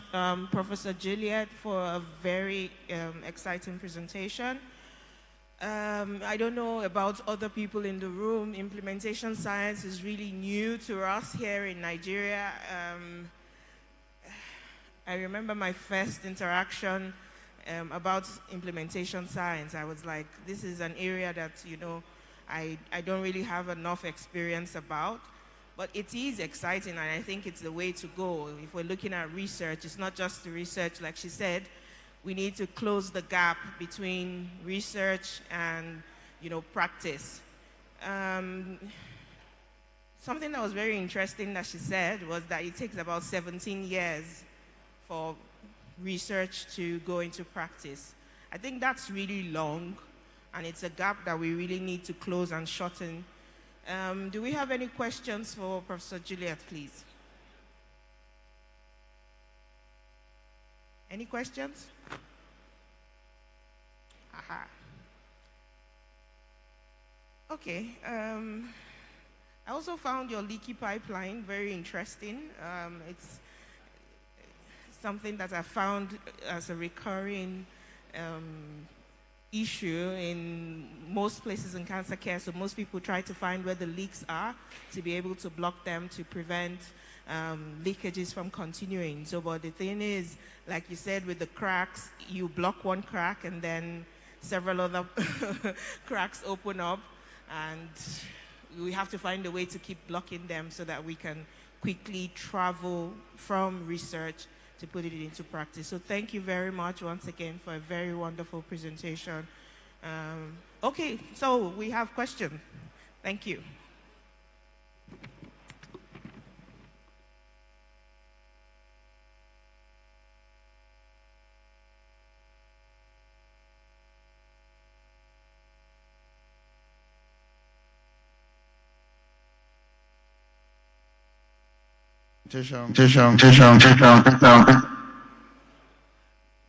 Speaker 2: Professor Juliet, for a very exciting presentation. I don't know about other people in the room. Implementation science is really new to us here in Nigeria. I remember my first interaction about implementation science. I was like, this is an area that, you know, I don't really have enough experience about. But it is exciting, and I think it's the way to go. If we're looking at research, it's not just the research, like she said. We need to close the gap between research and, you know, practice. Something that was very interesting that she said was that it takes about 17 years for research to go into practice. I think that's really long, and it's a gap that we really need to close and shorten. Do we have any questions for Professor Juliet, please? Any questions? Aha. Okay. I also found your leaky pipeline very interesting. It's something that I found as a recurring issue in most places in cancer care. So most people try to find where the leaks are to be able to block them to prevent leakages from continuing. So, but the thing is, like you said, with the cracks, you block one crack and then several other cracks open up, and we have to find a way to keep blocking them so that we can quickly travel from research to put it into practice. So thank you very much once again for a very wonderful presentation. Okay, so we have questions. Thank you.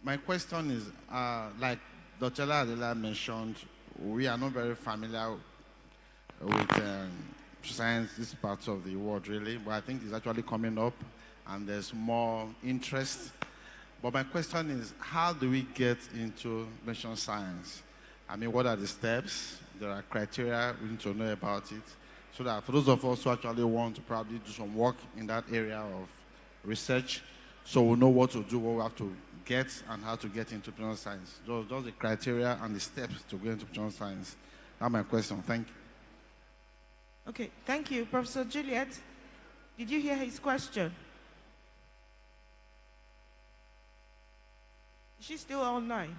Speaker 4: My question is, like Dr. Adela mentioned, we are not very familiar with science, this part of the world really, but I think it's actually coming up and there's more interest. But my question is, how do we get into mention science? I mean, what are the steps? There are criteria, we need to know about it. So that for those of us who actually want to probably do some work in that area of research, so we know what to do, what we have to get, and how to get into mention science. Those are the criteria and the steps to go into mention science. That's my question. Thank you.
Speaker 2: Okay, thank you. Professor Juliet, did you hear his question? Is she still online?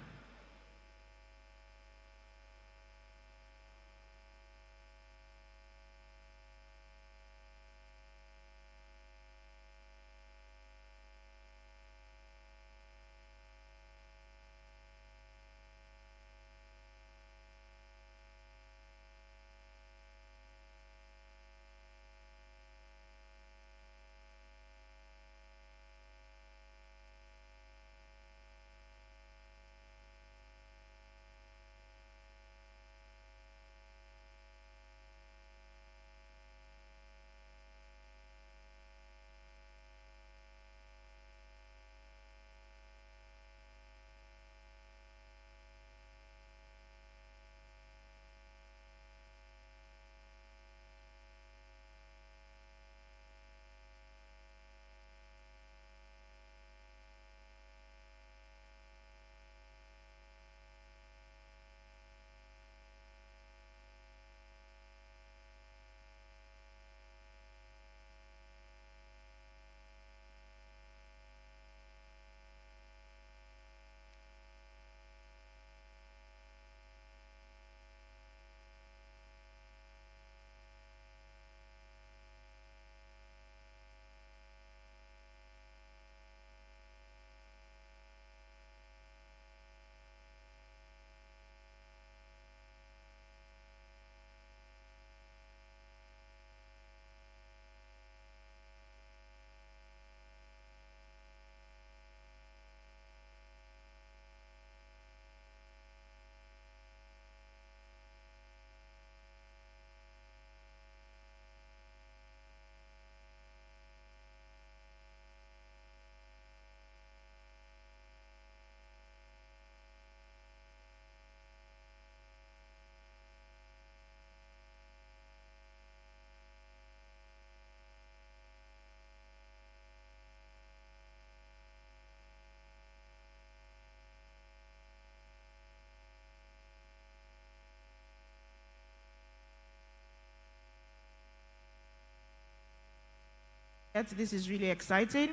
Speaker 2: This is really exciting.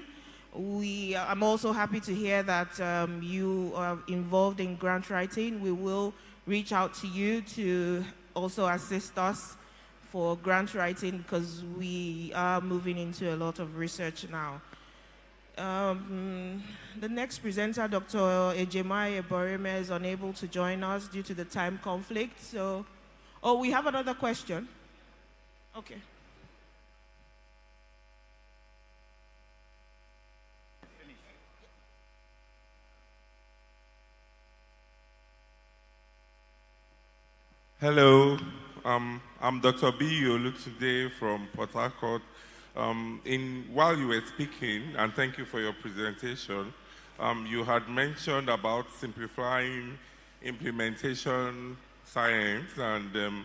Speaker 2: I'm also happy to hear that you are involved in grant writing. We will reach out to you to also assist us for grant writing because we are moving into a lot of research now. The next presenter, Dr. Ejemaye Borime, is unable to join us due to the time conflict. So, oh, we have another question. Okay.
Speaker 14: Hello, I'm Dr. B. Yolu today from Port Harcourt. While you were speaking, and thank you for your presentation, you had mentioned about simplifying implementation science, and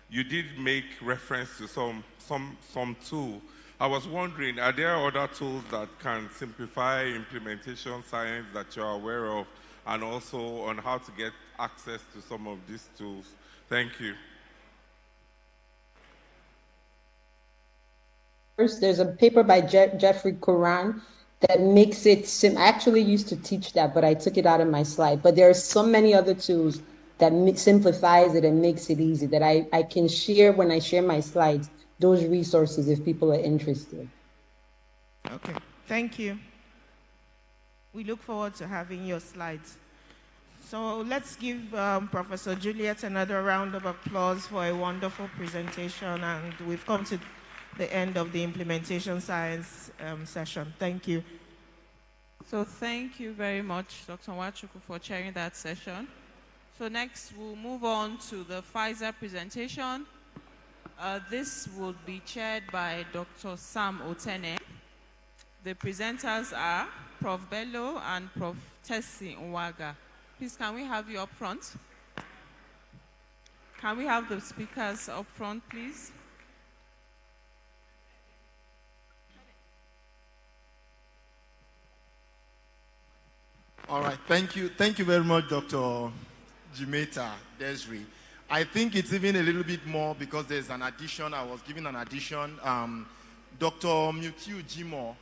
Speaker 14: you did make reference to some tool. I was wondering, are there other tools that can simplify implementation science that you're aware of, and also on how to get access to some of these tools? Thank you.
Speaker 18: First, there's a paper by Jeffrey Coran that makes it I actually used to teach that, but I took it out of my slide. But there are so many other tools that simplifies it and makes it easy that I can share when I share my slides, those resources if people are interested.
Speaker 2: Okay, thank you. We look forward to having your slides. So let's give Professor Juliet another round of applause for a wonderful presentation, and we've come to the end of the implementation science session. Thank you.
Speaker 20: So thank you very much, Dr. Nwachukwu, for chairing that session. So next, we'll move on to the Pfizer presentation. This will be chaired by Dr. Sam Otene. The presenters are Prof. Bello and Prof. Tessie Nwaga. Please, can we have you up front? Can we have the speakers up front, please?
Speaker 23: All right, thank you. Thank you very much, Dr. Jimeta Desri. I think it's even a little bit more because there's an addition. I was given an addition. Dr. Mukyu Jimo.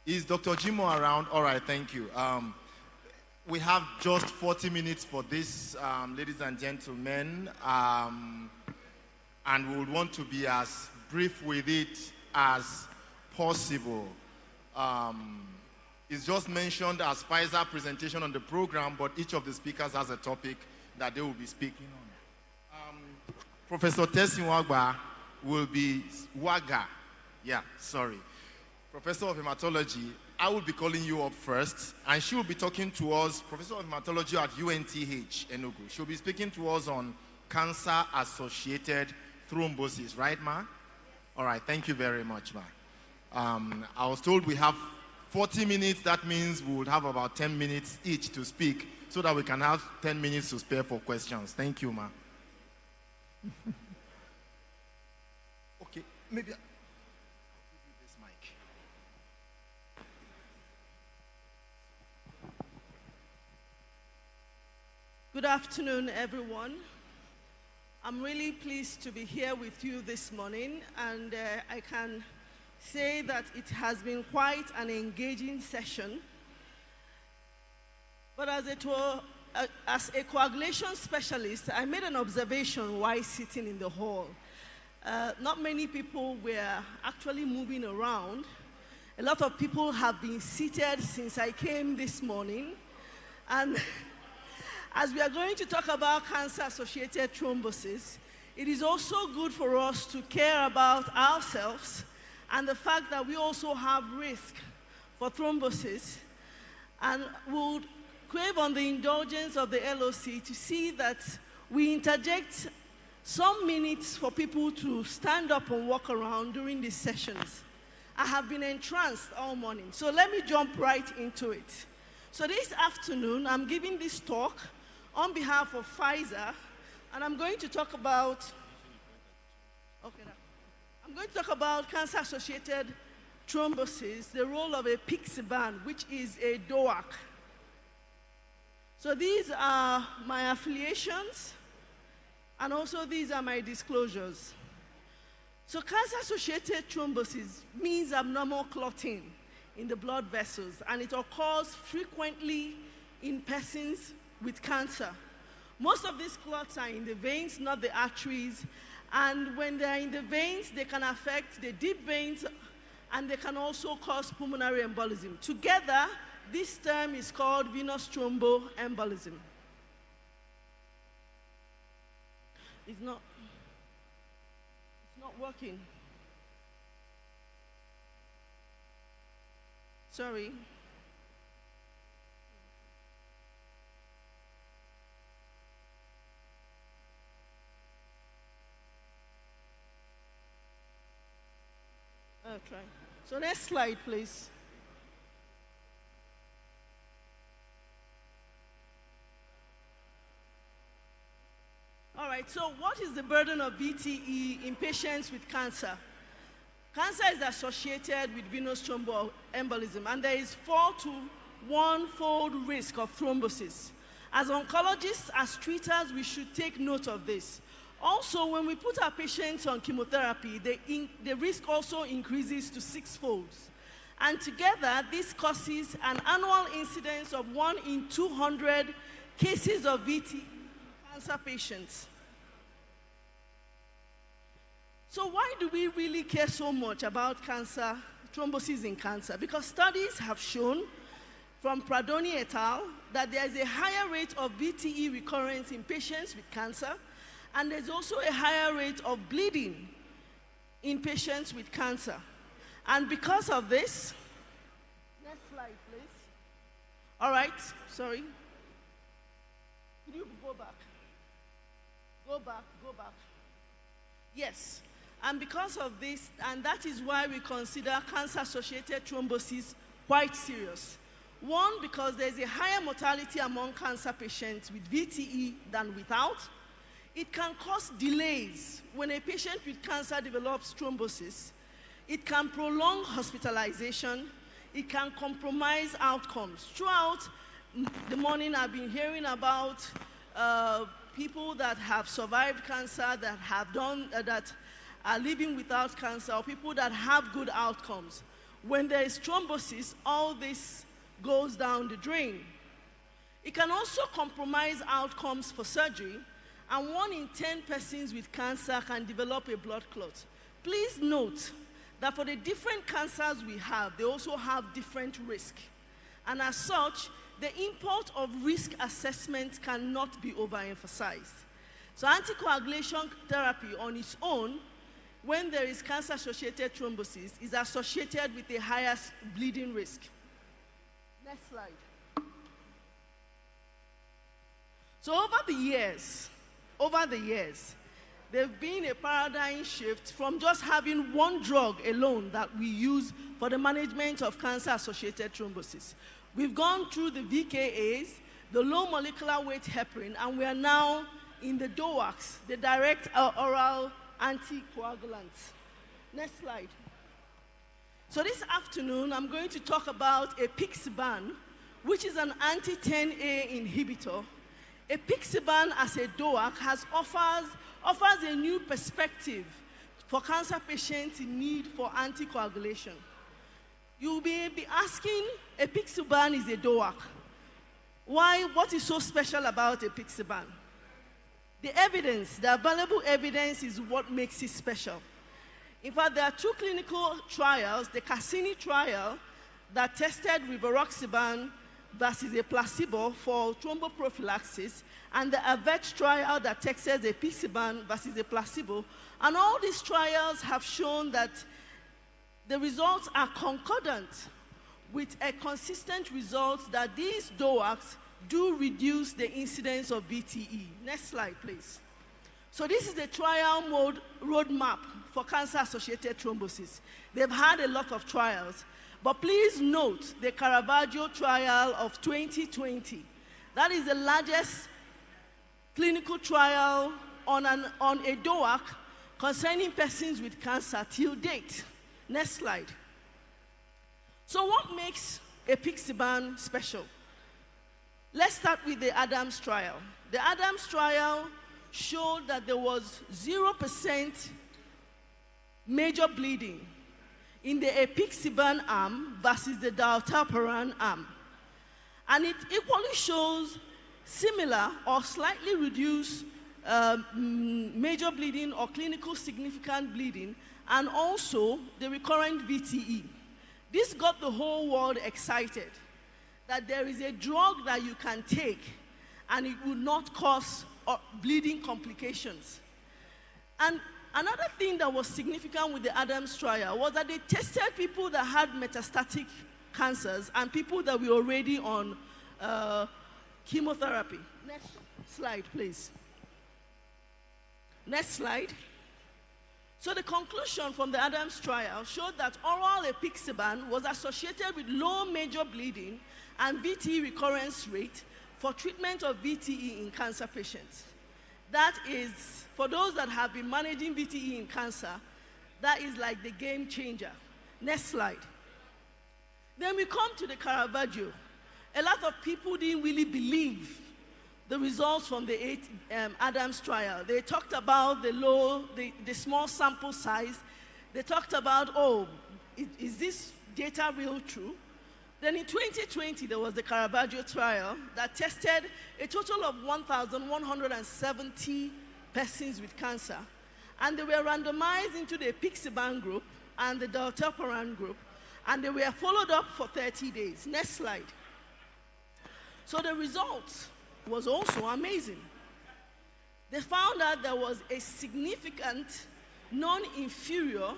Speaker 23: Is Dr. Jimo around? All right, thank you. We have just 40 minutes for this, ladies and gentlemen, and we would want to be as brief with it as possible. It's just mentioned as Pfizer presentation on the program, but each of the speakers has a topic that they will be speaking on. Professor Tessie Nwaga will be Professor of Hematology. I will be calling you up first, and she will be talking to us, Professor of Hematology at UNTH, Enugu. She'll be speaking to us on cancer-associated thrombosis, right, ma? All right, thank you very much, ma. I was told we have 40 minutes. That means we would have about 10 minutes each to speak so that we can have 10 minutes to spare for questions. Thank you, ma. Okay, maybe I'll give you this mic.
Speaker 24: Good afternoon, everyone. I'm really pleased to be here with you this morning, and I can say that it has been quite an engaging session. But as a coagulation specialist, I made an observation while sitting in the hall. Not many people were actually moving around. A lot of people have been seated since I came this morning. And as we are going to talk about cancer-associated thrombosis, it is also good for us to care about ourselves and the fact that we also have risk for thrombosis, and would crave on the indulgence of the LOC to see that we interject some minutes for people to stand up and walk around during these sessions. I have been entranced all morning, so let me jump right into it. So this afternoon, I'm giving this talk on behalf of Pfizer, and I'm going to talk about cancer-associated thrombosis, the role of a Pixaban, which is a DOAC. So these are my affiliations, and also these are my disclosures. So cancer-associated thrombosis means abnormal clotting in the blood vessels, and it occurs frequently in persons with cancer. Most of these clots are in the veins, not the arteries, and when they're in the veins, they can affect the deep veins, and they can also cause pulmonary embolism. Together, this term is called venous thromboembolism. It's not working. Sorry. I'll try. So next slide, please. All right, so what is the burden of VTE in patients with cancer? Cancer is associated with venous thromboembolism, and there is 4 to 1-fold risk of thrombosis. As oncologists, as treaters, we should take note of this. Also, when we put our patients on chemotherapy, the risk also increases to 6-folds. And together, this causes an annual incidence of 1 in 200 cases of VTE cancer patients. So why do we really care so much about cancer, thrombosis in cancer? Because studies have shown from Pradoni et al. That there is a higher rate of VTE recurrence in patients with cancer, and there's also a higher rate of bleeding in patients with cancer. And because of this, next slide, please. All right, sorry. Could you go back? Go back, go back. Yes, and because of this, and that is why we consider cancer-associated thrombosis quite serious. One, because there's a higher mortality among cancer patients with VTE than without. It can cause delays when a patient with cancer develops thrombosis. It can prolong hospitalization. It can compromise outcomes. Throughout the morning, I've been hearing about people that have survived cancer, that have that are living without cancer, or people that have good outcomes. When there is thrombosis, all this goes down the drain. It can also compromise outcomes for surgery, and 1 in 10 persons with cancer can develop a blood clot. Please note that for the different cancers we have, they also have different risk. And as such, the import of risk assessment cannot be overemphasized. So anticoagulation therapy on its own, when there is cancer-associated thrombosis, is associated with a higher bleeding risk. Next slide. So over the years, there's been a paradigm shift from just having one drug alone that we use for the management of cancer-associated thrombosis. We've gone through the VKAs, the low molecular weight heparin, and we are now in the DOACs, the direct oral anticoagulants. Next slide. So this afternoon, I'm going to talk about apixaban, which is an anti-10A inhibitor. Apixaban as a DOAC offers a new perspective for cancer patients in need for anticoagulation. You'll be asking, apixaban is a DOAC. Why? What is so special about apixaban? The evidence, the available evidence is what makes it special. In fact, there are 2 clinical trials, the Cassini trial that tested rivaroxaban versus a placebo for thromboprophylaxis, and the AVET trial that tested apixaban versus a placebo. And all these trials have shown that the results are concordant with a consistent result that these DOACs do reduce the incidence of VTE. Next slide, please. So this is the trial mode roadmap for cancer-associated thrombosis. They've had a lot of trials, but please note the Caravaggio trial of 2020. That is the largest clinical trial on a DOAC concerning persons with cancer till date. Next slide. So what makes apixaban special? Let's start with the Adams trial. The Adams trial showed that there was 0% major bleeding in the apixaban arm versus the dalteparan arm. And it equally shows similar or slightly reduced major bleeding or clinical significant bleeding, and also the recurrent VTE. This got the whole world excited that there is a drug that you can take and it will not cause bleeding complications. And another thing that was significant with the Adams trial was that they tested people that had metastatic cancers and people that were already on chemotherapy. Next slide, please. Next slide. So the conclusion from the Adams trial showed that oral apixaban was associated with low major bleeding and VTE recurrence rate for treatment of VTE in cancer patients. That is, for those that have been managing VTE in cancer, that is like the game changer. Next slide. Then we come to the Caravaggio. A lot of people didn't really believe the results from the Adams trial. They talked about the small sample size. They talked about, oh, is this data real true? Then in 2020, there was the Caravaggio trial that tested a total of 1,170 persons with cancer. And they were randomized into the apixaban group and the dalteparan group, and they were followed up for 30 days. Next slide. So the results was also amazing. They found out there was a significant non-inferior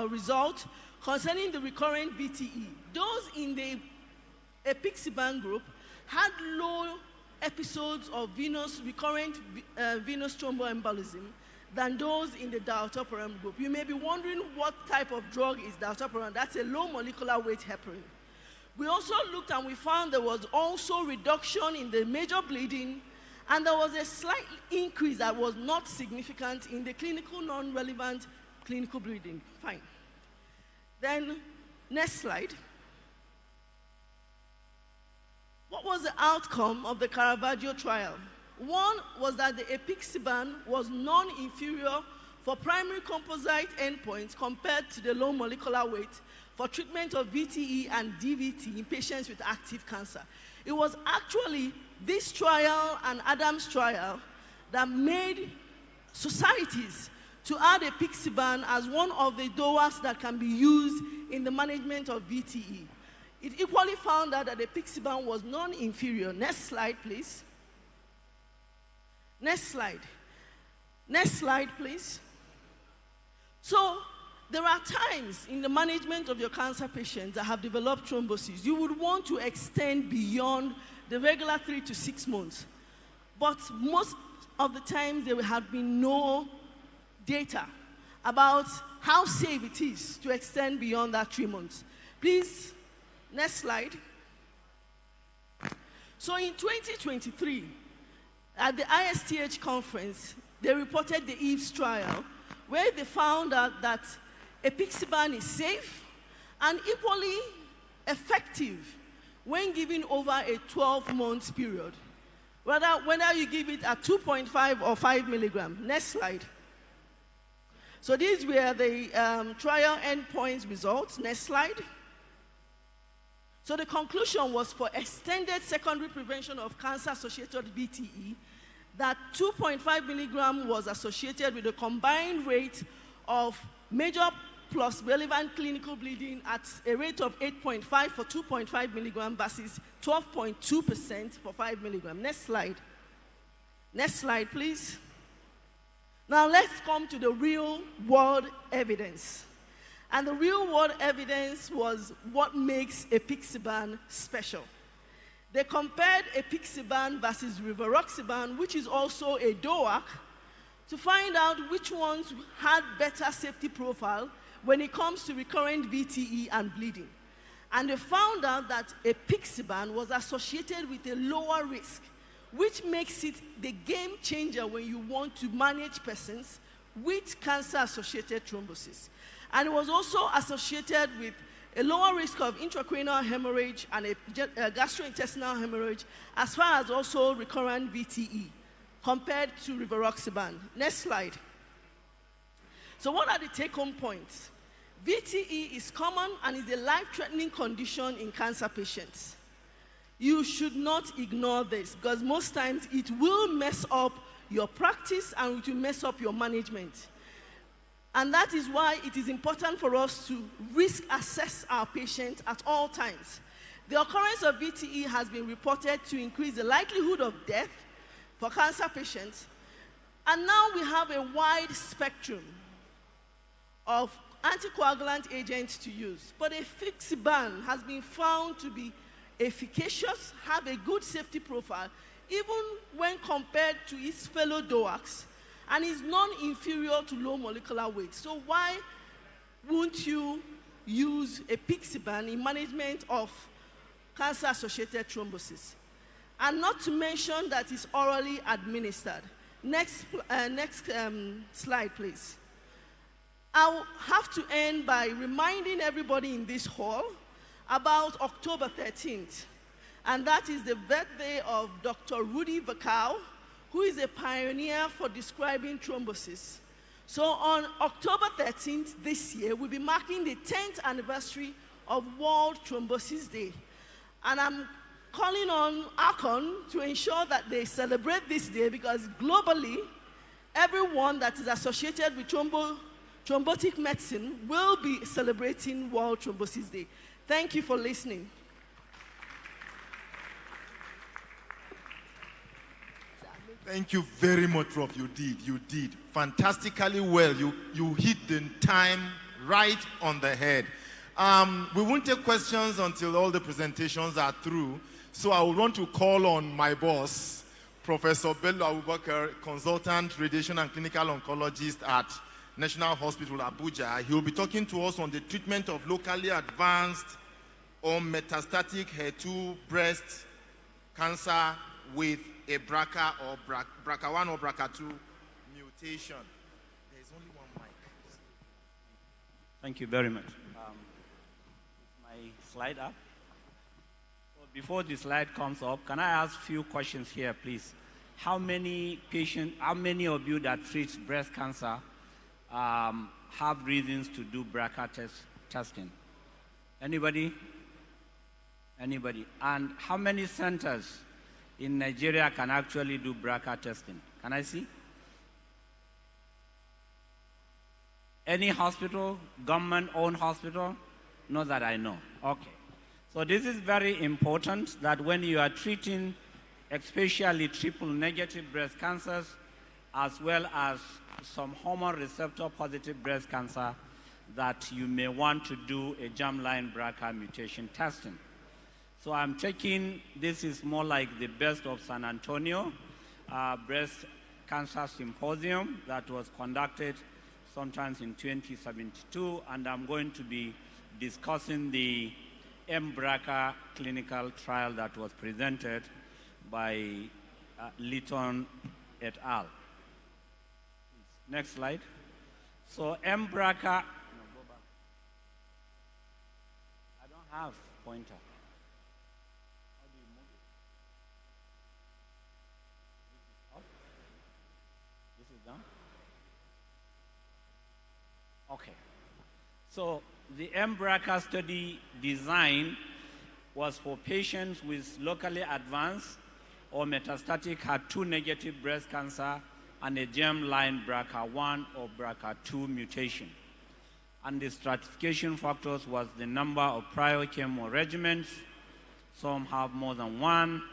Speaker 24: result concerning the recurrent VTE. Those in the apixaban group had low episodes of recurrent venous thromboembolism than those in the dalteparan group. You may be wondering what type of drug is dalteparan. That's a low molecular weight heparin. We also looked and we found there was also reduction in the major bleeding, and there was a slight increase that was not significant in the clinical non-relevant clinical bleeding. Fine. Then, next slide. What was the outcome of the Caravaggio trial? One was that the apixaban was non-inferior for primary composite endpoints compared to the low molecular weight for treatment of VTE and DVT in patients with active cancer. It was actually this trial and Adams trial that made societies to add apixaban as one of the DOACs that can be used in the management of VTE. It equally found out that apixaban was non-inferior. Next slide, please. Next slide. Next slide, please. So, there are times in the management of your cancer patients that have developed thrombosis. You would want to extend beyond the regular 3 to 6 months. But most of the times there have been no data about how safe it is to extend beyond that 3 months. Please, next slide. So in 2023, at the ISTH conference, they reported the EVES trial, where they found out that apixaban is safe and equally effective when given over a 12-month period, whether you give it at 2.5 or 5 milligrams. Next slide. So these were the trial endpoints results. Next slide. So the conclusion was for extended secondary prevention of cancer-associated VTE, that 2.5 milligram was associated with a combined rate of major plus relevant clinical bleeding at a rate of 8.5 for 2.5 milligram versus 12.2% for 5 milligram. Next slide. Next slide, please. Now let's come to the real world evidence. And the real world evidence was what makes apixaban special. They compared apixaban versus rivaroxaban, which is also a DOAC, to find out which ones had better safety profile when it comes to recurrent VTE and bleeding. And they found out that apixaban was associated with a lower risk, which makes it the game changer when you want to manage persons with cancer-associated thrombosis. And it was also associated with a lower risk of intracranial hemorrhage and a gastrointestinal hemorrhage, as far as also recurrent VTE. compared to rivaroxaban. Next slide. So what are the take-home points? VTE is common and is a life-threatening condition in cancer patients. You should not ignore this because most times it will mess up your practice and it will mess up your management. And that is why it is important for us to risk assess our patients at all times. The occurrence of VTE has been reported to increase the likelihood of death for cancer patients. And now we have a wide spectrum of anticoagulant agents to use. But efixaban has been found to be efficacious, have a good safety profile, even when compared to its fellow DOACs, and is non-inferior to low molecular weight. So why won't you use efixaban in management of cancer-associated thrombosis? And not to mention that it's orally administered. Next slide, please. I'll have to end by reminding everybody in this hall about October 13th, and that is the birthday of Dr. Rudy Vakau, who is a pioneer for describing thrombosis. So on October 13th this year, we'll be marking the 10th anniversary of World Thrombosis Day. And I'm calling on Arcon to ensure that they celebrate this day because globally, everyone that is associated with thrombotic medicine will be celebrating World Thrombosis Day. Thank you for listening.
Speaker 23: Thank you very much, Rob. You did fantastically well. You hit the time right on the head. We won't take questions until all the presentations are through. So I would want to call on my boss, Professor Bello Abubakar, consultant radiation and clinical oncologist at National Hospital, Abuja. He will be talking to us on the treatment of locally advanced or metastatic HER2 breast cancer with a BRCA or BRCA1 or BRCA2 mutation. There is only one mic.
Speaker 21: Thank you very much. My slide up. So before the slide comes up, can I ask a few questions here, please? How many of you that treat breast cancer have reasons to do BRCA testing? Anybody? Anybody? And how many centers in Nigeria can actually do BRCA testing? Can I see? Any hospital, government-owned hospital? Not that I know. Okay. So this is very important that when you are treating especially triple-negative breast cancers as well as some hormone receptor-positive breast cancer, that you may want to do a germline BRCA mutation testing. So I'm checking, this is more like the Best of San Antonio Breast Cancer Symposium that was conducted sometimes in 2072, and I'm going to be discussing the mBRCA clinical trial that was presented by Litton et al. Next slide. So mBRCA, I don't have pointer. How do you move it? This is up. This is down. Okay. So the mBRCA study design was for patients with locally advanced or metastatic HER2 negative breast cancer and a germline BRCA1 or BRCA2 mutation. And the stratification factors was the number of prior chemo regimens. Some have more than one,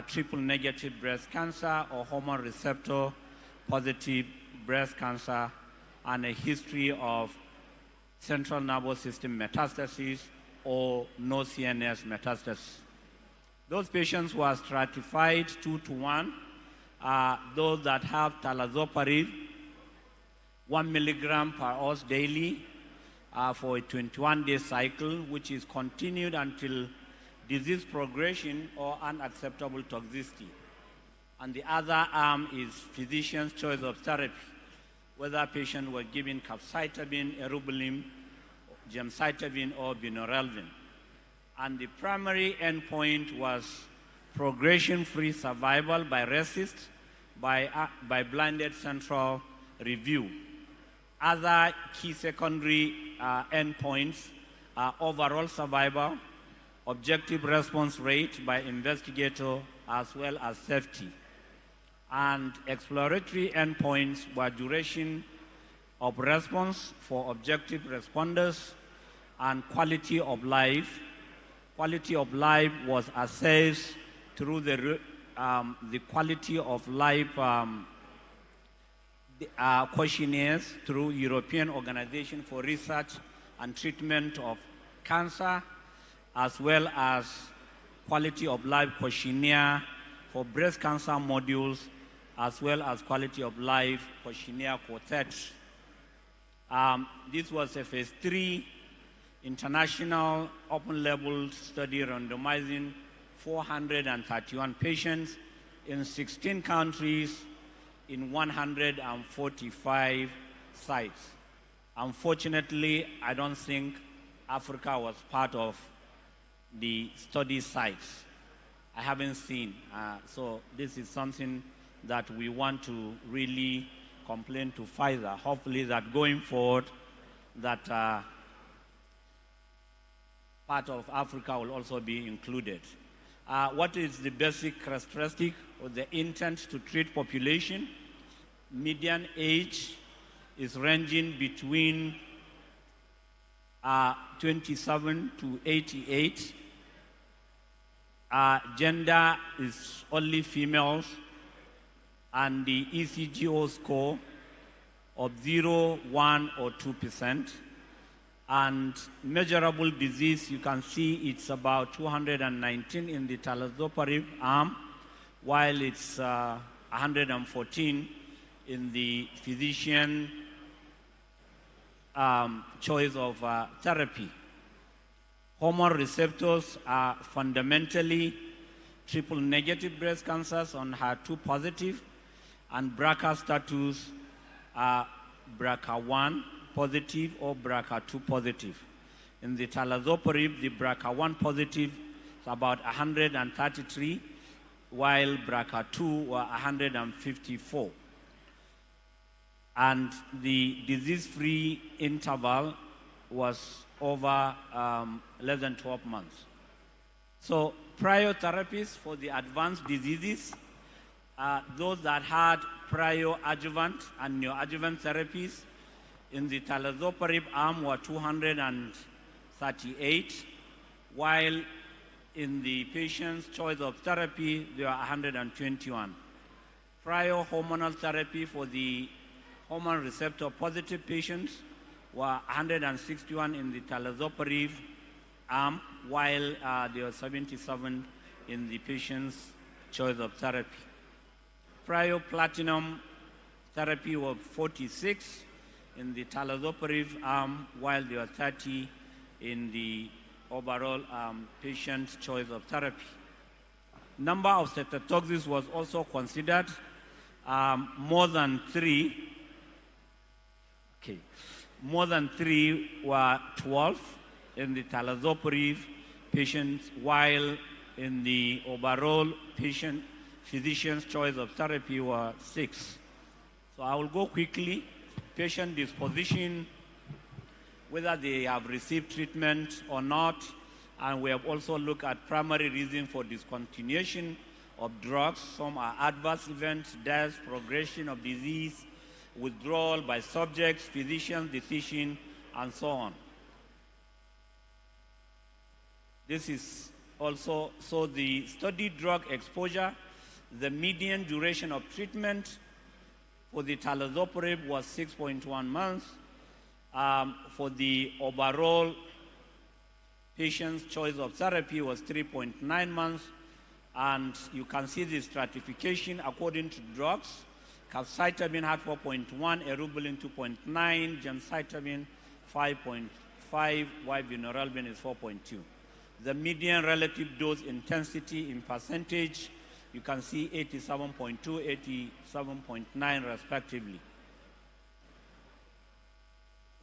Speaker 21: triple negative breast cancer or hormone receptor positive breast cancer, and a history of central nervous system metastases or no CNS metastasis. Those patients were stratified 2 to 1. Those that have talazoparib, 1 milligram per ounce daily for a 21-day cycle, which is continued until disease progression or unacceptable toxicity. And the other arm is physician's choice of therapy, whether patients were given capecitabine, eribulin, gemcitabine, or vinorelbine. And the primary endpoint was progression-free survival by RECIST by blinded central review. Other key secondary endpoints are overall survival, objective response rate by investigator, as well as safety. And exploratory endpoints were duration of response for objective responders and quality of life. Quality of life was assessed through the quality of life questionnaires through European Organization for Research and Treatment of Cancer, as well as quality of life questionnaire for breast cancer modules, as well as quality of life questionnaire quartet. This was a phase 3 international open-label study randomizing 431 patients in 16 countries in 145 sites. Unfortunately, I don't think Africa was part of the study sites. I haven't seen. So this is something that we want to really complain to Pfizer. Hopefully that going forward, that part of Africa will also be included. What is the basic characteristic or the intent to treat population? Median age is ranging between 27 to 88. Gender is only females, and the ECGO score of 0, 1, or 2%. And measurable disease, you can see it's about 219 in the talazoparib arm, while it's 114 in the physician choice of therapy. Hormone receptors are fundamentally triple negative breast cancers on HER2 positive, and BRCA status are BRCA1 positive or BRCA2 positive. In the talazoparib, the BRCA1 positive is about 133, while BRCA2 were 154. And the disease-free interval was over less than 12 months. So prior therapies for the advanced diseases, those that had prior adjuvant and neoadjuvant therapies in the talazoparib arm were 238, while in the patient's choice of therapy, there were 121. Prior hormonal therapy for the hormone receptor positive patients were 161 in the talazoparib arm, while there were 77 in the patient's choice of therapy. Prior platinum therapy was 46 in the talazoparib arm, while there were 30 in the overall patient choice of therapy. Number of cytotoxics was also considered, more than 3. Okay, more than 3 were 12 in the talazoparib patients, while in the overall patient physician's choice of therapy were 6. So I will go quickly. Patient disposition, whether they have received treatment or not, and we have also looked at primary reason for discontinuation of drugs. Some are adverse events, death, progression of disease, withdrawal by subjects, physician's decision, and so on. This is also, so the study drug exposure, the median duration of treatment for the talazoparib was 6.1 months. For the overall patient's choice of therapy was 3.9 months. And you can see the stratification according to drugs. Capecitabine had 4.1, eribulin 2.9, gemcitabine 5.5, while vinorelbine is 4.2. The median relative dose intensity in percentage, you can see 87.2, 87.9 respectively.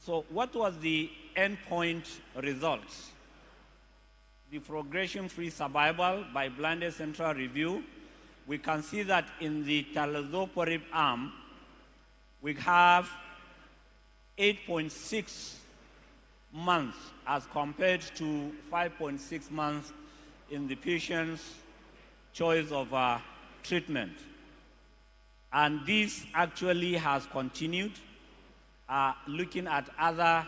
Speaker 21: So what was the endpoint results? The progression-free survival by blinded central review we can see that in the talazoparib arm, we have 8.6 months as compared to 5.6 months in the patient's choice of treatment. And this actually has continued. Looking at other,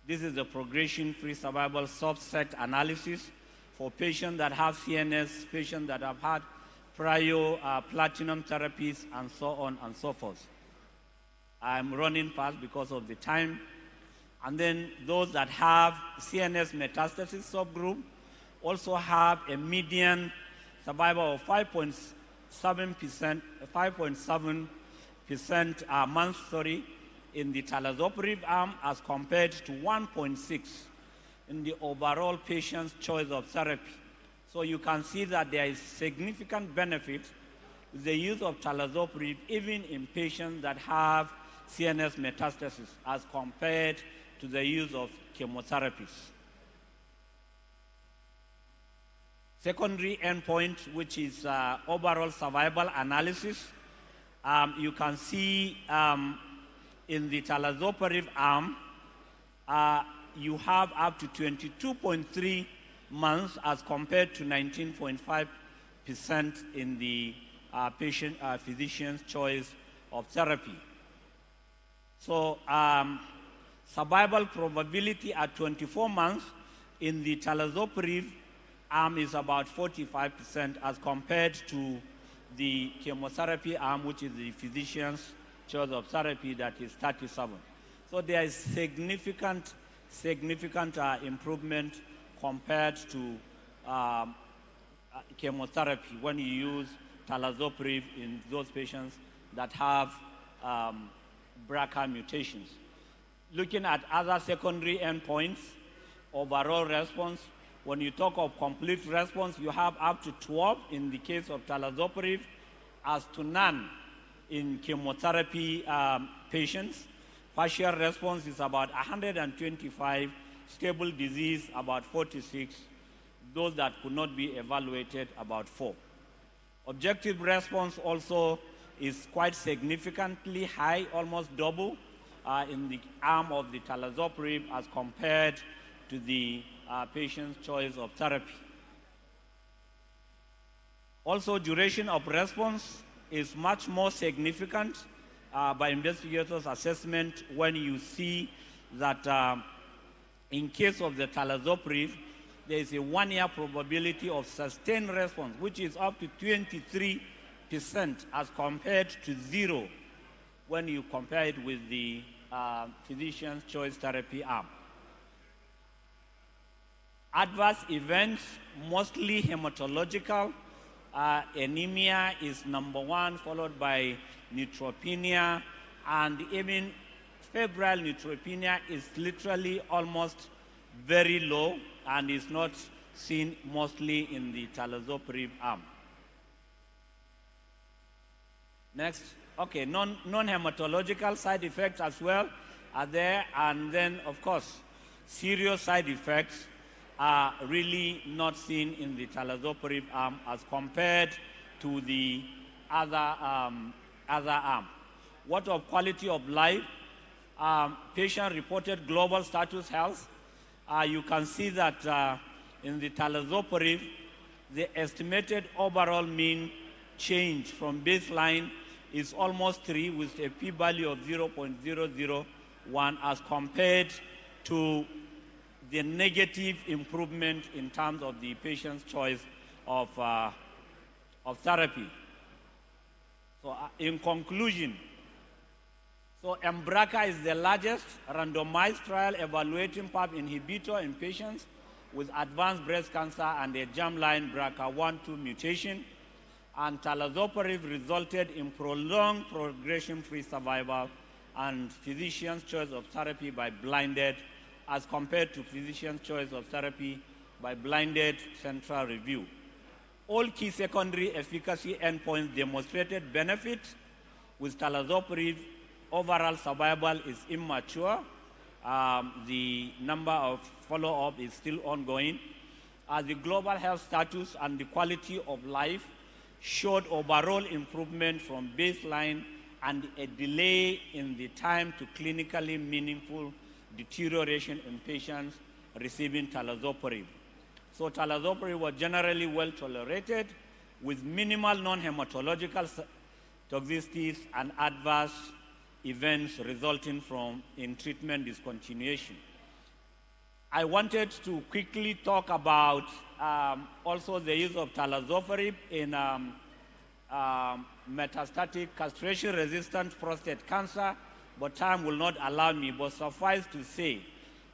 Speaker 21: this is the progression-free survival subset analysis for patients that have CNS, patients that have had prior platinum therapies, and so on and so forth. I'm running fast because of the time. And then those that have CNS metastasis subgroup also have a median survival of 5.7% months, in the talazoparib arm as compared to 1.6 in the overall patient's choice of therapy. So you can see that there is significant benefit with the use of talazoparib even in patients that have CNS metastasis as compared to the use of chemotherapies. Secondary endpoint, which is overall survival analysis. You can see in the talazoparib arm, you have up to 22.3 months as compared to 19.5% in the physician's choice of therapy. So survival probability at 24 months in the talazoparib arm is about 45% as compared to the chemotherapy arm, which is the physician's choice of therapy, that is 37. So there is significant improvement compared to chemotherapy when you use talazoparib in those patients that have BRCA mutations. Looking at other secondary endpoints, overall response, when you talk of complete response, you have up to 12 in the case of talazoparib, as to none in chemotherapy patients. Partial response is about 125, stable disease about 46, those that could not be evaluated about 4. Objective response also is quite significantly high, almost double in the arm of the talazoparib as compared to the patient's choice of therapy. Also, duration of response is much more significant by investigators' assessment when you see that in case of the talazoparib, there is a 1-year probability of sustained response, which is up to 23% as compared to 0 when you compare it with the physician's choice therapy arm. Adverse events, mostly hematological. Anemia is number 1, followed by neutropenia, and even febrile neutropenia is literally almost very low and is not seen mostly in the talazoparib arm. Next. Okay, non-hematological side effects as well are there, and then, of course, serious side effects are really not seen in the talazoparib arm as compared to the other arm. What of quality of life? Patient-reported global status health. You can see that in the talazoparib, the estimated overall mean change from baseline is almost 3 with a p-value of 0.001 as compared to the negative improvement in terms of the patient's choice of therapy. So in conclusion, so BRCA is the largest randomized trial evaluating PARP inhibitor in patients with advanced breast cancer and a germline BRCA1/2 mutation, and talazoparib resulted in prolonged progression-free survival and physician's choice of therapy by blinded as compared to physician's choice of therapy by blinded central review. All key secondary efficacy endpoints demonstrated benefit. With talazoparib, overall survival is immature. The number of follow-up is still ongoing. The global health status and the quality of life showed overall improvement from baseline and a delay in the time to clinically meaningful deterioration in patients receiving talazoparib. So talazoparib was generally well tolerated with minimal non-hematological toxicities and adverse events resulting from in-treatment discontinuation. I wanted to quickly talk about also the use of talazoparib in metastatic castration-resistant prostate cancer, but time will not allow me, but suffice to say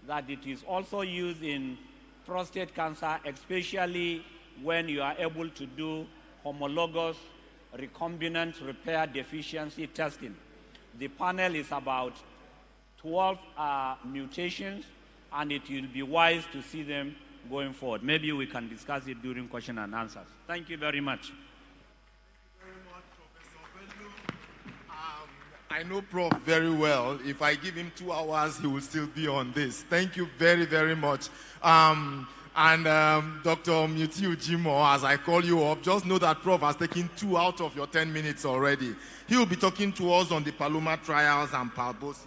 Speaker 21: that it is also used in prostate cancer, especially when you are able to do homologous recombinant repair deficiency testing. The panel is about 12 mutations, and it will be wise to see them going forward. Maybe we can discuss it during question and answers. Thank you very much.
Speaker 23: I know Prof very well. If I give him 2 hours, he will still be on this. Thank you very, very much. Dr. Mutiu Jimo, as I call you up, just know that Prof has taken 2 out of your 10 minutes already. He will be talking to us on the Paloma trials and Palbosi.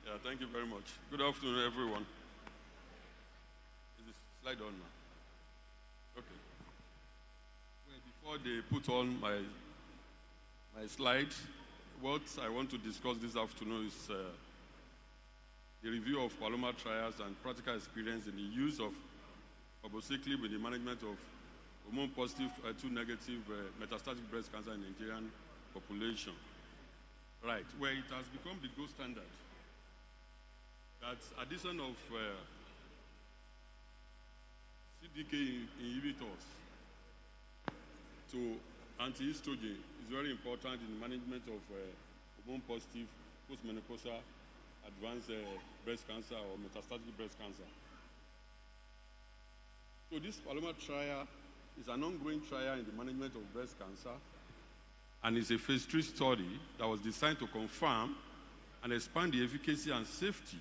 Speaker 3: Yeah, thank you very much. Good afternoon, everyone. Is this slide on now? Okay. Well, before they put on my slide, what I want to discuss this afternoon is the review of Paloma trials and practical experience in the use of palbociclib in the management of hormone-positive, HER2-negative metastatic breast cancer in the Nigerian population. Right, where it has become the gold standard that addition of CDK inhibitors to anti-estrogen is very important in the management of hormone-positive, postmenopausal, advanced breast cancer or metastatic breast cancer. So this Paloma trial is an ongoing trial in the management of breast cancer, and it's a phase 3 study that was designed to confirm and expand the efficacy and safety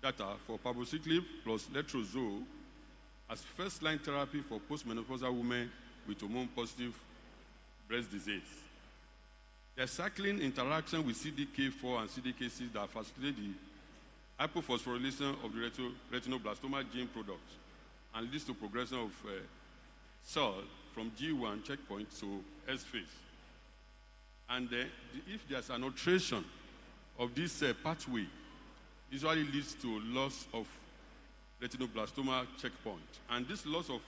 Speaker 3: data for palbociclib plus letrozole as first-line therapy for postmenopausal women with hormone-positive breast disease. The cycling interaction with CDK4 and CDK6 that facilitate the hypophosphorylation of the retinoblastoma gene product and leads to progression of cell from G1 checkpoint to S phase. And if there's an alteration of this pathway, usually leads to loss of retinoblastoma checkpoint. And this loss of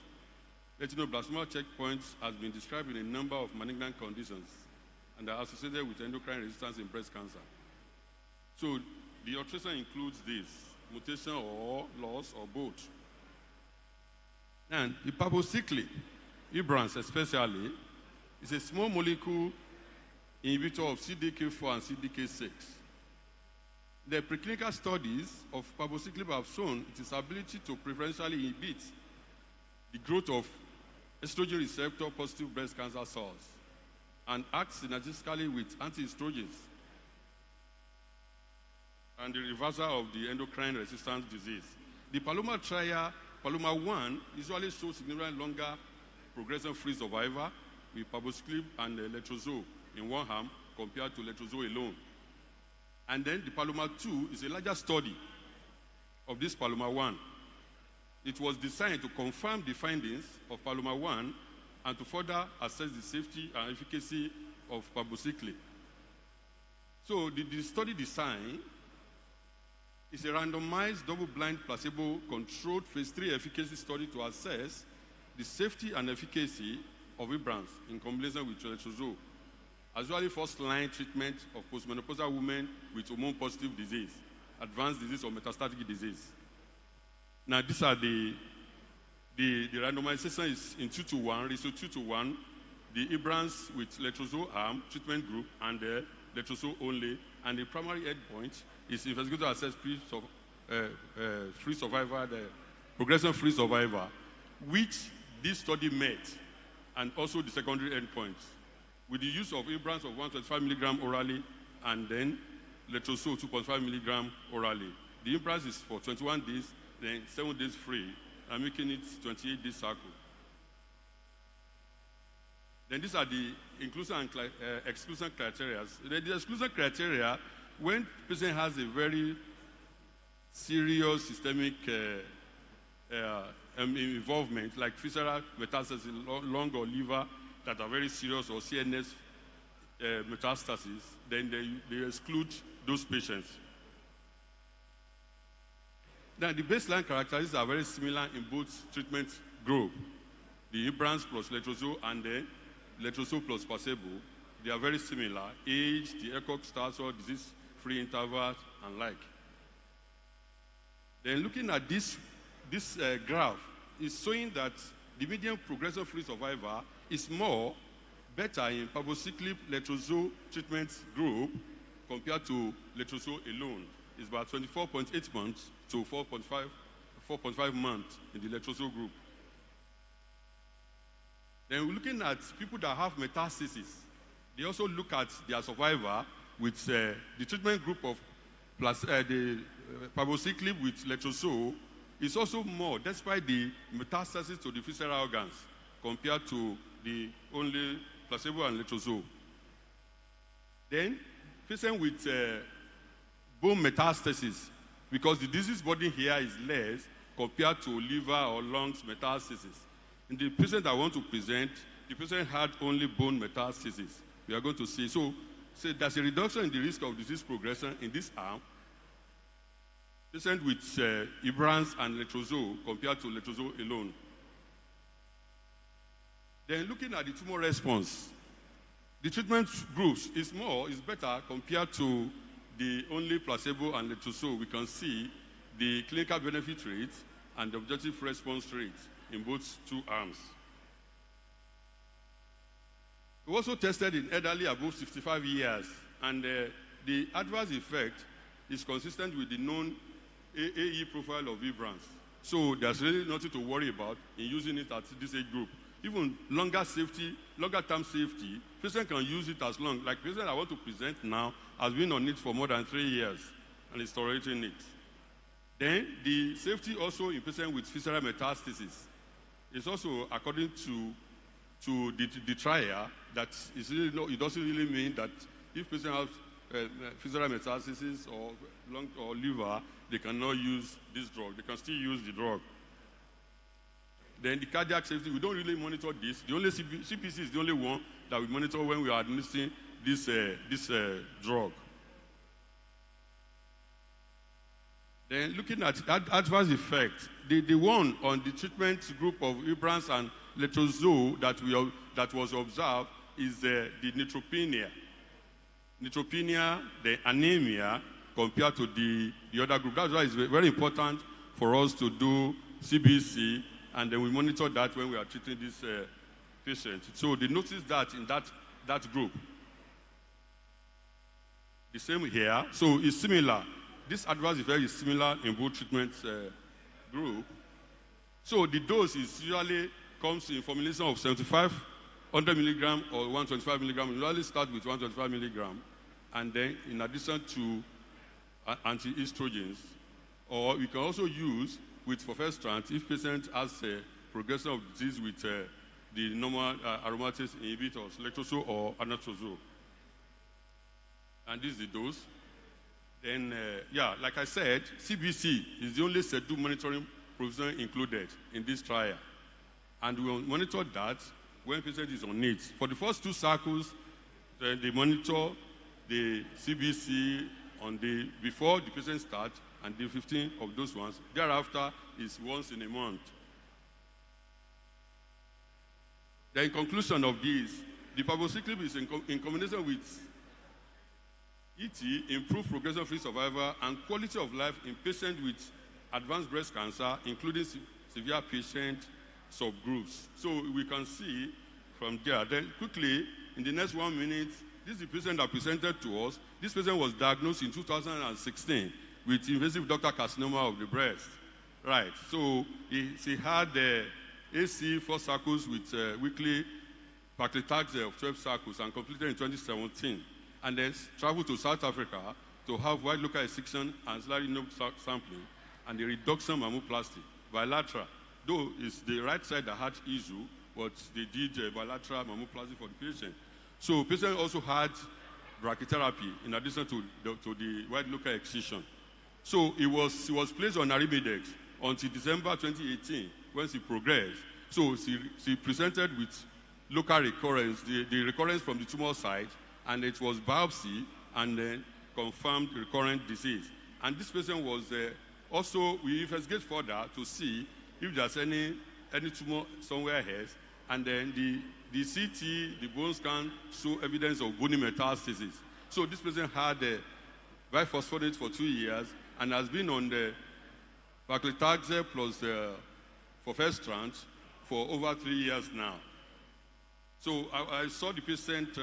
Speaker 3: retinoblastoma checkpoints has been described in a number of malignant conditions and are associated with endocrine resistance in breast cancer. So the alteration includes this, mutation or loss or both. And the palbociclib, Ibrance especially, is a small molecule inhibitor of CDK4 and CDK6. The preclinical studies of palbociclib have shown its ability to preferentially inhibit the growth of estrogen receptor positive breast cancer cells and acts synergistically with anti-estrogens and the reversal of the endocrine resistance disease. The Paloma trial, Paloma 1, usually shows significantly longer progression-free survival with palbociclib and letrozole in one arm compared to letrozole alone. And then the Paloma 2 is a larger study of this Paloma 1. It was designed to confirm the findings of Paloma 1 and to further assess the safety and efficacy of palbociclib. So the study design is a randomized, double-blind, placebo-controlled phase 3 efficacy study to assess the safety and efficacy of Ibrance in combination with letrozole, as well as first-line treatment of postmenopausal women with hormone-positive disease, advanced disease or metastatic disease. Now, these are the randomization is in 2-to-1, ratio 2-to-1, the Ibrance with letrozole arm, treatment group, and the letrozole only, and the primary endpoint is investigator assessed free survivor, the progression-free survivor, which this study met, and also the secondary endpoints, with the use of Ibrance of 125 milligram orally, and then letrozole 2.5 milligram orally. The Ibrance is for 21 days, then 7 days free, and making it 28 days cycle. Then these are the inclusion and exclusion criteria. The exclusion criteria, when person has a very serious systemic involvement, like visceral metastasis, lung or liver, that are very serious, or CNS metastasis, then they exclude those patients. Now, the baseline characteristics are very similar in both treatment groups. The Ibrans plus letrozole and the letrozole plus placebo, they are very similar. Age, the ECOG status, or disease-free intervals, and like. Then looking at this graph, is showing that the median progression-free survival is better in palbociclib letrozole treatment group compared to letrozole alone. It's about 24.8 months to 4.5 months in the letrozole group. Then we're looking at people that have metastasis. They also look at their survivor with the treatment group of the palbociclib with letrozole is also more, despite the metastasis to the visceral organs, compared to the only placebo and letrozole. Then, patient with bone metastasis, because the disease burden here is less compared to liver or lungs metastasis. In the patient I want to present, the patient had only bone metastasis. We are going to see. So there's a reduction in the risk of disease progression in this arm. Patient with Ibrans and letrozole compared to letrozole alone. Then looking at the tumor response, the treatment groups is better compared to the only placebo and letrozole. We can see the clinical benefit rate and the objective response rate in both two arms. We also tested in elderly above 65 years, and the adverse effect is consistent with the known AE profile of Ibrans. So there's really nothing to worry about in using it at this age group. Even longer term safety, patient can use it as long. Like patient I want to present now has been on it for more than 3 years and is tolerating it. Then the safety also in patient with visceral metastasis is also according to the trial that is really it doesn't really mean that if patient has visceral metastasis or lung or liver, they cannot use this drug. They can still use the drug. Then the cardiac safety, we don't really monitor this. The only CPC is the only one that we monitor when we are administering this drug. Then looking at adverse effect, the one on the treatment group of Ibrans and letrozole that was observed is the neutropenia. Neutropenia, the anemia, compared to the other group. That's why it's very important for us to do CBC, and then we monitor that when we are treating this patient. So they notice that in that group. The same here. So it's similar. This adverse effect is similar in both treatment group. So the dose is usually comes in formulation of 100 milligram or 125 milligram. We usually start with 125 milligram, and then in addition to anti-estrogens, or we can also use with fulvestrant if patient has a progression of disease with the normal aromatase inhibitors, letrozole or anastrozole. And this is the dose. Then, like I said, CBC is the only scheduled monitoring provision included in this trial. And we will monitor that when patient is on it. For the first 2 cycles, they monitor the CBC before the patient starts, and the 15 of those ones. Thereafter is once in a month. The conclusion of this, the palbociclib is in combination with ET, improve progression-free survival and quality of life in patients with advanced breast cancer, including severe patient subgroups. So we can see from there. Then quickly, in the next 1 minute, this is the patient that presented to us. This patient was diagnosed in 2016 with invasive ductal carcinoma of the breast. Right, so she had AC 4 cycles with weekly paclitaxel of 12 cycles and completed in 2017. And then traveled to South Africa to have wide local excision and slightly node sampling and the reduction mammoplasty bilateral. Though it's the right side that had issue, but they did bilateral mammoplasty for the patient. So the patient also had brachytherapy in addition to the wide local excision. So he was placed on Arimidex until December 2018 when she progressed. So she presented with local recurrence, the recurrence from the tumor site, and it was biopsy and then confirmed recurrent disease. And this patient was also, we investigate further to see if there's any tumor somewhere else, and then the CT, the bone scan, show evidence of bony metastasis. So this patient had biphosphonate for 2 years and has been on the paclitaxel plus fulvestrant for over 3 years now. So I saw the patient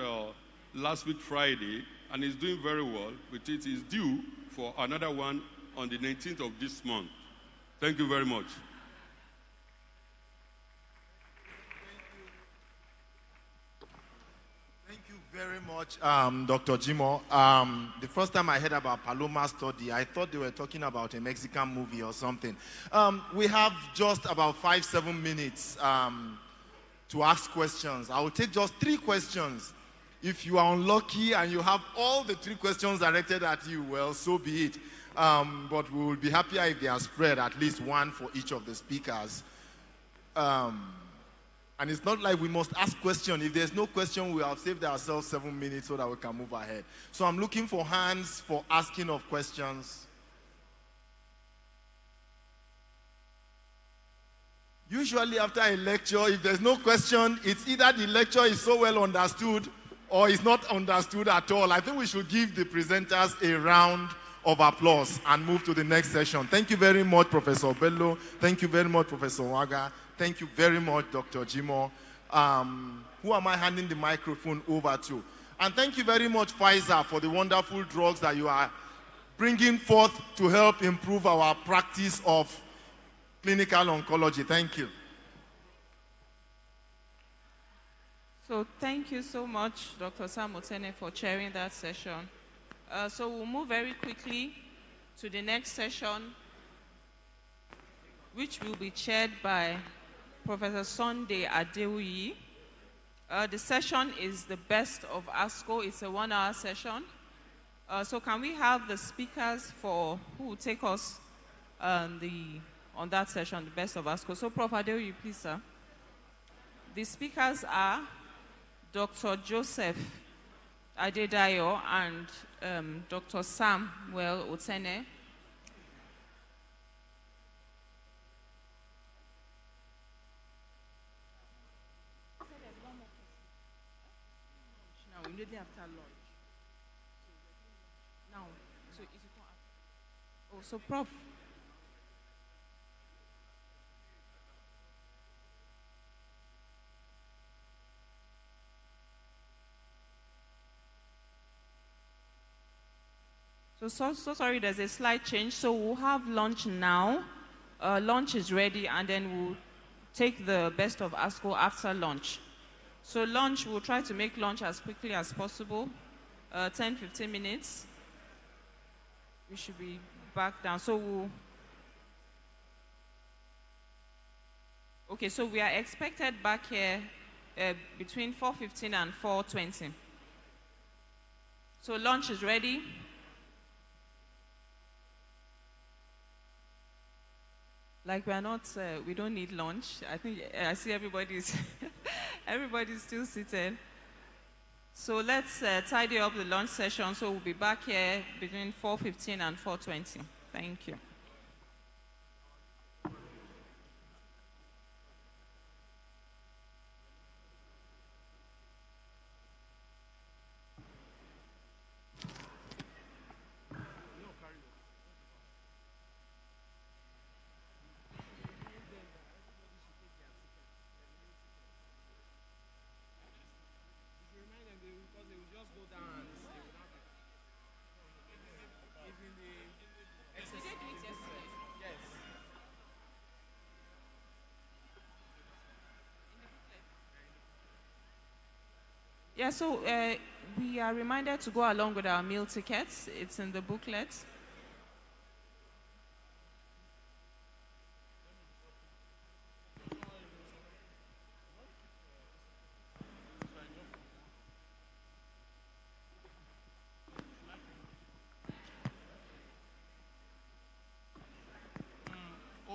Speaker 3: last week Friday, and he's doing very well with it. He's due for another one on the 19th of this month. Thank you very much.
Speaker 23: Thank you very much, Dr. Jimo. The first time I heard about Paloma study, I thought they were talking about a Mexican movie or something. We have just about 5-7 minutes to ask questions. I will take just 3 questions. If you are unlucky and you have all the 3 questions directed at you, well, so be it. But we will be happier if they are spread, at least one for each of the speakers. And it's not like we must ask questions. If there's no question, we have saved ourselves 7 minutes so that we can move ahead. So I'm looking for hands for asking of questions. Usually after a lecture, if there's no question, it's either the lecture is so well understood or it's not understood at all. I think we should give the presenters a round of applause and move to the next session. Thank you very much, Professor Bello. Thank you very much, Professor Waga. Thank you very much, Dr. Jimo. Who am I handing the microphone over to? And thank you very much, Pfizer, for the wonderful drugs that you are bringing forth to help improve our practice of clinical oncology. Thank you.
Speaker 20: So thank you so much, Dr. Sam Otene, for chairing that session. So we'll move very quickly to the next session, which will be chaired by Professor Sunday Adewuyi. The session is the best of ASCO. It's a 1-hour session. So can we have the speakers who will take us on that session, the best of ASCO? So Prof. Adewuyi, please, sir. The speakers are Dr. Joseph Adedayo and Dr. Samuel Otene. Now, immediately after lunch. Now, so is it not after? Oh, so Prof. So sorry, there's a slight change. So we'll have lunch now. Lunch is ready, and then we'll take the best of ASCO after lunch. So lunch, we'll try to make lunch as quickly as possible, 10-15 minutes. We should be back down. So so we are expected back here between 4:15 and 4:20. So lunch is ready. Like we don't need lunch. I think I see everybody's still seated. So let's tidy up the lunch session. So we'll be back here between 4:15 and 4:20. Thank you. Yeah, so we are reminded to go along with our meal tickets. It's in the booklet.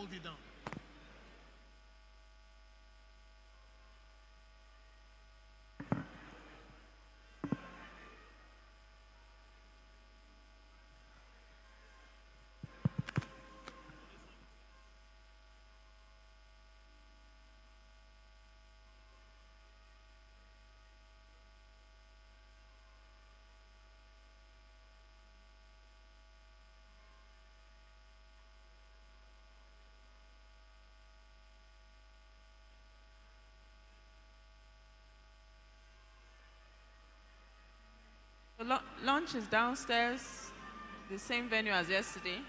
Speaker 22: move it down.
Speaker 20: The lunch is downstairs, the same venue as yesterday.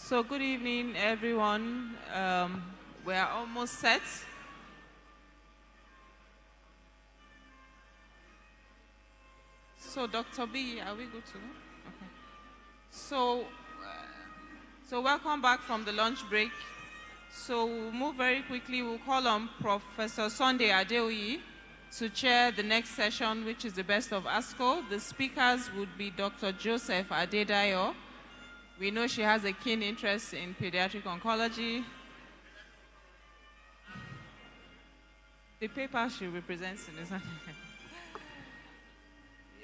Speaker 20: So good evening, everyone. We are almost set. So Dr. B, are we good to go? Okay. So welcome back from the lunch break. So we'll move very quickly. We'll call on Professor Sunday Adeoye to chair the next session, which is the best of ASCO. The speakers would be Dr. Joseph Adedayo. We know she has a keen interest in pediatric oncology. The paper she represents in this one.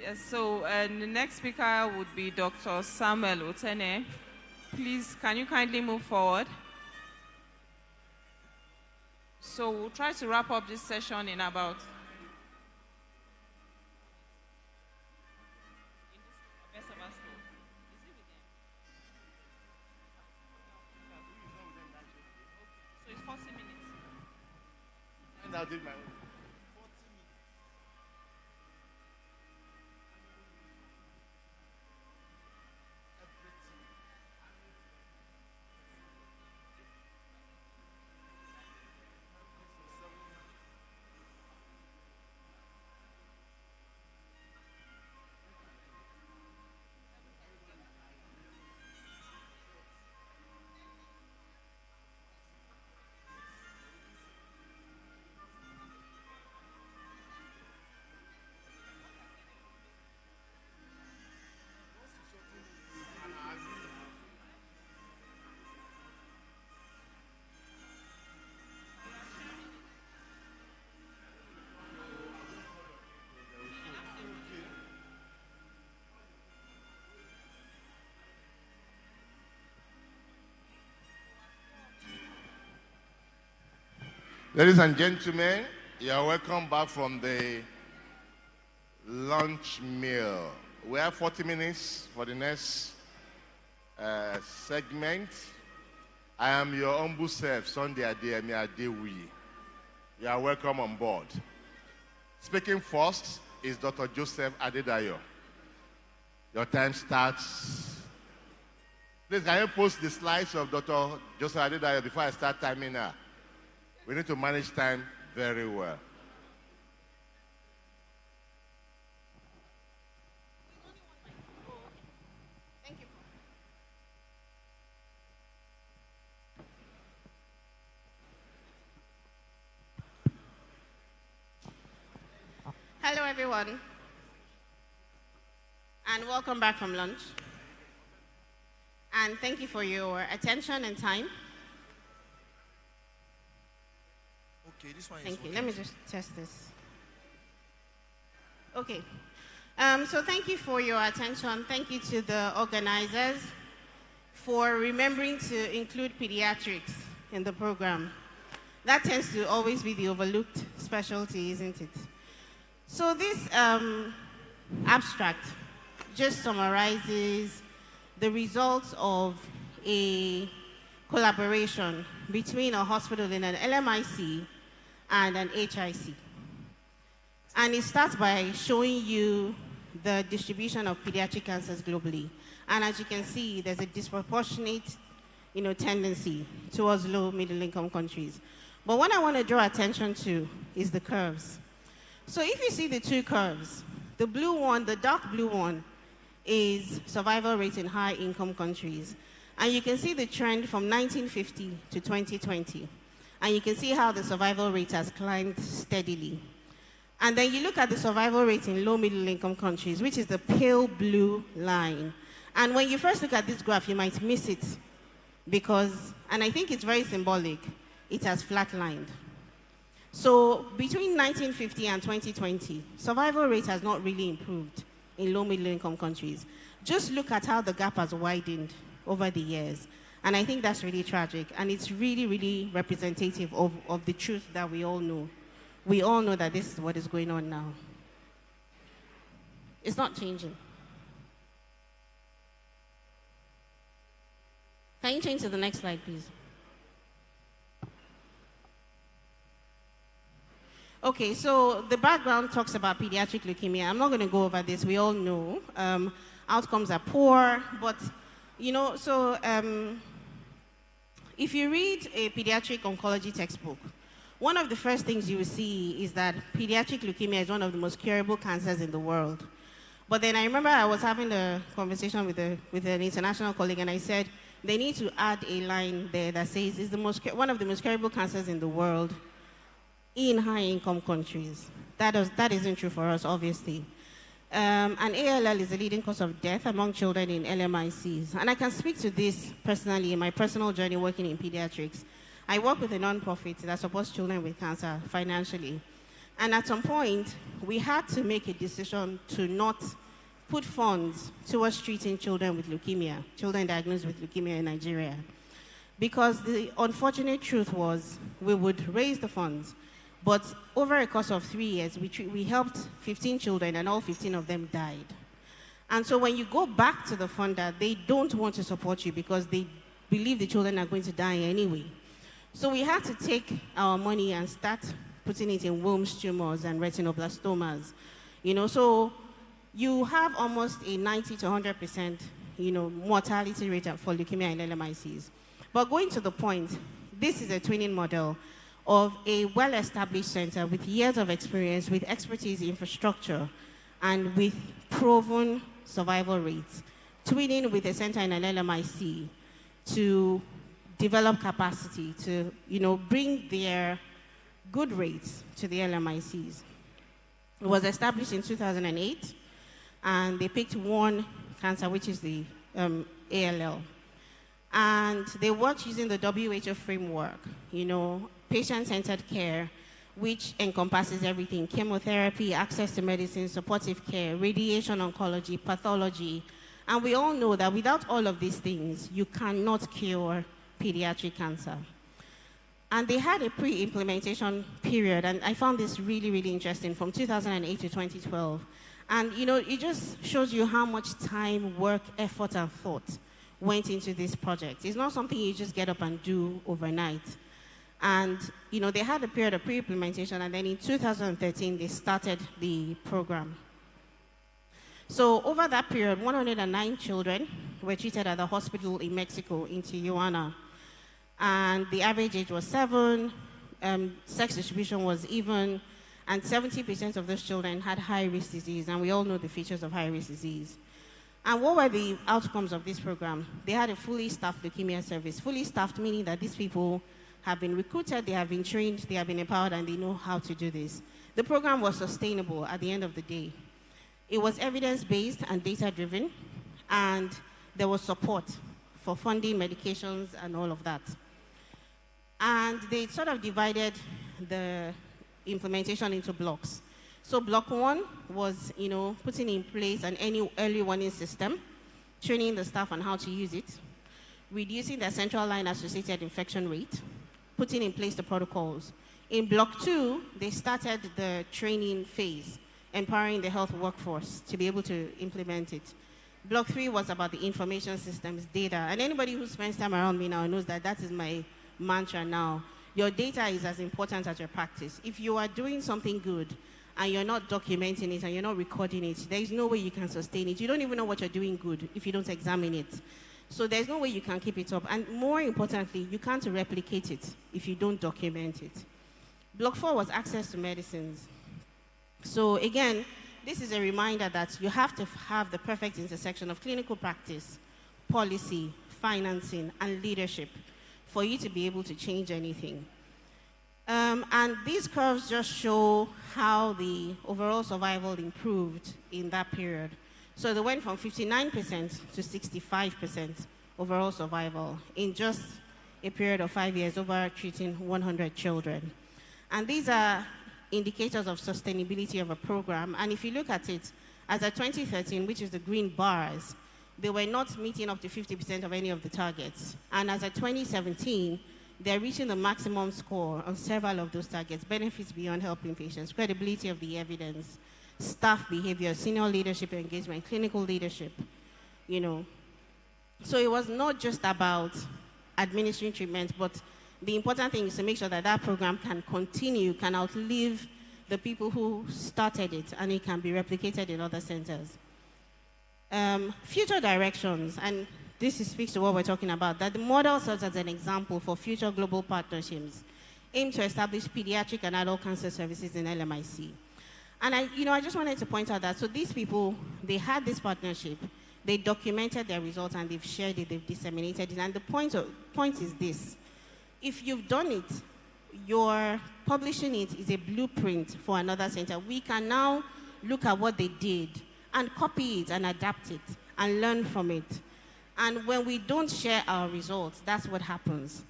Speaker 20: Yes, so the next speaker would be Dr. Samuel Otene. Please, can you kindly move forward? So we'll try to wrap up this session in about so it's 40 minutes.
Speaker 23: And I'll do my own. Ladies and gentlemen, you are welcome back from the lunch meal. We have 40 minutes for the next segment. I am your humble self, Sunday Adeyemi Adeoye. You are welcome on board. Speaking first is Dr. Joseph Adedayo. Your time starts. Please, can you post the slides of Dr. Joseph Adedayo before I start timing her? We need to manage time very well.
Speaker 5: Thank you. Hello, everyone, and welcome back from lunch. And thank you for your attention and time.
Speaker 6: Okay, this one is
Speaker 5: Thank you.
Speaker 6: working.
Speaker 5: Let me just test this. Okay. So thank you for your attention. Thank you to the organizers for remembering to include pediatrics in the program. That tends to always be the overlooked specialty, isn't it? So this abstract just summarizes the results of a collaboration between a hospital in an LMIC and an HIC. And it starts by showing you the distribution of pediatric cancers globally. And as you can see, there's a disproportionate tendency towards low middle-income countries. But what I want to draw attention to is the curves. So if you see the two curves, the blue one, the dark blue one, is survival rate in high-income countries. And you can see the trend from 1950 to 2020. And you can see how the survival rate has climbed steadily. And then you look at the survival rate in low middle-income countries, which is the pale blue line. And when you first look at this graph, you might miss it because, and I think it's very symbolic, it has flatlined. So between 1950 and 2020, survival rate has not really improved in low middle-income countries. Just look at how the gap has widened over the years. And I think that's really tragic. And it's really, really representative of the truth that we all know. We all know that this is what is going on now. It's not changing. Can you change to the next slide, please? Okay, so the background talks about pediatric leukemia. I'm not going to go over this. We all know outcomes are poor, but if you read a pediatric oncology textbook, one of the first things you will see is that pediatric leukemia is one of the most curable cancers in the world. But then I remember I was having a conversation with an international colleague, and I said they need to add a line there that says it's one of the most curable cancers in the world in high-income countries. That isn't true for us, obviously. And ALL is the leading cause of death among children in LMICs. And I can speak to this personally in my personal journey working in pediatrics. I work with a nonprofit that supports children with cancer financially. And at some point, we had to make a decision to not put funds towards treating children with leukemia, children diagnosed with leukemia in Nigeria. Because the unfortunate truth was we would raise the funds, but over a course of 3 years, we helped 15 children, and all 15 of them died. And so when you go back to the funder, they don't want to support you because they believe the children are going to die anyway. So we had to take our money and start putting it in Wilms tumors and retinoblastomas. So you have almost a 90 to 100%, mortality rate for leukemia in LMICs. But going to the point, this is a twinning model of a well-established center with years of experience, with expertise, infrastructure, and with proven survival rates, twinning with a center in an LMIC to develop capacity to, bring their good rates to the LMICs. It was established in 2008, and they picked one cancer, which is the ALL. And they worked using the WHO framework, patient-centered care, which encompasses everything: chemotherapy, access to medicine, supportive care, radiation oncology, pathology. And we all know that without all of these things, you cannot cure pediatric cancer. And they had a pre-implementation period, and I found this really, really interesting, from 2008 to 2012. And it just shows you how much time, work, effort, and thought went into this project. It's not something you just get up and do overnight. And they had a period of pre-implementation, and then in 2013, they started the program. So over that period, 109 children were treated at the hospital in Mexico, in Tijuana. And the average age was 7, sex distribution was even, and 70% of those children had high-risk disease, and we all know the features of high-risk disease. And what were the outcomes of this program? They had a fully staffed leukemia service. Fully staffed meaning that these people have been recruited, they have been trained, they have been empowered, and they know how to do this. The program was sustainable at the end of the day. It was evidence-based and data-driven, and there was support for funding, medications, and all of that. And they sort of divided the implementation into blocks. So block 1 was, putting in place an early warning system, training the staff on how to use it, reducing the central line associated infection rate, putting in place the protocols. In block 2, they started the training phase, empowering the health workforce to be able to implement it. Block 3 was about the information systems, data. And anybody who spends time around me now knows that that is my mantra now. Your data is as important as your practice. If you are doing something good and you're not documenting it and you're not recording it, there is no way you can sustain it. You don't even know what you're doing good if you don't examine it. So there's no way you can keep it up. And more importantly, you can't replicate it if you don't document it. Block 4 was access to medicines. So again, this is a reminder that you have to have the perfect intersection of clinical practice, policy, financing, and leadership for you to be able to change anything. And these curves just show how the overall survival improved in that period. So they went from 59% to 65% overall survival in just a period of 5 years over treating 100 children. And these are indicators of sustainability of a program. And if you look at it, as of 2013, which is the green bars, they were not meeting up to 50% of any of the targets. And as of 2017, they're reaching the maximum score on several of those targets: benefits beyond helping patients, credibility of the evidence, staff behavior, senior leadership engagement, clinical leadership, So it was not just about administering treatment, but the important thing is to make sure that that program can continue, can outlive the people who started it, and it can be replicated in other centers. Future directions, and this speaks to what we're talking about, that the model serves as an example for future global partnerships aimed to establish pediatric and adult cancer services in LMIC. And I just wanted to point out that, so these people, they had this partnership, they documented their results, and they've shared it, they've disseminated it. And the point is this: if you've done it, your publishing it is a blueprint for another center. We can now look at what they did and copy it and adapt it and learn from it. And when we don't share our results, that's what happens.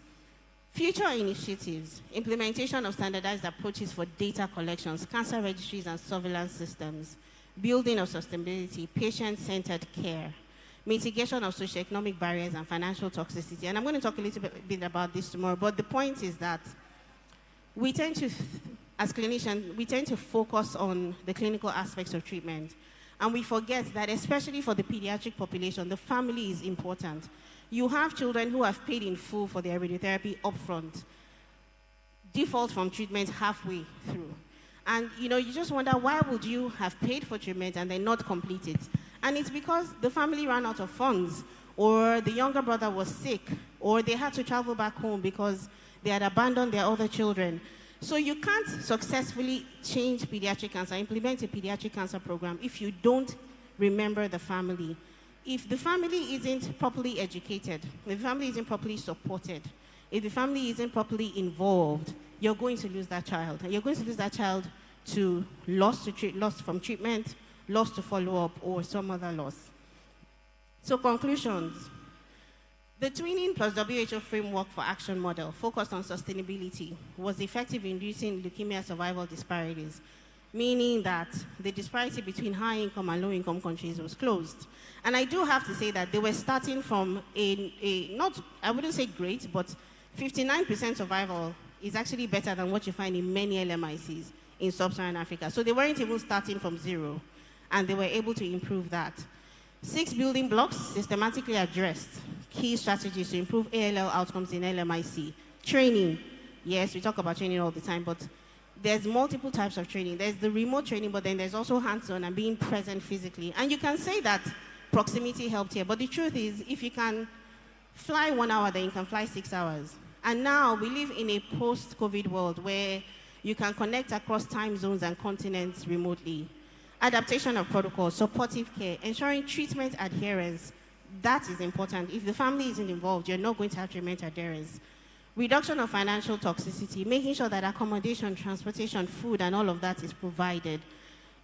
Speaker 5: Future initiatives, implementation of standardized approaches for data collections, cancer registries and surveillance systems, building of sustainability, patient-centered care, mitigation of socioeconomic barriers and financial toxicity. And I'm going to talk a little bit about this tomorrow, but the point is that we tend to, as clinicians, we tend to focus on the clinical aspects of treatment. And we forget that, especially for the pediatric population, the family is important. You have children who have paid in full for their radiotherapy upfront, default from treatment halfway through. And you just wonder, why would you have paid for treatment and then not complete it? And it's because the family ran out of funds, or the younger brother was sick, or they had to travel back home because they had abandoned their other children. So you can't successfully change pediatric cancer, implement a pediatric cancer program, if you don't remember the family. If the family isn't properly educated, if the family isn't properly supported, if the family isn't properly involved, you're going to lose that child. And you're going to lose that child to loss from treatment, loss to follow-up, or some other loss. So conclusions. The Twinning plus WHO Framework for Action model focused on sustainability was effective in reducing leukemia survival disparities, meaning that the disparity between high-income and low-income countries was closed. And I do have to say that they were starting from I wouldn't say great, but 59% survival is actually better than what you find in many LMICs in sub-Saharan Africa. So they weren't even starting from zero, and they were able to improve that. 6 building blocks systematically addressed key strategies to improve ALL outcomes in LMIC. Training. Yes, we talk about training all the time, but there's multiple types of training. There's the remote training, but then there's also hands-on and being present physically. And you can say that proximity helped here, but the truth is, if you can fly 1 hour, then you can fly 6 hours. And now we live in a post-COVID world where you can connect across time zones and continents remotely. Adaptation of protocols, supportive care, ensuring treatment adherence, that is important. If the family isn't involved, you're not going to have treatment adherence. Reduction of financial toxicity, making sure that accommodation, transportation, food, and all of that is provided.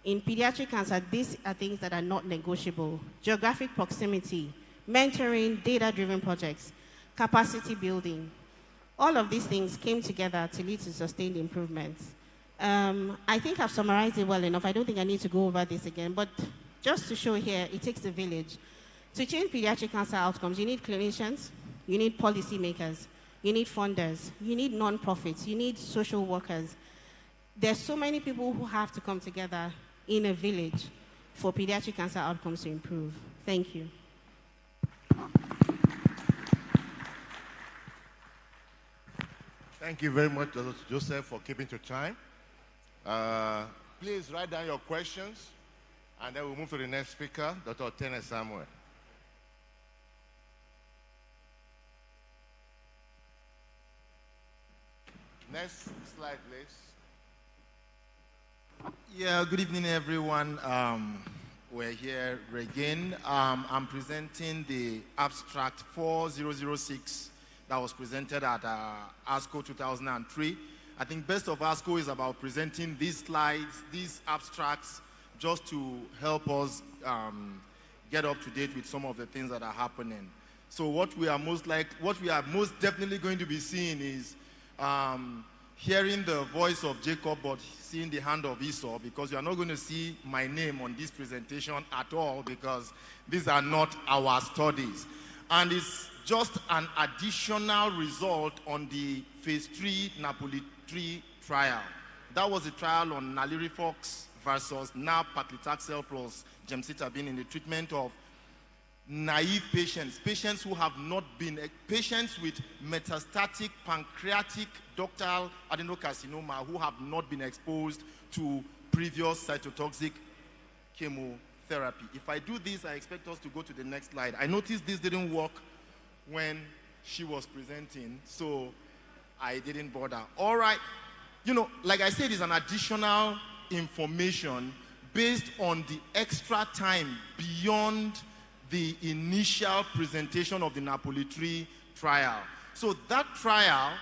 Speaker 5: In pediatric cancer, these are things that are not negotiable. Geographic proximity, mentoring, data-driven projects, capacity building. All of these things came together to lead to sustained improvements. I think I've summarized it well enough. I don't think I need to go over this again, but just to show here, it takes a village. To change pediatric cancer outcomes, you need clinicians, you need policymakers, you need funders, you need non-profits, you need social workers. There's so many people who have to come together in a village for pediatric cancer outcomes to improve. Thank you.
Speaker 23: Thank you very much, Dr. Joseph, for keeping to time. Please write down your questions, and then we'll move to the next speaker, Dr. Tene Samuel. Next slide, please. Yeah, good evening, everyone. We're here again. I'm presenting the abstract 4006 that was presented at ASCO 2003. I think best of ASCO is about presenting these slides, these abstracts, just to help us get up to date with some of the things that are happening. So what we are most definitely going to be seeing is hearing the voice of Jacob, but seeing the hand of Esau, because you are not going to see my name on this presentation at all, because these are not our studies. And it's just an additional result on the phase 3 Napoli 3 trial. That was a trial on Nalirifox versus nab-paclitaxel plus gemcitabine in the treatment of naive patients, patients who have not been, patients with metastatic pancreatic ductal adenocarcinoma who have not been exposed to previous cytotoxic chemotherapy. chemotherapy. If I do this, I expect us to go to the next slide. I noticed this didn't work when she was presenting, so I didn't bother. All right. You know, like I said, it's an additional information based on the extra time beyond the initial presentation of the Napoli-3 trial. So that trial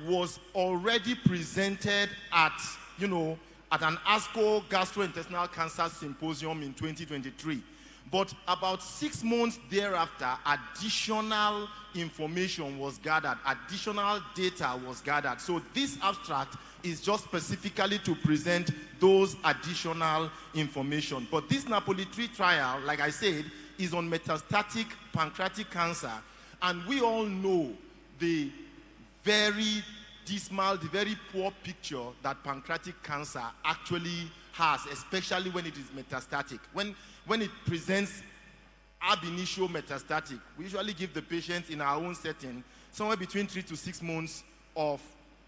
Speaker 23: was already presented at, you know, at an ASCO gastrointestinal cancer symposium in 2023. But about 6 months thereafter, additional information was gathered, additional data was gathered. So this abstract is just specifically to present those additional information. But this Napoli-3 trial, like I said, is on metastatic pancreatic cancer. And we all know the very dismal, the very poor picture that pancreatic cancer actually has, especially when it is metastatic. When it presents ab initio metastatic, we usually give the patients in our own setting somewhere between 3 to 6 months of,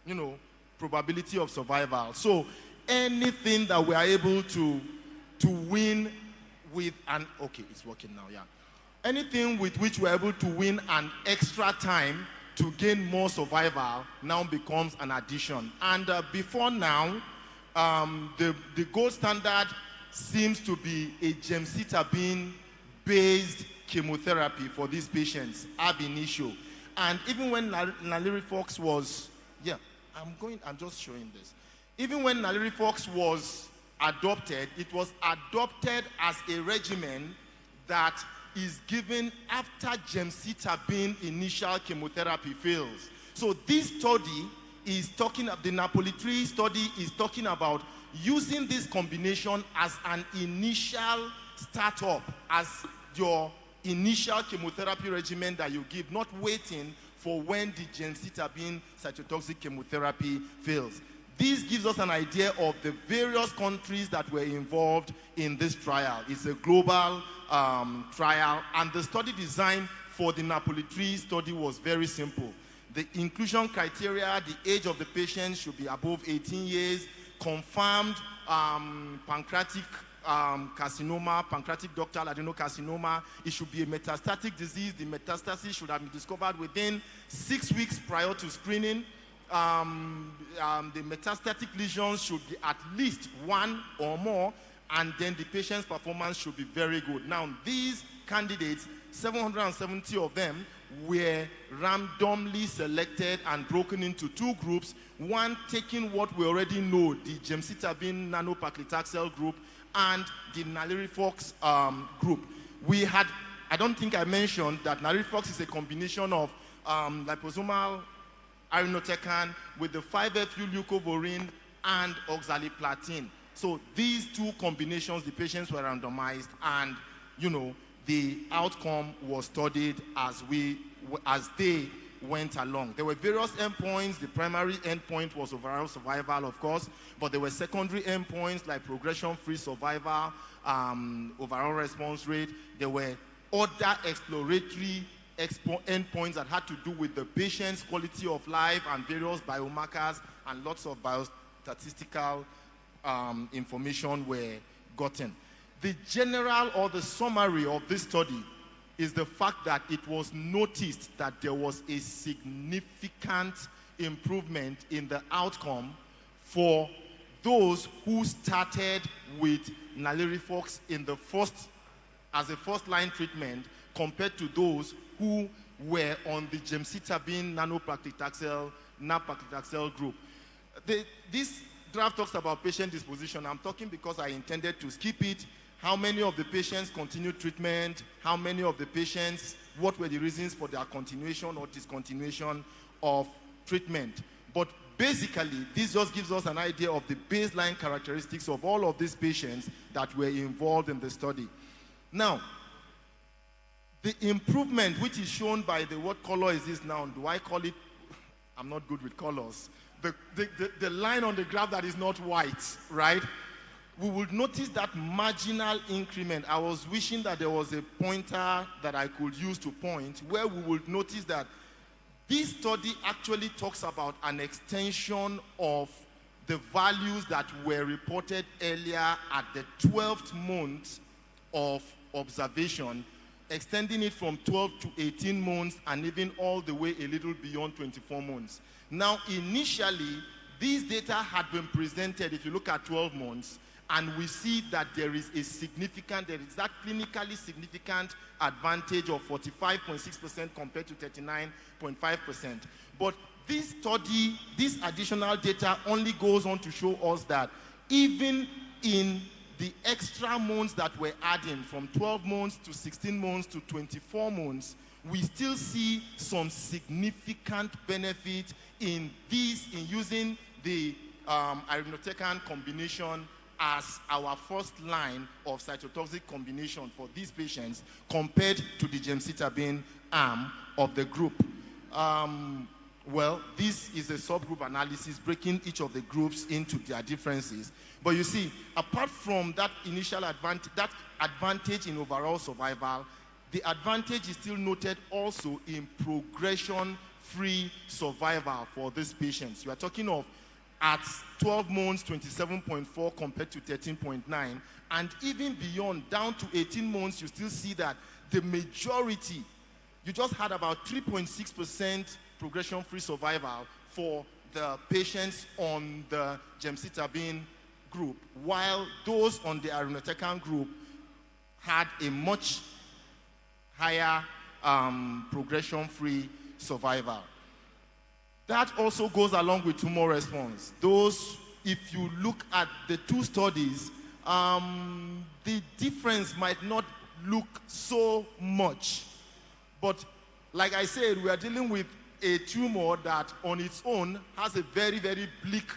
Speaker 23: you know, probability of survival. So anything that we are able to win with an, okay, it's working now, yeah. Anything with which we're able to win an extra time to gain more survival now becomes an addition. And before now, the gold standard seems to be a gemcitabine-based chemotherapy for these patients, ab initio. And even when Nalirifox was, yeah, I'm just showing this. Even when Nalirifox was adopted, it was adopted as a regimen that is given after gemcitabine initial chemotherapy fails. So this study is talking, the Napoli-3 study is talking about using this combination as an initial startup, as your initial chemotherapy regimen that you give, not waiting for when the gemcitabine cytotoxic chemotherapy fails. This gives us an idea of the various countries that were involved in this trial. It's a global trial, and the study design for the Napoli-3 study was very simple. The inclusion criteria, the age of the patient should be above 18 years, confirmed pancreatic carcinoma, pancreatic ductal adenocarcinoma. It should be a metastatic disease. The metastasis should have been discovered within 6 weeks prior to screening. The metastatic lesions should be at least 1 or more, and then the patient's performance should be very good. Now, these candidates, 770 of them, were randomly selected and broken into 2 groups, one taking what we already know, the gemcitabine nano-paclitaxel group, and the Nalirifox group. We had, I don't think I mentioned that Nalirifox is a combination of liposomal irinotecan with the 5-FU-leucovorin and oxaliplatin. So these 2 combinations, the patients were randomized, and, you know, the outcome was studied as they went along. There were various endpoints. The primary endpoint was overall survival, of course, but there were secondary endpoints like progression-free survival, overall response rate. There were other exploratory endpoints that had to do with the patient's quality of life and various biomarkers, and lots of biostatistical information were gotten. The general or the summary of this study is the fact that it was noticed that there was a significant improvement in the outcome for those who started with Nalirifox as a first-line treatment compared to those who were on the gemcitabine nano-paclitaxel, nab-paclitaxel group. This draft talks about patient disposition. I'm talking because I intended to skip it. How many of the patients continued treatment? How many of the patients, what were the reasons for their continuation or discontinuation of treatment? But basically, this just gives us an idea of the baseline characteristics of all of these patients that were involved in the study. Now, the improvement, which is shown by the, what color is this now? Do I call it? I'm not good with colors. The line on the graph that is not white, right? We would notice that marginal increment. I was wishing that there was a pointer that I could use to point, where we would notice that this study actually talks about an extension of the values that were reported earlier at the 12th month of observation, extending it from 12 to 18 months and even all the way a little beyond 24 months. Now, initially, these data had been presented, if you look at 12 months, and we see that there is that clinically significant advantage of 45.6% compared to 39.5%. But this study, this additional data only goes on to show us that even in the extra months that we're adding from 12 months to 16 months to 24 months, we still see some significant benefit in using the irinotecan combination as our first line of cytotoxic combination for these patients compared to the gemcitabine arm of the group. Well, this is a subgroup analysis breaking each of the groups into their differences. But you see, apart from that initial advantage in overall survival, the advantage is still noted also in progression-free survival for these patients. You are talking of at 12 months, 27.4 compared to 13.9. And even beyond, down to 18 months, you still see that the majority, you just had about 3.6% progression-free survival for the patients on the gemcitabine group, while those on the irinotecan group had a much higher progression-free survival. That also goes along with tumor response. Those, if you look at the two studies, the difference might not look so much. But like I said, we are dealing with a tumor that on its own has a very, very bleak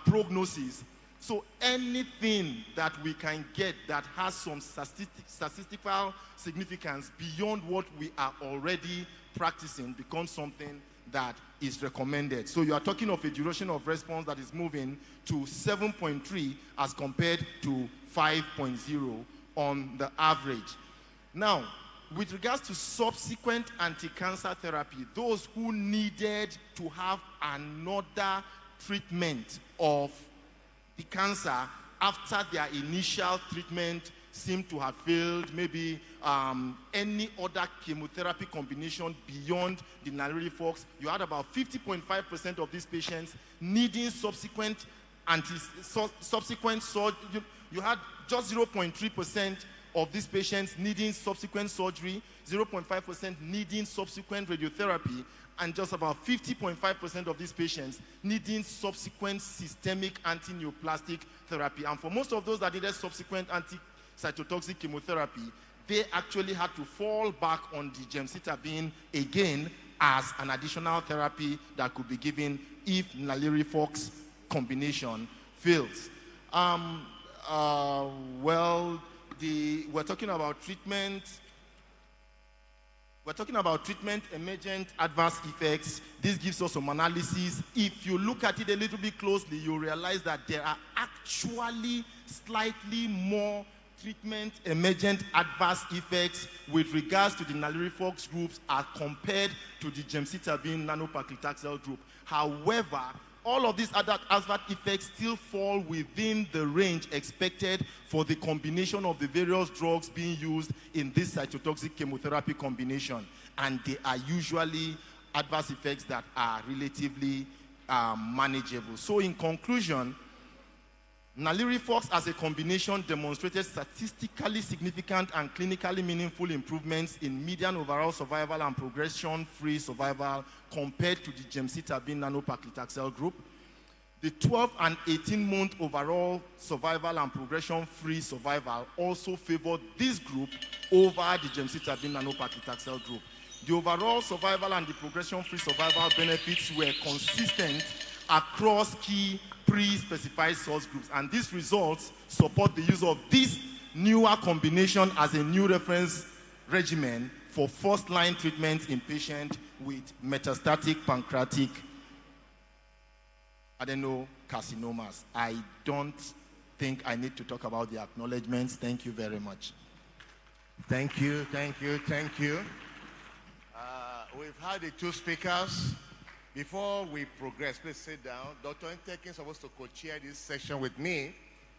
Speaker 23: prognosis. So anything that we can get that has some statistical significance beyond what we are already practicing becomes something that is recommended. So you are talking of a duration of response that is moving to 7.3 as compared to 5.0 on the average. Now, with regards to subsequent anti-cancer therapy, those who needed to have another treatment of the cancer after their initial treatment seemed to have failed, maybe any other chemotherapy combination beyond the NALIRIFOX, you had about 50.5% of these patients needing subsequent surgery. You had just 0.3% of these patients needing subsequent surgery, 0.5% needing subsequent radiotherapy, and just about 50.5% of these patients needing subsequent systemic anti-neoplastic therapy. And for most of those that needed subsequent anti-cytotoxic chemotherapy, they actually had to fall back on the gemcitabine again as an additional therapy that could be given if NALIRIFOX combination fails. We're talking about treatment. We're talking about treatment emergent adverse effects. This gives us some analysis. If you look at it a little bit closely, you realize that there are actually slightly more treatment emergent adverse effects with regards to the NALIRIFOX groups as compared to the gemcitabine nano-paclitaxel group. However, all of these other adverse effects still fall within the range expected for the combination of the various drugs being used in this cytotoxic chemotherapy combination. And they are usually adverse effects that are relatively manageable. So in conclusion, NALIRIFOX as a combination demonstrated statistically significant and clinically meaningful improvements in median overall survival and progression-free survival compared to the gemcitabine nano-paclitaxel group. The 12 and 18-month overall survival and progression-free survival also favored this group over the gemcitabine nano-paclitaxel group. The overall survival and the progression-free survival benefits were consistent across key pre-specified source groups, and these results support the use of this newer combination as a new reference regimen for first-line treatment in patients with metastatic pancreatic adenocarcinomas. I don't think I need to talk about the acknowledgements. Thank you very much.
Speaker 4: Thank you, thank you, thank you. We've had the two speakers. Before we progress, please sit down. Dr. Ntekin is supposed to co-chair this session with me,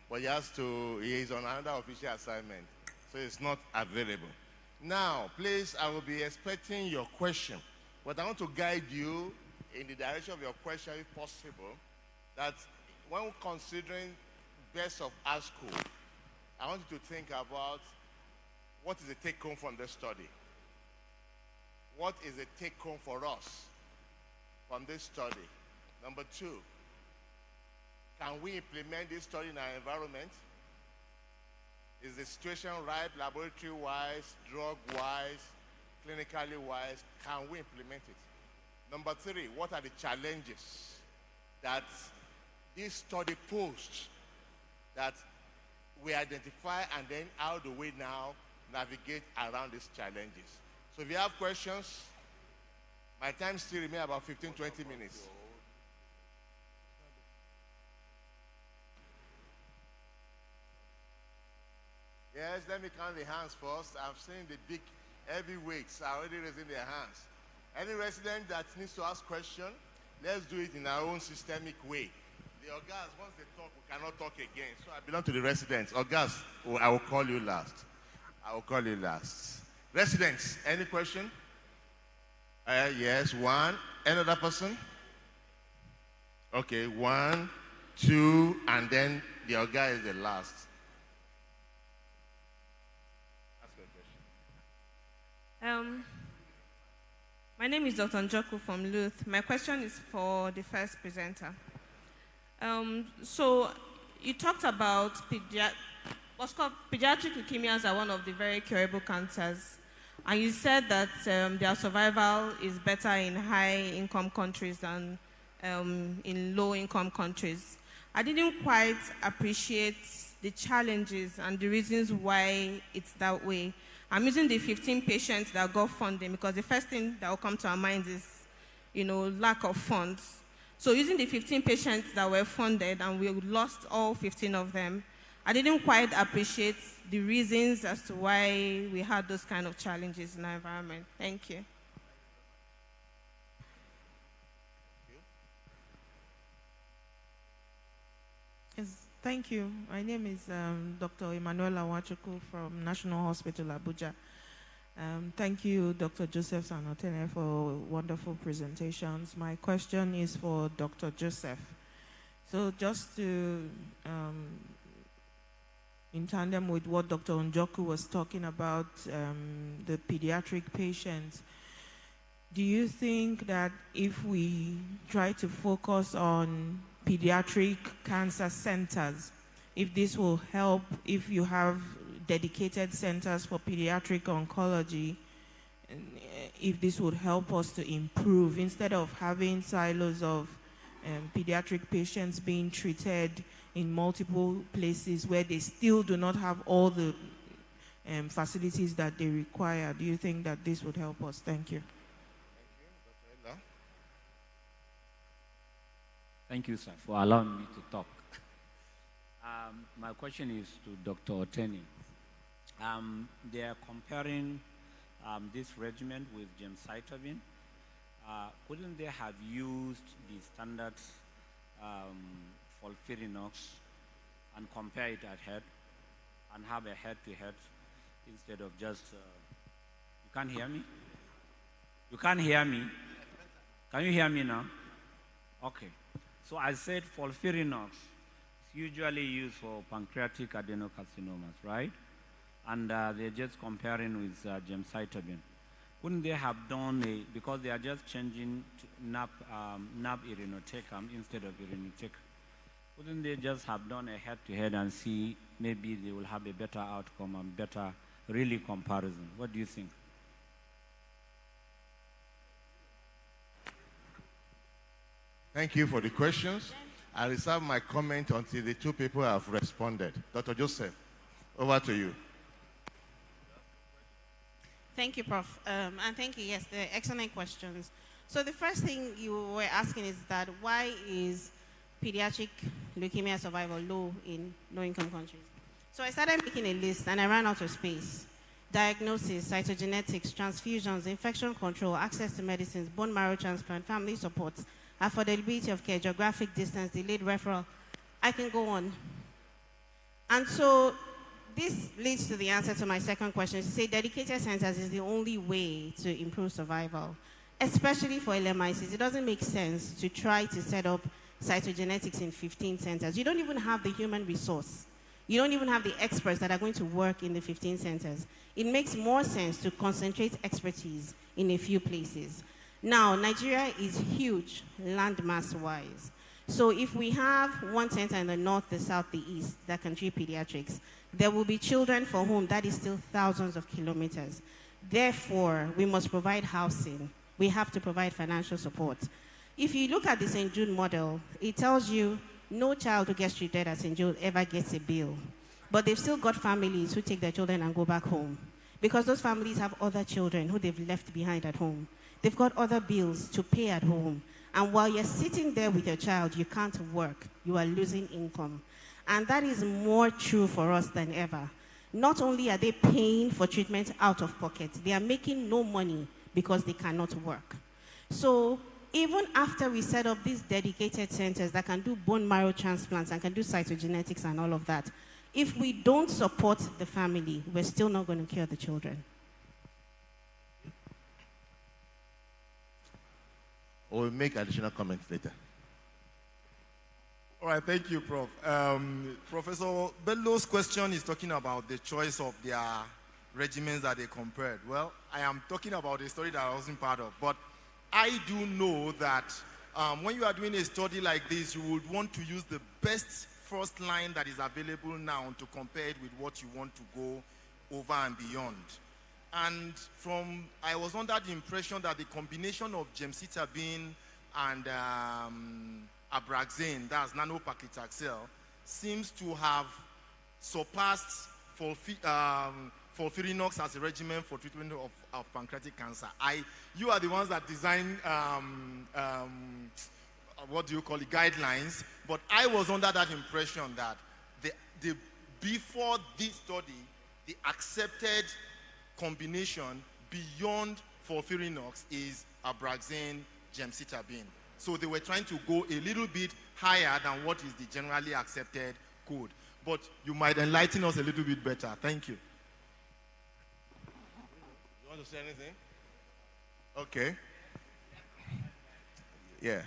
Speaker 4: but he is on another official assignment.
Speaker 23: so it's not available. Now, please, I will be expecting your question, but I want to guide you in the direction of your question, if possible, that when considering best of ASCO, I want you to think about what is the take-home from this study. What is the take-home for us from this study? Number two, can we implement this study in our environment? Is the situation right, laboratory-wise, drug-wise, clinically-wise? Can we implement it? Number three, what are the challenges that this study posed that we identify, and then how do we now navigate around these challenges? So if you have questions, my time still remains about 15, 20 minutes. Yes, let me count the hands first. I've seen the big heavyweights are already raising their hands. Any resident that needs to ask question, let's do it in our own systemic way. The Ogas, once they talk, we cannot talk again. So I belong to the residents. Ogas, I will call you last. I will call you last. Residents, any question? Yes, one. Another person? Okay, one, two, and then the Oga is the last. Ask your question.
Speaker 5: My name is Dr. Njoku from Luth. My question is for the first presenter. So you talked about what's called pediatric leukemias are one of the very curable cancers. And you said that their survival is better in high-income countries than in low-income countries. I didn't quite appreciate the challenges and the reasons why it's that way. I'm using the 15 patients that got funding because the first thing that will come to our minds is, lack of funds. So using the 15 patients that were funded and we lost all 15 of them, I didn't quite appreciate the reasons as to why we had those kind of challenges in our environment. Thank you.
Speaker 2: Yes, thank you. My name is Dr. Emmanuel Awachukwu from National Hospital, Abuja. Thank you, Dr. Joseph Sanotene, for wonderful presentations. My question is for Dr. Joseph. So just to, in tandem with what Dr. Njoku was talking about, the pediatric patients, do you think that if we try to focus on pediatric cancer centers, if this will help, if you have dedicated centers for pediatric oncology, if this would help us to improve instead of having silos of pediatric patients being treated in multiple places where they still do not have all the facilities that they require? Do you think that this would help us? Thank you.
Speaker 21: Thank you, sir, for allowing me to talk. My question is to Dr. Oteni. They are comparing this regimen with gemcitabine. Couldn't they have used the standard FOLFIRINOX and compare it at head and have a head-to-head instead of just... you can't hear me? You can't hear me? Can you hear me now? Okay. So I said FOLFIRINOX is usually used for pancreatic adenocarcinomas, right? And they're just comparing with gemcitabine. Couldn't they have done because they are just changing to NAP irinotecan instead of irinotecan. Couldn't they just have done a head-to-head and see maybe they will have a better outcome and better really comparison? What do you think?
Speaker 23: Thank you for the questions. I reserve my comment until the two people have responded. Dr. Joseph, over to you.
Speaker 5: Thank you, Prof. And thank you, yes, they're excellent questions. So the first thing you were asking is that why is pediatric leukemia survival low in low-income countries? So I started making a list and I ran out of space. Diagnosis, cytogenetics, transfusions, infection control, access to medicines, bone marrow transplant, family support, affordability of care, geographic distance, delayed referral. I can go on. And so this leads to the answer to my second question. To say dedicated centers is the only way to improve survival, especially for LMICs. It doesn't make sense to try to set up cytogenetics in 15 centers. You don't even have the human resource. You don't even have the experts that are going to work in the 15 centers. It makes more sense to concentrate expertise in a few places. Now, Nigeria is huge, landmass-wise. So if we have one center in the north, the south, the east that can treat pediatrics, there will be children for whom that is still thousands of kilometers. Therefore, we must provide housing. We have to provide financial support. If you look at the St. Jude model, it tells you no child who gets treated at St. Jude ever gets a bill. But they've still got families who take their children and go back home, because those families have other children who they've left behind at home. They've got other bills to pay at home. And while you're sitting there with your child, you can't work. You are losing income. And that is more true for us than ever. Not only are they paying for treatment out of pocket, they are making no money because they cannot work. So even after we set up these dedicated centers that can do bone marrow transplants and can do cytogenetics and all of that, if we don't support the family, we're still not going to cure the children.
Speaker 23: We'll make additional comments later.
Speaker 10: All right, thank you, Prof. Professor Bello's question is talking about the choice of their regimens that they compared. Well, I am talking about a story that I wasn't part of, but I do know that when you are doing a study like this, you would want to use the best first line that is available now to compare it with what you want to go over and beyond. And I was under the impression that the combination of gemcitabine and Abraxane, that's nano-paclitaxel, seems to have surpassed FOLFIRINOX as a regimen for treatment of pancreatic cancer. You are the ones that designed, what do you call it, guidelines, but I was under that impression that before this study, the accepted combination beyond FOLFIRINOX is Abraxane, gemcitabine. So they were trying to go a little bit higher than what is the generally accepted code. But you might enlighten us a little bit better. Thank you.
Speaker 23: You want to say anything? Okay. Yeah.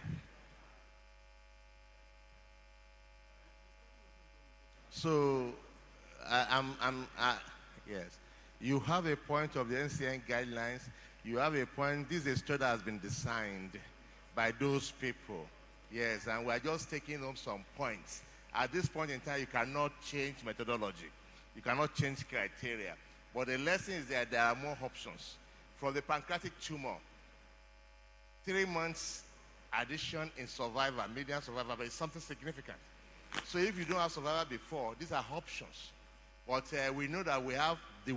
Speaker 23: So, yes. You have a point of the NCN guidelines. You have a point. This is a study that has been designed by those people. Yes, and we're just taking up some points. At this point in time, you cannot change methodology. You cannot change criteria. But the lesson is that there are more options. For the pancreatic tumor, 3 months addition in survivor, median survivor, is something significant. So if you don't have survivor before, these are options. But we know that we have the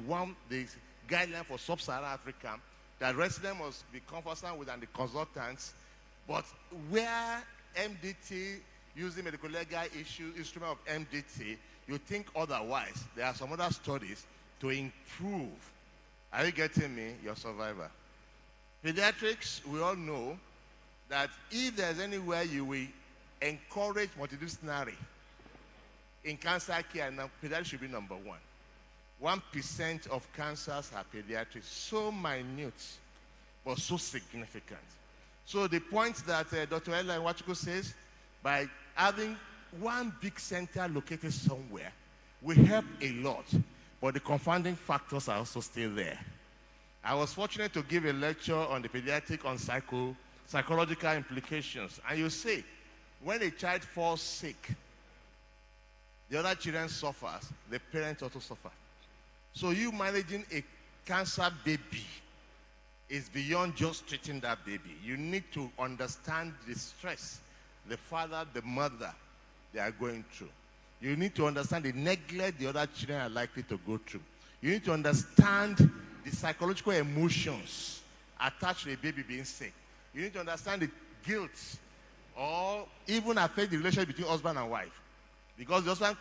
Speaker 23: guideline for sub-Saharan Africa that residents must be conversant with and the consultants. But where MDT, using medical legal instrument of MDT, you think otherwise. There are some other studies to improve. Are you getting me? Your survivor. Pediatrics, we all know that if there's anywhere you will encourage multidisciplinary in cancer care, now pediatrics should be number one. 1% of cancers are pediatrics, so minute, but so significant. So the point that Dr. Ella Nwachukwu says, by having one big center located somewhere, will help a lot, but the confounding factors are also still there. I was fortunate to give a lecture on the pediatric on psychological implications, and you see, when a child falls sick, the other children suffer, the parents also suffer. So you managing a cancer baby is beyond just treating that baby. You need to understand the stress the father, the mother, they are going through. You need to understand the neglect the other children are likely to go through. You need to understand the psychological emotions attached to a baby being sick. You need to understand the guilt or even affect the relationship between husband and wife. Because the husband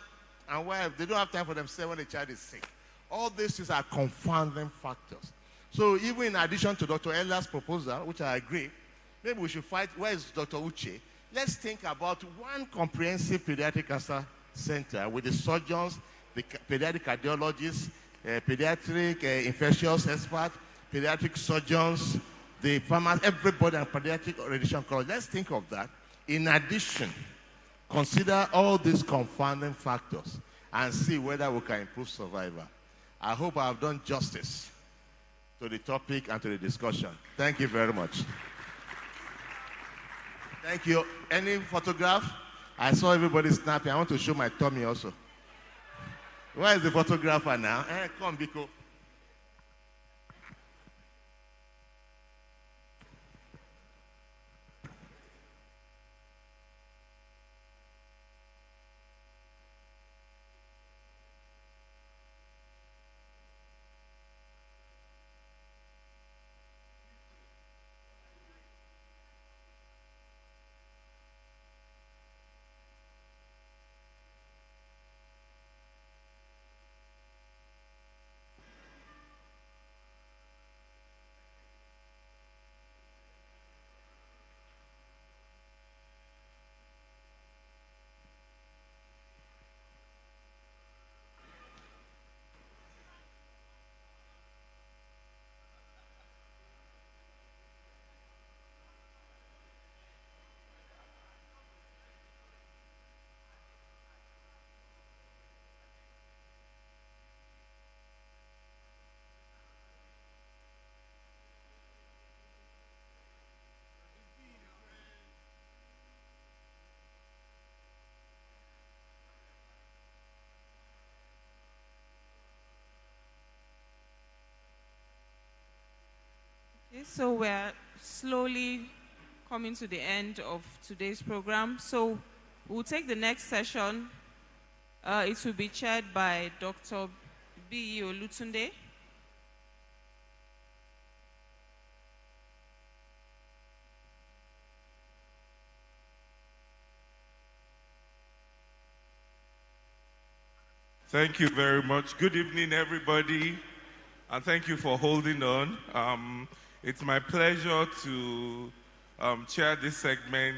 Speaker 23: and wife, they don't have time for themselves when the child is sick. All these things are confounding factors. So even in addition to Dr. Ella's proposal, which I agree, maybe we should fight, where is Dr. Uche? Let's think about one comprehensive pediatric cancer center with the surgeons,
Speaker 11: pediatric cardiologists, pediatric infectious experts, pediatric surgeons, the pharmacists, everybody, and pediatric radiation oncology. Let's think of that. In addition, consider all these confounding factors and see whether we can improve survival. I hope I have done justice to the topic and to the discussion. Thank you very much. Thank you. Any photograph? I saw everybody snapping. I want to show my tummy also. Where is the photographer now? Come, Biko.
Speaker 20: Okay, so we're slowly coming to the end of today's program. So we'll take the next session. It will be chaired by Dr. B. Olutunde.
Speaker 14: Thank you very much. Good evening, everybody, and thank you for holding on. It's my pleasure to chair this segment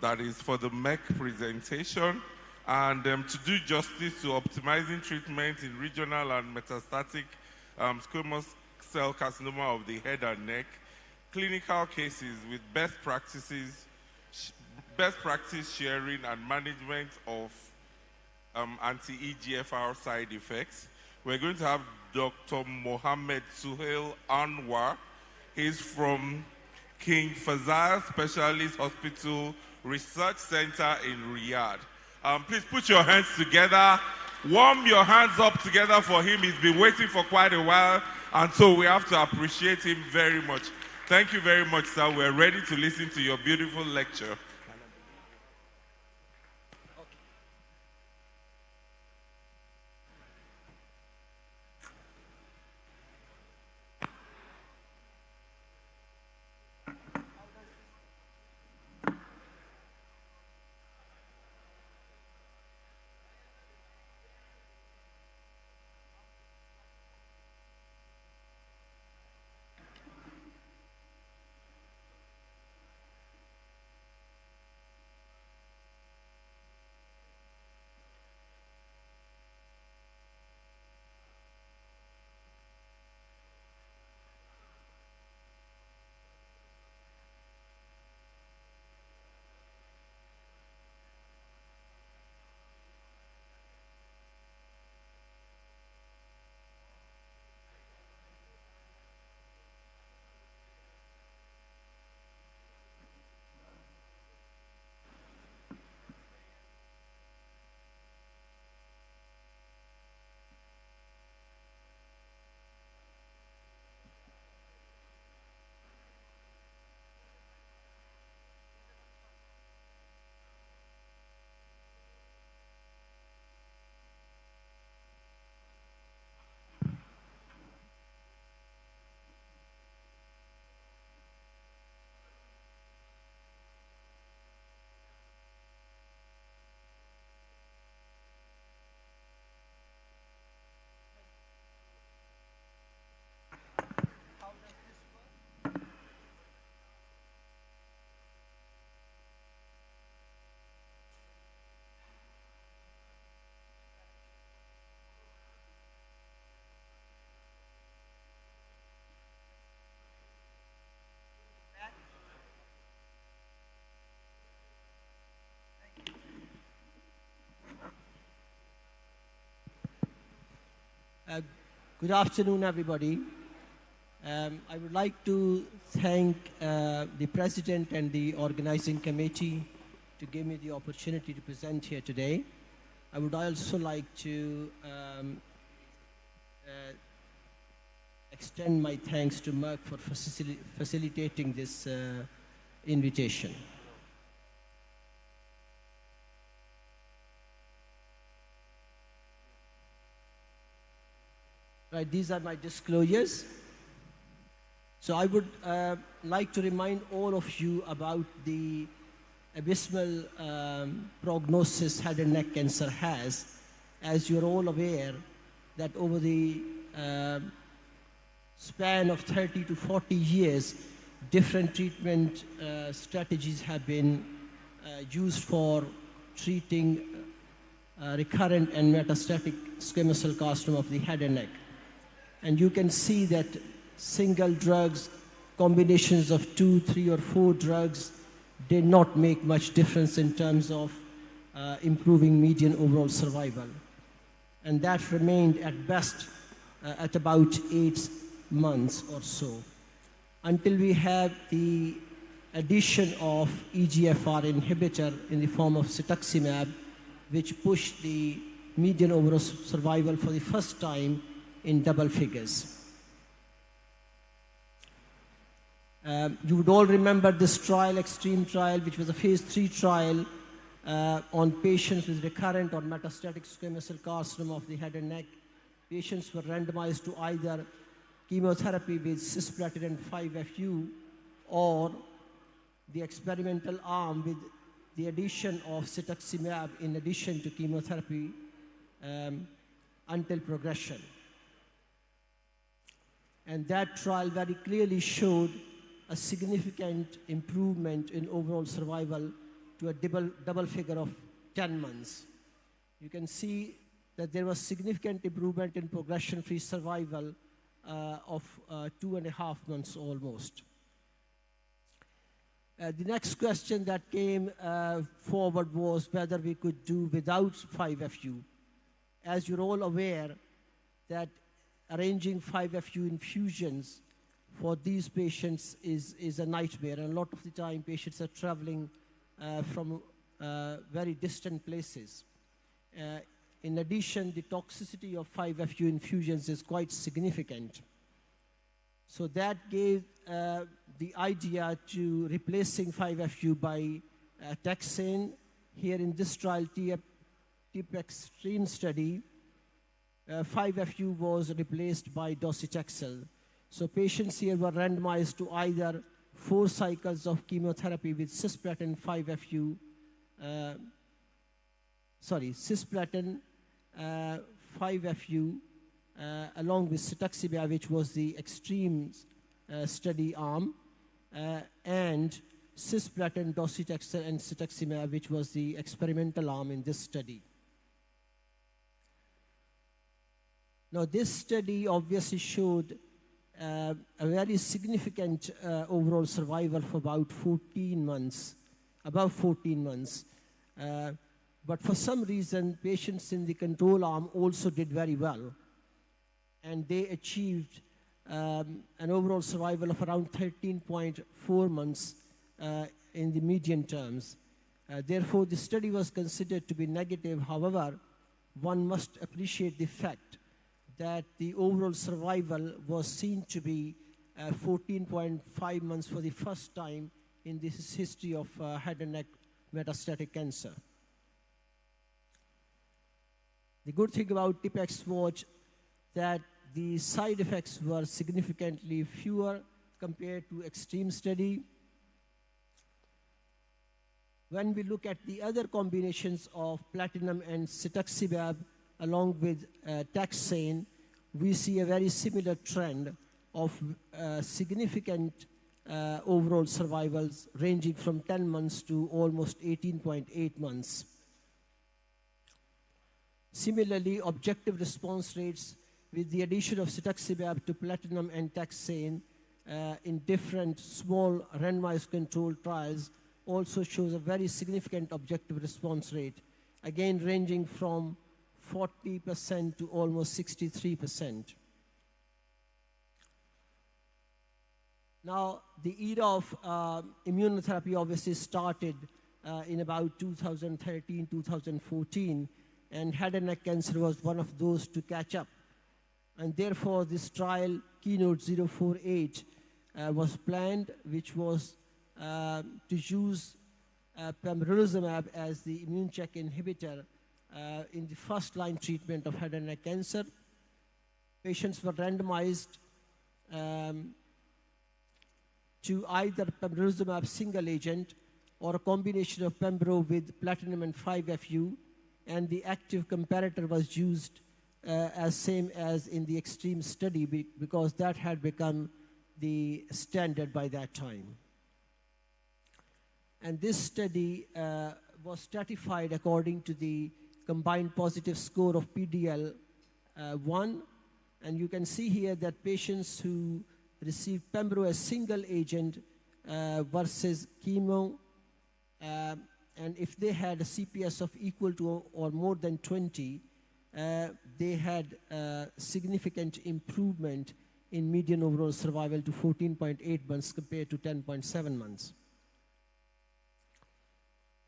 Speaker 14: that is for the MEC presentation, and to do justice to optimizing treatment in regional and metastatic squamous cell carcinoma of the head and neck, clinical cases with best practice sharing and management of anti-EGFR side effects. We're going to have Dr. Mohammed Suhail Anwar. He's from King Faisal Specialist Hospital Research Center in Riyadh. Please put your hands together. Warm your hands up together for him. He's been waiting for quite a while, and so we have to appreciate him very much. Thank you very much, sir. We're ready to listen to your beautiful lecture.
Speaker 12: Good afternoon, everybody. I would like to thank the President and the organizing committee to give me the opportunity to present here today. I would also like to extend my thanks to Merck for facilitating this invitation. Right, these are my disclosures. So I would like to remind all of you about the abysmal prognosis head and neck cancer has. As you're all aware that over the span of 30 to 40 years, different treatment strategies have been used for treating recurrent and metastatic squamous cell carcinoma of the head and neck. And you can see that single drugs, combinations of 2, 3, or 4 drugs did not make much difference in terms of improving median overall survival. And that remained at best at about 8 months or so, until we had the addition of EGFR inhibitor in the form of cetuximab, which pushed the median overall survival for the first time in double figures. You would all remember this trial, EXTREME trial, which was a phase 3 trial on patients with recurrent or metastatic squamous cell carcinoma of the head and neck. Patients were randomized to either chemotherapy with cisplatin and 5-FU or the experimental arm with the addition of cetuximab in addition to chemotherapy until progression. And that trial very clearly showed a significant improvement in overall survival to a double figure of 10 months. You can see that there was significant improvement in progression-free survival of 2.5 months almost. The next question that came forward was whether we could do without 5-FU. As you're all aware that arranging 5-FU infusions for these patients is a nightmare, and a lot of the time patients are traveling from very distant places. In addition, the toxicity of 5-FU infusions is quite significant. So that gave the idea to replacing 5-FU by taxane. Here in this trial, TIP-EXTREME study, 5-FU was replaced by docetaxel. So patients here were randomized to either 4 cycles of chemotherapy with cisplatin 5-FU, cisplatin 5-FU along with cetuximab, which was the EXTREME study arm, and cisplatin, docetaxel, and cetuximab, which was the experimental arm in this study. Now, this study obviously showed a very significant overall survival for about 14 months, above 14 months. But for some reason, patients in the control arm also did very well. And they achieved an overall survival of around 13.4 months in the median terms. Therefore, the study was considered to be negative. However, one must appreciate the fact that the overall survival was seen to be 14.5 months for the first time in this history of head and neck metastatic cancer. The good thing about TIP-X was that the side effects were significantly fewer compared to EXTREME study. When we look at the other combinations of platinum and cetuximab along with taxane, we see a very similar trend of significant overall survivals ranging from 10 months to almost 18.8 months. Similarly, objective response rates with the addition of cetuximab to platinum and taxane in different small randomized controlled trials also shows a very significant objective response rate, again ranging from 40% to almost 63%. Now, the era of immunotherapy obviously started in about 2013, 2014, and head and neck cancer was one of those to catch up. And therefore, this trial, Keynote-048, was planned, which was to use pembrolizumab as the immune check inhibitor in the first-line treatment of head and neck cancer. Patients were randomized to either pembrolizumab single agent or a combination of pembro with platinum and 5-FU, and the active comparator was used as same as in the extreme study because that had become the standard by that time. And this study was stratified according to the combined positive score of PDL-1, and you can see here that patients who received pembro as single agent versus chemo, and if they had a CPS of equal to or more than 20, they had significant improvement in median overall survival to 14.8 months compared to 10.7 months.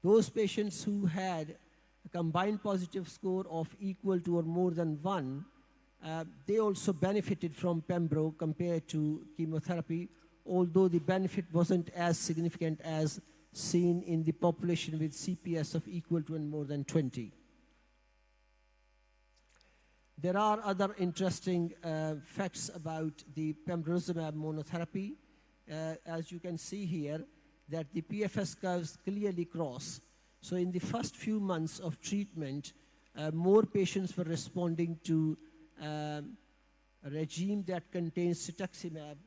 Speaker 12: Those patients who had a combined positive score of equal to or more than 1, they also benefited from pembro compared to chemotherapy, although the benefit wasn't as significant as seen in the population with CPS of equal to and more than 20. There are other interesting facts about the pembrolizumab monotherapy. As you can see here, that the PFS curves clearly cross. So in the first few months of treatment, more patients were responding to a regime that contains cetuximab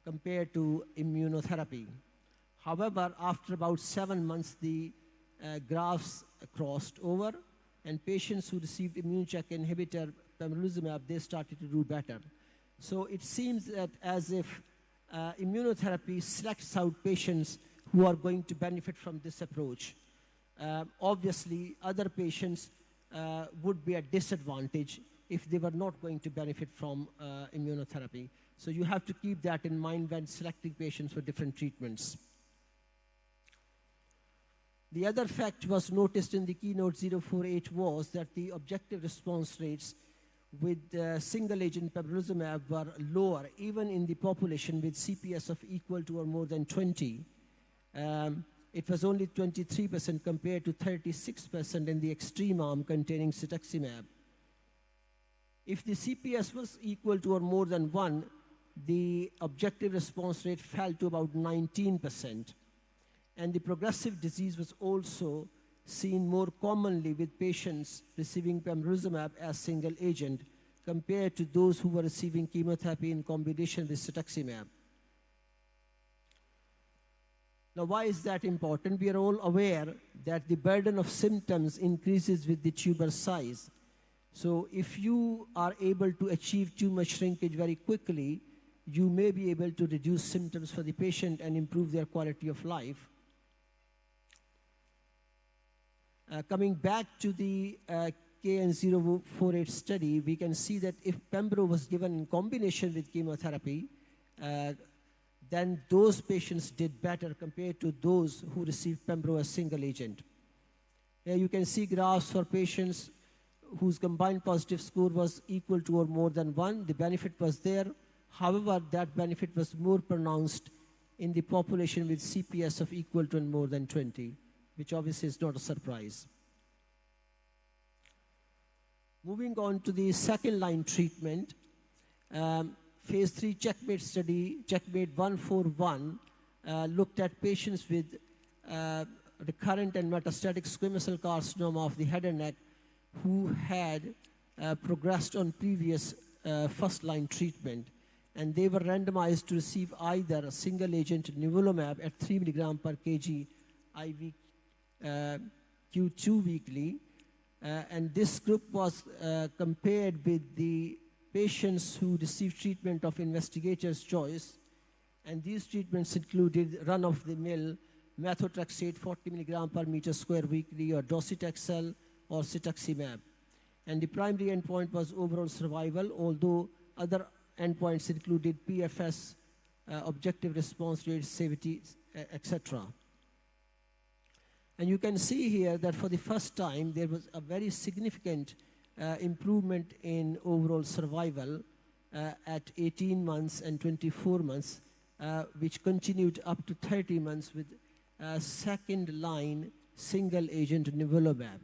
Speaker 12: compared to immunotherapy. However, after about 7 months, the graphs crossed over, and patients who received immune check inhibitor pembrolizumab, they started to do better. So it seems that as if immunotherapy selects out patients who are going to benefit from this approach. Obviously, other patients would be at disadvantage if they were not going to benefit from immunotherapy. So you have to keep that in mind when selecting patients for different treatments. The other fact was noticed in the Keynote-048 was that the objective response rates with single-agent pembrolizumab were lower, even in the population with CPS of equal to or more than 20. It was only 23% compared to 36% in the extreme arm containing cetuximab. If the CPS was equal to or more than 1, the objective response rate fell to about 19%. And the progressive disease was also seen more commonly with patients receiving pembrolizumab as single agent compared to those who were receiving chemotherapy in combination with cetuximab. Now, why is that important? We are all aware that the burden of symptoms increases with the tumor size. So if you are able to achieve tumor shrinkage very quickly, you may be able to reduce symptoms for the patient and improve their quality of life. Coming back to the KN-048 study, we can see that if pembro was given in combination with chemotherapy, then those patients did better compared to those who received pembro as single agent. Here you can see graphs for patients whose combined positive score was equal to or more than 1. The benefit was there. However, that benefit was more pronounced in the population with CPS of equal to and more than 20, which obviously is not a surprise. Moving on to the second-line treatment, phase 3 checkmate study, CheckMate-141, looked at patients with recurrent and metastatic squamous cell carcinoma of the head and neck who had progressed on previous first-line treatment. And they were randomized to receive either a single-agent nivolumab at 3 milligram per kg IV Q2 weekly. And this group was compared with the patients who received treatment of investigator's choice. And these treatments included run-of-the-mill methotrexate 40 milligram per meter square weekly, or docetaxel, or cetuximab. And the primary endpoint was overall survival, although other endpoints included PFS, objective response rate, safety, etc. And you can see here that for the first time, there was a very significant improvement in overall survival at 18 months and 24 months, which continued up to 30 months with second-line single-agent nivolumab.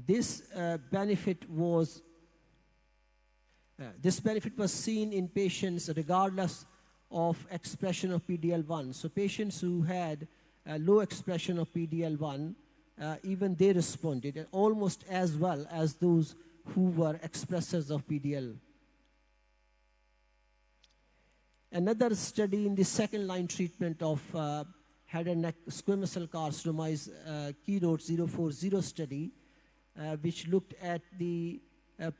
Speaker 12: This benefit was seen in patients regardless of expression of PD-L1. So patients who had low expression of PD-L1, even they responded almost as well as those who were expressors of PDL. Another study in the second-line treatment of head and neck squamous cell carcinoma is Keynote 040 study, which looked at the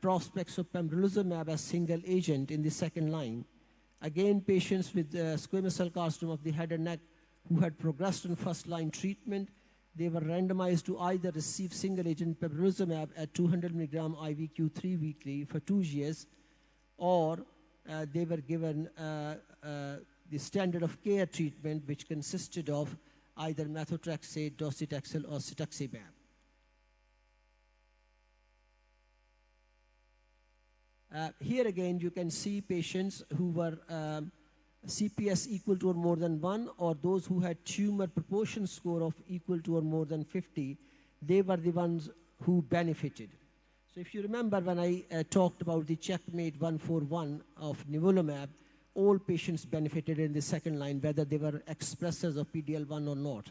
Speaker 12: prospects of pembrolizumab as single agent in the second line. Again, patients with squamous cell carcinoma of the head and neck who had progressed on first-line treatment, they were randomized to either receive single-agent pembrolizumab at 200 milligram IV Q3 weekly for 2 years, or they were given the standard of care treatment, which consisted of either methotrexate, docetaxel, or cetuximab. Here again, you can see patients who were CPS equal to or more than 1, or those who had tumor proportion score of equal to or more than 50. They were the ones who benefited. So if you remember when I talked about the checkmate 141 of nivolumab, all patients benefited in the second line, whether they were expressors of PD-L1 or not.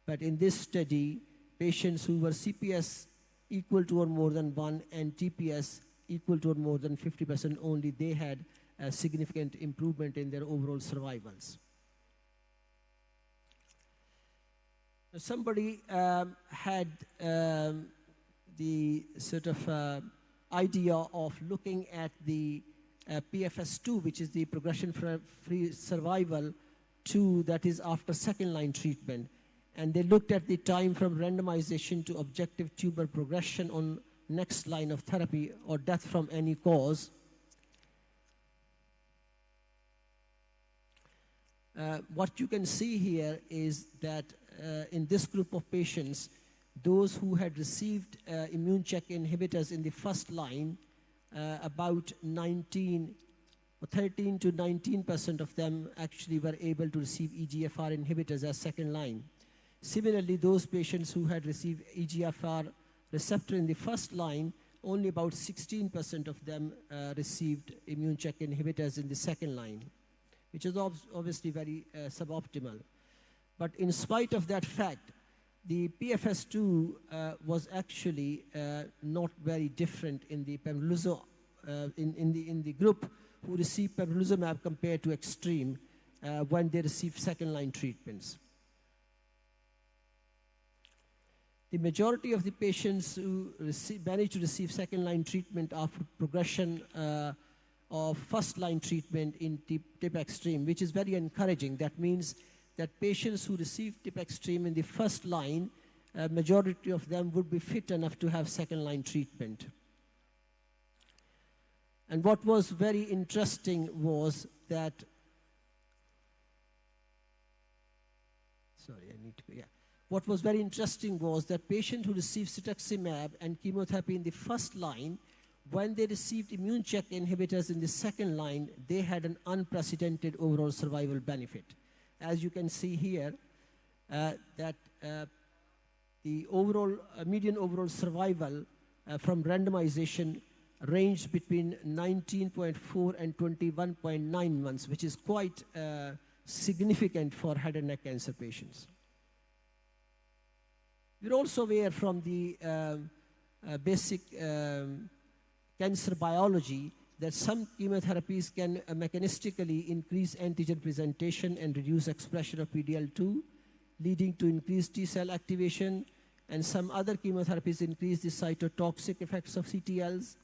Speaker 12: But in this study, patients who were CPS equal to or more than 1 and TPS equal to or more than 50% only, they had a significant improvement in their overall survivals. Somebody had the sort of idea of looking at the PFS2, which is the progression-free survival 2, that is after second-line treatment. And they looked at the time from randomization to objective tumor progression on next line of therapy or death from any cause. What you can see here is that in this group of patients, those who had received immune check inhibitors in the first line, about 13 to 19% of them actually were able to receive EGFR inhibitors as second line. Similarly, those patients who had received EGFR receptor in the first line, only about 16% of them received immune check inhibitors in the second line, which is obviously very suboptimal. But in spite of that fact, the PFS2 was actually not very different in the pembrolizumab in the group who received pembrolizumab compared to extreme when they received second-line treatments. The majority of the patients who managed to receive second-line treatment after progression of first-line treatment in TIP extreme, which is very encouraging. That means that patients who receive TIP extreme in the first line, majority of them would be fit enough to have second-line treatment. And what was very interesting was that, what was very interesting was that patients who received cetuximab and chemotherapy in the first line, when they received immune check inhibitors in the second line, they had an unprecedented overall survival benefit. As you can see here, that the overall median overall survival from randomization ranged between 19.4 and 21.9 months, which is quite significant for head and neck cancer patients. We're also aware from the basic cancer biology that some chemotherapies can mechanistically increase antigen presentation and reduce expression of PD-L2, leading to increased T-cell activation, and some other chemotherapies increase the cytotoxic effects of CTLs.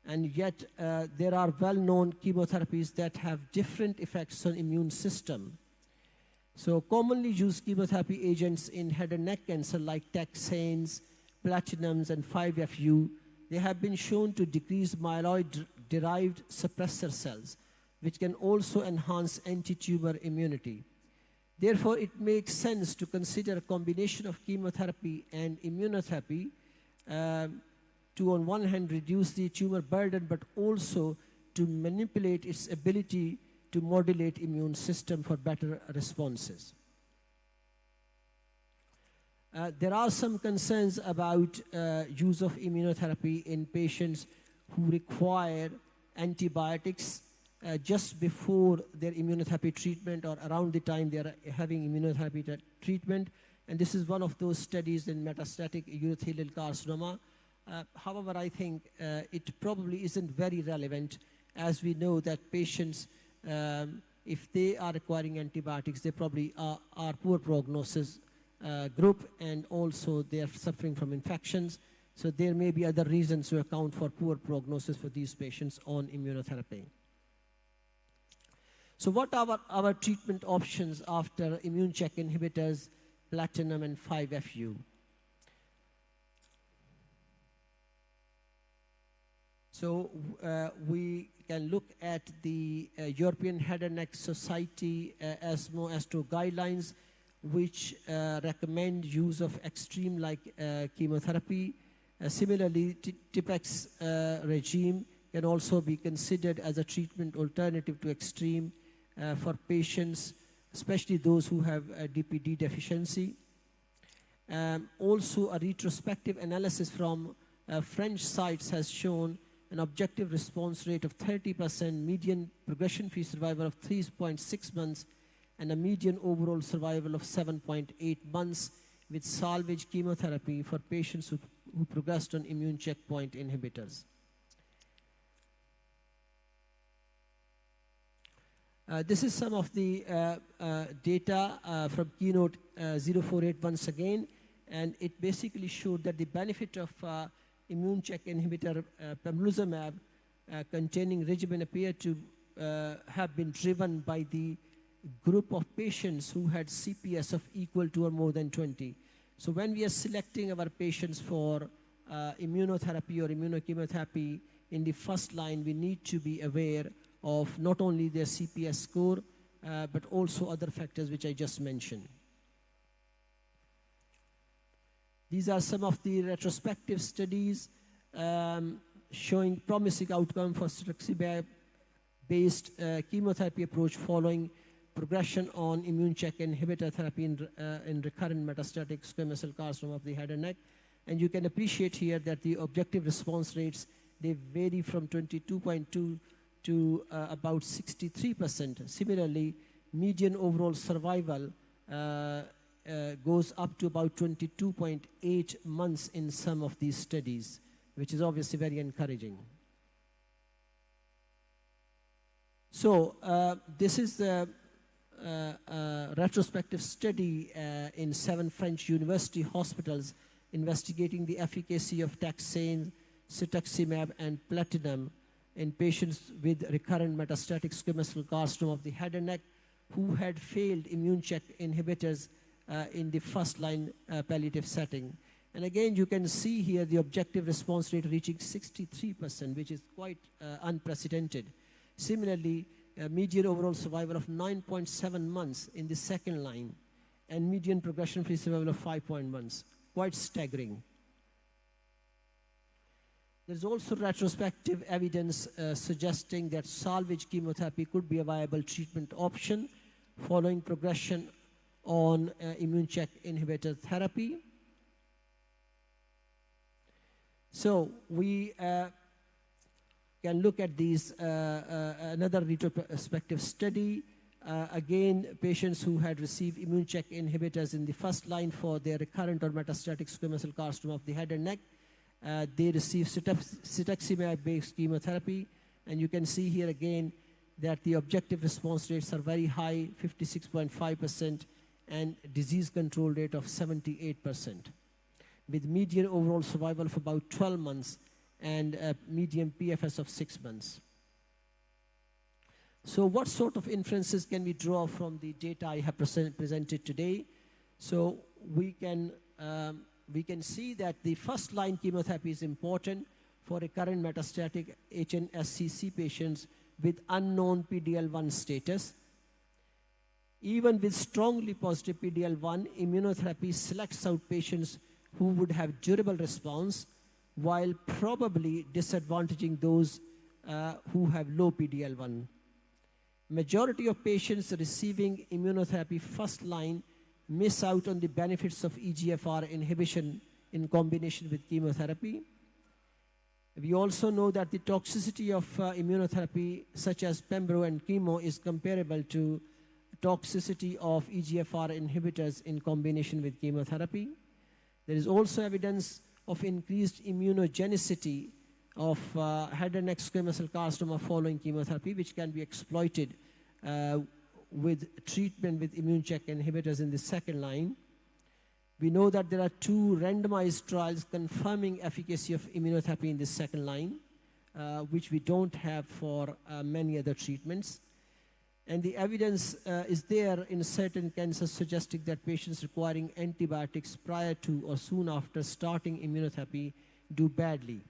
Speaker 12: And yet, there are well-known chemotherapies that have different effects on immune system. So commonly used chemotherapy agents in head and neck cancer like taxanes, platinums, and 5-FU, they have been shown to decrease myeloid-derived suppressor cells, which can also enhance anti-tumor immunity. Therefore, it makes sense to consider a combination of chemotherapy and immunotherapy to, on one hand, reduce the tumor burden, but also to manipulate its ability to modulate immune system for better responses. There are some concerns about use of immunotherapy in patients who require antibiotics just before their immunotherapy treatment or around the time they are having immunotherapy treatment. And this is one of those studies in metastatic urothelial carcinoma. However, I think it probably isn't very relevant, as we know that patients, if they are requiring antibiotics, they probably are poor prognosis group, and also they are suffering from infections. So there may be other reasons to account for poor prognosis for these patients on immunotherapy. So what are our treatment options after immune check inhibitors, platinum, and 5-FU? So we can look at the European Head and Neck Society ESMO ASTRO guidelines, which recommend use of extreme-like chemotherapy. Similarly, TIPEX regime can also be considered as a treatment alternative to extreme for patients, especially those who have DPD deficiency. Also, a retrospective analysis from French sites has shown an objective response rate of 30%, median progression-free survival of 3.6 months, and a median overall survival of 7.8 months with salvage chemotherapy for patients who progressed on immune checkpoint inhibitors. This is some of the data from Keynote 048 once again, and it basically showed that the benefit of immune check inhibitor pembrolizumab containing regimen appeared to have been driven by the group of patients who had CPS of equal to or more than 20. So when we are selecting our patients for immunotherapy or immunochemotherapy in the first line, we need to be aware of not only their CPS score, but also other factors which I just mentioned. These are some of the retrospective studies showing promising outcome for cetuximab-based chemotherapy approach following progression on immune check inhibitor therapy in recurrent metastatic squamous cell carcinoma of the head and neck. And you can appreciate here that the objective response rates, they vary from 22.2 to about 63%. Similarly, median overall survival goes up to about 22.8 months in some of these studies, which is obviously very encouraging. So this is the retrospective study in 7 French university hospitals investigating the efficacy of taxane, cetuximab, and platinum in patients with recurrent metastatic squamous cell carcinoma of the head and neck who had failed immune check inhibitors in the first-line palliative setting. And again, you can see here the objective response rate reaching 63%, which is quite unprecedented. Similarly, median overall survival of 9.7 months in the second line, and median progression-free survival of 5.1 months. Quite staggering. There's also retrospective evidence suggesting that salvage chemotherapy could be a viable treatment option following progression on immune check inhibitor therapy. So we can look at these, another retrospective study. Again, patients who had received immune check inhibitors in the first line for their recurrent or metastatic squamous cell carcinoma of the head and neck, they received cetuximab-based chemotherapy. And you can see here again that the objective response rates are very high, 56.5%, and disease control rate of 78%, with median overall survival of about 12 months and a median PFS of 6 months. So what sort of inferences can we draw from the data I have presented today? So we can see that the first-line chemotherapy is important for recurrent metastatic HNSCC patients with unknown PD-L1 status. Even with strongly positive PD-L1, immunotherapy selects out patients who would have durable response while probably disadvantaging those who have low PD-L1. Majority of patients receiving immunotherapy first line miss out on the benefits of EGFR inhibition in combination with chemotherapy. We also know that the toxicity of immunotherapy such as pembro and chemo is comparable to toxicity of EGFR inhibitors in combination with chemotherapy. There is also evidence of increased immunogenicity of head and neck squamous cell carcinoma following chemotherapy, which can be exploited with treatment with immune check inhibitors in the second line. We know that there are 2 randomized trials confirming efficacy of immunotherapy in the second line, which we don't have for many other treatments. And the evidence is there in certain cancers suggesting that patients requiring antibiotics prior to or soon after starting immunotherapy do badly.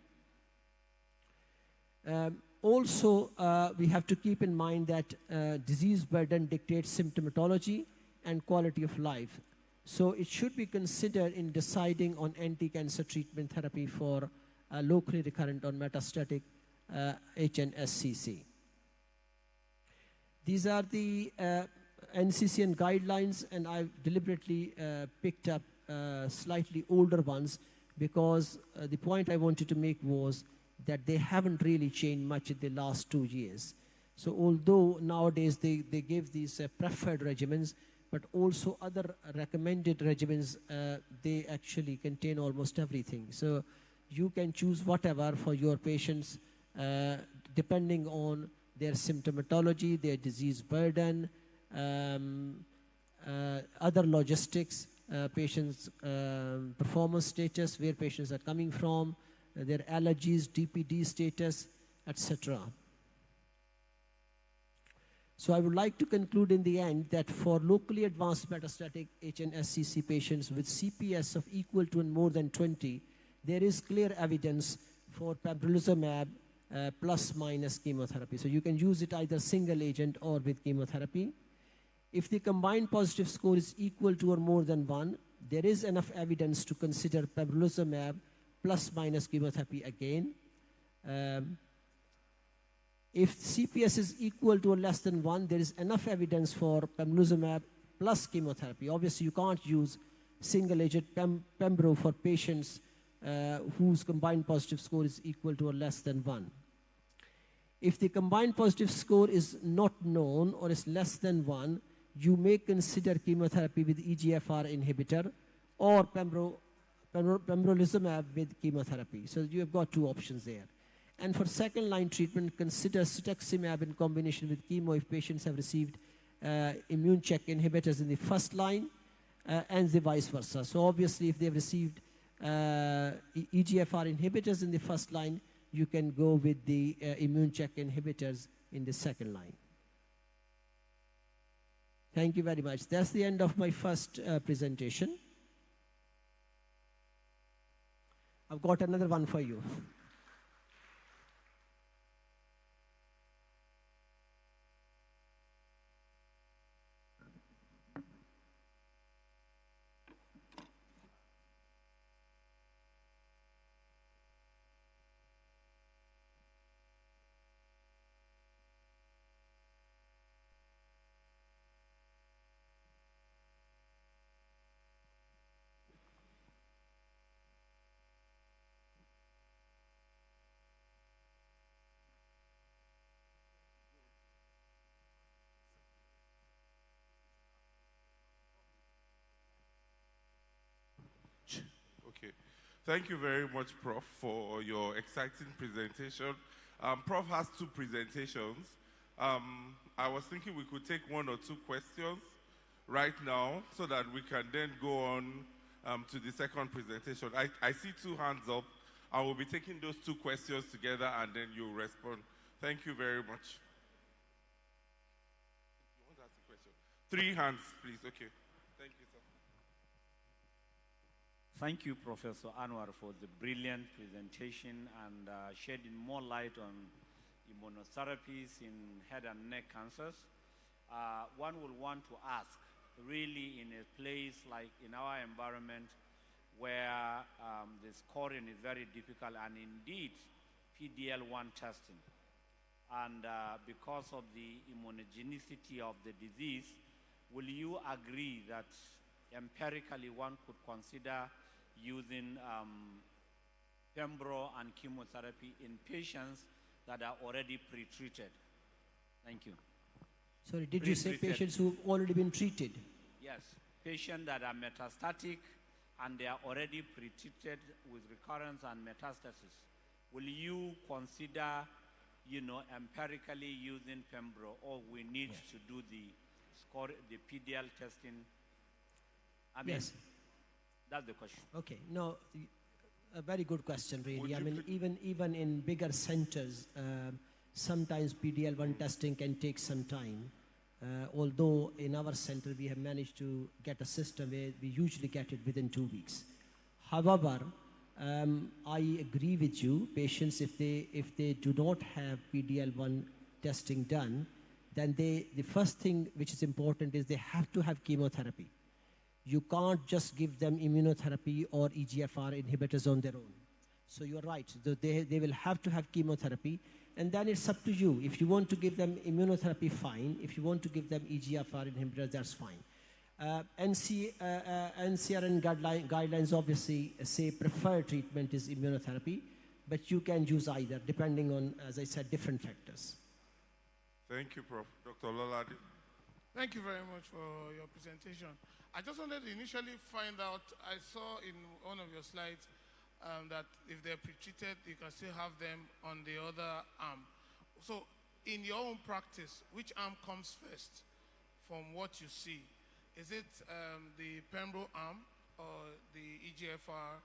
Speaker 12: Also, we have to keep in mind that disease burden dictates symptomatology and quality of life. So it should be considered in deciding on anti-cancer treatment therapy for locally recurrent or metastatic HNSCC. These are the NCCN guidelines, and I've deliberately picked up slightly older ones because the point I wanted to make was that they haven't really changed much in the last 2 years. So although nowadays they give these preferred regimens, but also other recommended regimens, they actually contain almost everything. So you can choose whatever for your patients depending on their symptomatology, their disease burden, other logistics, patients' performance status, where patients are coming from, their allergies, DPD status, etc. So I would like to conclude in the end that for locally advanced metastatic HNSCC patients with CPS of equal to and more than 20, there is clear evidence for pembrolizumab plus minus chemotherapy. So you can use it either single agent or with chemotherapy. If the combined positive score is equal to or more than 1, there is enough evidence to consider pembrolizumab plus minus chemotherapy again. If CPS is equal to or less than 1, there is enough evidence for pembrolizumab plus chemotherapy. Obviously, you can't use single agent pembro for patients whose combined positive score is equal to or less than 1. If the combined positive score is not known or is less than 1, you may consider chemotherapy with EGFR inhibitor or pembrolizumab with chemotherapy. So you have got 2 options there. And for second line treatment, consider cetuximab in combination with chemo if patients have received immune check inhibitors in the first line and the vice versa. So obviously if they've received EGFR inhibitors in the first line, you can go with the immune check inhibitors in the second line. Thank you very much. That's the end of my first presentation. I've got another one for you.
Speaker 14: Thank you very much, Prof, for your exciting presentation. Prof has 2 presentations. I was thinking we could take 1 or 2 questions right now so that we can then go on to the second presentation. I see 2 hands up. I will be taking those 2 questions together and then you'll respond. Thank you very much. 3 hands, please. Okay. Thank you, sir.
Speaker 21: Thank you, Professor Anwar, for the brilliant presentation and shedding more light on immunotherapies in head and neck cancers. One will want to ask, really in a place like in our environment where the scoring is very difficult and indeed PD-L1 testing. And because of the immunogenicity of the disease, will you agree that empirically one could consider using pembro and chemotherapy in patients that are already pre-treated? Thank you.
Speaker 12: Sorry, did you say patients who've already been treated?
Speaker 21: Yes, patients that are metastatic and they are already pre-treated with recurrence and metastasis. Will you consider, empirically using pembro, or we need to do the PDL testing?
Speaker 12: Yes.
Speaker 21: That's the question.
Speaker 12: Okay, no, a very good question, really. I mean, even in bigger centers, sometimes PD-L1 testing can take some time. Although in our center we have managed to get a system where we usually get it within 2 weeks. However, I agree with you. Patients, if they do not have PD-L1 testing done, then the first thing which is important is they have to have chemotherapy. You can't just give them immunotherapy or EGFR inhibitors on their own. So you're right. They will have to have chemotherapy, and then it's up to you. If you want to give them immunotherapy, fine. If you want to give them EGFR inhibitors, that's fine. NCRN guidelines obviously say preferred treatment is immunotherapy, but you can use either depending on, as I said, different factors.
Speaker 14: Thank you, Prof. Dr. Lolade.
Speaker 8: Thank you very much for your presentation. I just wanted to initially find out, I saw in one of your slides that if they're pre-treated, you can still have them on the other arm. So in your own practice, which arm comes first from what you see? Is it the pembro arm or the EGFR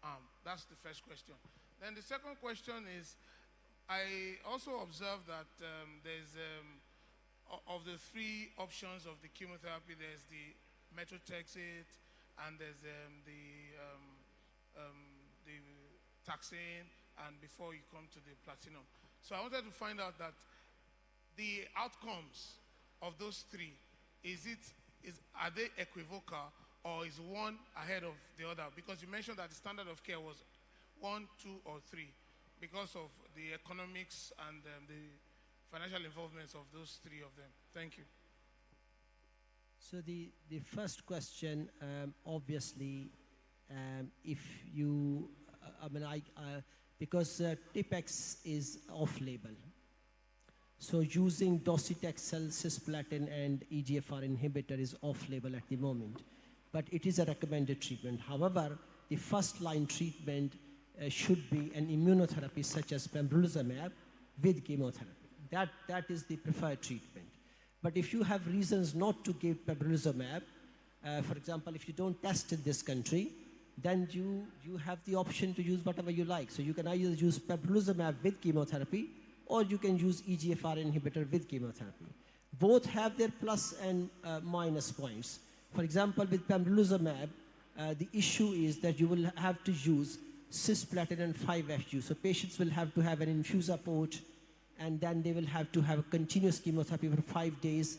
Speaker 8: arm? That's the first question. Then the second question is, I also observed that there's, of the 3 options of the chemotherapy, there's the methotrexate, and there's the taxane, and before you come to the platinum. So I wanted to find out that the outcomes of those 3, are they equivocal, or is one ahead of the other? Because you mentioned that the standard of care was 1, 2, or 3, because of the economics and the financial involvements of those 3 of them. Thank you.
Speaker 12: So the first question, obviously, if you, because Tipex is off-label. So using docetaxel, cisplatin, and EGFR inhibitor is off-label at the moment, but it is a recommended treatment. However, the first-line treatment should be an immunotherapy such as pembrolizumab with chemotherapy. That is the preferred treatment. But if you have reasons not to give pembrolizumab, for example, if you don't test in this country, then you have the option to use whatever you like. So you can either use pembrolizumab with chemotherapy, or you can use EGFR inhibitor with chemotherapy. Both have their plus and minus points. For example, with pembrolizumab, the issue is that you will have to use cisplatin and 5-FU. So patients will have to have an infuser port, and then they will have to have a continuous chemotherapy for 5 days.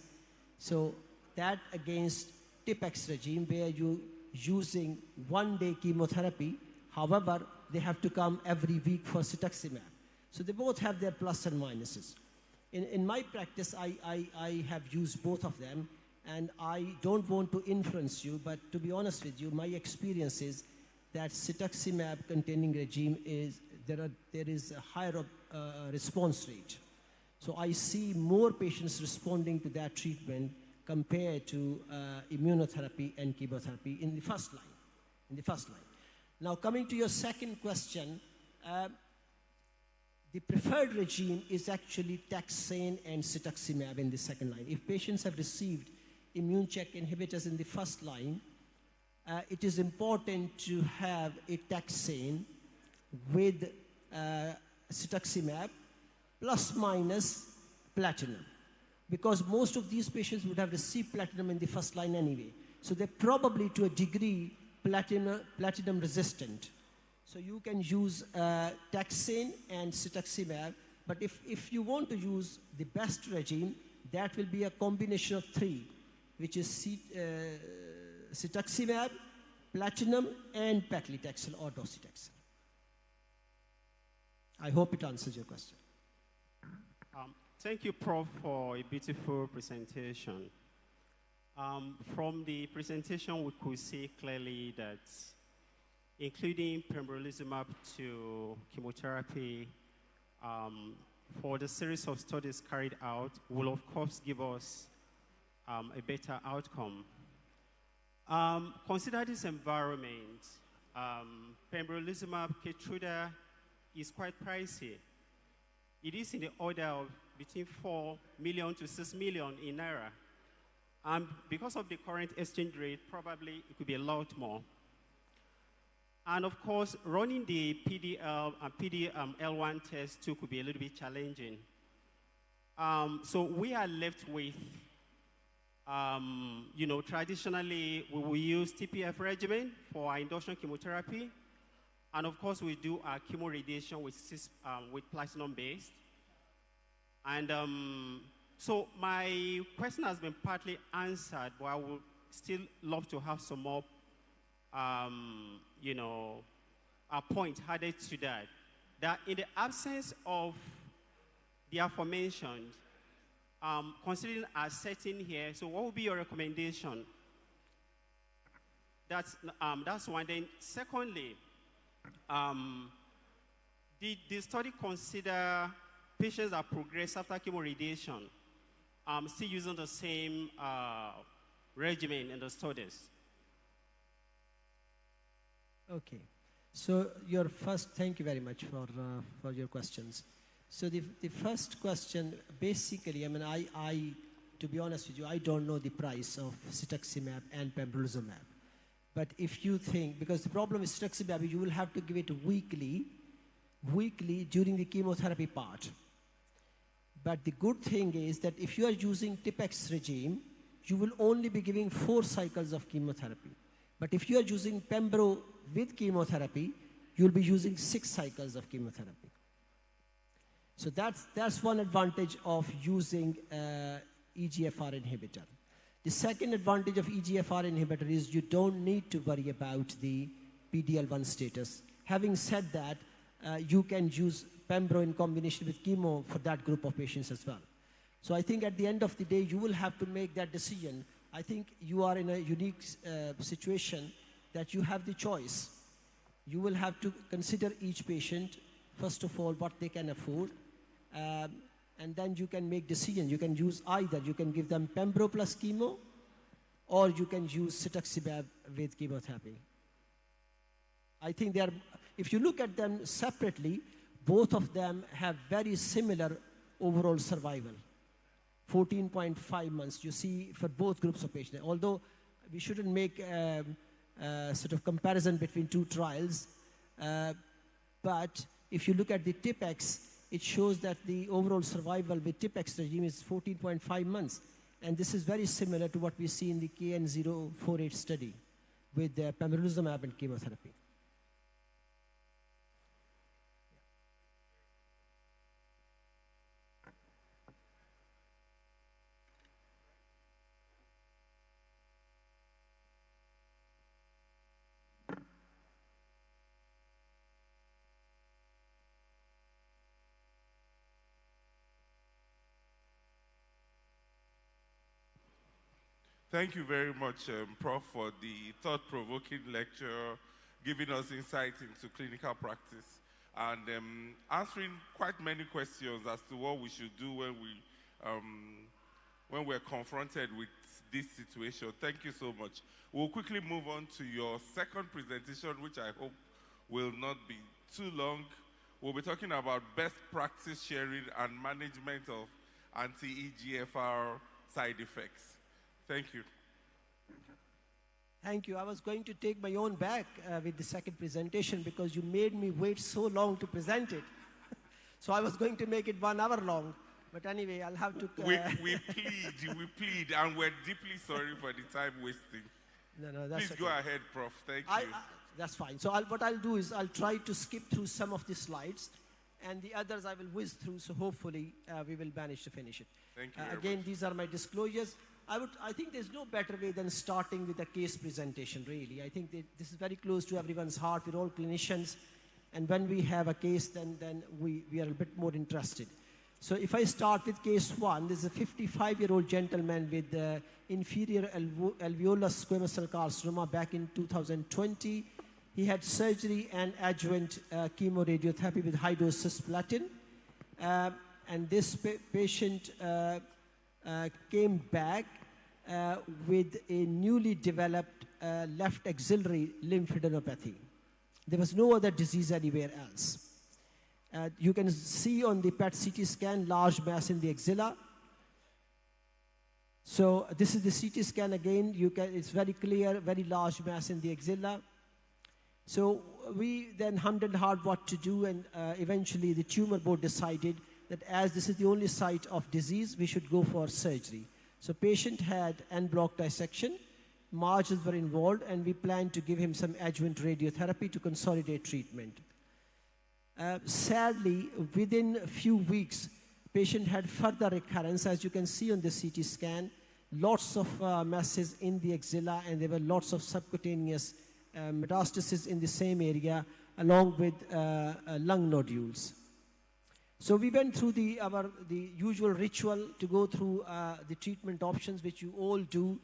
Speaker 12: So that against Tipex regime, where you're using 1-day chemotherapy, however, they have to come every week for cetuximab. So they both have their plus and minuses. In my practice, I have used both of them, and I don't want to influence you, but to be honest with you, my experience is that cetuximab containing regime there is a higher response rate. So I see more patients responding to that treatment compared to immunotherapy and chemotherapy in the first line. Now coming to your second question, the preferred regime is actually taxane and cetuximab in the second line. If patients have received immune check inhibitors in the first line, it is important to have a taxane with cetuximab plus minus platinum. because most of these patients would have received platinum in the first line anyway. So they're probably to a degree platinum resistant. So you can use taxane and cetuximab, but if you want to use the best regime, that will be a combination of three, which is cetuximab, platinum, and paclitaxel or docetaxel. I hope it answers your question.
Speaker 13: Thank you, Prof, for a beautiful presentation. From the presentation, we could see clearly that including pembrolizumab to chemotherapy for the series of studies carried out will, of course, give us a better outcome. Consider this environment. Pembrolizumab Keytruda is quite pricey. It is in the order of between 4 million to 6 million in Naira. And because of the current exchange rate, probably it could be a lot more. And of course, running the PDL and PDL1 test too could be a little bit challenging. So we are left with, traditionally we will use TPF regimen for our induction chemotherapy. And of course, we do our chemoradiation with platinum-based. And so my question has been partly answered, but I would still love to have some more, a point added to that. That in the absence of the aforementioned, considering our setting here, so what would be your recommendation? That's one. Then secondly, did the study consider patients that progress after chemoradiation still using the same regimen in the studies?
Speaker 12: Okay. So your first, thank you very much for your questions. So the first question, basically, I mean, I, to be honest with you, I don't know the price of cetuximab and pembrolizumab. But if you think, because the problem is cetuximab, you will have to give it weekly during the chemotherapy part. But the good thing is that if you are using TIPEX regime, you will only be giving 4 cycles of chemotherapy. But if you are using pembro with chemotherapy, you'll be using 6 cycles of chemotherapy. So that's one advantage of using EGFR inhibitor. The second advantage of EGFR inhibitor is you don't need to worry about the PDL1 status. Having said that, you can use pembro in combination with chemo for that group of patients as well. So I think at the end of the day, you will have to make that decision. I think you are in a unique situation that you have the choice. You will have to consider each patient, first of all, what they can afford, and then you can make decisions. You can use either. You can give them pembro plus chemo, or you can use cetuximab with chemotherapy. I think they are, if you look at them separately, both of them have very similar overall survival. 14.5 months, you see, for both groups of patients. Although we shouldn't make sort of comparison between two trials, but if you look at the TIPEX, it shows that the overall survival with TIPEX regime is 14.5 months. And this is very similar to what we see in the KN048 study with pembrolizumab and chemotherapy.
Speaker 14: Thank you very much, Prof, for the thought-provoking lecture, giving us insight into clinical practice, and answering quite many questions as to what we should do when we're confronted with this situation. Thank you so much. We'll quickly move on to your second presentation, which I hope will not be too long. We'll be talking about best practice sharing and management of anti-EGFR side effects. Thank you.
Speaker 12: Thank you. I was going to take my own back with the second presentation because you made me wait so long to present it. So I was going to make it 1 hour long, But anyway, I'll have to...
Speaker 14: We plead, and we're deeply sorry for the time wasting.
Speaker 12: No, that's
Speaker 14: Please
Speaker 12: okay.
Speaker 14: go ahead, Prof. Thank you.
Speaker 12: That's fine. So what I'll do is I'll try to skip through some of the slides, and the others I will whiz through, so hopefully we will manage to finish it.
Speaker 14: Thank you
Speaker 12: Again,
Speaker 14: much.
Speaker 12: these are my disclosures. I think there's no better way than starting with a case presentation, really. I think that this is very close to everyone's heart. We're all clinicians, and when we have a case, then we are a bit more interested. So if I start with case 1, this is a 55-year-old gentleman with inferior alveolar squamous cell carcinoma back in 2020. He had surgery and adjuvant chemoradiotherapy with high-dose cisplatin. And this patient came back with a newly developed left axillary lymphadenopathy. There was no other disease anywhere else. You can see on the PET-CT scan large mass in the axilla. So this is the CT scan again. It's very clear, very large mass in the axilla. So we then hummed and hawed what to do, and eventually the tumor board decided that as this is the only site of disease, we should go for surgery. So patient had en-bloc dissection, margins were involved, and we planned to give him some adjuvant radiotherapy to consolidate treatment. Sadly, within a few weeks, patient had further recurrence. As you can see on the CT scan, lots of masses in the axilla, and there were lots of subcutaneous metastasis in the same area, along with lung nodules. So we went through the usual ritual to go through the treatment options, which you all do,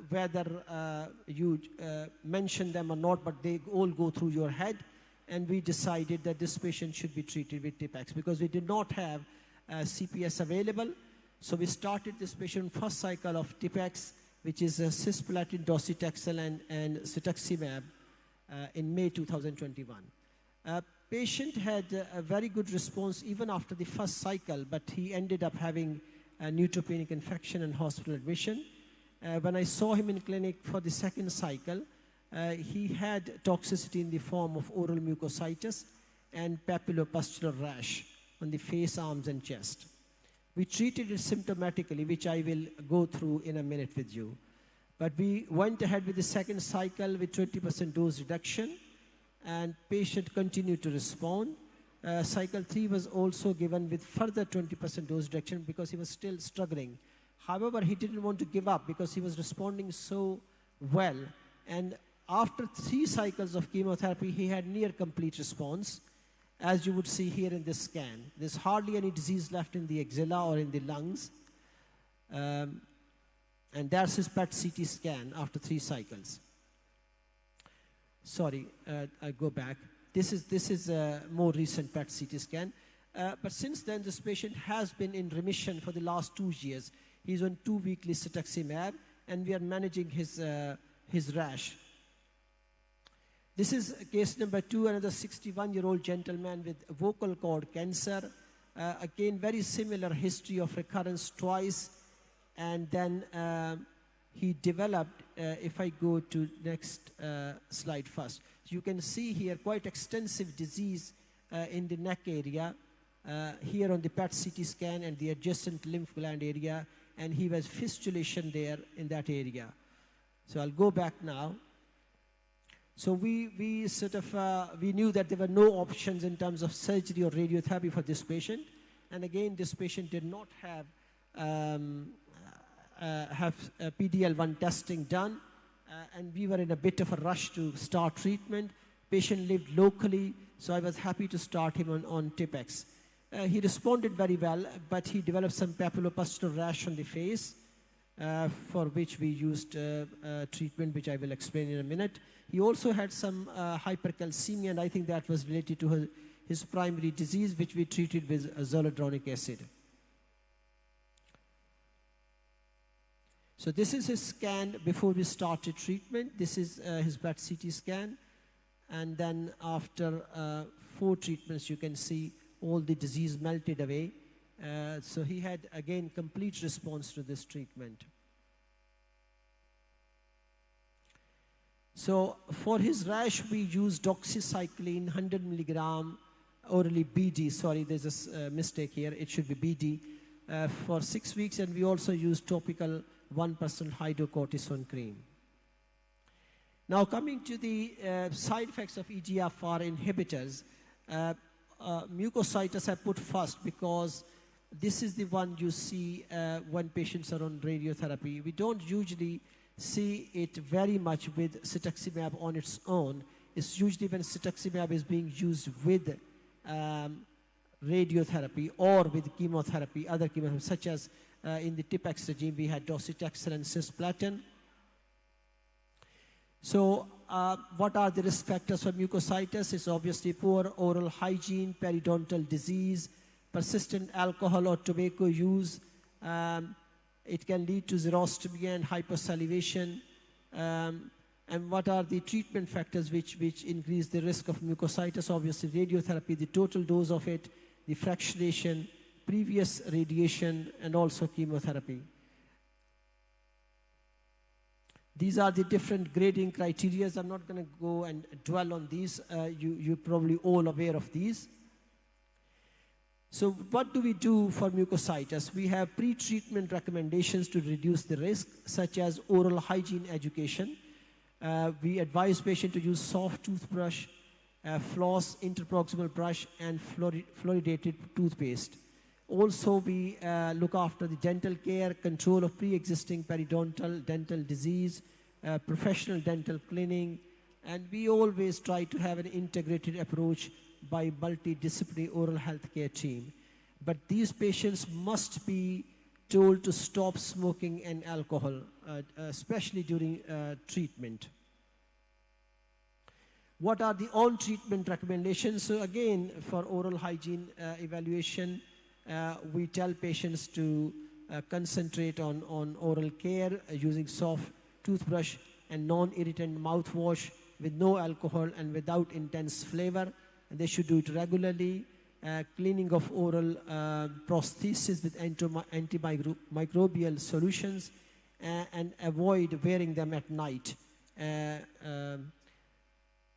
Speaker 12: whether you mention them or not, but they all go through your head. And we decided that this patient should be treated with Tipex because we did not have CPS available. So we started this patient first cycle of Tipex, which is cisplatin, docetaxel, and cetuximab in May 2021. Patient had a very good response even after the first cycle, but he ended up having a neutropenic infection and hospital admission. When I saw him in clinic for the second cycle, he had toxicity in the form of oral mucositis and papillopustular rash on the face, arms, and chest. We treated it symptomatically, which I will go through in a minute with you. But we went ahead with the second cycle with 20% dose reduction, and patient continued to respond. Cycle 3 was also given with further 20% dose reduction because he was still struggling. However, he didn't want to give up because he was responding so well. And after 3 cycles of chemotherapy, he had near complete response, as you would see here in this scan. There's hardly any disease left in the axilla or in the lungs. And that's his PET-CT scan after 3 cycles. Sorry, I go back. This is a more recent PET-CT scan. But since then, this patient has been in remission for the last 2 years. He's on 2 weekly cetuximab, and we are managing his rash. This is case number 2, another 61-year-old gentleman with vocal cord cancer. Again, very similar history of recurrence twice. And then he developed, if I go to next slide first. So you can see here quite extensive disease in the neck area, here on the PET-CT scan and the adjacent lymph gland area. And he was fistulation there in that area. So I'll go back now. So we knew that there were no options in terms of surgery or radiotherapy for this patient. And again, this patient did not have PD-L1 testing done. And we were in a bit of a rush to start treatment. Patient lived locally, so I was happy to start him on Tipex. He responded very well, but he developed some papillopustular rash on the face, for which we used treatment, which I will explain in a minute. He also had some hypercalcemia, and I think that was related to his primary disease, which we treated with zoledronic acid. So this is his scan before we started treatment. This is his PET-CT scan. And then after 4 treatments, you can see all the disease melted away. So he had, again, complete response to this treatment. So for his rash, we used doxycycline 100 milligram orally BD, sorry, there's a mistake here, it should be BD, for 6 weeks, and we also use topical 1% hydrocortisone cream. Now coming to the side effects of EGFR inhibitors, mucositis I put first because this is the one you see when patients are on radiotherapy. We don't usually see it very much with cetuximab on its own. It's usually when cetuximab is being used with radiotherapy or with chemotherapy, other chemotherapy, such as in the TIPEX regime, we had docetaxel and cisplatin. So what are the risk factors for mucositis? It's obviously poor oral hygiene, periodontal disease, persistent alcohol or tobacco use. It can lead to xerostomia and hypersalivation. And what are the treatment factors which increase the risk of mucositis? Obviously, radiotherapy, the total dose of it, the fractionation, previous radiation, and also chemotherapy. These are the different grading criteria. I'm not going to go and dwell on these. You're probably all aware of these. So what do we do for mucositis? We have pre-treatment recommendations to reduce the risk, such as oral hygiene education. We advise patients to use soft toothbrush, floss, interproximal brush, and fluoridated toothpaste. Also, we look after the dental care, control of pre-existing periodontal dental disease, professional dental cleaning, and we always try to have an integrated approach by multidisciplinary oral health care team. But these patients must be told to stop smoking and alcohol, especially during treatment. What are the on-treatment recommendations? So again, for oral hygiene evaluation, we tell patients to concentrate on oral care using soft toothbrush and non-irritant mouthwash with no alcohol and without intense flavor. And they should do it regularly. Cleaning of oral prosthesis with antimicrobial solutions and avoid wearing them at night.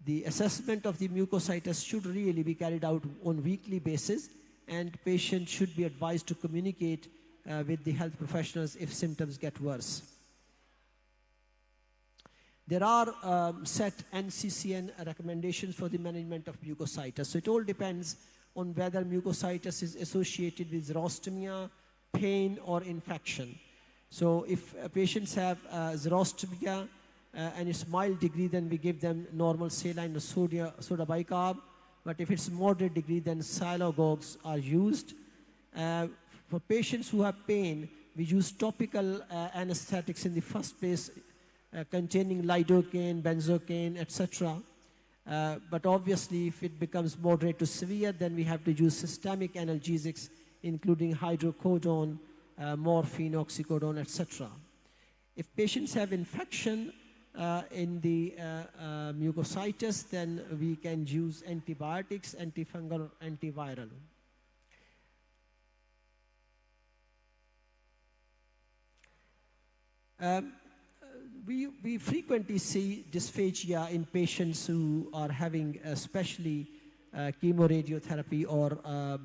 Speaker 12: The assessment of the mucositis should really be carried out on a weekly basis, and patients should be advised to communicate with the health professionals if symptoms get worse. There are set NCCN recommendations for the management of mucositis. So it all depends on whether mucositis is associated with xerostomia, pain, or infection. So if patients have xerostomia and it's mild degree, then we give them normal saline or soda bicarb. But if it's moderate degree, then silogogues are used. For patients who have pain, we use topical anesthetics in the first place, containing lidocaine, benzocaine, etc. But obviously, if it becomes moderate to severe, then we have to use systemic analgesics, including hydrocodone, morphine, oxycodone, etc. If patients have infection in the mucositis, then we can use antibiotics, antifungal, antiviral. We frequently see dysphagia in patients who are having especially chemoradiotherapy or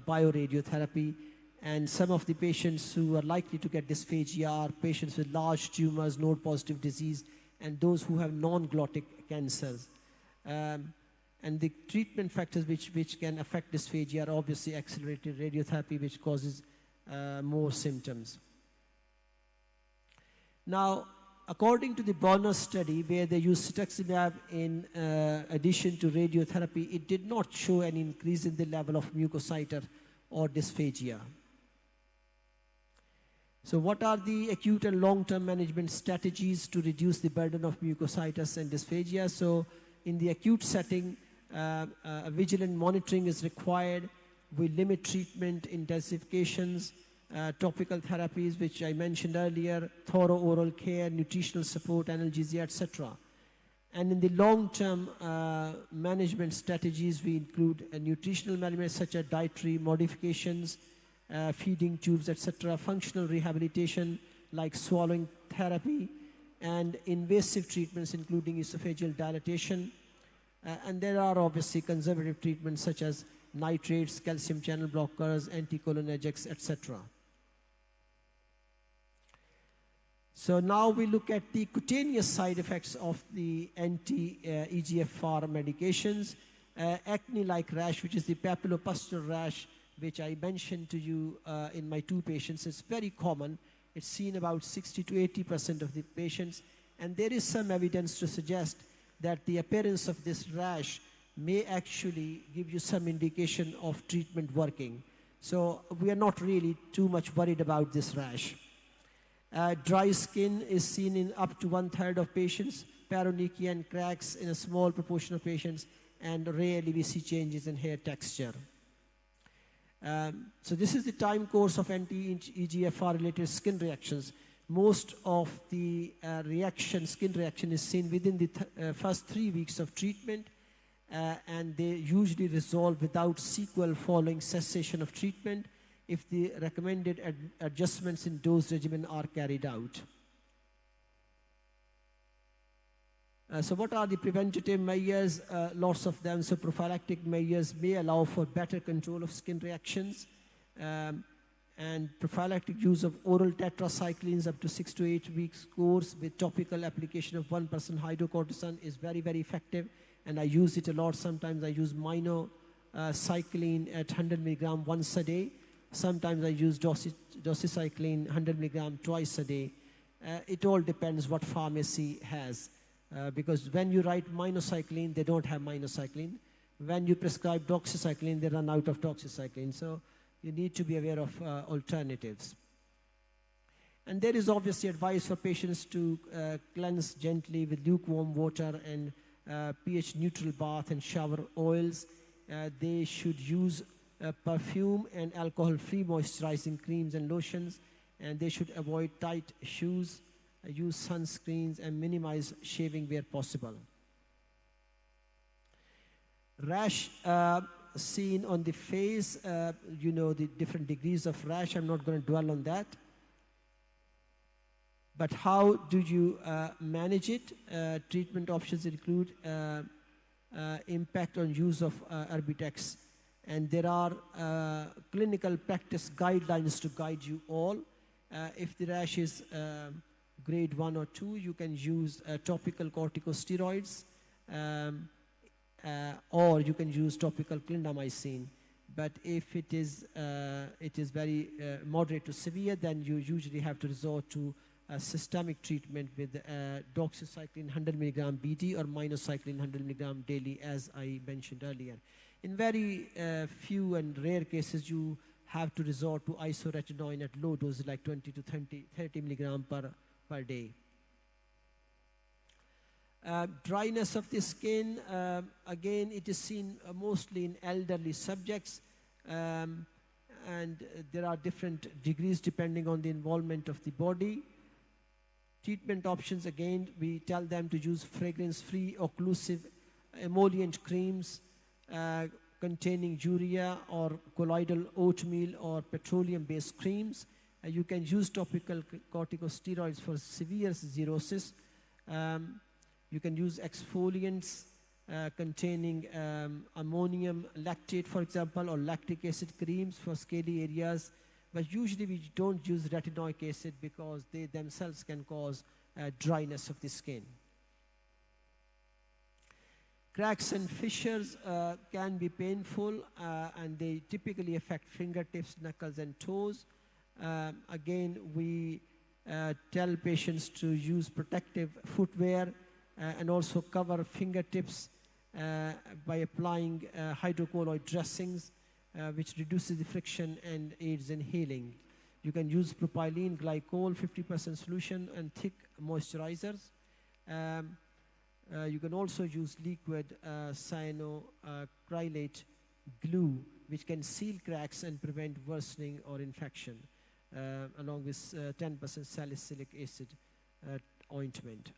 Speaker 12: bioradiotherapy, and some of the patients who are likely to get dysphagia are patients with large tumors, node-positive disease, and those who have non-glottic cancers. And the treatment factors which can affect dysphagia are obviously accelerated radiotherapy, which causes more symptoms. Now, according to the Bonner study, where they used cetuximab in addition to radiotherapy, it did not show an increase in the level of mucositis or dysphagia. So what are the acute and long-term management strategies to reduce the burden of mucositis and dysphagia? So in the acute setting, vigilant monitoring is required. We limit treatment intensifications, topical therapies, which I mentioned earlier, thorough oral care, nutritional support, analgesia, etc. And in the long-term management strategies, we include nutritional management such as dietary modifications, feeding tubes, etc., functional rehabilitation like swallowing therapy, and invasive treatments including esophageal dilatation. And there are obviously conservative treatments such as nitrates, calcium channel blockers, anticholinergics, etc. So now we look at the cutaneous side effects of the anti-EGFR medications. Acne-like rash, which is the papillopustular rash, which I mentioned to you in my 2 patients, is very common. It's seen about 60 to 80% of the patients. And there is some evidence to suggest that the appearance of this rash may actually give you some indication of treatment working. So we are not really too much worried about this rash. Dry skin is seen in up to 1/3 of patients, paronychia and cracks in a small proportion of patients, and rarely we see changes in hair texture. So this is the time course of anti-EGFR related skin reactions. Most of the skin reaction is seen within the first 3 weeks of treatment, and they usually resolve without sequel following cessation of treatment if the recommended adjustments in dose regimen are carried out. So what are the preventative measures? Lots of them. So prophylactic measures may allow for better control of skin reactions. And prophylactic use of oral tetracyclines up to 6 to 8 weeks course with topical application of 1% hydrocortisone is very, very effective. And I use it a lot. Sometimes I use minocycline at 100 milligram once a day. Sometimes I use doxycycline 100 milligram twice a day. It all depends what pharmacy has. Because when you write minocycline, they don't have minocycline. When you prescribe doxycycline, they run out of doxycycline. So you need to be aware of alternatives. And there is obviously advice for patients to cleanse gently with lukewarm water and pH neutral bath and shower oils. They should use perfume and alcohol-free moisturizing creams and lotions, and they should avoid tight shoes, use sunscreens, and minimize shaving where possible. Rash seen on the face, you know the different degrees of rash. I'm not going to dwell on that. But how do you manage it? Treatment options include impact on use of Erbitux. And there are clinical practice guidelines to guide you all. If the rash is grade 1 or 2, you can use topical corticosteroids, or you can use topical clindamycin. But if it is very moderate to severe, then you usually have to resort to systemic treatment with doxycycline 100 milligram BD or minocycline 100 milligram daily, as I mentioned earlier. In very few and rare cases, you have to resort to isoretinoin at low doses like 20 to 30 milligram per day. Dryness of the skin, again, it is seen mostly in elderly subjects, and there are different degrees depending on the involvement of the body. Treatment options, again, we tell them to use fragrance-free occlusive emollient creams containing urea or colloidal oatmeal or petroleum-based creams. You can use topical corticosteroids for severe xerosis. You can use exfoliants containing ammonium lactate, for example, or lactic acid creams for scaly areas. But usually we don't use retinoic acid because they themselves can cause dryness of the skin. Cracks and fissures can be painful, and they typically affect fingertips, knuckles, and toes. Again, we tell patients to use protective footwear and also cover fingertips by applying hydrocolloid dressings, which reduces the friction and aids in healing. You can use propylene glycol 50% solution and thick moisturizers. You can also use liquid cyanoacrylate glue, which can seal cracks and prevent worsening or infection, along with 10% salicylic acid ointment.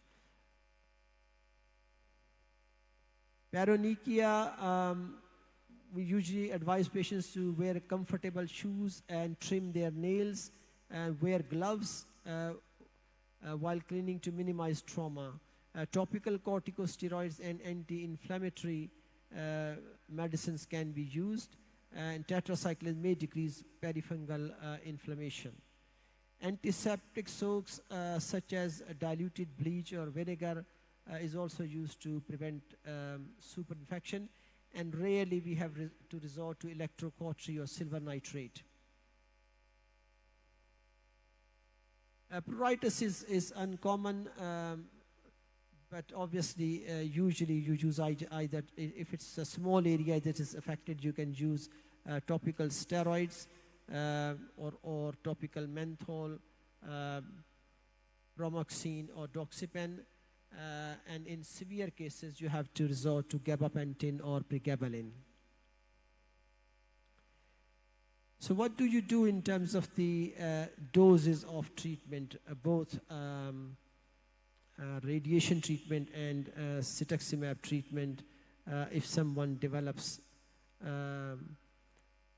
Speaker 12: Paronychia, we usually advise patients to wear comfortable shoes and trim their nails and wear gloves while cleaning to minimize trauma. Topical corticosteroids and anti-inflammatory medicines can be used, and tetracycline may decrease perifungal inflammation. Antiseptic soaks such as diluted bleach or vinegar is also used to prevent superinfection, and rarely we have to resort to electrocautery or silver nitrate. Pruritus is uncommon, but obviously usually you use either, if it's a small area that is affected, you can use topical steroids or topical menthol, bromoxine or doxypen, and in severe cases you have to resort to gabapentin or pregabalin. So what do you do in terms of the doses of treatment, both radiation treatment and cetuximab treatment if someone develops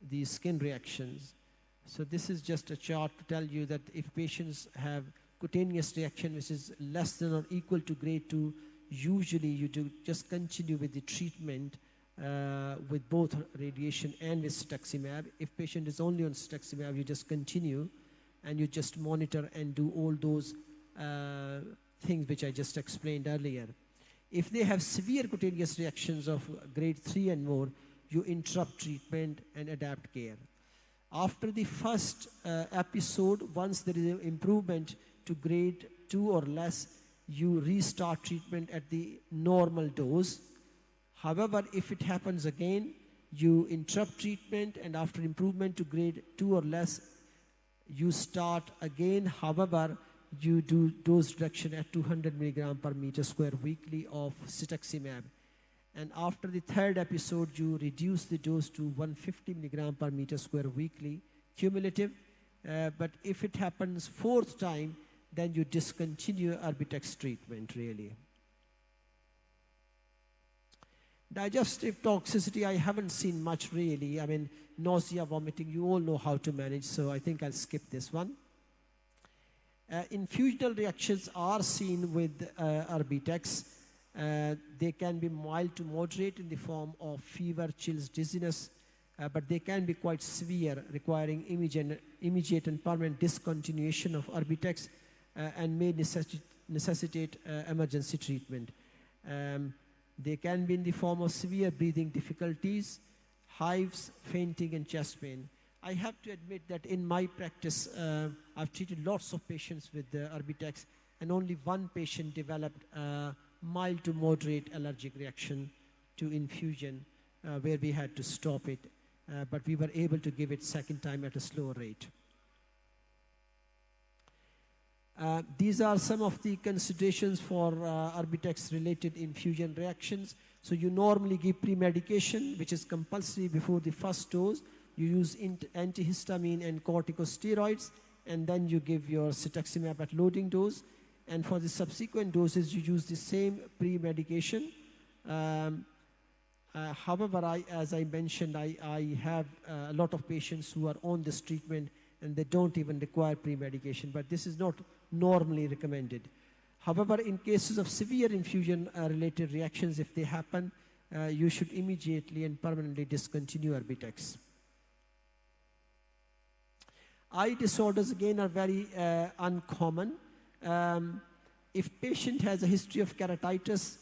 Speaker 12: these skin reactions? So this is just a chart to tell you that if patients have cutaneous reaction which is less than or equal to grade 2, usually you do just continue with the treatment with both radiation and with cetuximab. If patient is only on cetuximab, you just continue and you just monitor and do all those things which I just explained earlier. If they have severe cutaneous reactions of grade 3 and more, you interrupt treatment and adapt care. After the first episode, once there is an improvement to grade 2 or less, you restart treatment at the normal dose. However, if it happens again, you interrupt treatment, and after improvement to grade 2 or less, you start again. However, you do dose reduction at 200 milligram per meter square weekly of cetuximab. And after the third episode, you reduce the dose to 150 milligram per meter square weekly, cumulative. But if it happens fourth time, then you discontinue Erbitux treatment, really. Digestive toxicity, I haven't seen much, really. I mean, nausea, vomiting, you all know how to manage, so I think I'll skip this one. Infusional reactions are seen with Erbitux. They can be mild to moderate in the form of fever, chills, dizziness, but they can be quite severe, requiring immediate and permanent discontinuation of Erbitux and may necessitate emergency treatment. They can be in the form of severe breathing difficulties, hives, fainting, and chest pain. I have to admit that in my practice, I've treated lots of patients with Erbitux, and only one patient developed mild to moderate allergic reaction to infusion where we had to stop it, but we were able to give it second time at a slower rate. These are some of the considerations for Erbitux related infusion reactions. So you normally give pre-medication, which is compulsory before the first dose. You use antihistamine and corticosteroids, and then you give your cetuximab at loading dose. And for the subsequent doses, you use the same pre-medication. However, as I mentioned, I have a lot of patients who are on this treatment and they don't even require pre-medication, but this is not normally recommended. However, in cases of severe infusion-related reactions, if they happen, you should immediately and permanently discontinue Erbitux. Eye disorders, again, are very uncommon. If patient has a history of keratitis,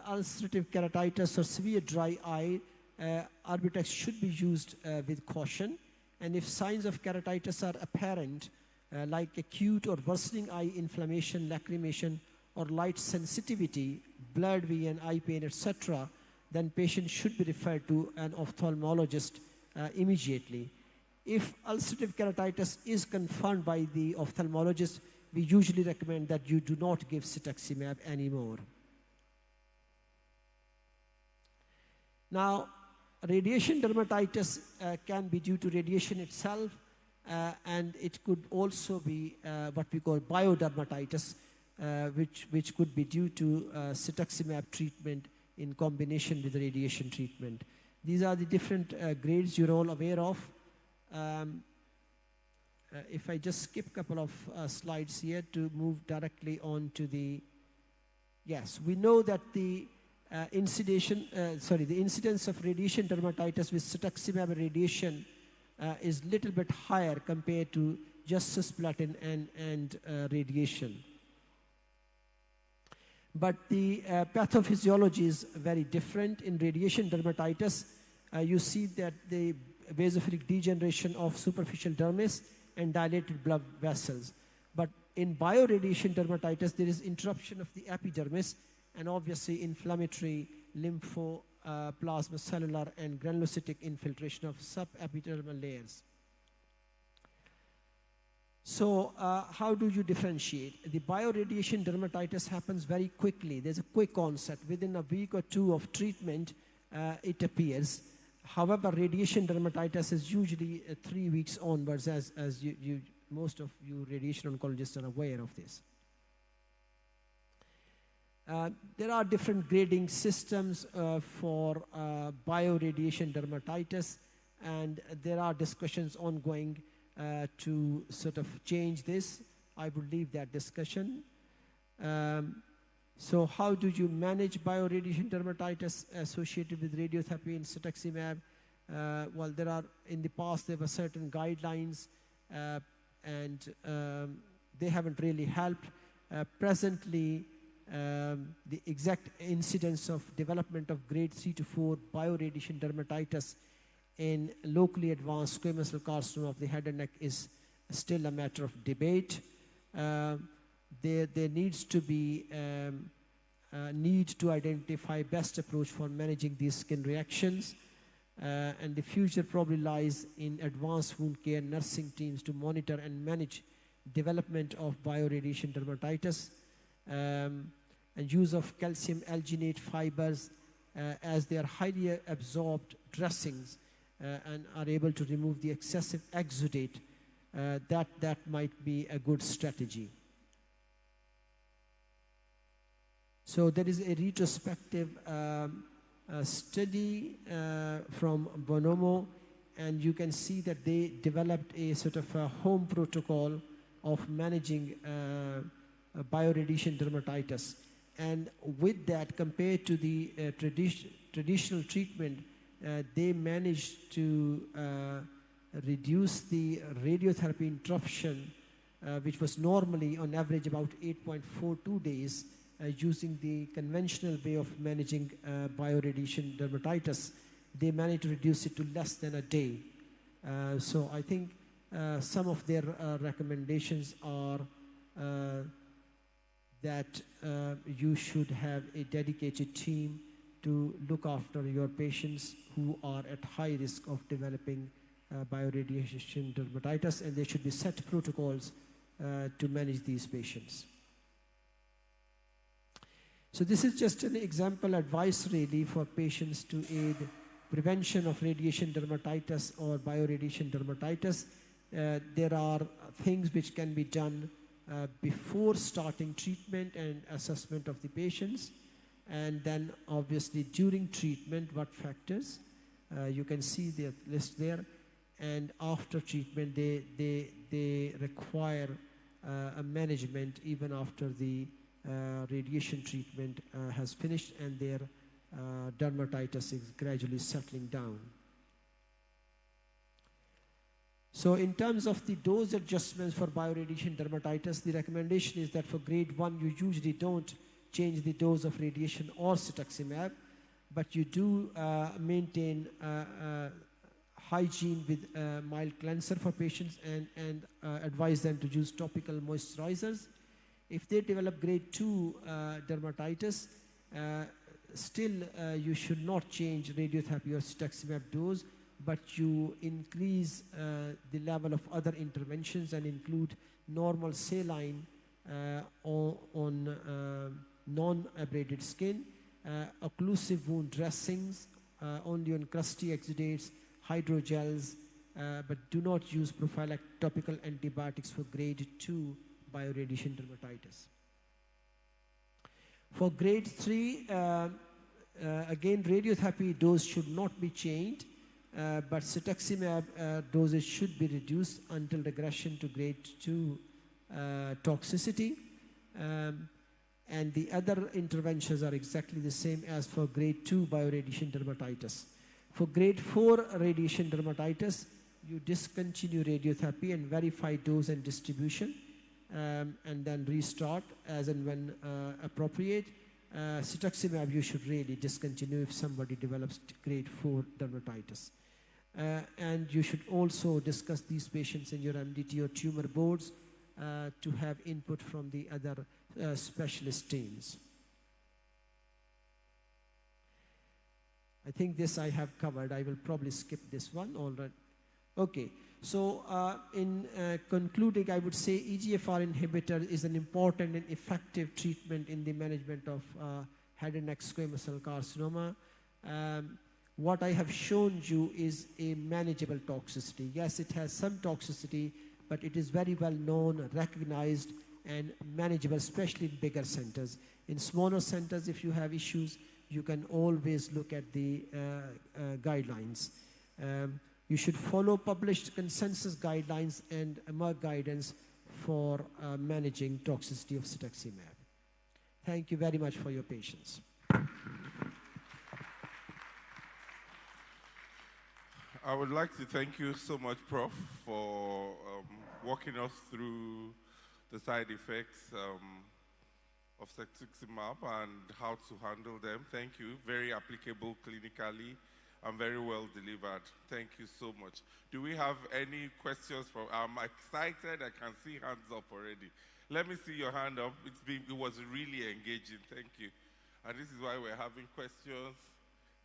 Speaker 12: ulcerative keratitis or severe dry eye, Erbitux should be used with caution. And if signs of keratitis are apparent, like acute or worsening eye inflammation, lacrimation, or light sensitivity, blurred vision, eye pain, etc., then patient should be referred to an ophthalmologist immediately. If ulcerative keratitis is confirmed by the ophthalmologist, we usually recommend that you do not give cetuximab anymore. Now, radiation dermatitis can be due to radiation itself, and it could also be what we call biodermatitis, which could be due to cetuximab treatment in combination with radiation treatment. These are the different grades you're all aware of. If I just skip a couple of slides here to move directly on to the, yes, we know that the the incidence of radiation dermatitis with cetuximab radiation is little bit higher compared to just cisplatin and radiation. But the pathophysiology is very different. In radiation dermatitis, you see that the basophilic degeneration of superficial dermis and dilated blood vessels. But in bioradiation dermatitis, there is interruption of the epidermis and obviously inflammatory lymphoplasma cellular and granulocytic infiltration of subepidermal layers. So how do you differentiate? The bioradiation dermatitis happens very quickly. There's a quick onset. Within a week or two of treatment, it appears. However, radiation dermatitis is usually 3 weeks onwards, as most of you radiation oncologists are aware of this. There are different grading systems for bioradiation dermatitis, and there are discussions ongoing to sort of change this. I will leave that discussion. So how do you manage bioradiation dermatitis associated with radiotherapy and cetuximab? Well, in the past there were certain guidelines and they haven't really helped. Presently, the exact incidence of development of grade 3 to 4 bioradiation dermatitis in locally advanced squamous cell carcinoma of the head and neck is still a matter of debate. There needs to be need to identify best approach for managing these skin reactions, and the future probably lies in advanced wound care nursing teams to monitor and manage development of bioradiation dermatitis, and use of calcium alginate fibers as they are highly absorbed dressings and are able to remove the excessive exudate. That might be a good strategy. So there is a retrospective study from Bonomo, and you can see that they developed a sort of a home protocol of managing bioradiation dermatitis. And with that, compared to the traditional treatment, they managed to reduce the radiotherapy interruption, which was normally on average about 8.42 days, using the conventional way of managing bioradiation dermatitis. They managed to reduce it to less than a day. So I think some of their recommendations are that you should have a dedicated team to look after your patients who are at high risk of developing bioradiation dermatitis, and there should be set protocols to manage these patients. So this is just an example advice really for patients to aid prevention of radiation dermatitis or bioradiation dermatitis. There are things which can be done before starting treatment and assessment of the patients, and then obviously during treatment, what factors. You can see the list there, and after treatment they require a management even after the radiation treatment has finished and their dermatitis is gradually settling down. So in terms of the dose adjustments for bioradiation dermatitis, the recommendation is that for grade 1 you usually don't change the dose of radiation or cetuximab, but you do maintain hygiene with mild cleanser for patients and advise them to use topical moisturizers. If they develop grade 2 dermatitis, still you should not change radiotherapy or cetuximab dose, but you increase the level of other interventions and include normal saline on non-abraded skin, occlusive wound dressings, only on crusty exudates, hydrogels, but do not use prophylactic topical antibiotics for grade 2 bioradiation dermatitis. For grade 3, again, radiotherapy dose should not be changed, but cetuximab dosage should be reduced until regression to grade 2 toxicity. And the other interventions are exactly the same as for grade 2 bioradiation dermatitis. For grade 4 radiation dermatitis, you discontinue radiotherapy and verify dose and distribution, and then restart as and when appropriate. Cetuximab you should really discontinue if somebody develops grade 4 dermatitis. And you should also discuss these patients in your MDT or tumor boards to have input from the other specialist teams. I think this I have covered. I will probably skip this one. All right. Okay. So in concluding, I would say EGFR inhibitor is an important and effective treatment in the management of head and neck squamous cell carcinoma. What I have shown you is a manageable toxicity. Yes, it has some toxicity, but it is very well known, recognized, and manageable, especially in bigger centers. In smaller centers, if you have issues, you can always look at the guidelines. You should follow published consensus guidelines and Merck guidance for managing toxicity of cetuximab. Thank you very much for your patience.
Speaker 14: I would like to thank you so much, Prof, for walking us through the side effects of cetuximab and how to handle them. Thank you. Very applicable clinically and very well delivered. Thank you so much. Do we have any questions? I'm excited. I can see hands up already. Let me see your hand up. It was really engaging. Thank you. And this is why we're having questions.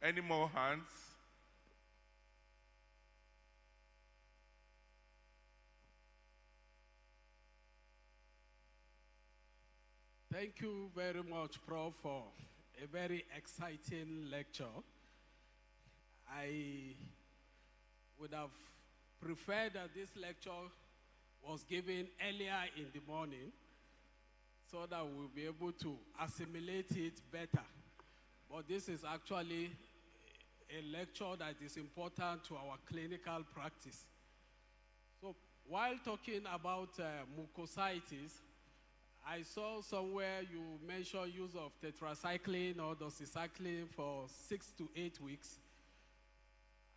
Speaker 14: Any more hands?
Speaker 9: Thank you very much, Prof, for a very exciting lecture. I would have preferred that this lecture was given earlier in the morning so that we'll be able to assimilate it better. But this is actually a lecture that is important to our clinical practice. So while talking about mucositis, I saw somewhere you mentioned use of tetracycline or doxycycline for 6 to 8 weeks.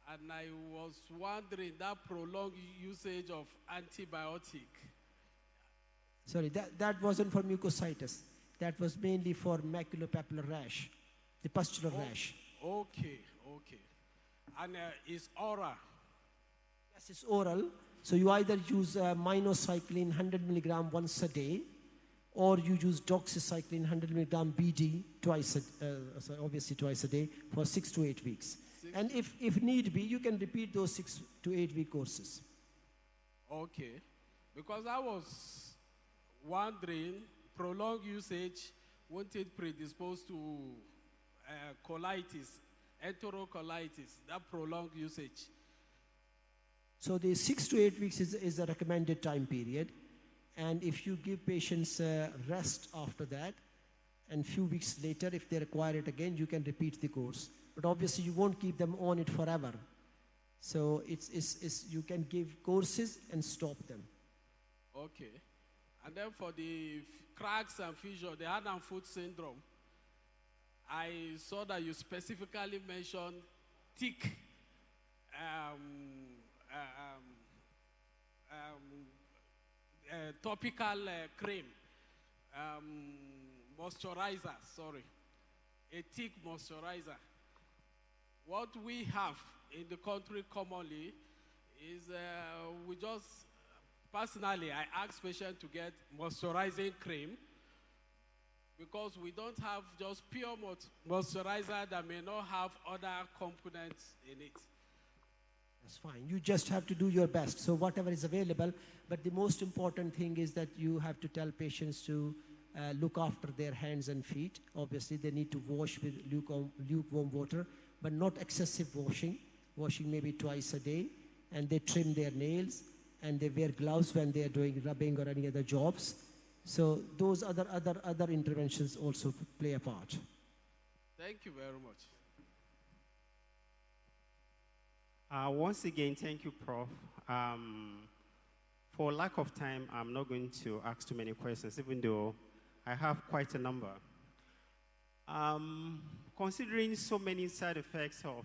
Speaker 9: And I was wondering that prolonged usage of antibiotic.
Speaker 12: Sorry, that wasn't for mucositis. That was mainly for maculopapular rash, the pustular rash.
Speaker 9: Okay. And it's oral?
Speaker 12: Yes, it's oral. So you either use minocycline 100 milligram once a day, or you use doxycycline 100 milligram BD obviously twice a day for 6 to 8 weeks. And if need be, you can repeat those 6 to 8 week courses.
Speaker 9: Okay. Because I was wondering, prolonged usage, won't it predispose to colitis, enterocolitis, that prolonged usage?
Speaker 12: So the 6 to 8 weeks is a recommended time period. And if you give patients rest after that, and few weeks later, if they require it again, you can repeat the course. But obviously, you won't keep them on it forever. So you can give courses and stop them.
Speaker 9: Okay. And then for the cracks and fissure, the hand and foot syndrome, I saw that you specifically mentioned thick topical cream, moisturizer, sorry, a thick moisturizer. What we have in the country commonly is we just, personally, I ask patients to get moisturizing cream because we don't have just pure moisturizer that may not have other components in it.
Speaker 12: That's fine. You just have to do your best. So whatever is available, but the most important thing is that you have to tell patients to look after their hands and feet. Obviously, they need to wash with lukewarm water, but not excessive washing. Washing maybe twice a day, and they trim their nails, and they wear gloves when they are doing rubbing or any other jobs. So those other interventions also play a part.
Speaker 9: Thank you very much.
Speaker 13: Once again, thank you, Prof. For lack of time, I'm not going to ask too many questions, even though I have quite a number. Considering so many side effects of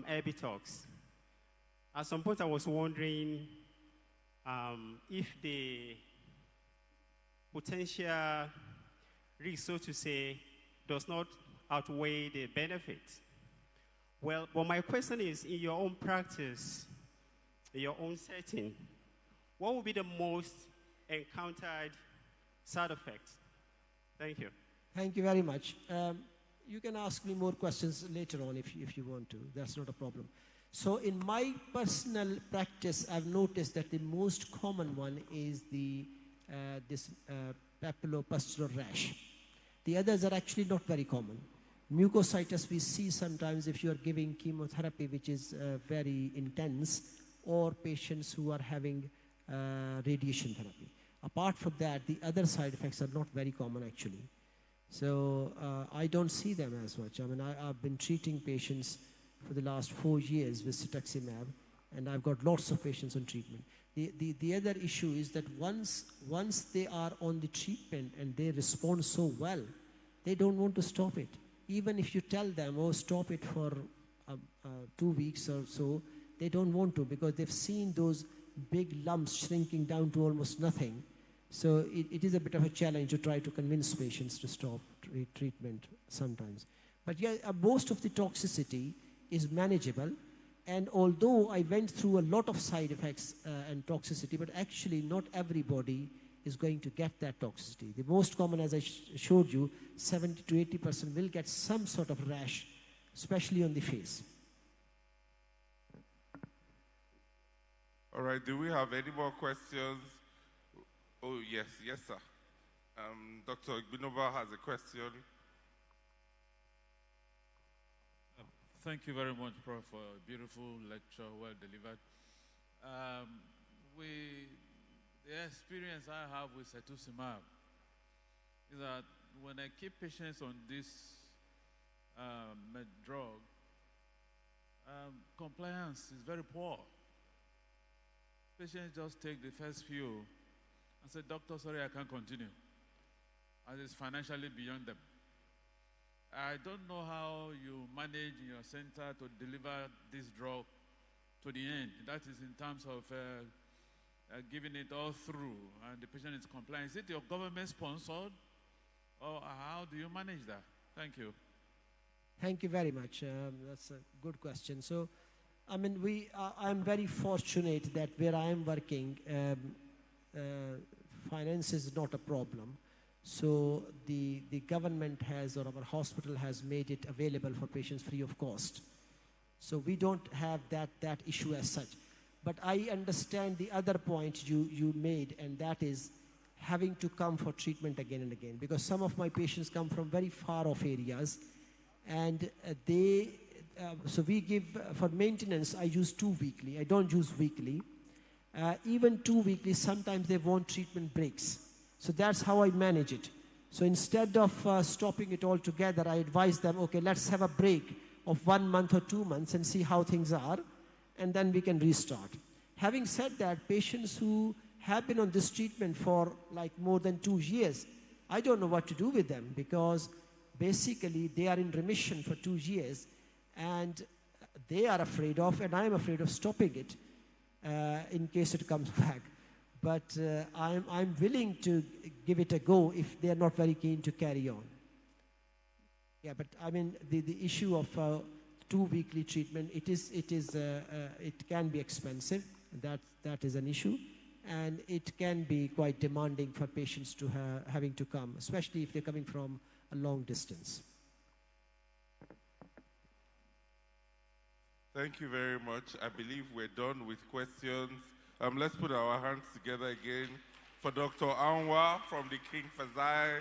Speaker 13: Erbitux, at some point I was wondering if the potential risk, so to say, does not outweigh the benefit. Well, but my question is, in your own practice, in your own setting, what would be the most encountered side effects? Thank you.
Speaker 12: Thank you very much. You can ask me more questions later on if you want to. That's not a problem. So in my personal practice, I've noticed that the most common one is this papulopustular rash. The others are actually not very common. Mucositis we see sometimes if you are giving chemotherapy, which is very intense, or patients who are having radiation therapy. Apart from that, the other side effects are not very common actually. So I don't see them as much. I mean, I've been treating patients for the last 4 years with cetuximab, and I've got lots of patients on treatment. The other issue is that once they are on the treatment and they respond so well, they don't want to stop it. Even if you tell them, oh, stop it for 2 weeks or so, they don't want to because they've seen those big lumps shrinking down to almost nothing. So it is a bit of a challenge to try to convince patients to stop treatment sometimes. But yeah, most of the toxicity is manageable. And although I went through a lot of side effects and toxicity, but actually not everybody is going to get that toxicity. The most common, as I showed you, 70 to 80% will get some sort of rash, especially on the face.
Speaker 14: All right, do we have any more questions? Oh, yes, sir. Dr. Igbinoba has a question.
Speaker 7: Thank you very much, Prof, for a beautiful lecture, well delivered. The experience I have with cetuximab is that when I keep patients on this drug, compliance is very poor. Patients just take the first few and say, doctor, sorry, I can't continue, as it's financially beyond them. I don't know how you manage in your center to deliver this drug to the end. That is in terms of giving it all through and the patient is compliant. Is it your government sponsored or how do you manage that? Thank you.
Speaker 12: Thank you very much. That's a good question. So, I mean, I'm very fortunate that where I am working, finance is not a problem. So the government has, or our hospital has made it available for patients free of cost. So we don't have that issue as such. But I understand the other point you made, and that is having to come for treatment again and again. Because some of my patients come from very far off areas, and so we give, for maintenance, I use 2 weekly. I don't use weekly. Even 2 weekly, sometimes they want treatment breaks. So that's how I manage it. So instead of stopping it all together, I advise them, okay, let's have a break of 1 month or 2 months and see how things are, and then we can restart. Having said that, patients who have been on this treatment for like more than 2 years, I don't know what to do with them because basically they are in remission for 2 years and they are afraid of, and I am afraid of stopping it in case it comes back. But I'm willing to give it a go if they are not very keen to carry on. Yeah, but I mean the issue of 2 weekly treatment, it can be expensive. That is an issue, and it can be quite demanding for patients to having to come, especially if they're coming from a long distance.
Speaker 14: Thank you very much. I believe we're done with questions. Let's put our hands together again for Dr. Anwar from the King Fazai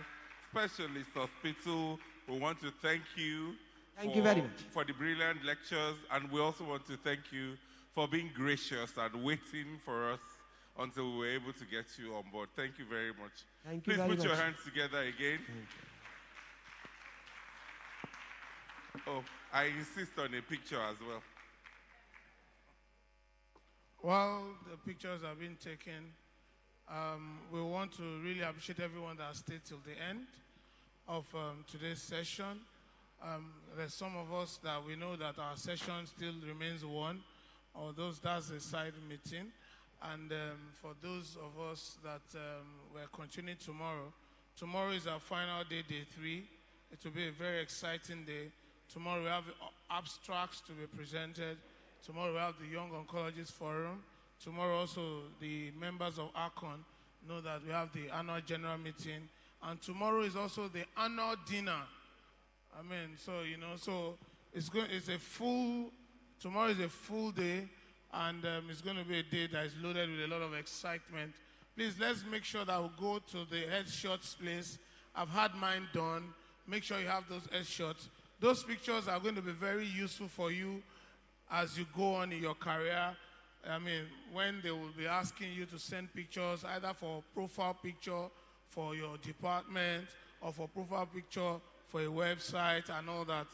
Speaker 14: Specialist Hospital. We want to thank you.
Speaker 12: Thank you very much
Speaker 14: for the brilliant lectures, and we also want to thank you for being gracious and waiting for us until we were able to get you on board. Thank you very much.
Speaker 12: Thank you
Speaker 14: Please
Speaker 12: very
Speaker 14: put
Speaker 12: much.
Speaker 14: your hands together again. Oh, I insist on a picture as well.
Speaker 8: While the pictures are being taken, We want to really appreciate everyone that stayed till the end of today's session. There's some of us that we know that our session still remains one, or that's a side meeting. And for those of us that we're continuing tomorrow, tomorrow is our final day, day 3. It will be a very exciting day. Tomorrow we have abstracts to be presented. Tomorrow we have the Young Oncologists Forum. Tomorrow also the members of Arcon know that we have the annual general meeting. And tomorrow is also the annual dinner. I mean, so, so tomorrow is a full day, and it's going to be a day that is loaded with a lot of excitement. Please, let's make sure that we go to the headshots place. I've had mine done. Make sure you have those headshots. Those pictures are going to be very useful for you as you go on in your career. I mean, when they will be asking you to send pictures, either for profile picture for your department or for profile picture for a website and all that.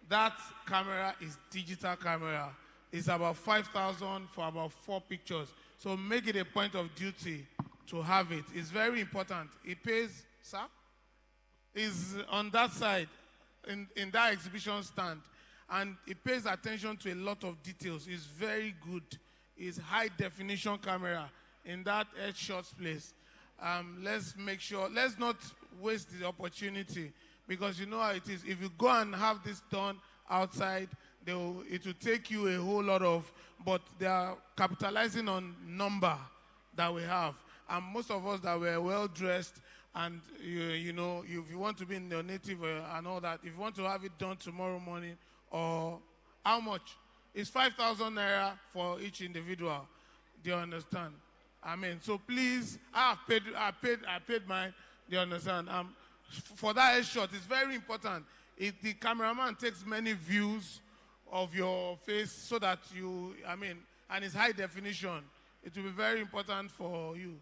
Speaker 8: That camera is digital camera. It's about 5,000 for about 4 pictures. So make it a point of duty to have it. It's very important. It pays, sir? Is on that side, in that exhibition stand. And it pays attention to a lot of details. It's very good. It's high definition camera in that headshots place. Let's make sure, let's not waste the opportunity, because you know how it is. If you go and have this done outside, it will take you a whole lot of, but they are capitalizing on number that we have. And most of us that were well dressed, and you know, if you want to be in your native and all that, if you want to have it done tomorrow morning, or how much? It's 5,000 naira for each individual. Do you understand? I mean, so please, I paid mine. Do you understand? For that headshot, it's very important. If the cameraman takes many views of your face so that and it's high definition, it will be very important for you.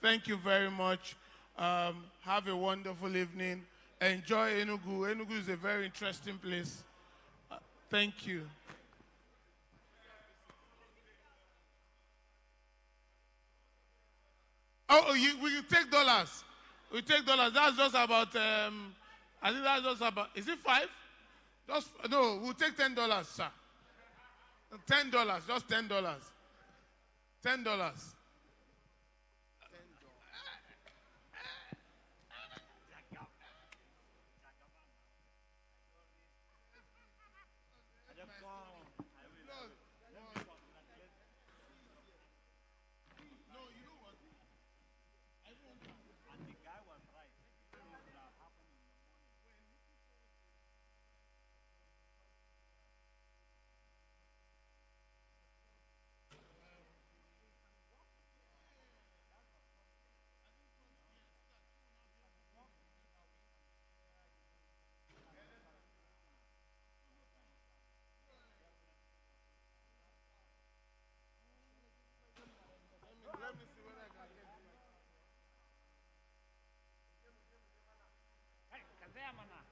Speaker 8: Thank you very much. Have a wonderful evening. Enjoy Enugu. Enugu is a very interesting place. Thank you. Oh, we take dollars. We take dollars. That's just about, I think that's just about, is it 5? No, we'll take $10, sir. $10, just $10. $10. Yes. Thank you very much.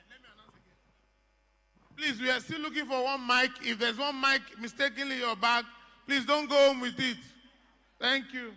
Speaker 8: Let me announce again. Please, we are still looking for one mic. If there's one mic mistakenly in your bag, please don't go home with it. Thank you.